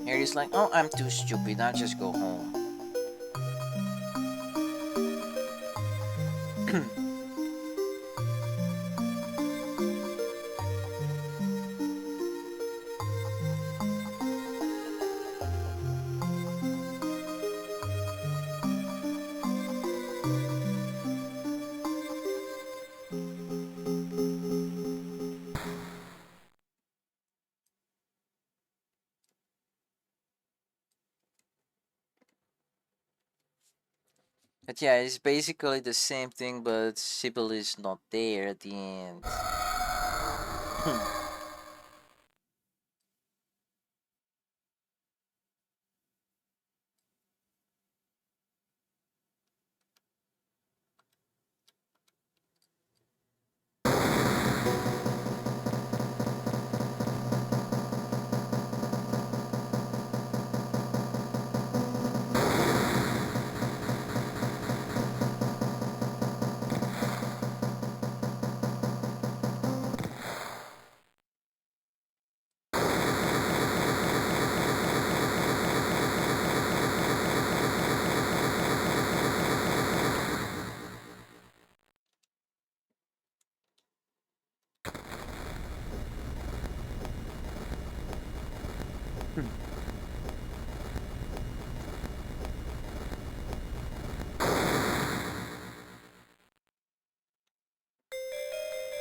Harry's like, oh, I'm too stupid, I'll just go home. But yeah, it's basically the same thing, but Sybil is not there at the end.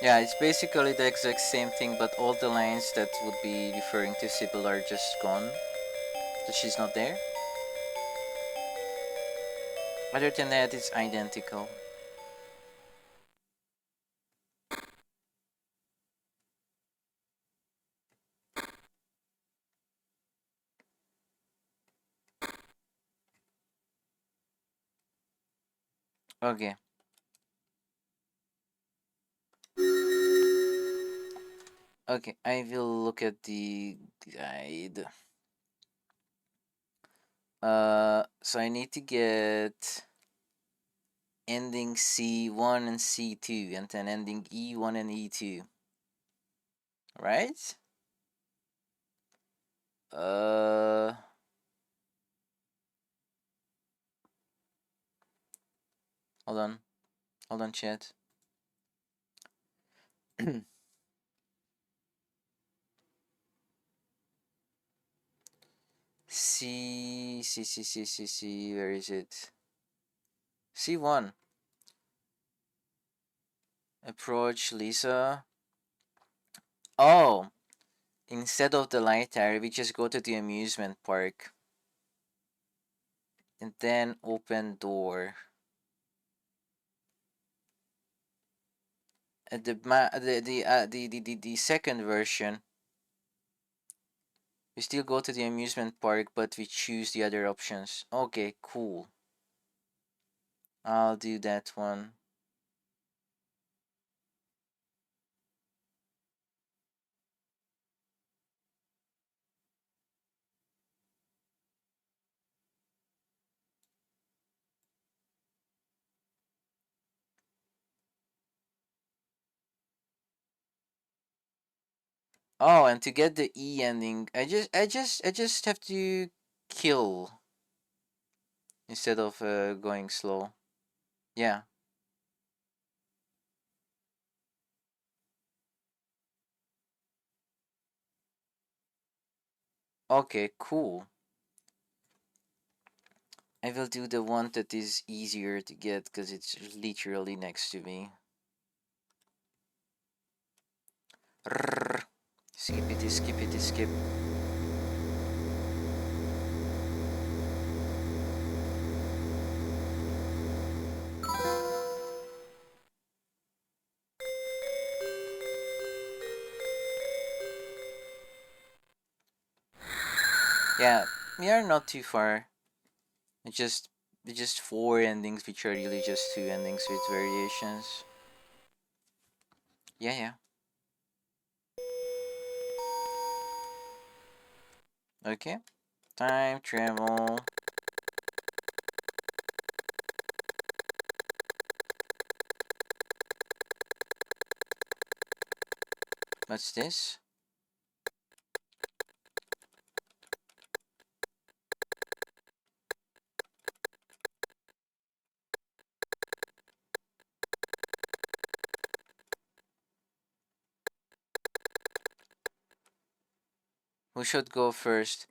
Yeah, it's basically the exact same thing, but all the lines that would be referring to Sybil are just gone. That she's not there. Other than that, it's identical. Okay. Okay, I will look at the guide. So I need to get ending C1 and C2, and then ending E1 and E2. Right? Uh, hold on. Hold on, chat. C, where is it? C1. Approach Lisa. Oh, instead of the light tower, we just go to the amusement park. And then open door. the second version, we still go to the amusement park, but we choose the other options. Okay, cool. I'll do that one. Oh, and to get the E ending, I just have to kill instead of going slow. Yeah. Okay, cool. I will do the one that is easier to get because it's literally next to me. Rrrr. Skippity, skippity, skip. Yeah, we are not too far. It's just four endings, which are really just two endings with variations. Yeah, yeah. Okay. Time travel. What's this? Who should go first?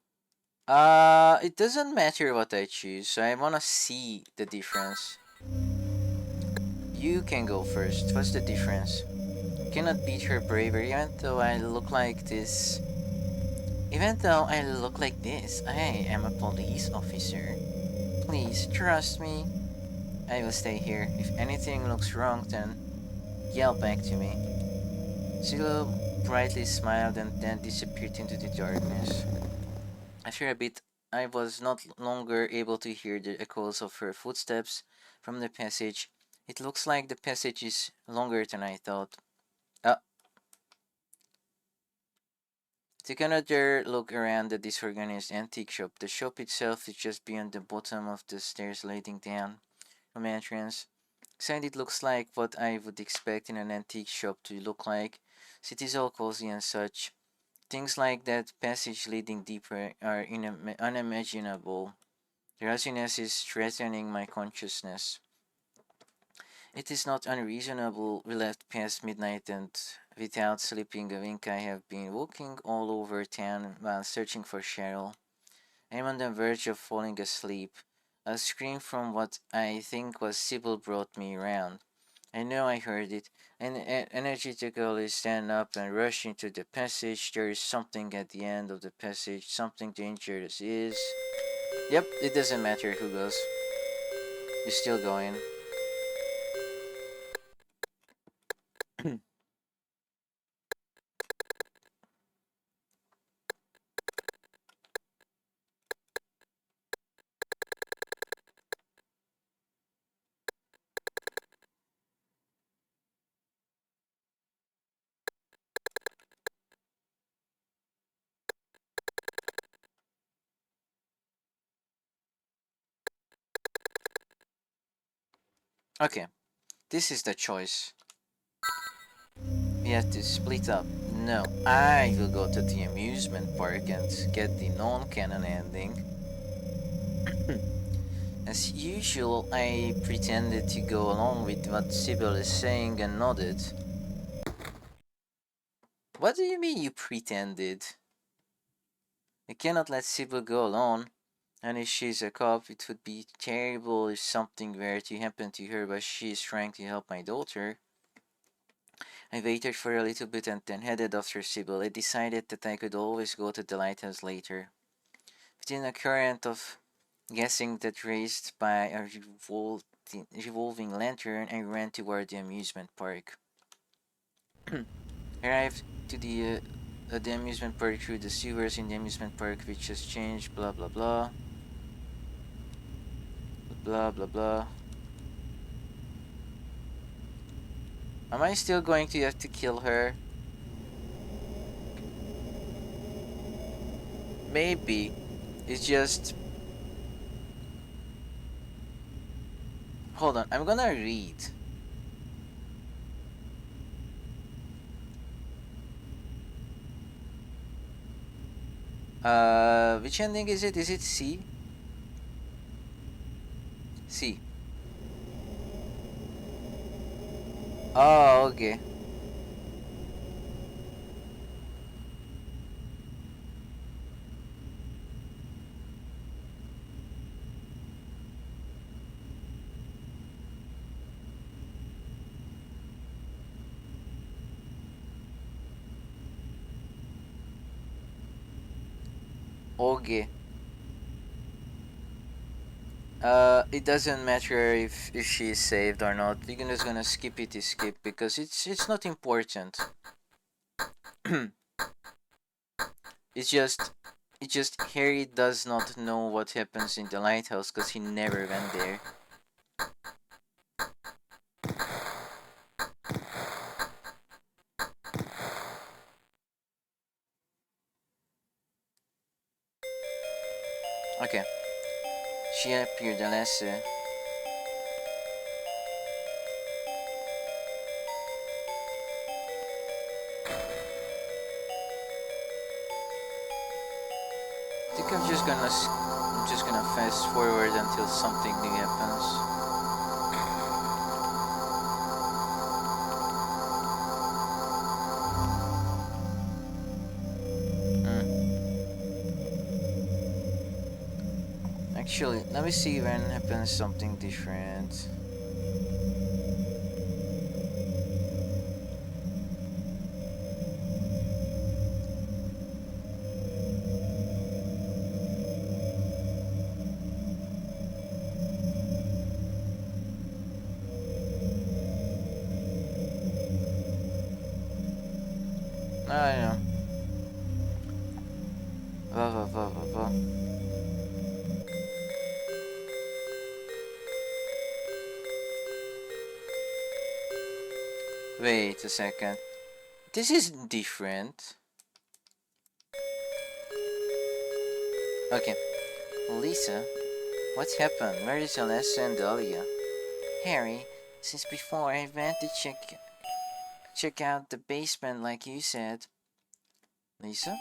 It doesn't matter what I choose, so I wanna see the difference. You can go first. What's the difference? Cannot beat her bravery, even though I look like this, I am a police officer. Please trust me. I will stay here. If anything looks wrong, then yell back to me. Zillow brightly smiled and then disappeared into the darkness. After a bit, I was not longer able to hear the echoes of her footsteps from the passage. It looks like the passage is longer than I thought. Uh, Took another look around the disorganized antique shop. The shop itself is just beyond the bottom of the stairs leading down from entrance. Inside it looks like what I would expect in an antique shop to look like. So it is all cozy and such. Things like that passage leading deeper are unimaginable. The drowsiness is threatening my consciousness. It is not unreasonable we left past midnight and without sleeping a wink I have been walking all over town while searching for Cheryl. I am on the verge of falling asleep. A scream from what I think was Sybil brought me round. I know I heard it. An energetically stand up and rush into the passage. There is something at the end of the passage. Something dangerous is. Yep, it doesn't matter who goes. You're still going. Okay, this is the choice. We have to split up. No, I will go to the amusement park and get the non-canon ending. As usual, I pretended to go along with what Sybil is saying and nodded. What do you mean you pretended? I cannot let Sybil go alone. And if she's a cop, it would be terrible if something were to happen to her while she is trying to help my daughter. I waited for a little bit and then headed after Sybil. I decided that I could always go to the lighthouse later. Within a current of guessing that raised by a revolving lantern, I ran toward the amusement park. Arrived to the amusement park through the sewers in the amusement park, which has changed. Blah blah blah. Blah blah blah. Am I still going to have to kill her? Maybe. It's just... Hold on, I'm gonna read. Which ending is it? Is it C? C. Oh, okay. Okay. It doesn't matter if she is saved or not. We're just gonna skip it, skip, because it's not important. It's just Harry does not know what happens in the lighthouse because he never went there. Okay. She appeared unless I think I'm just gonna fast forward until something new happens. Actually, let me see when happens something different. I don't know. Wait a second. This is different. Okay. Lisa, what's happened? Where is Alessa and Dahlia? Harry, since before I went to check out the basement like you said. Lisa?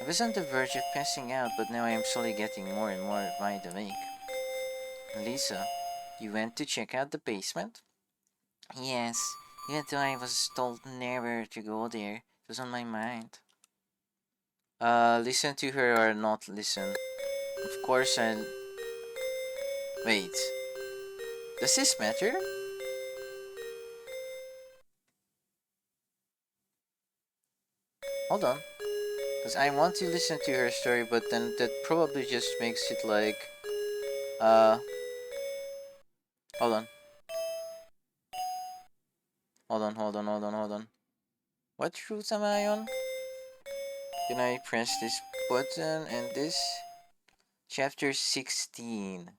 I was on the verge of passing out, but now I am slowly getting more and more wide awake. Lisa, you went to check out the basement? Yes, even though I was told never to go there, it was on my mind. Listen to her or not listen? Of course I'll... Wait. Does this matter? Hold on. Because I want to listen to her story, but then that probably just makes it like... Uh... Hold on. Hold on. What route am I on? Can I press this button and this? Chapter 16.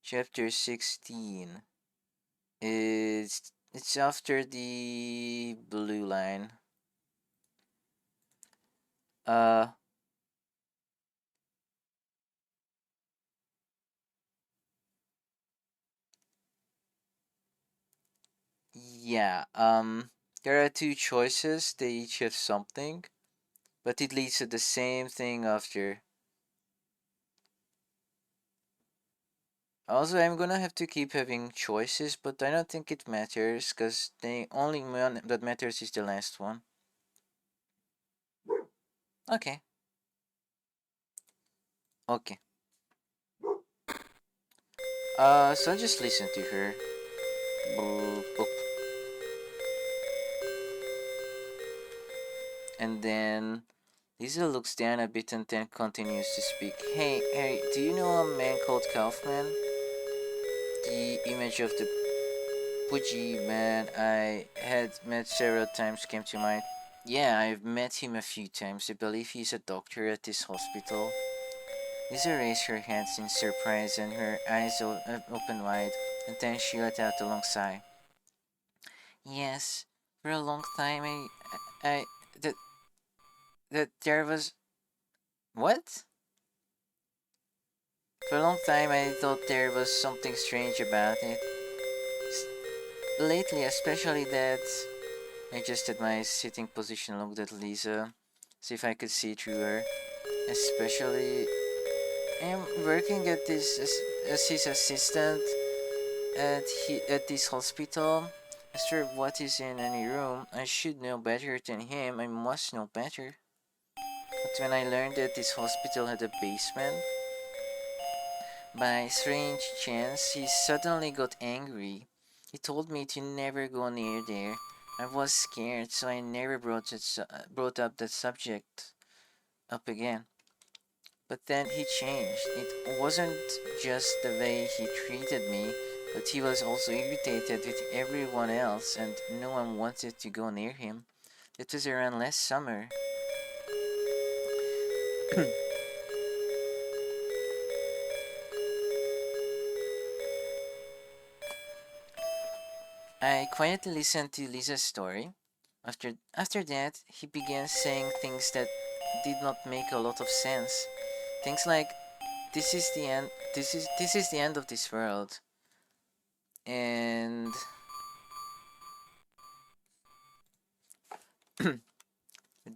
Chapter 16. It's after the blue line. Uh... Yeah, there are two choices, they each have something, but it leads to the same thing after. Also, I'm gonna have to keep having choices, but I don't think it matters, because the only one that matters is the last one. Okay. Okay. So I'll just listen to her. Boop, boop. And then Lisa looks down a bit and then continues to speak. Hey, Harry, do you know a man called Kaufman? The image of the Puji, man, I had met several times came to mind. Yeah, I've met him a few times. I believe he's a doctor at this hospital. Lisa raised her hands in surprise and her eyes opened wide, and then she let out a long sigh. Yes, for a long time I that that there was what? For a long time I thought there was something strange about it. Lately, especially that I adjusted my sitting position, looked at Lisa, see if I could see through her. Especially, I'm working at this as his assistant at this hospital. As for what is in any room, I should know better than him. I must know better. But when I learned that this hospital had a basement, by strange chance, he suddenly got angry. He told me to never go near there. I was scared, so I never brought up that subject up again. But then he changed. It wasn't just the way he treated me, but he was also irritated with everyone else, and no one wanted to go near him. It was around last summer. I quietly listened to Lisa's story. After that, he began saying things that did not make a lot of sense. Things like, "This is the end. This is the end of this world," and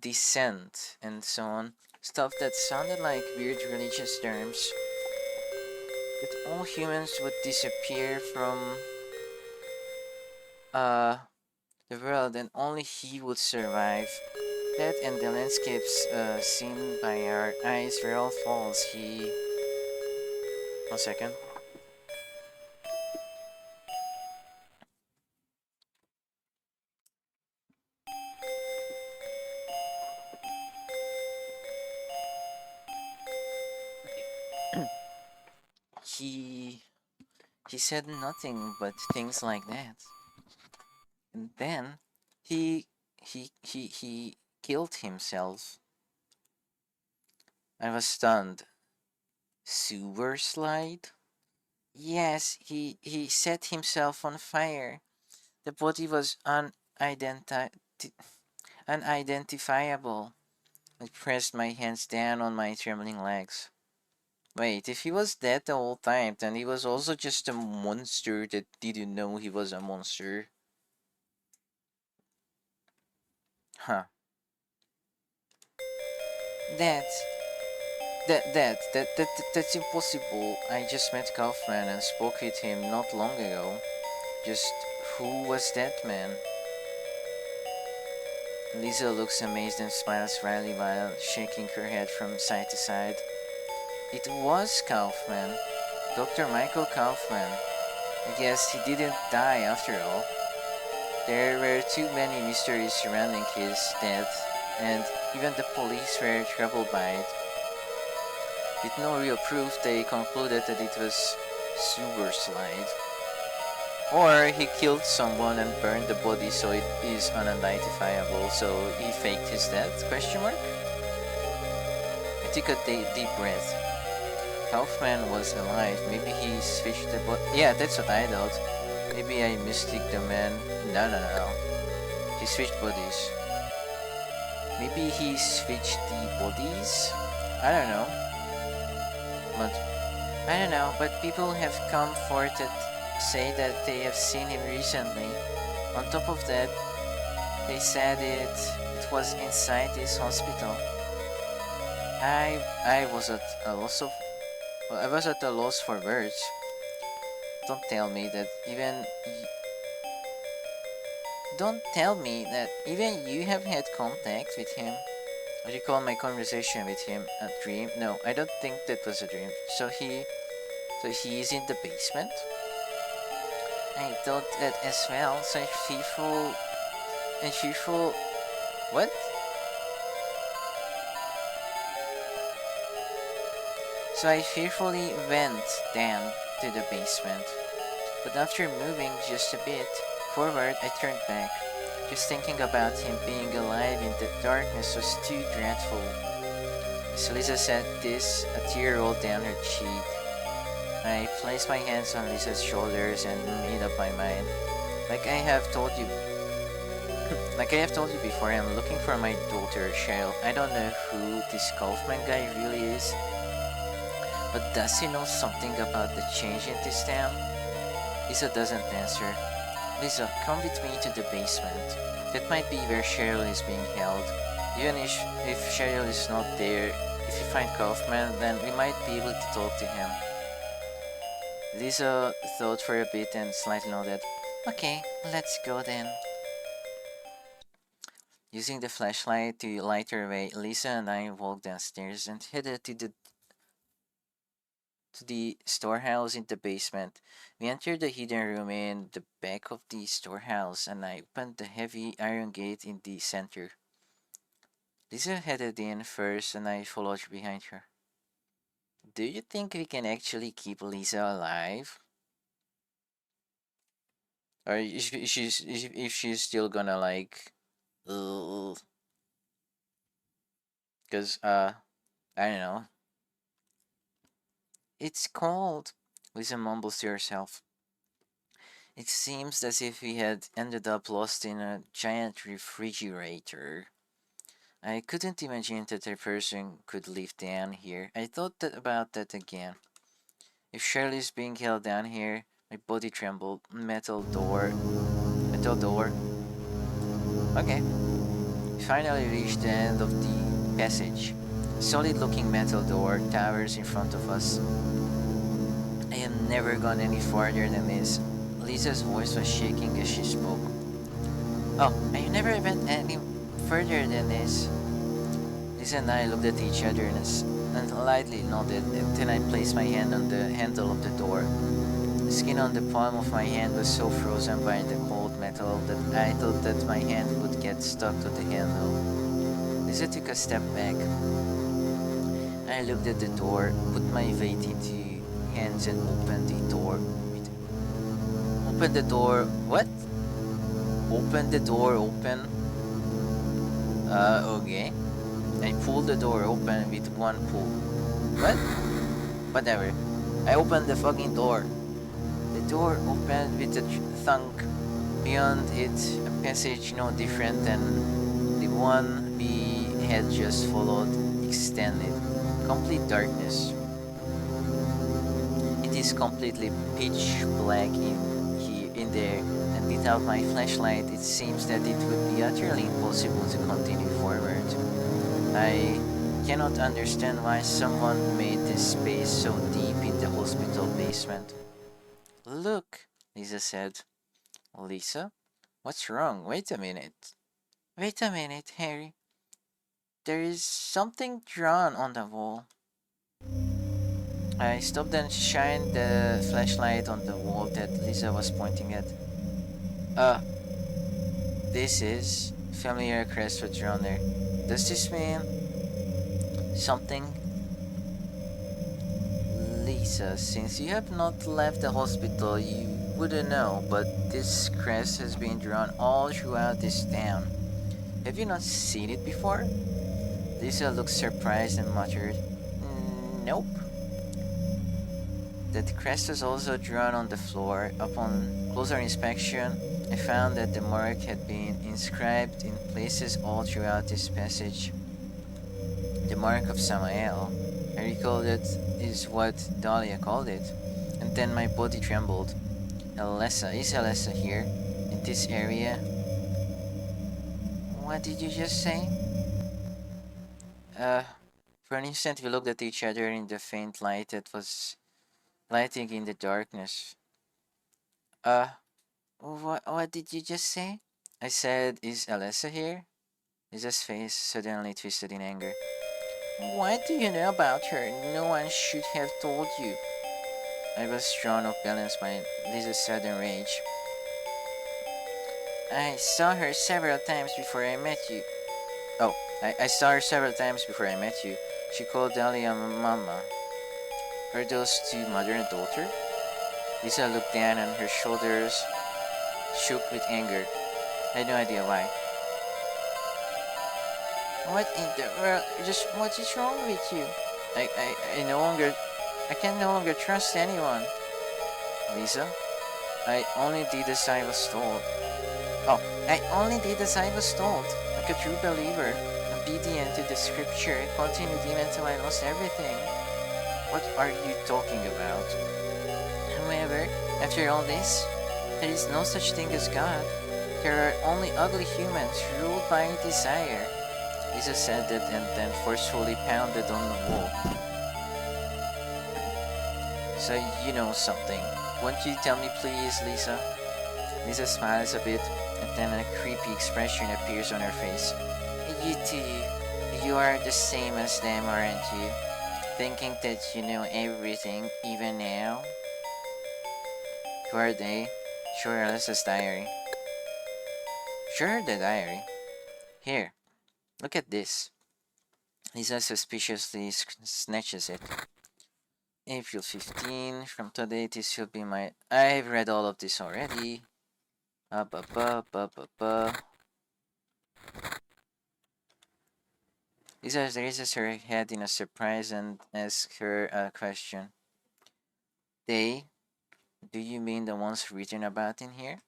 descent, and so on. Stuff that sounded like weird religious terms. That all humans would disappear from uh the world and only he would survive. That and the landscapes seen by our eyes were all false. He. 1 second. he. He said nothing but things like that. And then he killed himself. I was stunned. Sewer slide? Yes, he set himself on fire. The body was unidentifiable. I pressed my hands down on my trembling legs. Wait, if he was dead the whole time, then he was also just a monster that didn't know he was a monster. Huh. That, that's impossible. I just met Kaufman and spoke with him not long ago. Just who was that man? Lisa looks amazed and smiles slyly while shaking her head from side to side. It was Kaufman. Dr. Michael Kaufman. I guess he didn't die after all. There were too many mysteries surrounding his death, and even the police were troubled by it. With no real proof, they concluded that it was sewer slide. Or he killed someone and burned the body so it is unidentifiable, so he faked his death? Question mark? I took a deep breath. Kaufman was alive. Maybe he switched the body. Yeah, that's what I thought. Maybe I mistook the man. No. He switched bodies. Maybe he switched the bodies? I don't know. But people have come forward that say that they have seen him recently. On top of that, they said it was inside this hospital. I was at a loss of I was at a loss for words. Don't tell me that even you have had contact with him. I recall my conversation with him a dream. No, I don't think that was a dream. So he is in the basement. I thought that as well. So fearful and fearful. What? So I fearfully went down to the basement. But after moving just a bit forward, I turned back. Just thinking about him being alive in the darkness was too dreadful. As Lisa said this, a tear rolled down her cheek. I placed my hands on Lisa's shoulders and made up my mind. Like I have told you Like I have told you before, I'm looking for my daughter, Cheryl. I don't know who this Kaufman guy really is, but does he know something about the change in this town? Lisa doesn't answer. Lisa, come with me to the basement. That might be where Cheryl is being held. Even if Cheryl is not there, if you find Kaufman, then we might be able to talk to him. Lisa thought for a bit and slightly nodded. Okay, let's go then. Using the flashlight to light her way, Lisa and I walked downstairs and headed to the storehouse in the basement. We entered the hidden room in the back of the storehouse, and I opened the heavy iron gate in the center. Lisa headed in first, and I followed behind her. Do you think we can actually keep Lisa alive? Or if she's still gonna like, because I don't know. It's cold, Lisa mumbles to herself. It seems as if we had ended up lost in a giant refrigerator. I couldn't imagine that a person could live down here. I thought about that again. If Shirley's being held down here, my body trembled. Metal door. Metal door. Okay. We finally reached the end of the passage. A solid looking metal door towers in front of us. I have never gone any farther than this. Lisa's voice was shaking as she spoke. Oh, I never went any further than this. Lisa and I looked at each other and lightly nodded, and then I placed my hand on the handle of the door. The skin on the palm of my hand was so frozen by the cold metal that I thought that my hand would get stuck to the handle. Lisa took a step back. I looked at the door, put my weight into hands and opened the door. Open the door. What? Open the door open. Okay. I pulled the door open with one pull. What? Whatever. I opened the fucking door. The door opened with a thunk. Beyond it, a passage no different than the one we had just followed extended. Complete darkness. It is completely pitch black in there, and without my flashlight, it seems that it would be utterly impossible to continue forward. I cannot understand why someone made this space so deep in the hospital basement. Look, Lisa said. Lisa? What's wrong? Wait a minute. Wait a minute, Harry. There is something drawn on the wall. I stopped and shined the flashlight on the wall that Lisa was pointing at. Uh, this is familiar crest was drawn there. Does this mean something? Lisa, since you have not left the hospital, you wouldn't know, but this crest has been drawn all throughout this town. Have you not seen it before? Lisa looked surprised and muttered, Nope. That crest was also drawn on the floor. Upon closer inspection, I found that the mark had been inscribed in places all throughout this passage. The mark of Samael. I recall that is what Dahlia called it, and then my body trembled. Is Alessa here? In this area? What did you just say? For an instant we looked at each other in the faint light that was lighting in the darkness. What did you just say? I said, is Alessa here? Lisa's face suddenly twisted in anger. What do you know about her? No one should have told you. I was thrown off balance by Lisa's sudden rage. I saw her several times before I met you. Oh, I saw her several times before I met you. She called Dahlia Mama. Are those two mother and daughter? Lisa looked down and her shoulders shook with anger. I had no idea why. What in the world? Just what is wrong with you? I no longer, I can no longer trust anyone. Lisa, I only did as I was told. Oh, I only did as I was told. Like a true believer, obedient to the scripture, continued even till I lost everything. What are you talking about? However, after all this, there is no such thing as God. There are only ugly humans ruled by desire. Lisa said that and then forcefully pounded on the wall. So you know something. Won't you tell me please, Lisa? Lisa smiles a bit, and then a creepy expression appears on her face. You too. You are the same as them, aren't you? Thinking that you know everything, even now? Who are they? Show her Lisa's diary. Show her the diary. Here, look at this. Lisa suspiciously snatches it. April 15. From today, this will be my. I've read all of this already. Lisa raises her head in a surprise and asks her a question. They? Do you mean the ones written about in here?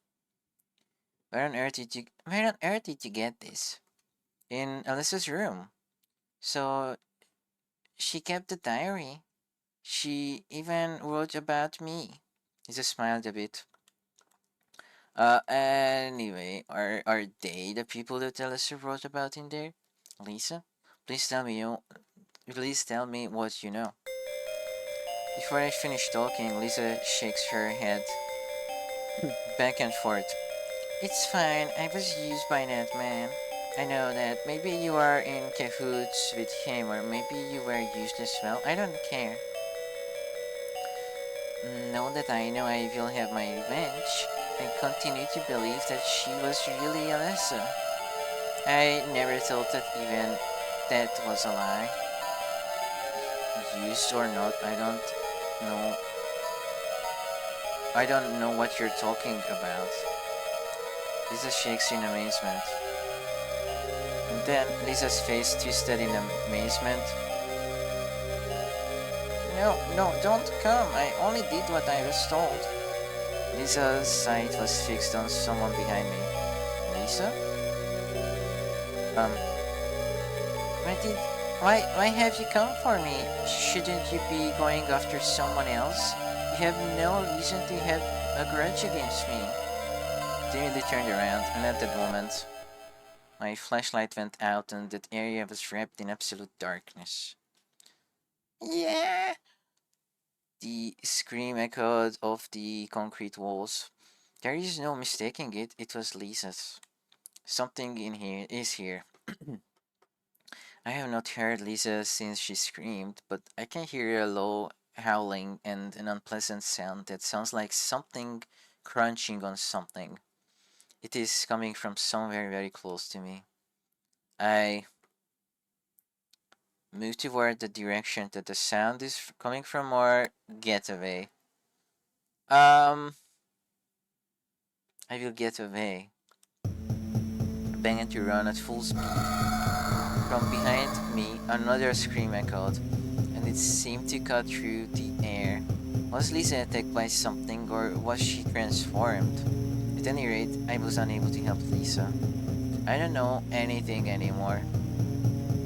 Where on earth did you get this? In Alyssa's room. So she kept the diary. She even wrote about me. Lisa smiled a bit. Anyway, are they the people that Alyssa wrote about in there? Lisa? Please tell me you please tell me what you know. Before I finish talking, Lisa shakes her head back and forth. It's fine, I was used by that man. I know that maybe you are in cahoots with him or maybe you were used as well. I don't care. Now that I know I will have my revenge, I continue to believe that she was really Alyssa. I never thought that even that was a lie. Used or not, know. I don't know what you're talking about. Lisa shakes in amazement. And then Lisa's face twisted in amazement. No, no, don't come. I only did what I was told. Lisa's sight was fixed on someone behind me. Lisa? Why did... Why have you come for me? Shouldn't you be going after someone else? You have no reason to have a grudge against me. Timothy turned around, and at that moment, my flashlight went out and that area was wrapped in absolute darkness. Yeah! The scream echoed off the concrete walls. There is no mistaking it, it was Lisa's. Something in here is here. I have not heard Lisa since she screamed, but I can hear a low howling and an unpleasant sound that sounds like something crunching on something. It is coming from somewhere very close to me. I move toward the direction that the sound is coming from or get away. I will get away. Began to run at full speed. From behind me, another scream echoed, and it seemed to cut through the air. Was Lisa attacked by something, or was she transformed? At any rate, I was unable to help Lisa. I don't know anything anymore.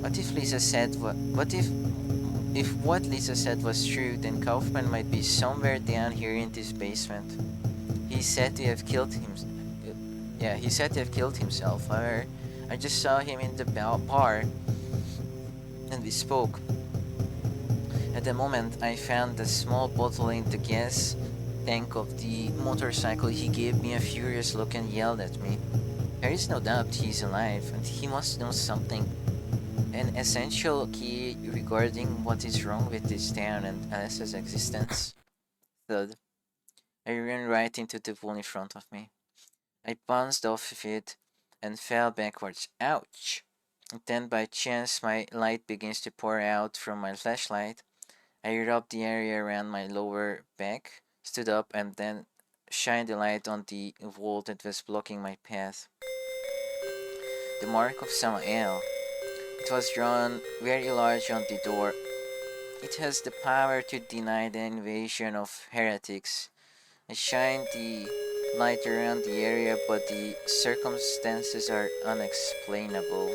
What if Lisa said what if what Lisa said was true, then Kaufman might be somewhere down here in this basement. He said to have killed him. Yeah, he said to have killed himself. However, I just saw him in the bar, and we spoke. At the moment, I found the small bottle in the gas tank of the motorcycle. He gave me a furious look and yelled at me. There is no doubt he's alive, and he must know something. An essential key regarding what is wrong with this town and Alessa's existence. Thud. I ran right into the wall in front of me. I bounced off of it and fell backwards. Ouch! And then by chance my light begins to pour out from my flashlight. I rub the area around my lower back, stood up, and then shined the light on the wall that was blocking my path. The mark of Samael. It was drawn very large on the door. It has the power to deny the invasion of heretics. I shined the light around the area, but the circumstances are unexplainable.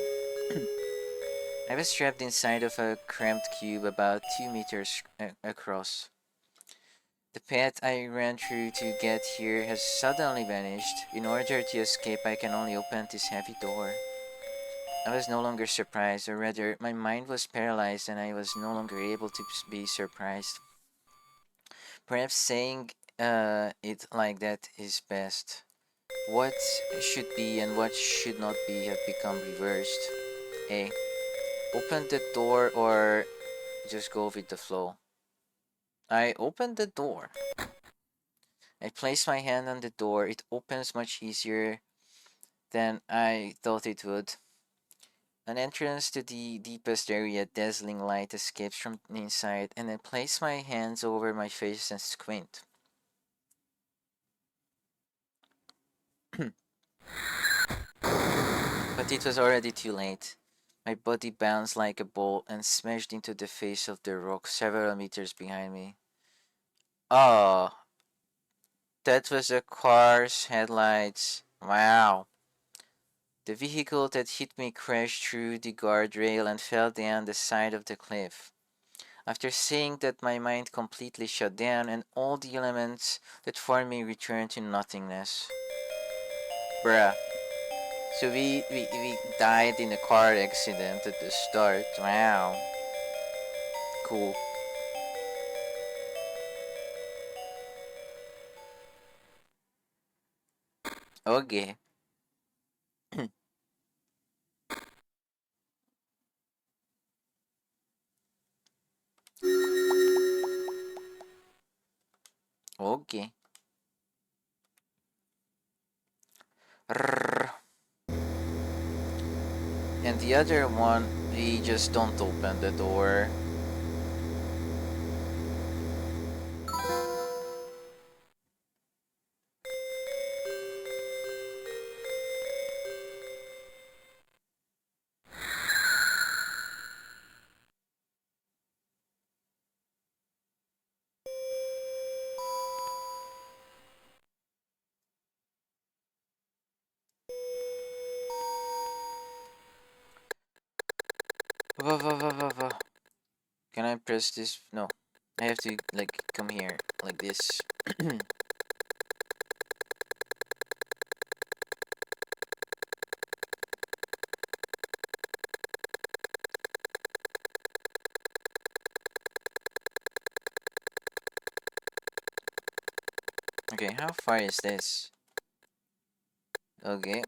I was trapped inside of a cramped cube about 2 meters across. The path I ran through to get here has suddenly vanished. In order to escape, I can only open this heavy door. I was no longer surprised, or rather, my mind was paralyzed and I was no longer able to be surprised. Perhaps saying it like that is best. What should be and what should not be have become reversed. A. Open the door or just go with the flow. I opened the door. I placed my hand on the door. It opens much easier than I thought it would. An entrance to the deepest area, dazzling light escapes from inside, and I place my hands over my face and squint. But it was already too late. My body bounced like a ball and smashed into the face of the rock several meters behind me. Oh, that was a car's headlights. Wow. The vehicle that hit me crashed through the guardrail and fell down the side of the cliff. After seeing that, my mind completely shut down and all the elements that formed me returned to nothingness. Bruh. So we died in a car accident at the start. Wow. Cool. Okay. Okay. Rrrr. And the other one, we just don't open the door. Can I press this? No. I have to, like, come here, like this. Okay, how far is this? Okay.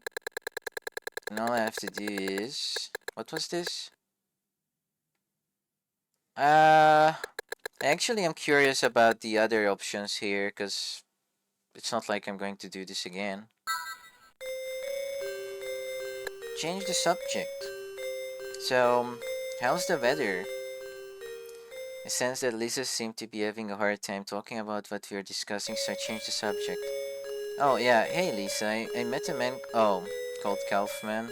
And all I have to do is... What was this? Actually, I'm curious about the other options here, because it's not like I'm going to do this again. Change the subject. So, how's the weather? I sense that Lisa seemed to be having a hard time talking about what we are discussing, so I changed the subject. Oh, yeah, hey Lisa, I met a man called Kaufman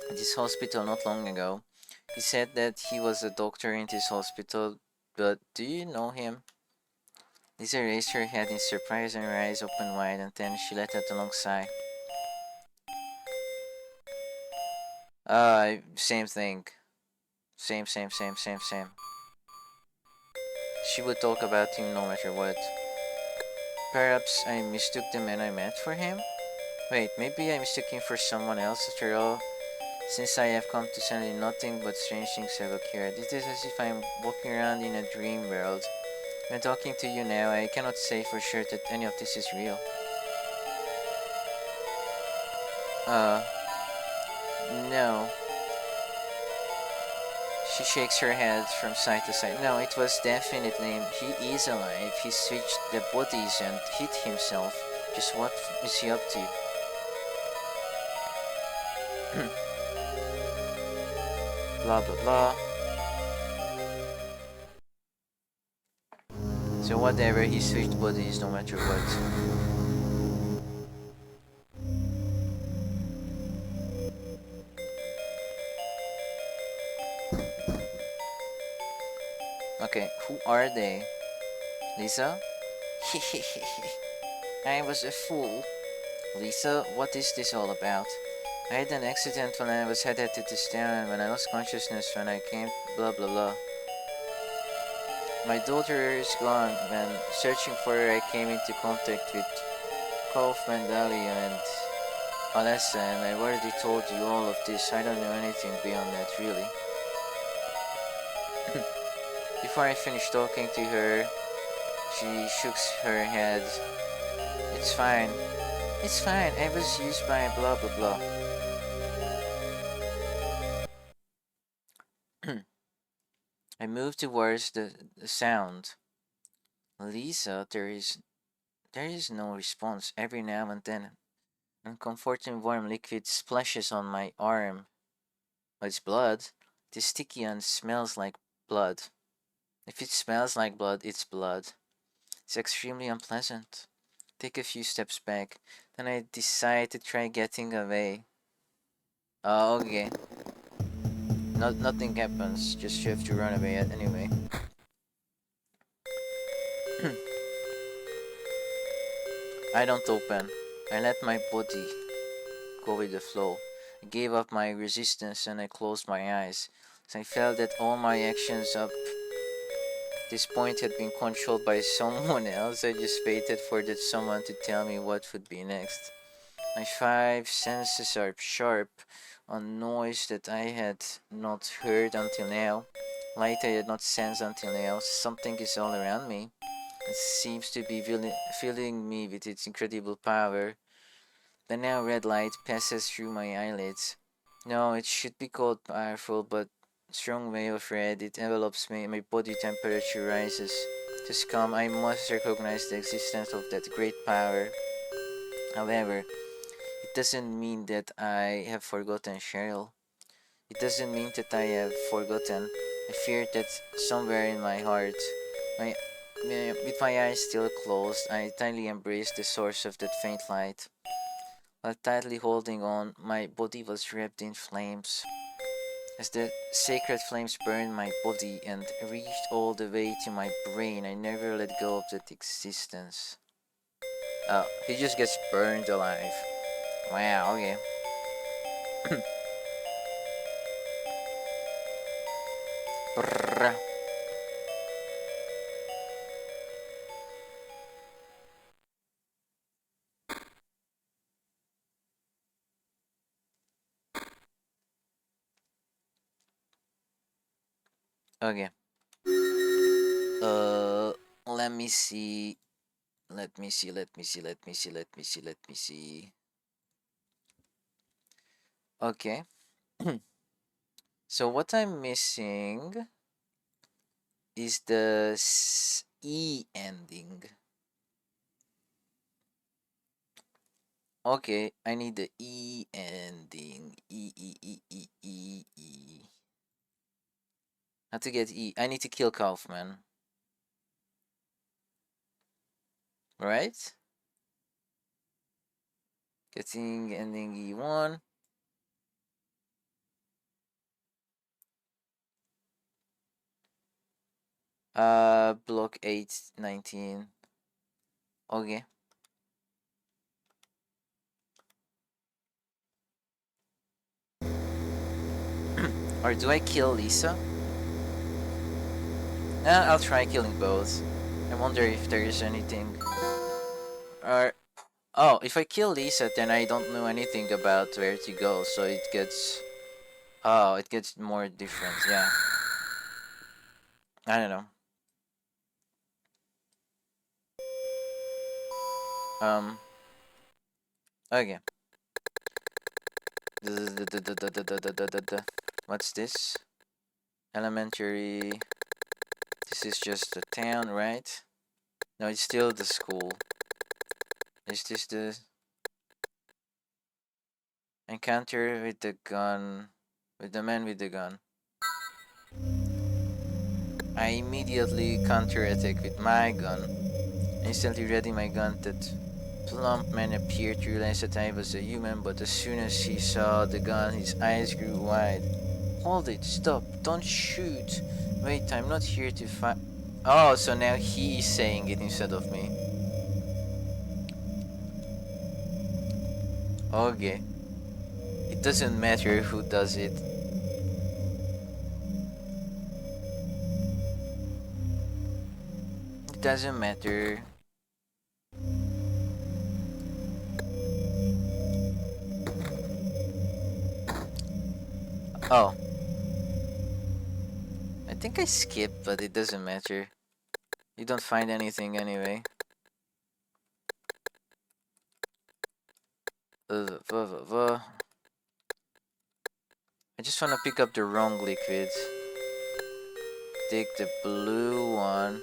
at this hospital not long ago. He said that he was a doctor in this hospital, but do you know him? Lisa raised her head in surprise and her eyes opened wide, and then she let out a long sigh. Same thing. Same. She would talk about him no matter what. Perhaps I mistook the man I met for him? Wait, maybe I mistook him for someone else after all. Since I have come to suddenly nothing but strange things have occurred. It is as if I am walking around in a dream world. When talking to you now, I cannot say for sure that any of this is real. Uh, no. She shakes her head from side to side. No, it was definitely him. He is alive. He switched the bodies and hit himself. Just what is he up to? Blah blah blah. So whatever, he switched bodies no matter what. Okay, who are they? Lisa? I was a fool. Lisa, what is this all about? I had an accident when I was headed to this town and when I lost consciousness when I came blah blah blah. My daughter is gone. When searching for her I came into contact with Kaufman, Dahlia and Alessa, and I've already told you all of this. I don't know anything beyond that really. Before I finished talking to her, she shook her head. It's fine. It's fine. I was used by blah blah blah. I moved towards the sound. Lisa, there is no response. Every now and then, uncomforting warm liquid splashes on my arm. But it's blood. It is sticky and smells like blood. If it smells like blood, it's blood. It's extremely unpleasant. Take a few steps back. Then I decide to try getting away. Oh, okay. Nothing happens. Just you have to run away anyway. I don't open. I let my body go with the flow. I gave up my resistance and I closed my eyes. So I felt that all my actions up this point had been controlled by someone else. I just waited for that someone to tell me what would be next. My five senses are sharp on noise that I had not heard until now. Light I had not sensed until now. Something is all around me. It seems to be filling me with its incredible power. The now red light passes through my eyelids. No, it should be called powerful, but strong way of red. It envelops me. My body temperature rises. To scum, I must recognize the existence of that great power. However, it doesn't mean that I have forgotten Cheryl. It doesn't mean that I have forgotten. I fear that somewhere in my heart, my, with my eyes still closed, I tightly embraced the source of that faint light. While tightly holding on, my body was wrapped in flames. As the sacred flames burned my body and reached all the way to my brain, I never let go of that existence. Oh, he just gets burned alive. Wow, okay. Okay. Uh, let me see. Let me see. Let me see. Let me see. Let me see. Let me see. Okay. So what I'm missing is the E ending. Okay, I need the E ending. E. How to get E? I need to kill Kaufman. Right? Getting ending E1. Block 819. Okay. Or do I kill Lisa? I'll try killing both. I wonder if there is anything. Or oh, if I kill Lisa, then I don't know anything about where to go, so it gets. Oh, it gets more different. Yeah. I don't know. Um. Okay. What's this? Elementary. This is just a town, right? No, it's still the school. Is this the encounter with the gun? With the man with the gun? I immediately counter-attack with my gun, instantly ready my gun. That plump man appeared to realize that I was a human, but as soon as he saw the gun, his eyes grew wide. Hold it, stop, don't shoot. Wait, I'm not here to fight. Oh, so now he's saying it instead of me. Okay. It doesn't matter who does it. It doesn't matter. Oh. I think I skipped, but it doesn't matter. You don't find anything anyway. I just wanna pick up the wrong liquid. Take the blue one.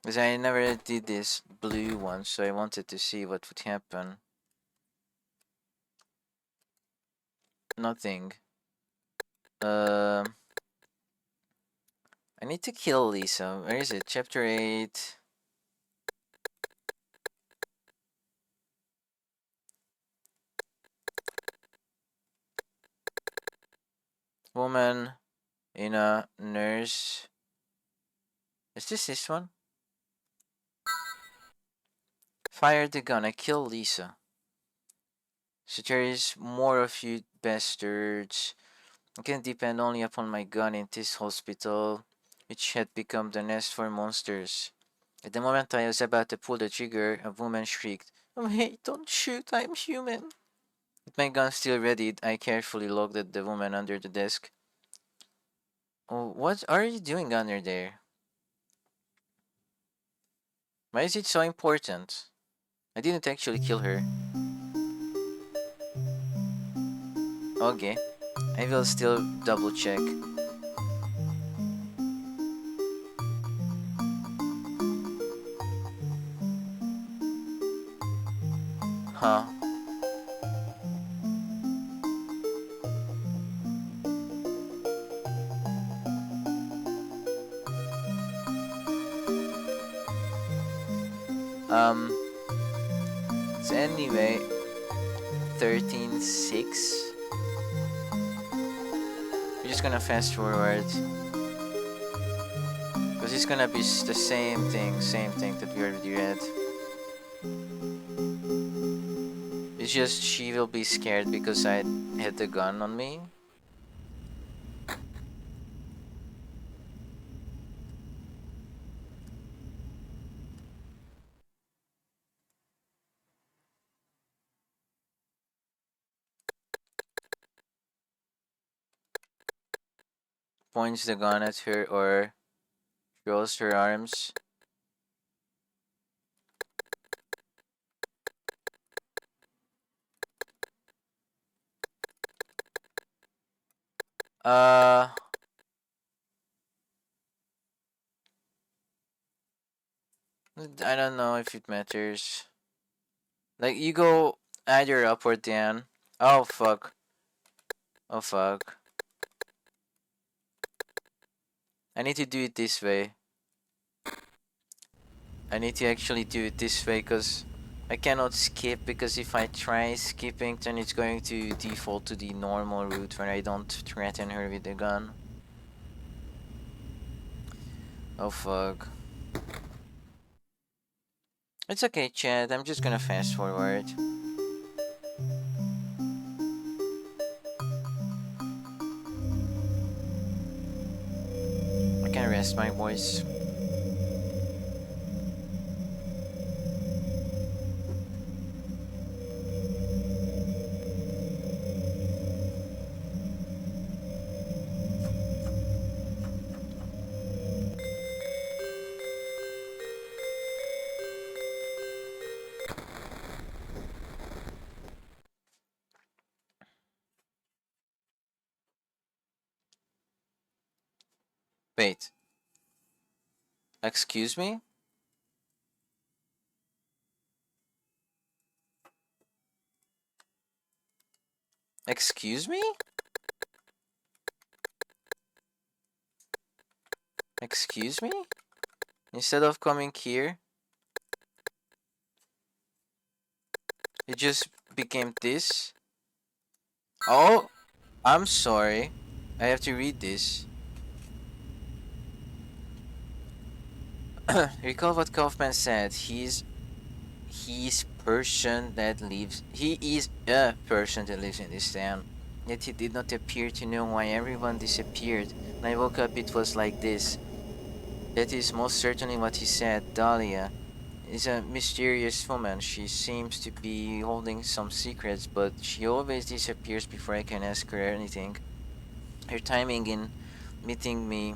Because I never did this blue one, so I wanted to see what would happen. Nothing. I need to kill Lisa. Where is it? Chapter 8. Woman in a nurse. Is this one? Fire the gun. I kill Lisa. So there is more of you bastards. I can depend only upon my gun in this hospital, which had become the nest for monsters. At the moment I was about to pull the trigger, a woman shrieked, "Oh, hey, don't shoot, I'm human." With my gun still ready, I carefully locked the woman under the desk. Oh, what are you doing under there? Why is it so important? I didn't actually kill her. Okay, I will still double check. Huh. Um, so anyway, 13:06. We're just gonna fast forward. Because it's gonna be the same thing that we already read. It's just she will be scared because I had the gun on me. Points the gun at her or rolls her arms. Uh, I don't know if it matters. Like, you go either up or down. Oh, fuck. Oh, fuck. I need to do it this way. I need to actually do it this way because I cannot skip, because if I try skipping then it's going to default to the normal route where I don't threaten her with the gun. Oh fuck. It's okay, Chad, I'm just gonna fast forward. I can rest my voice. Wait. Excuse me? Excuse me? Excuse me? Instead of coming here, it just became this? Oh, I'm sorry. I have to read this. Recall what Kaufman said. He is a person that lives in this town. Yet he did not appear to know why everyone disappeared. When I woke up it was like this. That is most certainly what he said. Dahlia is a mysterious woman. She seems to be holding some secrets, but she always disappears before I can ask her anything. Her timing in meeting me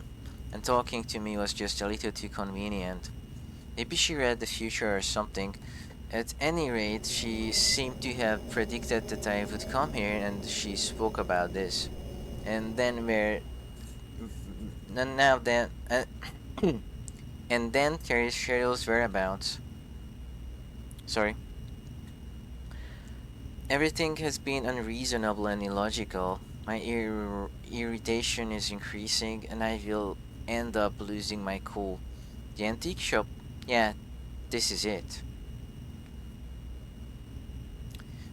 and talking to me was just a little too convenient. Maybe she read the future or something. At any rate, she seemed to have predicted that I would come here and she spoke about this. And then where and now then and then Terry Cheryl's whereabouts. Sorry. Everything has been unreasonable and illogical. My irritation is increasing and I will end up losing my cool. The antique shop? Yeah, this is it.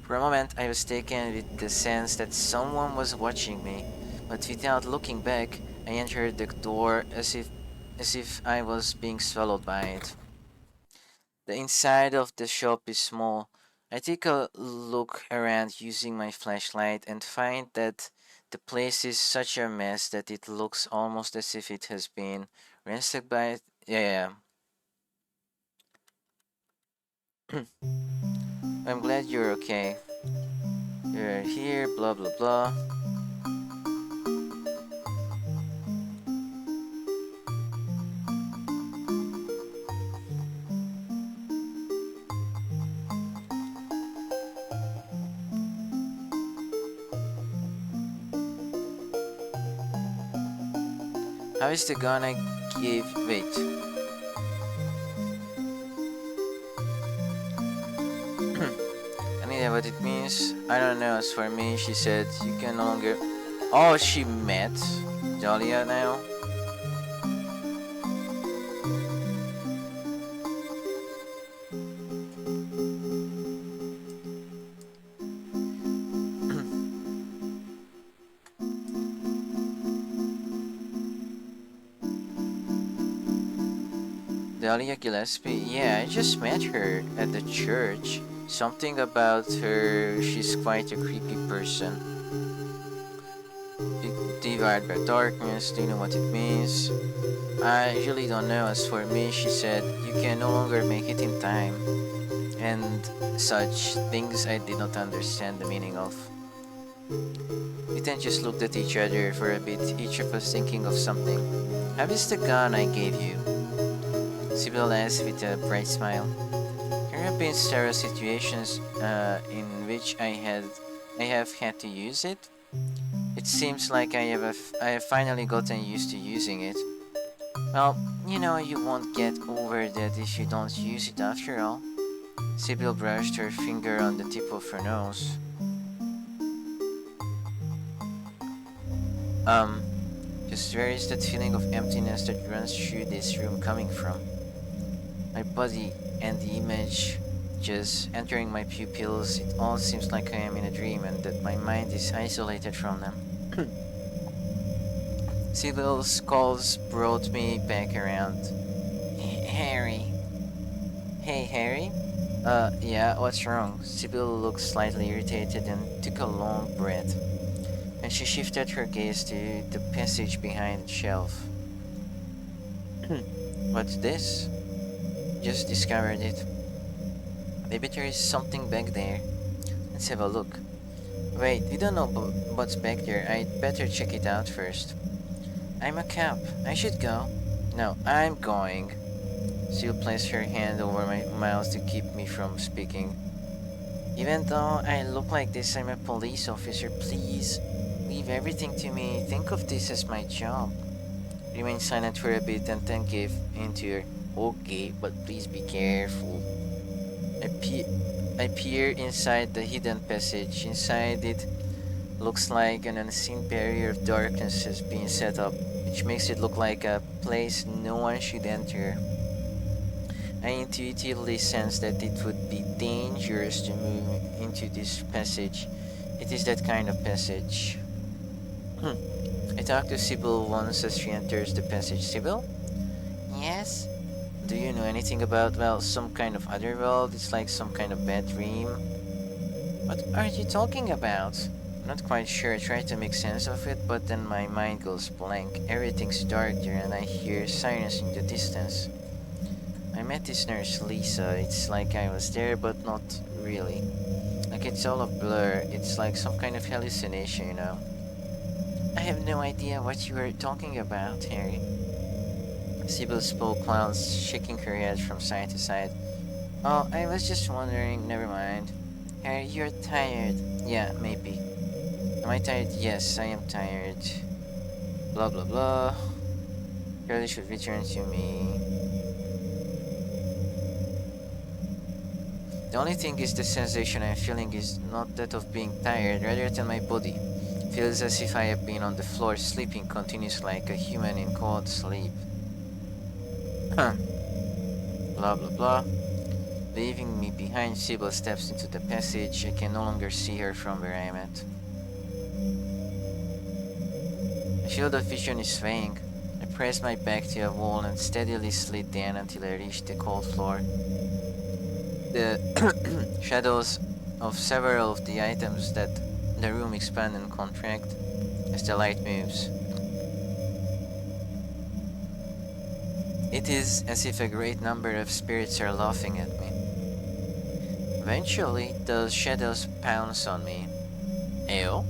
For a moment, I was taken with the sense that someone was watching me, but without looking back, I entered the door as if I was being swallowed by it. The inside of the shop is small. I take a look around using my flashlight and find that the place is such a mess that it looks almost as if it has been ransacked by. Yeah, yeah. I'm glad you're okay. You're here, blah blah blah. How is the gun I gave? Wait. Any idea what it means? I don't know. As for me, she said, you can no longer. Oh, she met Dahlia now? Dahlia Gillespie? Yeah, I just met her at the church. Something about her, she's quite a creepy person. Devoured by darkness, do you know what it means? I really don't know. As for me, she said, you can no longer make it in time. And such things I did not understand the meaning of. We then just looked at each other for a bit, each of us thinking of something. How is the gun I gave you? Sybil asked with a bright smile. There have been several situations in which I have had to use it. It seems like I have finally gotten used to using it. Well, you won't get over that if you don't use it after all. Sybil brushed her finger on the tip of her nose. Um, just where is that feeling of emptiness that runs through this room coming from? My body and the image just entering my pupils, it all seems like I am in a dream and that my mind is isolated from them. Sybil's calls brought me back around. Harry. Hey, Harry? Yeah, what's wrong? Sybil looked slightly irritated and took a long breath. And she shifted her gaze to the passage behind the shelf. What's this? Just discovered it. Maybe there is something back there. Let's have a look. Wait, we don't know what's back there. I'd better check it out first. I'm a cop. I should go. No, I'm going. She'll place her hand over my mouth to keep me from speaking. Even though I look like this, I'm a police officer. Please, leave everything to me. Think of this as my job. Remain silent for a bit and then give into your okay, but please be careful. I peer inside the hidden passage. Inside it looks like an unseen barrier of darkness has been set up, which makes it look like a place no one should enter. I intuitively sense that it would be dangerous to move into this passage. It is that kind of passage. I talk to Sybil once as she enters the passage. Sybil? Yes? Do you know anything about, well, some kind of other world? It's like some kind of bad dream. What are you talking about? I'm not quite sure. I try to make sense of it, but then my mind goes blank. Everything's dark there and I hear sirens in the distance. I met this nurse, Lisa. It's like I was there, but not really. Like it's all a blur. It's like some kind of hallucination, you know? I have no idea what you are talking about, Harry. Sybil spoke while shaking her head from side to side. Oh, I was just wondering. Never mind. Harry, you're tired. Yeah, maybe. Am I tired? Yes, I am tired. Blah blah blah. Charlie should return to me. The only thing is the sensation I'm feeling is not that of being tired, rather than my body. Feels as if I have been on the floor sleeping continuously like a human in cold sleep. Blah blah blah. Leaving me behind, Sybil steps into the passage. I can no longer see her from where I am at. I feel the vision is swaying. I press my back to a wall and steadily slid down until I reached the cold floor. The shadows of several of the items that the room expand and contract as the light moves. It is as if a great number of spirits are laughing at me. Eventually, those shadows pounce on me. Ew.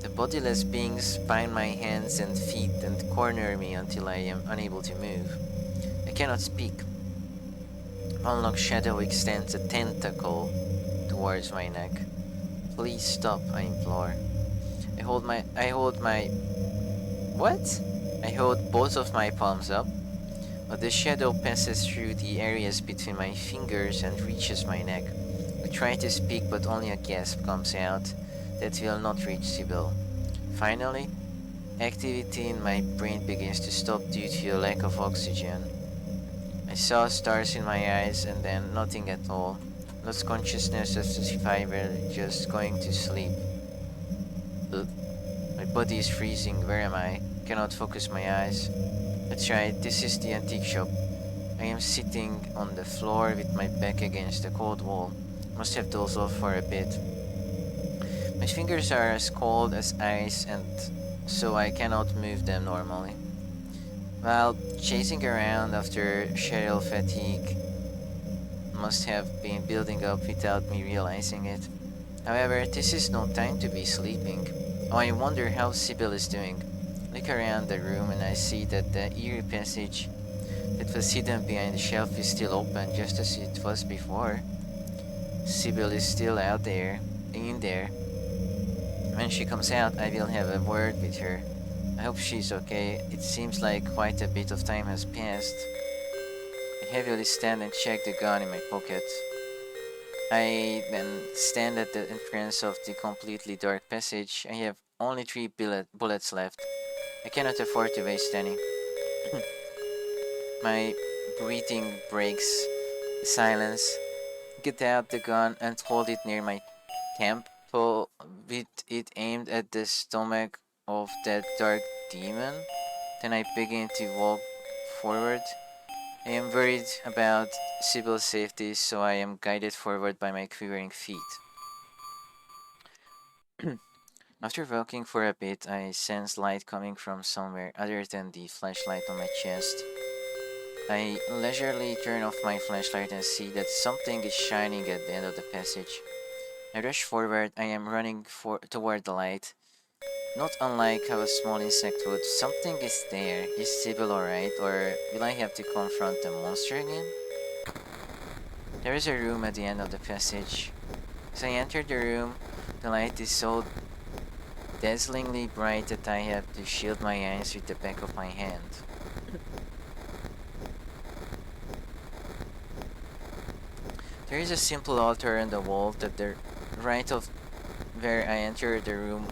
The bodiless beings bind my hands and feet and corner me until I am unable to move. I cannot speak. One long shadow extends a tentacle towards my neck. Please stop, I implore. I hold both of my palms up, but the shadow passes through the areas between my fingers and reaches my neck. I try to speak, but only a gasp comes out that will not reach Sybil. Finally, activity in my brain begins to stop due to a lack of oxygen. I saw stars in my eyes and then nothing at all. Lost consciousness as if I were just going to sleep. My body is freezing. Where am I? Cannot focus my eyes. That's right, this is the antique shop. I am sitting on the floor with my back against the cold wall. Must have dozed off for a bit. My fingers are as cold as ice and so I cannot move them normally. While chasing around after Cheryl fatigue must have been building up without me realizing it. However, this is no time to be sleeping. Oh, I wonder how Sybil is doing. Look around the room and I see that the eerie passage that was hidden behind the shelf is still open just as it was before. Sybil is still out there, in there. When she comes out, I will have a word with her. I hope she's okay. It seems like quite a bit of time has passed. I heavily stand and check the gun in my pocket. I then stand at the entrance of the completely dark passage. I have only 3 bullets left. I cannot afford to waste any. My breathing breaks the silence. Get out the gun and hold it near my temple with it aimed at the stomach of that dark demon. Then I begin to walk forward. I am worried about Sybil's safety, so I am guided forward by my quivering feet. After walking for a bit, I sense light coming from somewhere other than the flashlight on my chest. I leisurely turn off my flashlight and see that something is shining at the end of the passage. I rush forward. I am running toward the light. Not unlike how a small insect would. Something is there. Is Sybil alright, or will I have to confront the monster again? There is a room at the end of the passage. As I enter the room, the light is so dazzlingly bright that I have to shield my eyes with the back of my hand. There is a simple altar on the wall to the right of where I enter the room.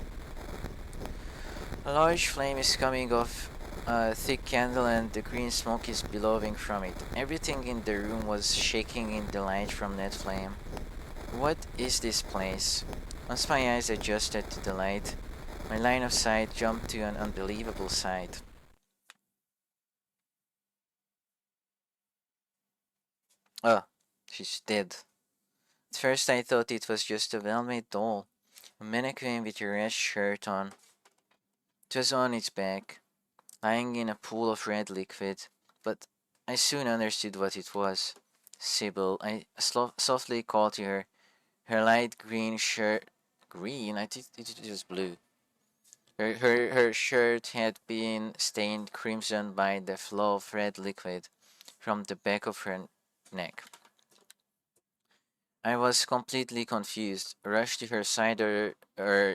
A large flame is coming off a thick candle and the green smoke is billowing from it. Everything in the room was shaking in the light from that flame. What is this place? Once my eyes adjusted to the light, my line of sight jumped to an unbelievable sight. Oh, she's dead. At first I thought it was just a well-made doll, a mannequin with a red shirt on. It was on its back, lying in a pool of red liquid, but I soon understood what it was. Sybil, I softly called to her. Her light green shirt... Green? I think it was blue. Her shirt had been stained crimson by the flow of red liquid from the back of her neck. I was completely confused, rushed to her side or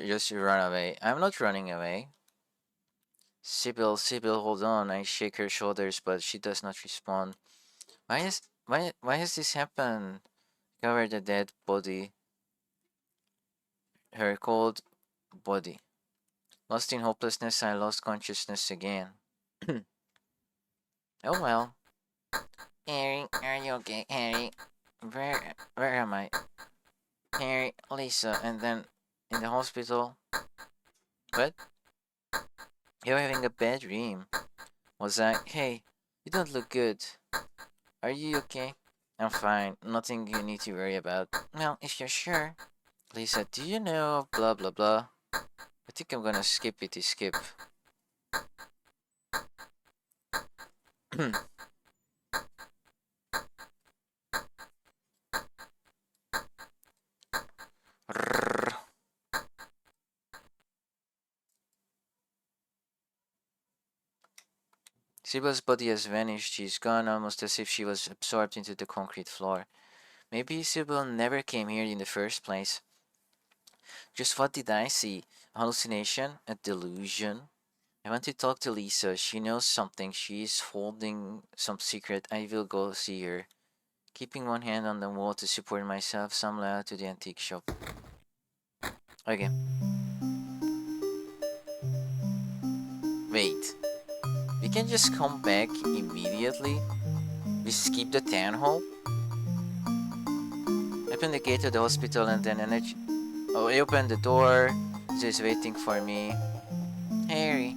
just run away. I'm not running away. Sybil, hold on. I shake her shoulders, but she does not respond. Why has this happened? Cover the dead body. Her cold body. Lost in hopelessness, I lost consciousness again. Oh well. Harry, are you okay, Harry? Where am I? Harry, Lisa, and then in the hospital. What? You're having a bad dream. Was I? Hey, you don't look good. Are you okay? I'm fine. Nothing you need to worry about. Well, if you're sure. Lisa, do you know blah blah blah? I think I'm gonna skip it to skip. Sybil's body has vanished. She's gone almost as if she was absorbed into the concrete floor. Maybe Sybil never came here in the first place. Just what did I see? A hallucination? A delusion? I want to talk to Lisa. She knows something. She's holding some secret. I will go see her. Keeping one hand on the wall to support myself, stumble out to the antique shop. Okay. Wait. We can just come back immediately? We skip the town hall? Open the gate to the hospital and then I open the door. She's waiting for me. Harry.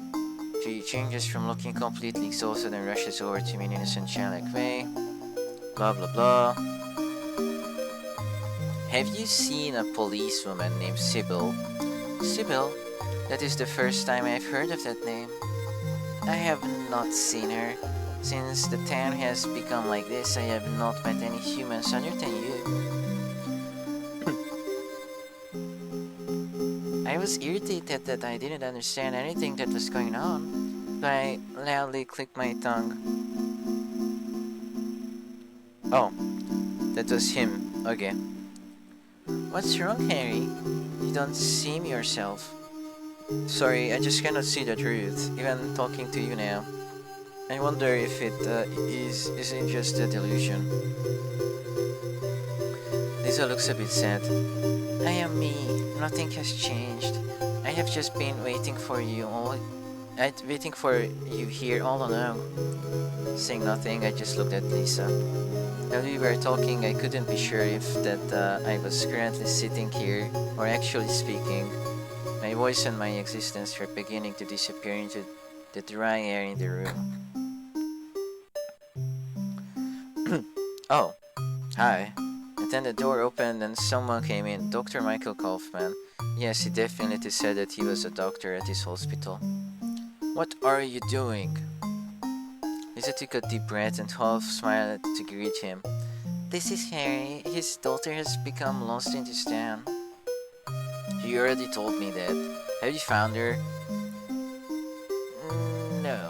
She changes from looking completely exhausted and rushes over to me in an innocent childlike way. Blah blah blah. Have you seen a policewoman named Sybil? Sybil? That is the first time I've heard of that name. I have not seen her. Since the town has become like this, I have not met any humans other than you. I was irritated that I didn't understand anything that was going on, so I loudly clicked my tongue. Oh, that was him. Okay. What's wrong, Harry? You don't seem yourself. Sorry, I just cannot see the truth, even talking to you now. I wonder if it isn't just a delusion. Lisa looks a bit sad. I am me. Nothing has changed. I have just been waiting for you here all along. Saying nothing, I just looked at Lisa. While we were talking, I couldn't be sure if I was currently sitting here or actually speaking. My voice and my existence were beginning to disappear into the dry air in the room. Oh, hi. And then the door opened and someone came in. Dr. Michael Kaufman. Yes, he definitely said that he was a doctor at this hospital. What are you doing? Lisa took a deep breath and half smiled to greet him. This is Harry. His daughter has become lost in this town. You already told me that. Have you found her? No.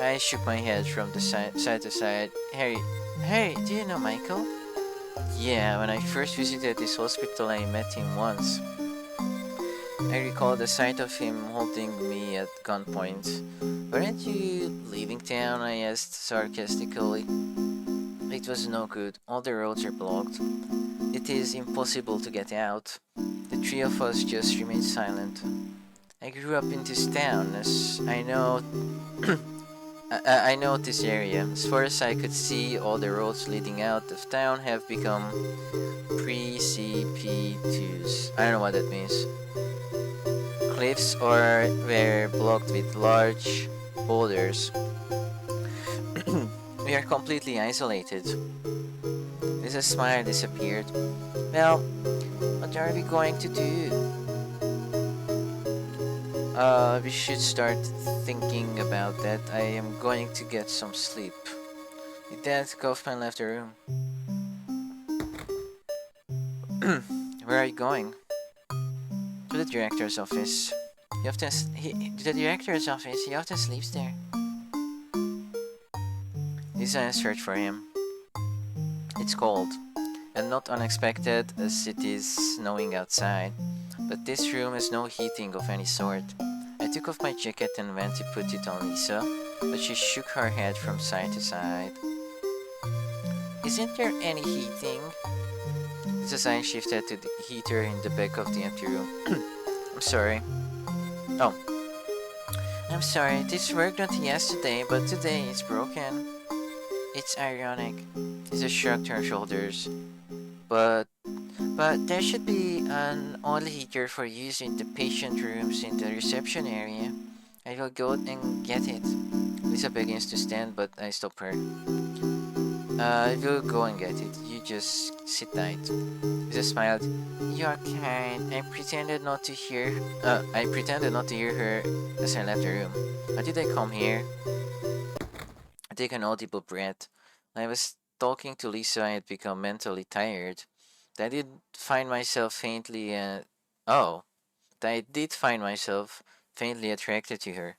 I shook my head from the side to side. Harry, do you know Michael? Yeah, when I first visited this hospital, I met him once. I I recall the sight of him holding me at gunpoint. Weren't you leaving town? I asked sarcastically. It was no good. All the roads are blocked. It is impossible to get out. The three of us just remained silent. I grew up in this town, as I know. I know this area. As far as I could see, all the roads leading out of town have become precipitous. I don't know what that means. Cliffs or were blocked with large boulders. We are completely isolated. Lisa's smile disappeared. Well, what are we going to do? We should start thinking about that. I am going to get some sleep. With that, Kaufman left the room. Where are you going? To the director's office. He often the director's office. He often sleeps there. Lisa searched for him. It's cold, and not unexpected as it is snowing outside. But this room has no heating of any sort. I took off my jacket and went to put it on Lisa, but she shook her head from side to side. Isn't there any heating? Lisa's eye shifted to the heater in the back of the empty room. I'm sorry. Oh. I'm sorry, this worked on yesterday, but today it's broken. It's ironic. Lisa shrugged her shoulders. But there should be an oil heater for use in the patient rooms in the reception area. I will go and get it. Lisa begins to stand, but I stop her. I will go and get it. You just sit tight. Lisa smiled. You are kind. I pretended not to hear her as I left the room. Why did I come here? I take an audible breath. When I was talking to Lisa, I had become mentally tired. I did find myself faintly I did find myself faintly attracted to her.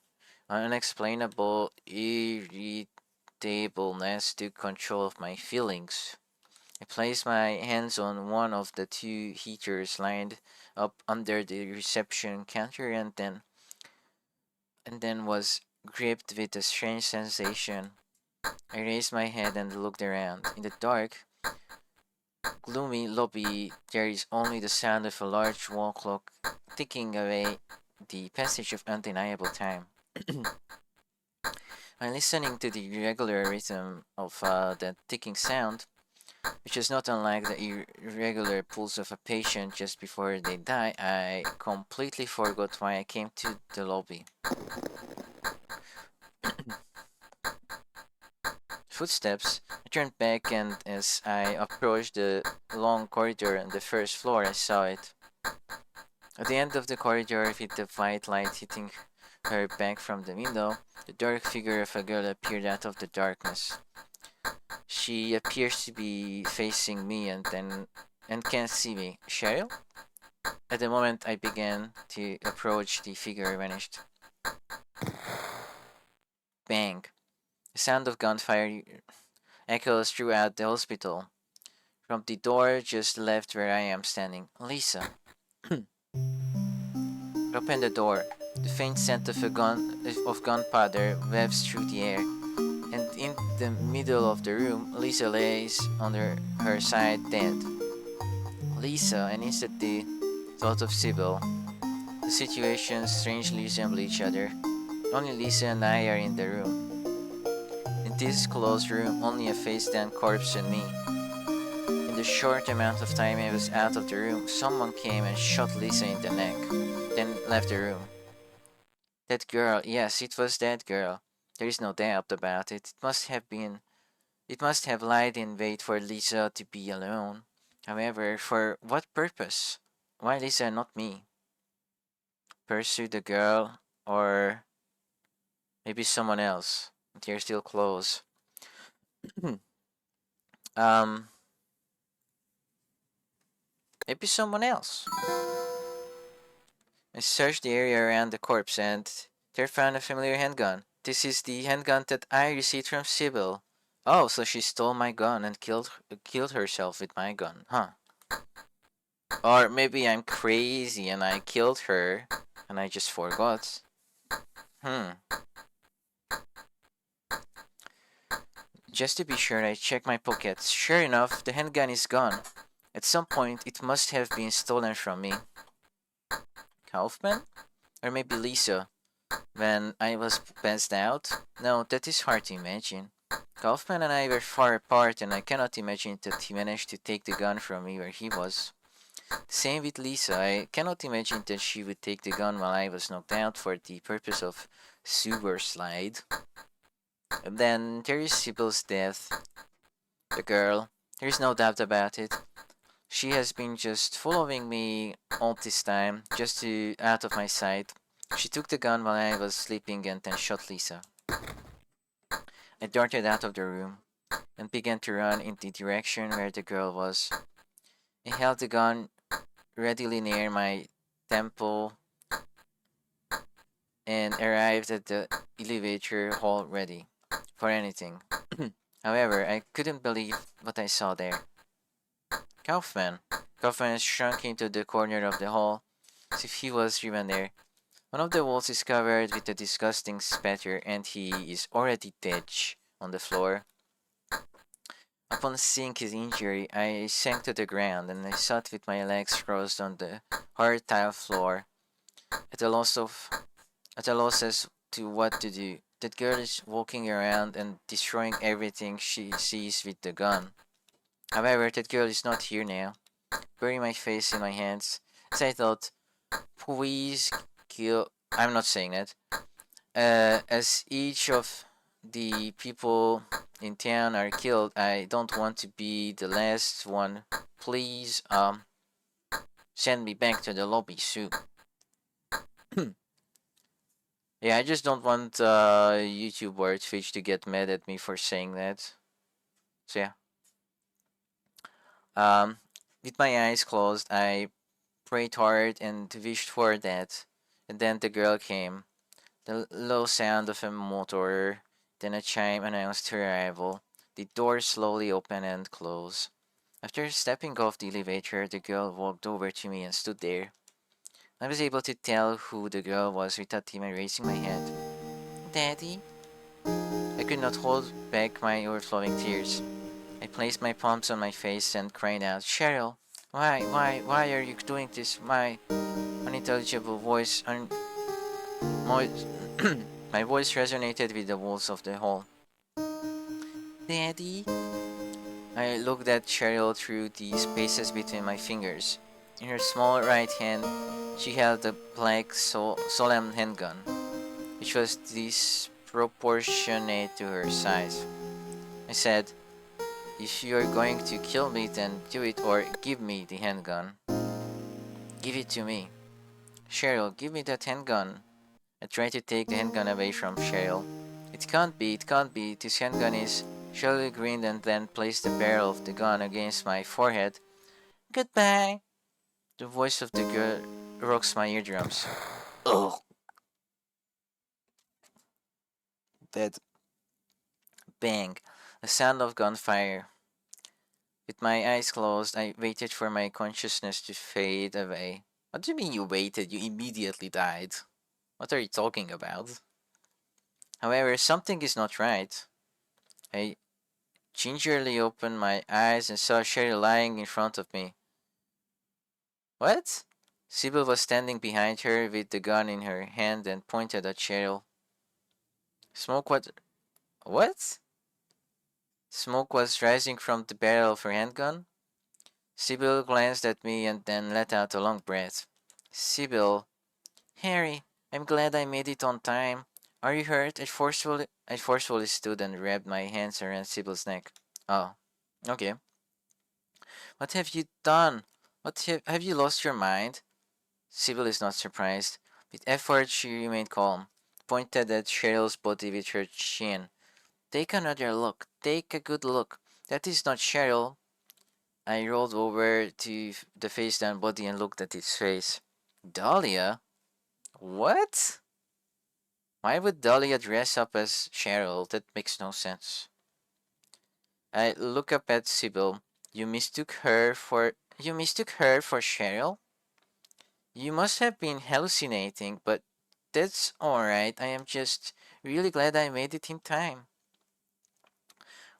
An unexplainable irritableness took control of my feelings. I placed my hands on one of the two heaters lined up under the reception counter and then was gripped with a strange sensation. I raised my head and looked around. In the dark, gloomy lobby, there is only the sound of a large wall clock ticking away the passage of undeniable time. When listening to the irregular rhythm of that ticking sound, which is not unlike the irregular pulse of a patient just before they die, I completely forgot why I came to the lobby. Footsteps. I turned back, and as I approached the long corridor on the first floor, I saw it. At the end of the corridor, with the white light hitting her back from the window, the dark figure of a girl appeared out of the darkness. She appears to be facing me and can't see me. Cheryl? At the moment I began to approach, the figure vanished. Bang. The sound of gunfire echoes throughout the hospital. From the door just left where I am standing. Lisa. Open the door. The faint scent of gunpowder waves through the air, and in the middle of the room, Lisa lays on her side dead. Lisa, and instantly thought of Sybil. The situations strangely resemble each other. Only Lisa and I are in the room. In this closed room, only a face-down corpse and me. In the short amount of time I was out of the room, someone came and shot Lisa in the neck, then left the room. That girl, yes, it was that girl. There is no doubt about it. It must have lied in wait for Lisa to be alone. However, for what purpose? Why Lisa, not me? Pursue the girl, or maybe someone else. They're still close. Maybe someone else. I searched the area around the corpse and there found a familiar handgun. This is the handgun that I received from Sybil. Oh, so she stole my gun and killed herself with my gun, huh? Or maybe I'm crazy and I killed her and I just forgot. Hmm. Just to be sure, I check my pockets. Sure enough, the handgun is gone. At some point, it must have been stolen from me. Kaufman? Or maybe Lisa, when I was passed out? No, that is hard to imagine. Kaufman and I were far apart, and I cannot imagine that he managed to take the gun from me where he was. Same with Lisa. I cannot imagine that she would take the gun while I was knocked out for the purpose of sewer slide. And then there is Sybil's death. The girl. There's no doubt about it. She has been just following me all this time, just to out of my sight. She took the gun while I was sleeping and then shot Lisa. I darted out of the room and began to run in the direction where the girl was. I held the gun readily near my temple and arrived at the elevator hall ready for anything. However, I couldn't believe what I saw there. Kaufman. Kaufman has shrunk into the corner of the hall as if he was even there. One of the walls is covered with a disgusting spatter and he is already dead on the floor. Upon seeing his injury, I sank to the ground and I sat with my legs crossed on the hard tile floor, at a loss of at a loss as to what to do. That girl is walking around and destroying everything she sees with the gun. However, that girl is not here now. Burying my face in my hands, as I thought, please kill. I'm not saying that. As each of the people in town are killed, I don't want to be the last one. Please, send me back to the lobby soon. Yeah, I just don't want YouTube or Twitch to get mad at me for saying that. So yeah. Um, with my eyes closed, I prayed hard and wished for that. And then the girl came. The low sound of a motor, then a chime announced her arrival. The door slowly opened and closed. After stepping off the elevator, the girl walked over to me and stood there. I was able to tell who the girl was without even raising my head. Daddy? I could not hold back my overflowing tears. I placed my palms on my face and cried out, Cheryl, why are you doing this? My unintelligible voice, my, my voice resonated with the walls of the hall. Daddy? I looked at Cheryl through the spaces between my fingers. In her small right hand, she held a black solemn handgun, which was disproportionate to her size. I said, if you're going to kill me, then do it or give me the handgun. Give it to me. Cheryl, give me that handgun. I tried to take the handgun away from Cheryl. It can't be. This handgun is. Cheryl grinned and then placed the barrel of the gun against my forehead. Goodbye. The voice of the girl rocks my eardrums. Ugh. Dead. Bang. A sound of gunfire. With my eyes closed, I waited for my consciousness to fade away. What do you mean you waited? You immediately died. What are you talking about? However, something is not right. I gingerly opened my eyes and saw Sherry lying in front of me. What? Sybil was standing behind her with the gun in her hand and pointed at Cheryl. Smoke what? What? Smoke was rising from the barrel of her handgun. Sybil glanced at me and then let out a long breath. Sybil, Harry, I'm glad I made it on time. Are you hurt? I forcefully stood and wrapped my hands around Sybil's neck. Oh, okay. What have you done? Have you lost your mind? Sybil is not surprised. With effort, she remained calm, pointed at Cheryl's body with her chin. Take another look. Take a good look. That is not Cheryl. I rolled over to the face down body and looked at its face. Dahlia? What? Why would Dahlia dress up as Cheryl? That makes no sense. I look up at Sybil. You mistook her for You mistook her for Cheryl? You must have been hallucinating, but that's alright. I am just really glad I made it in time.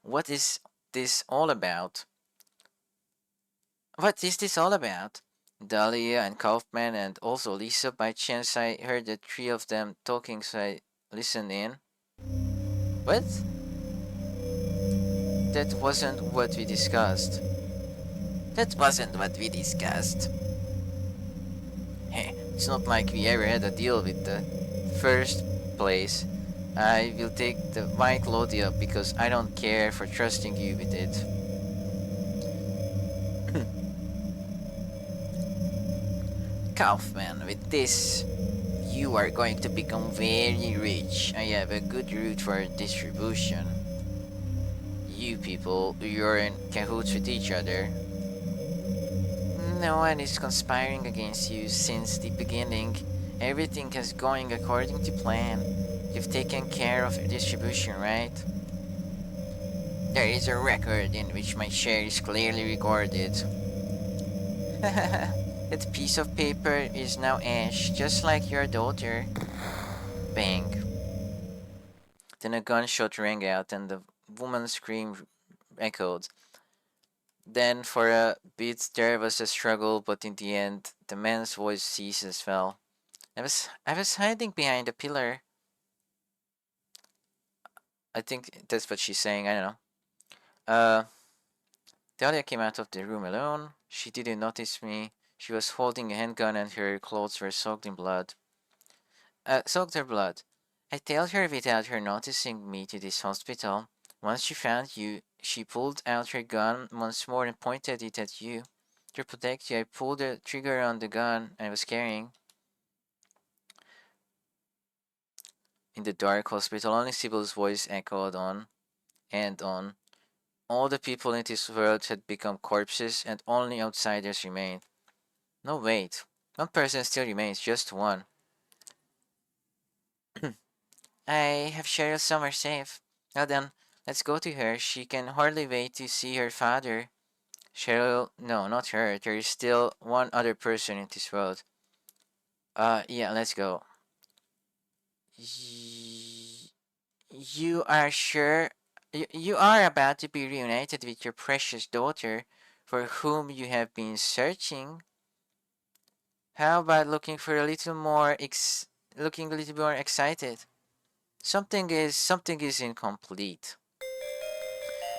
What is this all about? What is this all about? Dahlia and Kaufman and also Lisa. By chance, I heard the three of them talking, so I listened in. What? That wasn't what we discussed. That wasn't what we discussed. Heh, it's not like we ever had a deal with the first place. I will take the my Claudia because I don't care for trusting you with it. Kaufman, with this, you are going to become very rich. I have a good route for distribution. You people, you're in cahoots with each other. No one is conspiring against you since the beginning. Everything is going according to plan. You've taken care of distribution, right? There is a record in which my share is clearly recorded. That piece of paper is now ash, just like your daughter. Bang. Then a gunshot rang out and the woman's scream echoed. Then for a bit there was a struggle, but in the end the man's voice ceased as well. I was hiding behind a pillar. I think that's what she's saying, I don't know. Dahlia came out of the room alone. She didn't notice me. She was holding a handgun and her clothes were soaked in blood. Soaked her blood. I tailed her without her noticing me to this hospital. Once she found you, she pulled out her gun once more and pointed it at you. To protect you, I pulled the trigger on the gun I was carrying. In the dark hospital, only Sybil's voice echoed on and on. All the people in this world had become corpses, and only outsiders remained. No, wait. One person still remains, just one. I have Cheryl somewhere safe. Now then, let's go to her. She can hardly wait to see her father. Cheryl, no, not her. There is still one other person in this world. Yeah, let's go. You are sure? You are about to be reunited with your precious daughter, for whom you have been searching. How about looking a little more excited? Something is incomplete.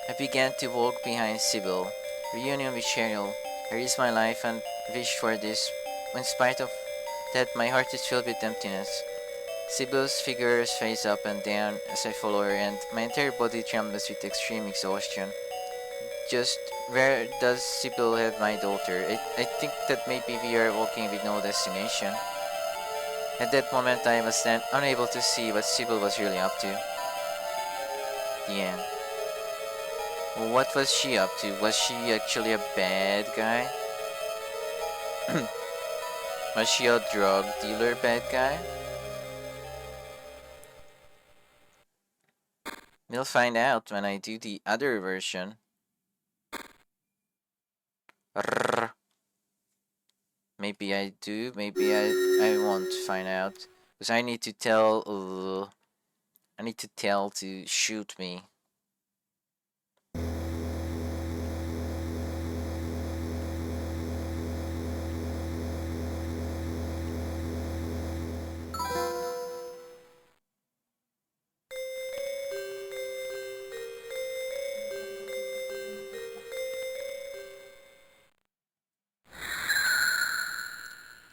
I began to walk behind Sybil. Reunion with Cheryl. I risked my life and wished for this. In spite of that, my heart is filled with emptiness. Sibyl's figure sways up and down as I follow her, and my entire body trembles with extreme exhaustion. Just where does Sybil have my daughter? I think that maybe we are walking with no destination. At that moment, I was then unable to see what Sybil was really up to. The end. What was she up to? Was she actually a bad guy? Was she a drug dealer bad guy? We'll find out when I do the other version. Rrr. Maybe I do, maybe I won't find out. Because I need to tell, I need to tell to shoot me.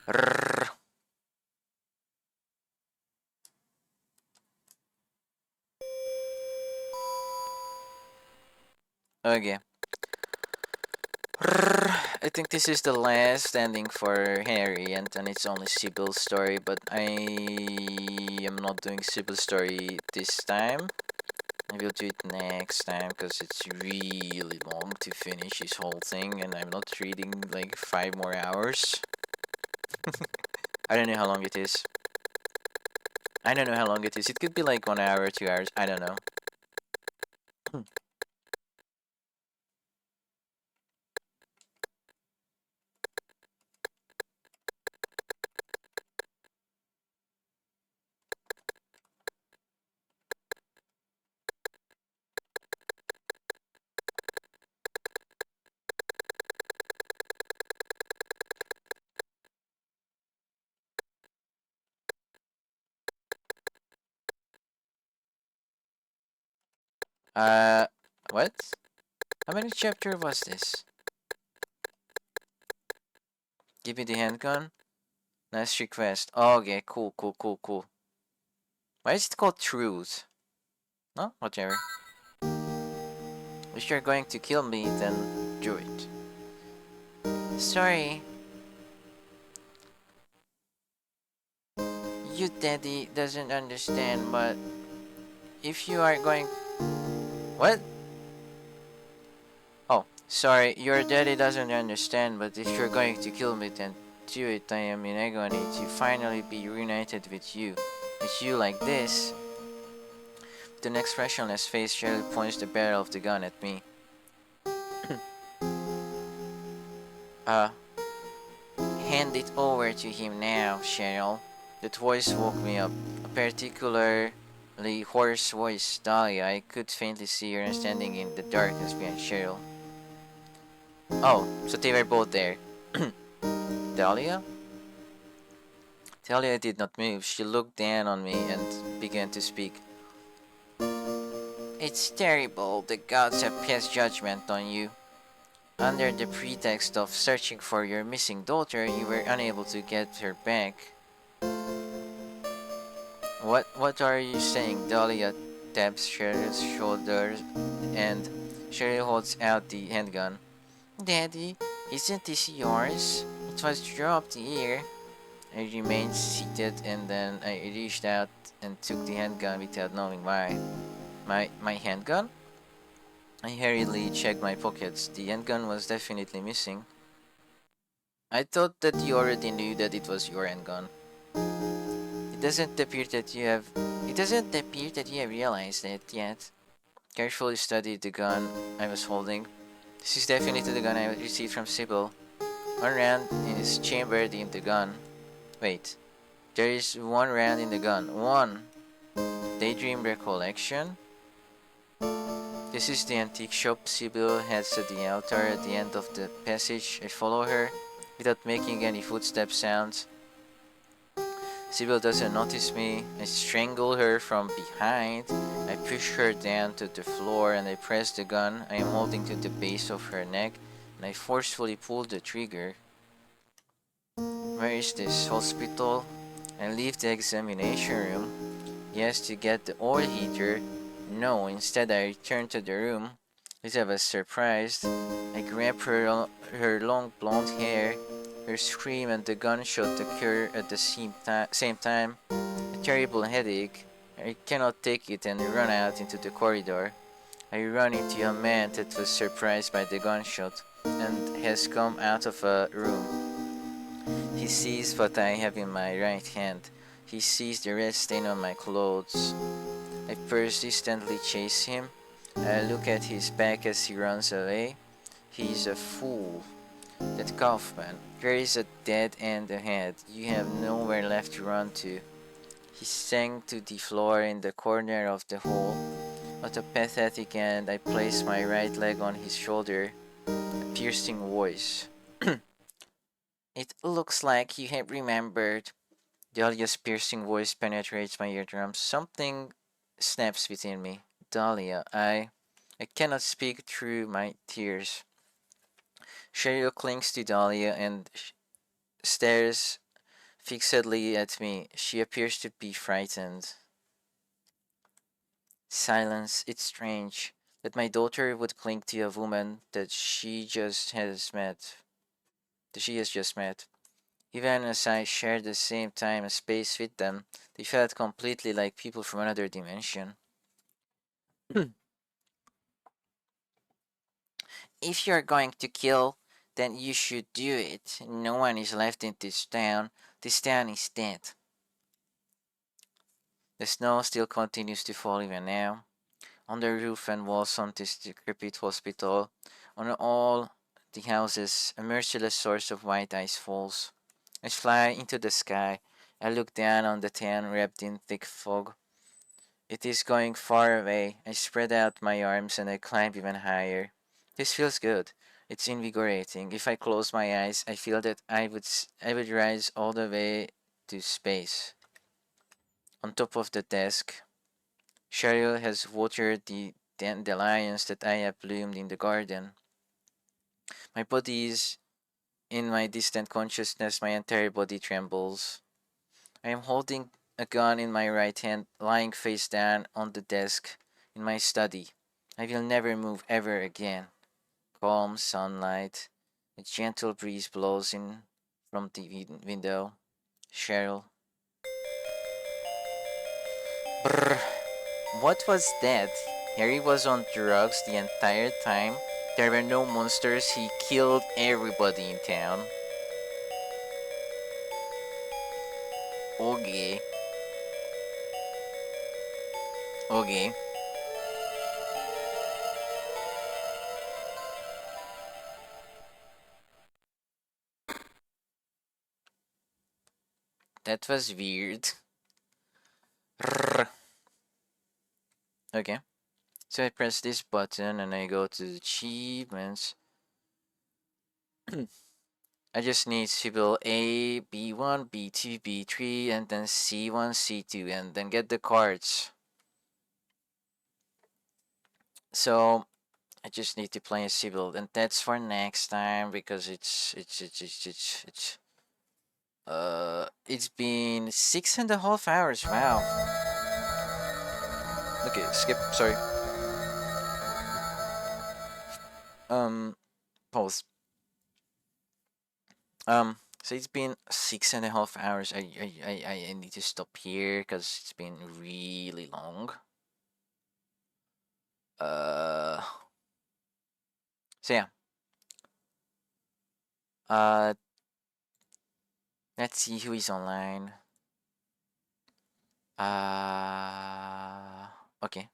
Rrr. Okay. Rrr. I think this is the last ending for Harry, and then it's only Sybil's story, but I am not doing Sybil's story this time. I will do it next time because it's really long to finish this whole thing, and I'm not reading like 5 more hours. I don't know how long it is. I don't know how long it is. It could be like 1 hour, 2 hours. I don't know. What? How many chapter was this? Give me the handgun? Nice request. Oh, okay, cool, cool, cool, cool. Why is it called Truth? No? Whatever. If you're going to kill me, then do it. Sorry. You daddy doesn't understand, but if you are going... What? Oh, sorry, your daddy doesn't understand, but if you're going to kill me, then do it. I am in agony to finally be reunited with you. With you like this. With an expressionless face, Shirley points the barrel of the gun at me. uh, Hand it over to him now, Cheryl. That voice woke me up. A particularly hoarse voice, Dahlia. I could faintly see her standing in the darkness behind Cheryl. Oh, so they were both there. Dahlia? Dahlia did not move. She looked down on me and began to speak. It's terrible. The gods have passed judgment on you. Under the pretext of searching for your missing daughter, you were unable to get her back. What are you saying? Dahlia taps Cheryl's shoulder and Cheryl holds out the handgun. Daddy, isn't this yours? It was dropped here. I remained seated and then I reached out and took the handgun without knowing why. My handgun? I hurriedly checked my pockets. The handgun was definitely missing. I thought that you already knew that it was your handgun. It doesn't appear that you have realized it yet. Carefully studied the gun I was holding. This is definitely the gun I received from Sybil. One round is chambered in the gun. Wait, there is one round in the gun. One! Daydream recollection? This is the antique shop. Sybil heads to the altar at the end of the passage. I follow her without making any footstep sounds. Sybil doesn't notice me. I strangle her from behind. I push her down to the floor and I press the gun I am holding to the base of her neck and I forcefully pull the trigger. Where is this hospital? I leave the examination room. Yes, to get the oil heater. No, instead I return to the room. Lisa was surprised. I grab her long blonde hair. Her scream and the gunshot occur at the same time. A terrible headache. I cannot take it and run out into the corridor. I run into a man that was surprised by the gunshot and has come out of a room. He sees what I have in my right hand. He sees the red stain on my clothes. I persistently chase him. I look at his back as he runs away. He's a fool. That Kaufman. There is a dead end ahead. You have nowhere left to run to. He sank to the floor in the corner of the hall. What a pathetic end. I place my right leg on his shoulder. A piercing voice. It looks like you have remembered. Dahlia's piercing voice penetrates my eardrums. Something snaps within me. Dahlia, I cannot speak through my tears. Cheryl clings to Dahlia and stares fixedly at me. She appears to be frightened. Silence. It's strange that my daughter would cling to a woman that she has just met. Even as I shared the same time and space with them, they felt completely like people from another dimension. If you're going to kill, then you should do it. No one is left in this town. This town is dead. The snow still continues to fall even now. On the roof and walls of this decrepit hospital, on all the houses, a merciless source of white ice falls. I fly into the sky. I look down on the town wrapped in thick fog. It is going far away. I spread out my arms and I climb even higher. This feels good. It's invigorating. If I close my eyes, I feel that I would rise all the way to space. On top of the desk, Cheryl has watered the dandelions that I have bloomed in the garden. My body is in my distant consciousness, my entire body trembles. I am holding a gun in my right hand, lying face down on the desk in my study. I will never move ever again. Calm sunlight, a gentle breeze blows in from the window. Cheryl. Brr. What was that? Harry was on drugs the entire time. There were no monsters. He killed everybody in town. Okay. Okay. That was weird. Brr. Okay. So I press this button and I go to the achievements. I just need Sybil A, B1, B2, B3, and then C1, C2, and then get the cards. So I just need to play a Sybil, and that's for next time because it's been 6.5 hours. Wow. Okay, skip. Sorry. Pause. So it's been 6.5 hours. I need to stop here because it's been really long. Uh, so yeah. Uh, let's see who is online. Okay.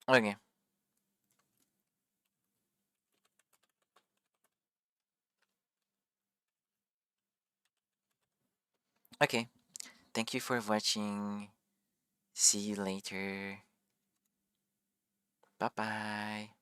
Okay. Okay. Thank you for watching. See you later. Bye bye.